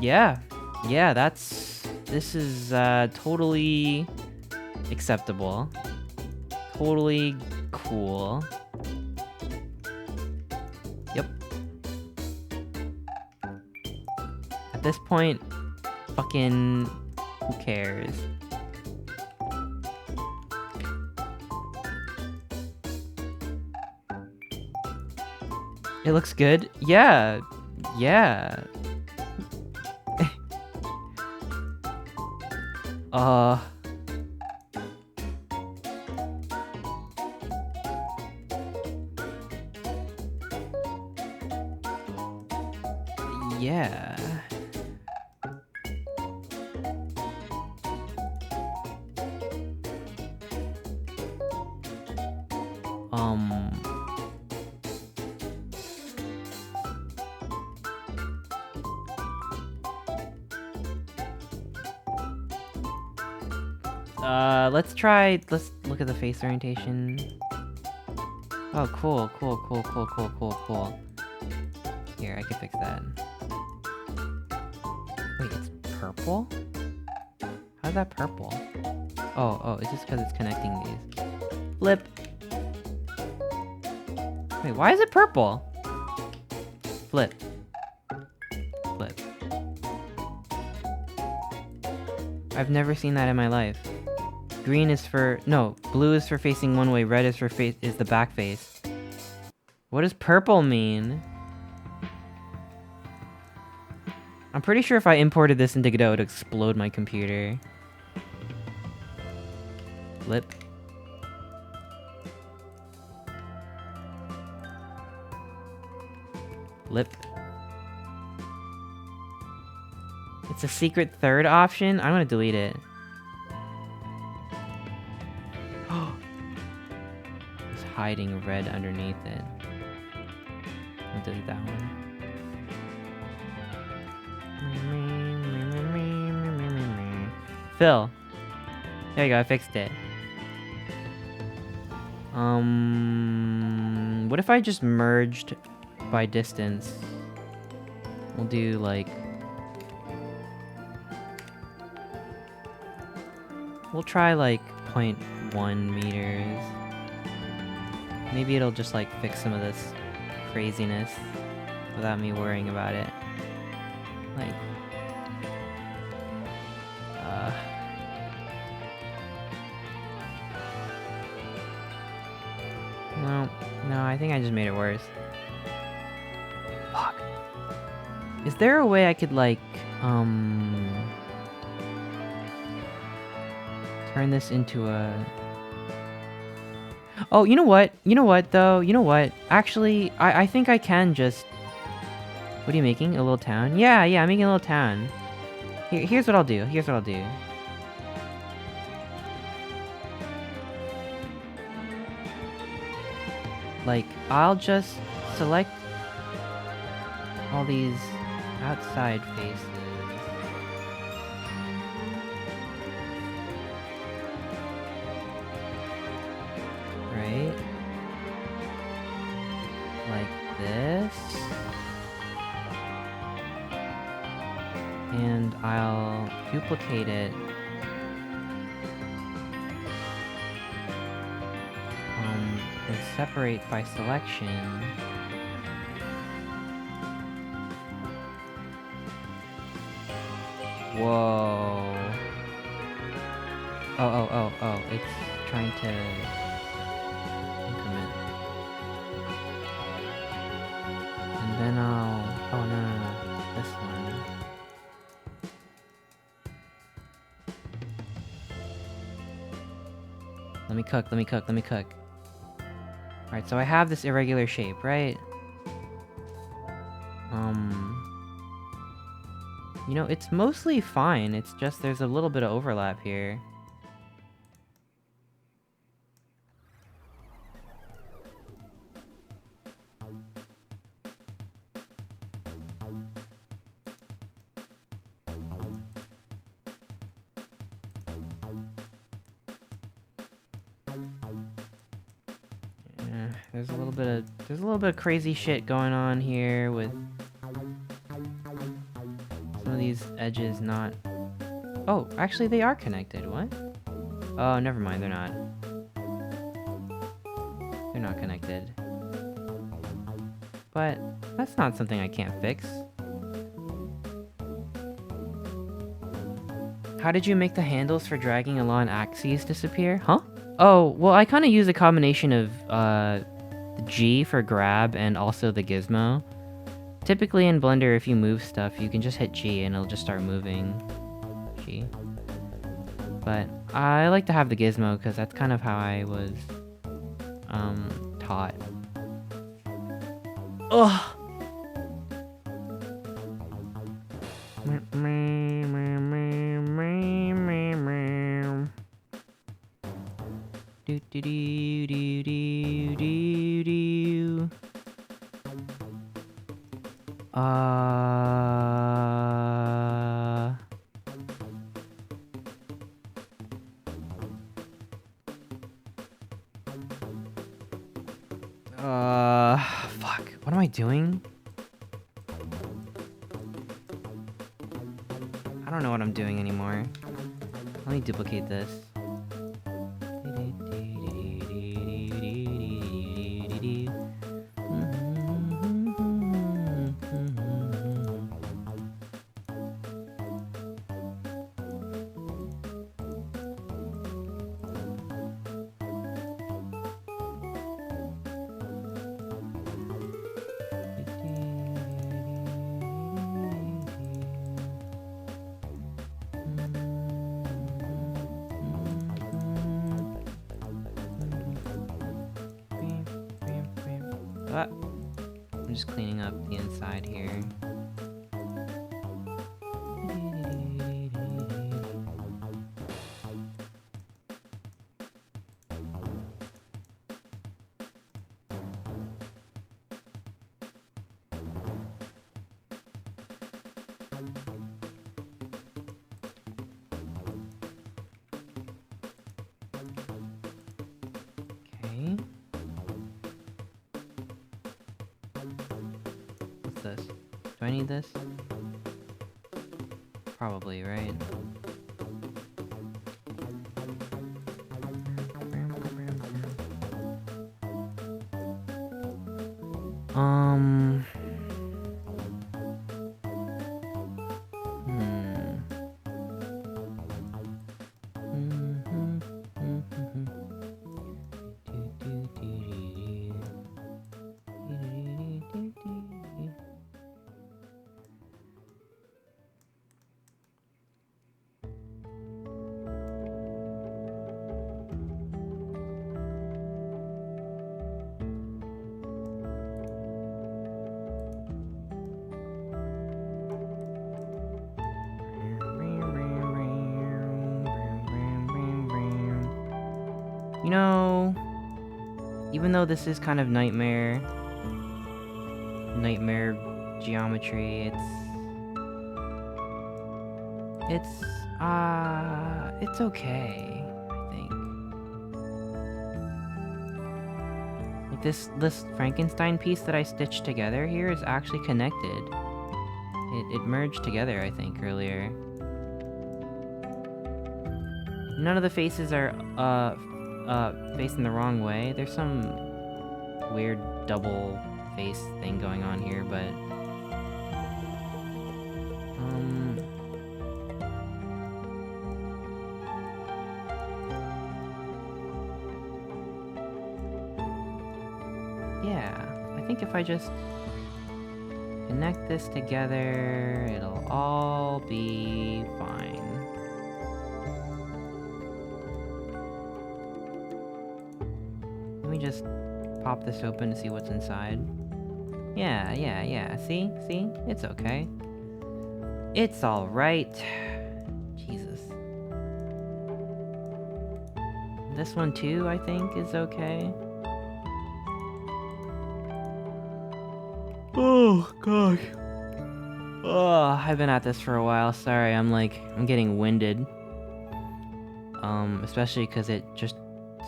Yeah, this is, totally acceptable. Totally cool. Yep. At this point, fucking, who cares? It looks good? Yeah. Yeah. Let's look at the face orientation. Oh, cool. Here, I can fix that. Wait, it's purple? How's that purple? Oh, it's just because it's connecting these. Flip. Wait, why is it purple? Flip. I've never seen that in my life. Green is for... No, blue is for facing one way, red is for is the back face. What does purple mean? I'm pretty sure if I imported this into Godot, it would explode my computer. Flip. It's a secret third option? I'm gonna delete it. It's hiding red underneath it. I'll delete that one. Fill. There you go, I fixed it. What if I just merged by distance? We'll do like... We'll try like 0.1 meters. Maybe it'll just like fix some of this craziness without me worrying about it. Like... No, I think I just made it worse. Fuck. Is there a way I could, like, turn this into a... Oh, you know what? You know what, though? You know what? Actually, I think I can just... What are you making? A little town? Yeah, I'm making a little town. Here's what I'll do. Here's what I'll do. Like, I'll just select all these outside faces. Right? Like this. And I'll duplicate it. And separate by selection. Whoa. Oh, it's trying to increment. And then I'll... Oh, no. This one. Let me cook. Alright, so I have this irregular shape, right? You know, it's mostly fine. It's just there's a little bit of overlap here. There's a little bit of crazy shit going on here with some of these edges not... Oh, actually they are connected. What? Oh, never mind, they're not. They're not connected. But that's not something I can't fix. How did you make the handles for dragging along axes disappear? Huh? Oh, well, I kind of use a combination of the G for grab and also the gizmo. Typically in Blender, if you move stuff, you can just hit G and it'll just start moving. G. But I like to have the gizmo because that's kind of how I was taught. Ugh! Do do do do do do do. Fuck. What am I doing? I don't know what I'm doing anymore. Let me duplicate this. I'm just cleaning up the inside here. Okay. What's this? Do I need this? Probably, right? Um... You know, even though this is kind of nightmare geometry, it's okay, I think. Like this Frankenstein piece that I stitched together here is actually connected. It merged together, I think, earlier. None of the faces are, facing the wrong way. There's some weird double face thing going on here, but... yeah, I think if I just connect this together, it'll all be fine. Let me just pop this open to see what's inside. Yeah. See? It's okay. It's alright. Jesus. This one too, I think, is okay. Oh, gosh. Oh, I've been at this for a while. Sorry, I'm getting winded. Especially because it just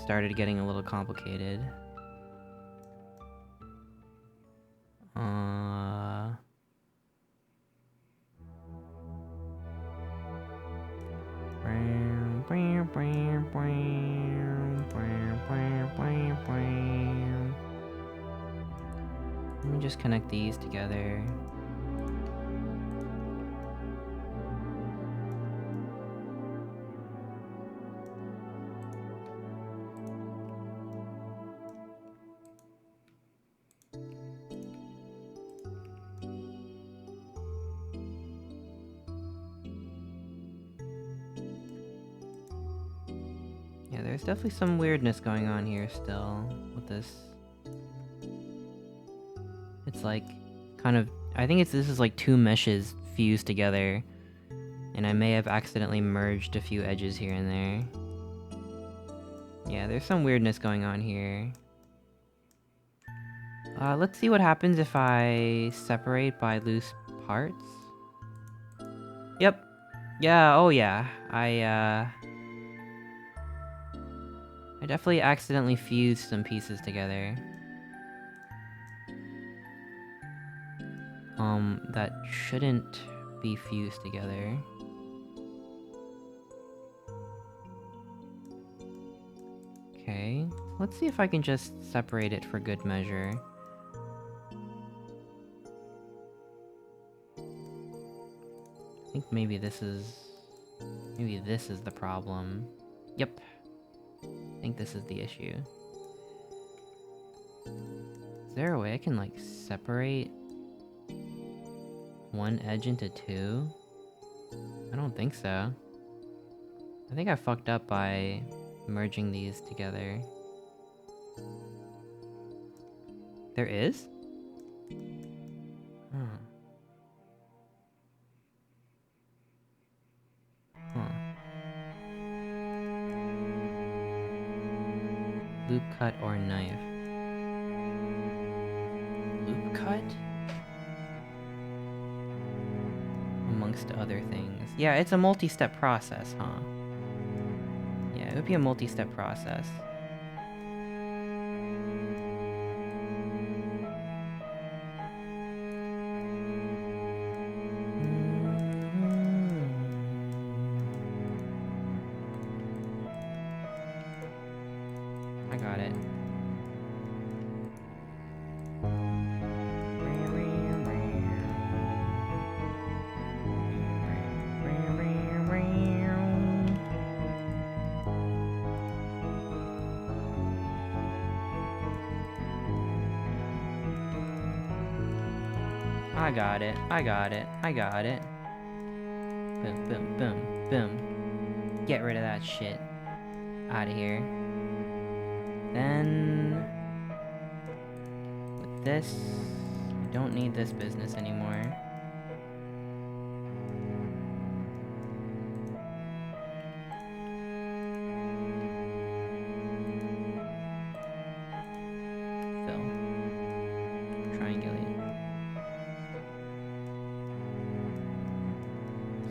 started getting a little complicated. Let me just connect these together. Yeah, there's definitely some weirdness going on here still with this. It's like kind of, I think this is like two meshes fused together, and I may have accidentally merged a few edges here and there. Yeah, there's some weirdness going on here. Let's see what happens if I separate by loose parts. Yep. Yeah, oh yeah. I definitely accidentally fused some pieces together. That shouldn't be fused together. Okay, let's see if I can just separate it for good measure. I think maybe this is the problem. Yep. I think this is the issue. Is there a way I can, like, separate one edge into two? I don't think so. I think I fucked up by merging these together. There is? Huh. Loop cut or knife? Loop cut? Amongst other things. Yeah, it's a multi-step process, huh? Yeah, it would be a multi-step process. I got it. I got it. I got it. Boom, boom, boom, boom. Get rid of that shit. Out of here. Then... with this... I don't need this business anymore. Fill. Triangulate.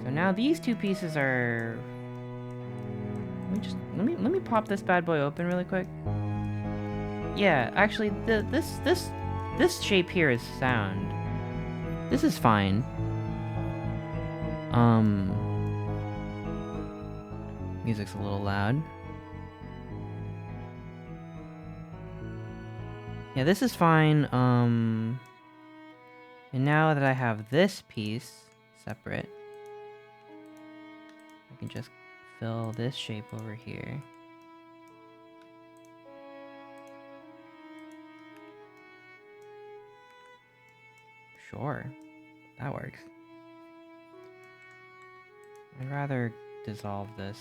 So now these two pieces are... let me pop this bad boy open really quick. Yeah, actually, this shape here is sound. This is fine. Music's a little loud. Yeah, this is fine. And now that I have this piece separate, I can just fill this shape over here. Sure, that works. I'd rather dissolve this.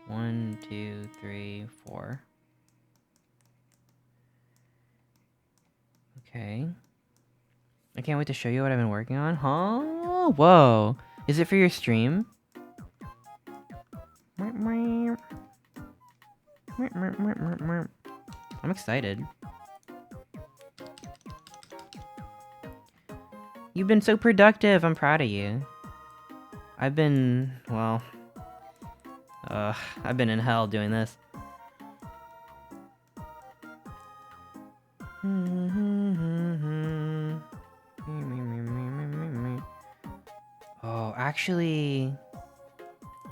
1, 2, 3, 4. Okay. I can't wait to show you what I've been working on. Huh? Whoa. Is it for your stream? I'm excited. You've been so productive. I'm proud of you. I've been, well... I've been in hell doing this. Oh, actually...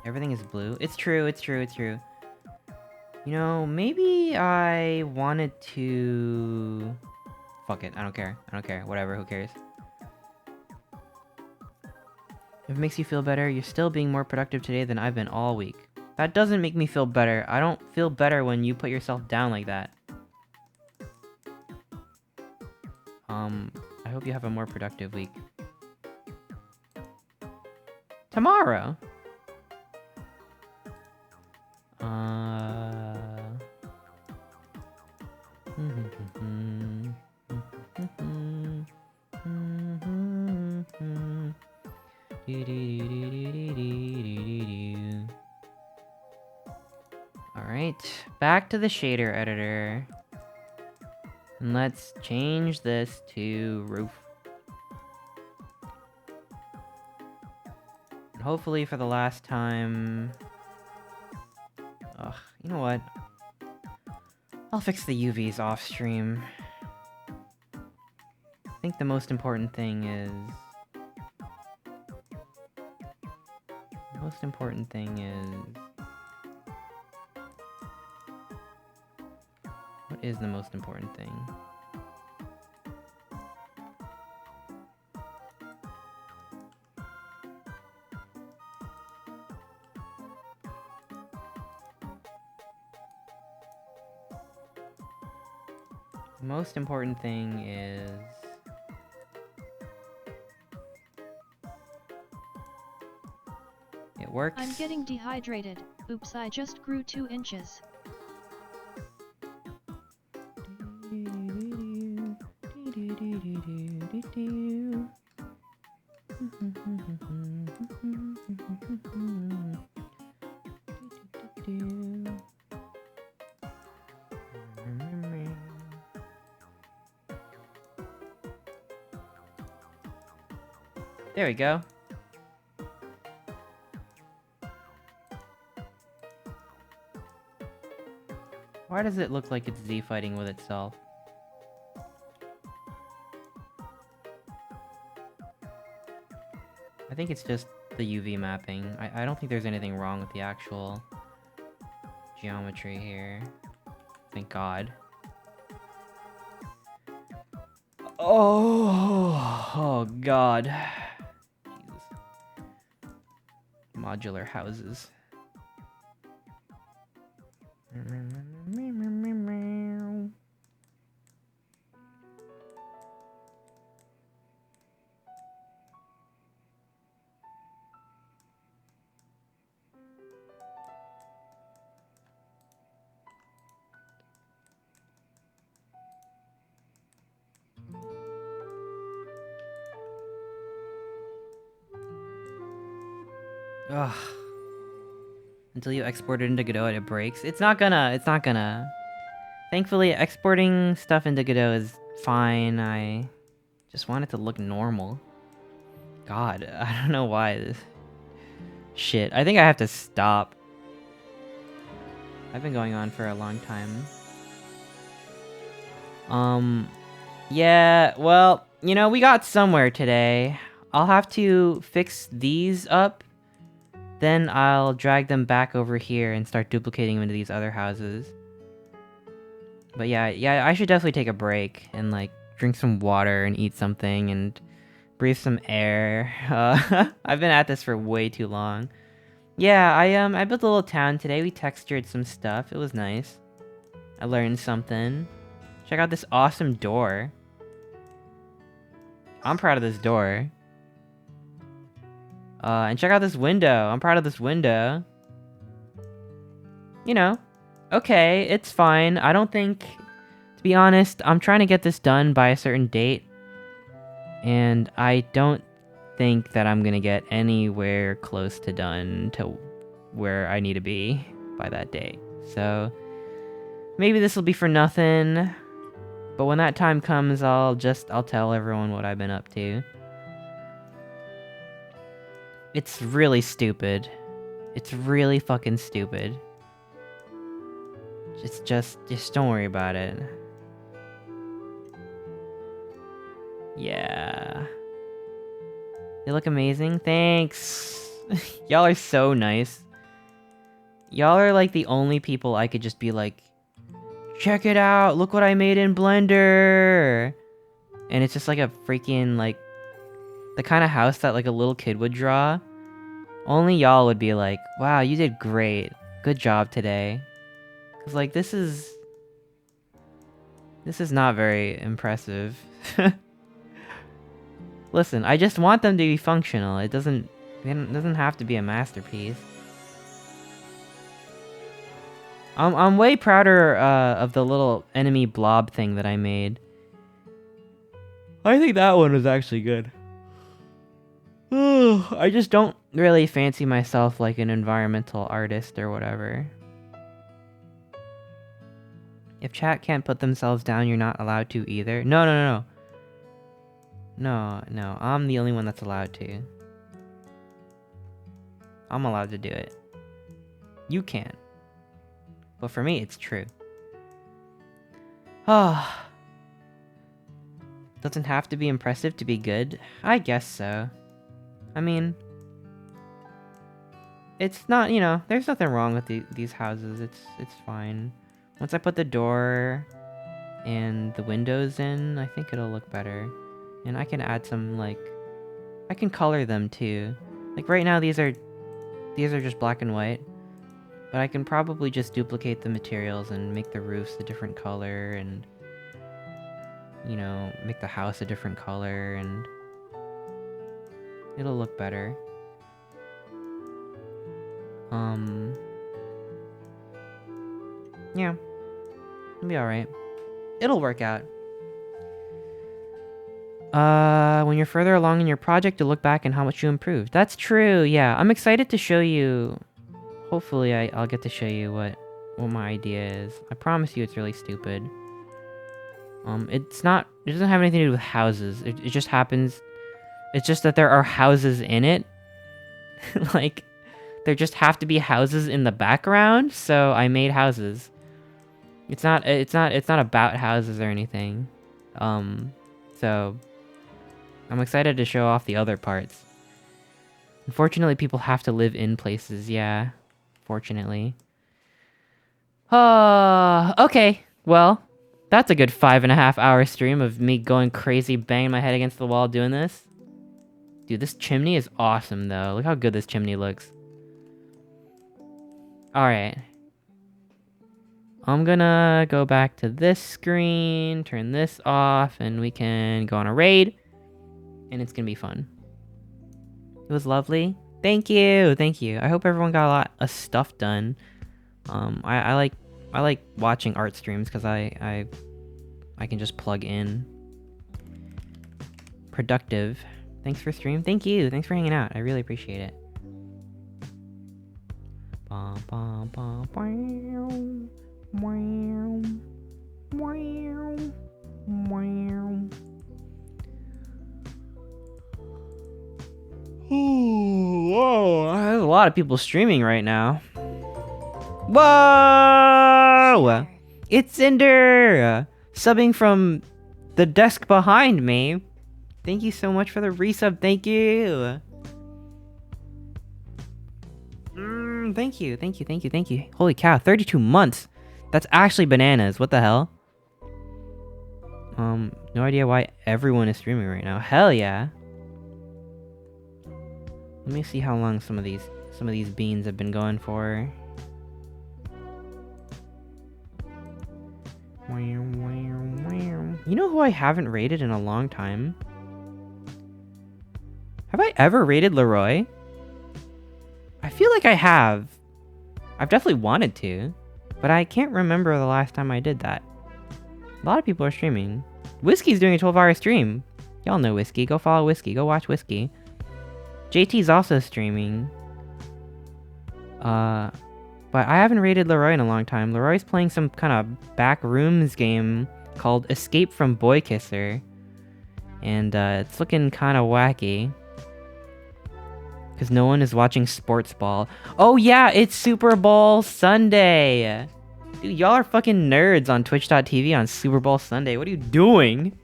everything is blue. It's true, it's true, it's true. You know, maybe I wanted to... fuck it, I don't care. I don't care. Whatever, who cares? If it makes you feel better, you're still being more productive today than I've been all week. That doesn't make me feel better. I don't feel better when you put yourself down like that. I hope you have a more productive week. Tomorrow? Alright, back to the shader editor. And let's change this to roof. And hopefully for the last time... ugh, you know what? I'll fix the UVs off stream. I think the most important thing is... the most important thing is... what is the most important thing? The most important thing is... it works. I'm getting dehydrated. Oops, I just grew 2 inches. There we go. Why does it look like it's Z fighting with itself? I think it's just the UV mapping. I don't think there's anything wrong with the actual geometry here. Thank God. Oh God. Jesus. Modular houses. Ugh. Until you export it into Godot, it breaks. It's not gonna. Thankfully, exporting stuff into Godot is fine. I just want it to look normal. God, I don't know why this... Shit, I think I have to stop. I've been going on for a long time. Yeah, well, you know, we got somewhere today. I'll have to fix these up. Then I'll drag them back over here and start duplicating them into these other houses. But yeah, I should definitely take a break and, like, drink some water and eat something and breathe some air. I've been at this for way too long. Yeah, I built a little town today. We textured some stuff. It was nice. I learned something. Check out this awesome door. I'm proud of this door. And check out this window. I'm proud of this window. You know, okay, it's fine. I don't think, to be honest, I'm trying to get this done by a certain date. And I don't think that I'm gonna get anywhere close to done to where I need to be by that date. So, maybe this will be for nothing. But when that time comes, I'll tell everyone what I've been up to. It's really stupid. It's really fucking stupid. Just don't worry about it. Yeah. They look amazing. Thanks. Y'all are so nice. Y'all are like the only people I could just be like, check it out, look what I made in Blender. And it's just like a freaking, like, the kind of house that like a little kid would draw. Only y'all would be like, wow, you did great. Good job today. Cause like this is not very impressive. Listen, I just want them to be functional. It doesn't have to be a masterpiece. I'm way prouder of the little enemy blob thing that I made. I think that one was actually good. I just don't really fancy myself like an environmental artist or whatever. If chat can't put themselves down, you're not allowed to either. No. No, I'm the only one that's allowed to. I'm allowed to do it. You can't. But for me, it's true. Ah. Doesn't have to be impressive to be good. I guess so. I mean, it's not, you know, there's nothing wrong with these houses. It's fine. Once I put the door and the windows in, I think it'll look better. And I can add some, like, I can color them too. Like right now these are just black and white. But I can probably just duplicate the materials and make the roofs a different color and, you know, make the house a different color and it'll look better. Yeah. It'll be alright. It'll work out. When you're further along in your project, to look back and how much you improved. That's true, yeah. I'm excited to show you. Hopefully I'll get to show you what my idea is. I promise you it's really stupid. It doesn't have anything to do with houses. It just happens. It's just that there are houses in it. Like, there just have to be houses in the background, so I made houses. It's not about houses or anything. So I'm excited to show off the other parts. Unfortunately, people have to live in places, yeah. Fortunately. Okay. Well, that's a good 5.5 hour stream of me going crazy, banging my head against the wall doing this. Dude, this chimney is awesome, though. Look how good this chimney looks. Alright. I'm gonna go back to this screen, turn this off, and we can go on a raid. And it's gonna be fun. It was lovely. Thank you, thank you. I hope everyone got a lot of stuff done. I like watching art streams because I can just plug in. Productive. Thanks for stream. Thank you. Thanks for hanging out. I really appreciate it. bum, bum, bum, wow, wow, wow, wow. Whoa, there's a lot of people streaming right now. Whoa! It's Cinder! Subbing from the desk behind me. Thank you so much for the resub. Thank you. Thank you. Thank you. Thank you. Thank you. Holy cow, 32 months. That's actually bananas. What the hell? No idea why everyone is streaming right now. Hell yeah. Let me see how long some of these beans have been going for. You know who I haven't rated in a long time? Have I ever rated Leroy? I feel like I have. I've definitely wanted to, but I can't remember the last time I did that. A lot of people are streaming. Whiskey's doing a 12-hour stream. Y'all know Whiskey. Go follow Whiskey. Go watch Whiskey. JT's also streaming. But I haven't rated Leroy in a long time. Leroy's playing some kind of back rooms game called Escape from Boy Kisser. And it's looking kind of wacky. Because no one is watching sports ball. Oh yeah, it's Super Bowl Sunday! Dude, y'all are fucking nerds on Twitch.tv on Super Bowl Sunday. What are you doing?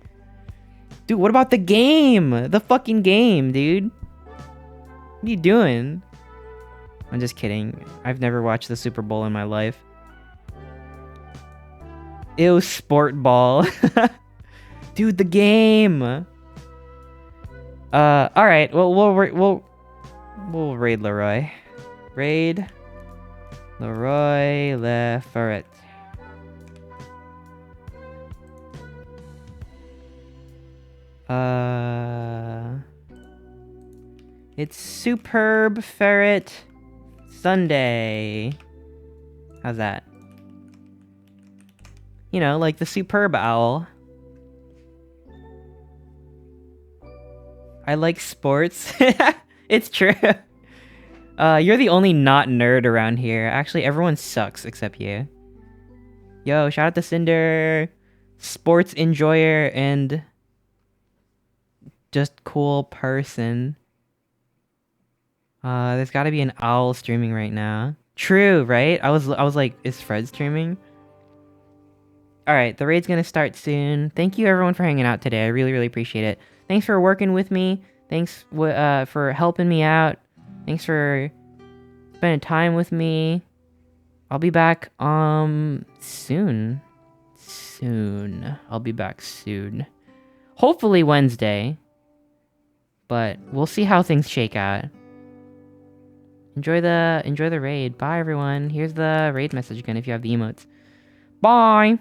Dude, what about the game? The fucking game, dude. What are you doing? I'm just kidding. I've never watched the Super Bowl in my life. Ew, sport ball. Dude, the game! Alright, well, we'll raid Leroy. Raid Leroy Ferret. It's Superb Ferret Sunday. How's that? You know, like the superb owl. I like sports. It's true. You're the only not nerd around here. Actually, everyone sucks except you. Yo, shout out to Cinder. Sports enjoyer and just cool person. There's gotta be an owl streaming right now. True, right? I was like, is Fred streaming? Alright, the raid's gonna start soon. Thank you everyone for hanging out today. I really, really appreciate it. Thanks for working with me. Thanks for helping me out. Thanks for spending time with me. I'll be back soon. I'll be back soon. Hopefully Wednesday. But we'll see how things shake out. Enjoy the raid. Bye everyone. Here's the raid message again if you have the emotes. Bye!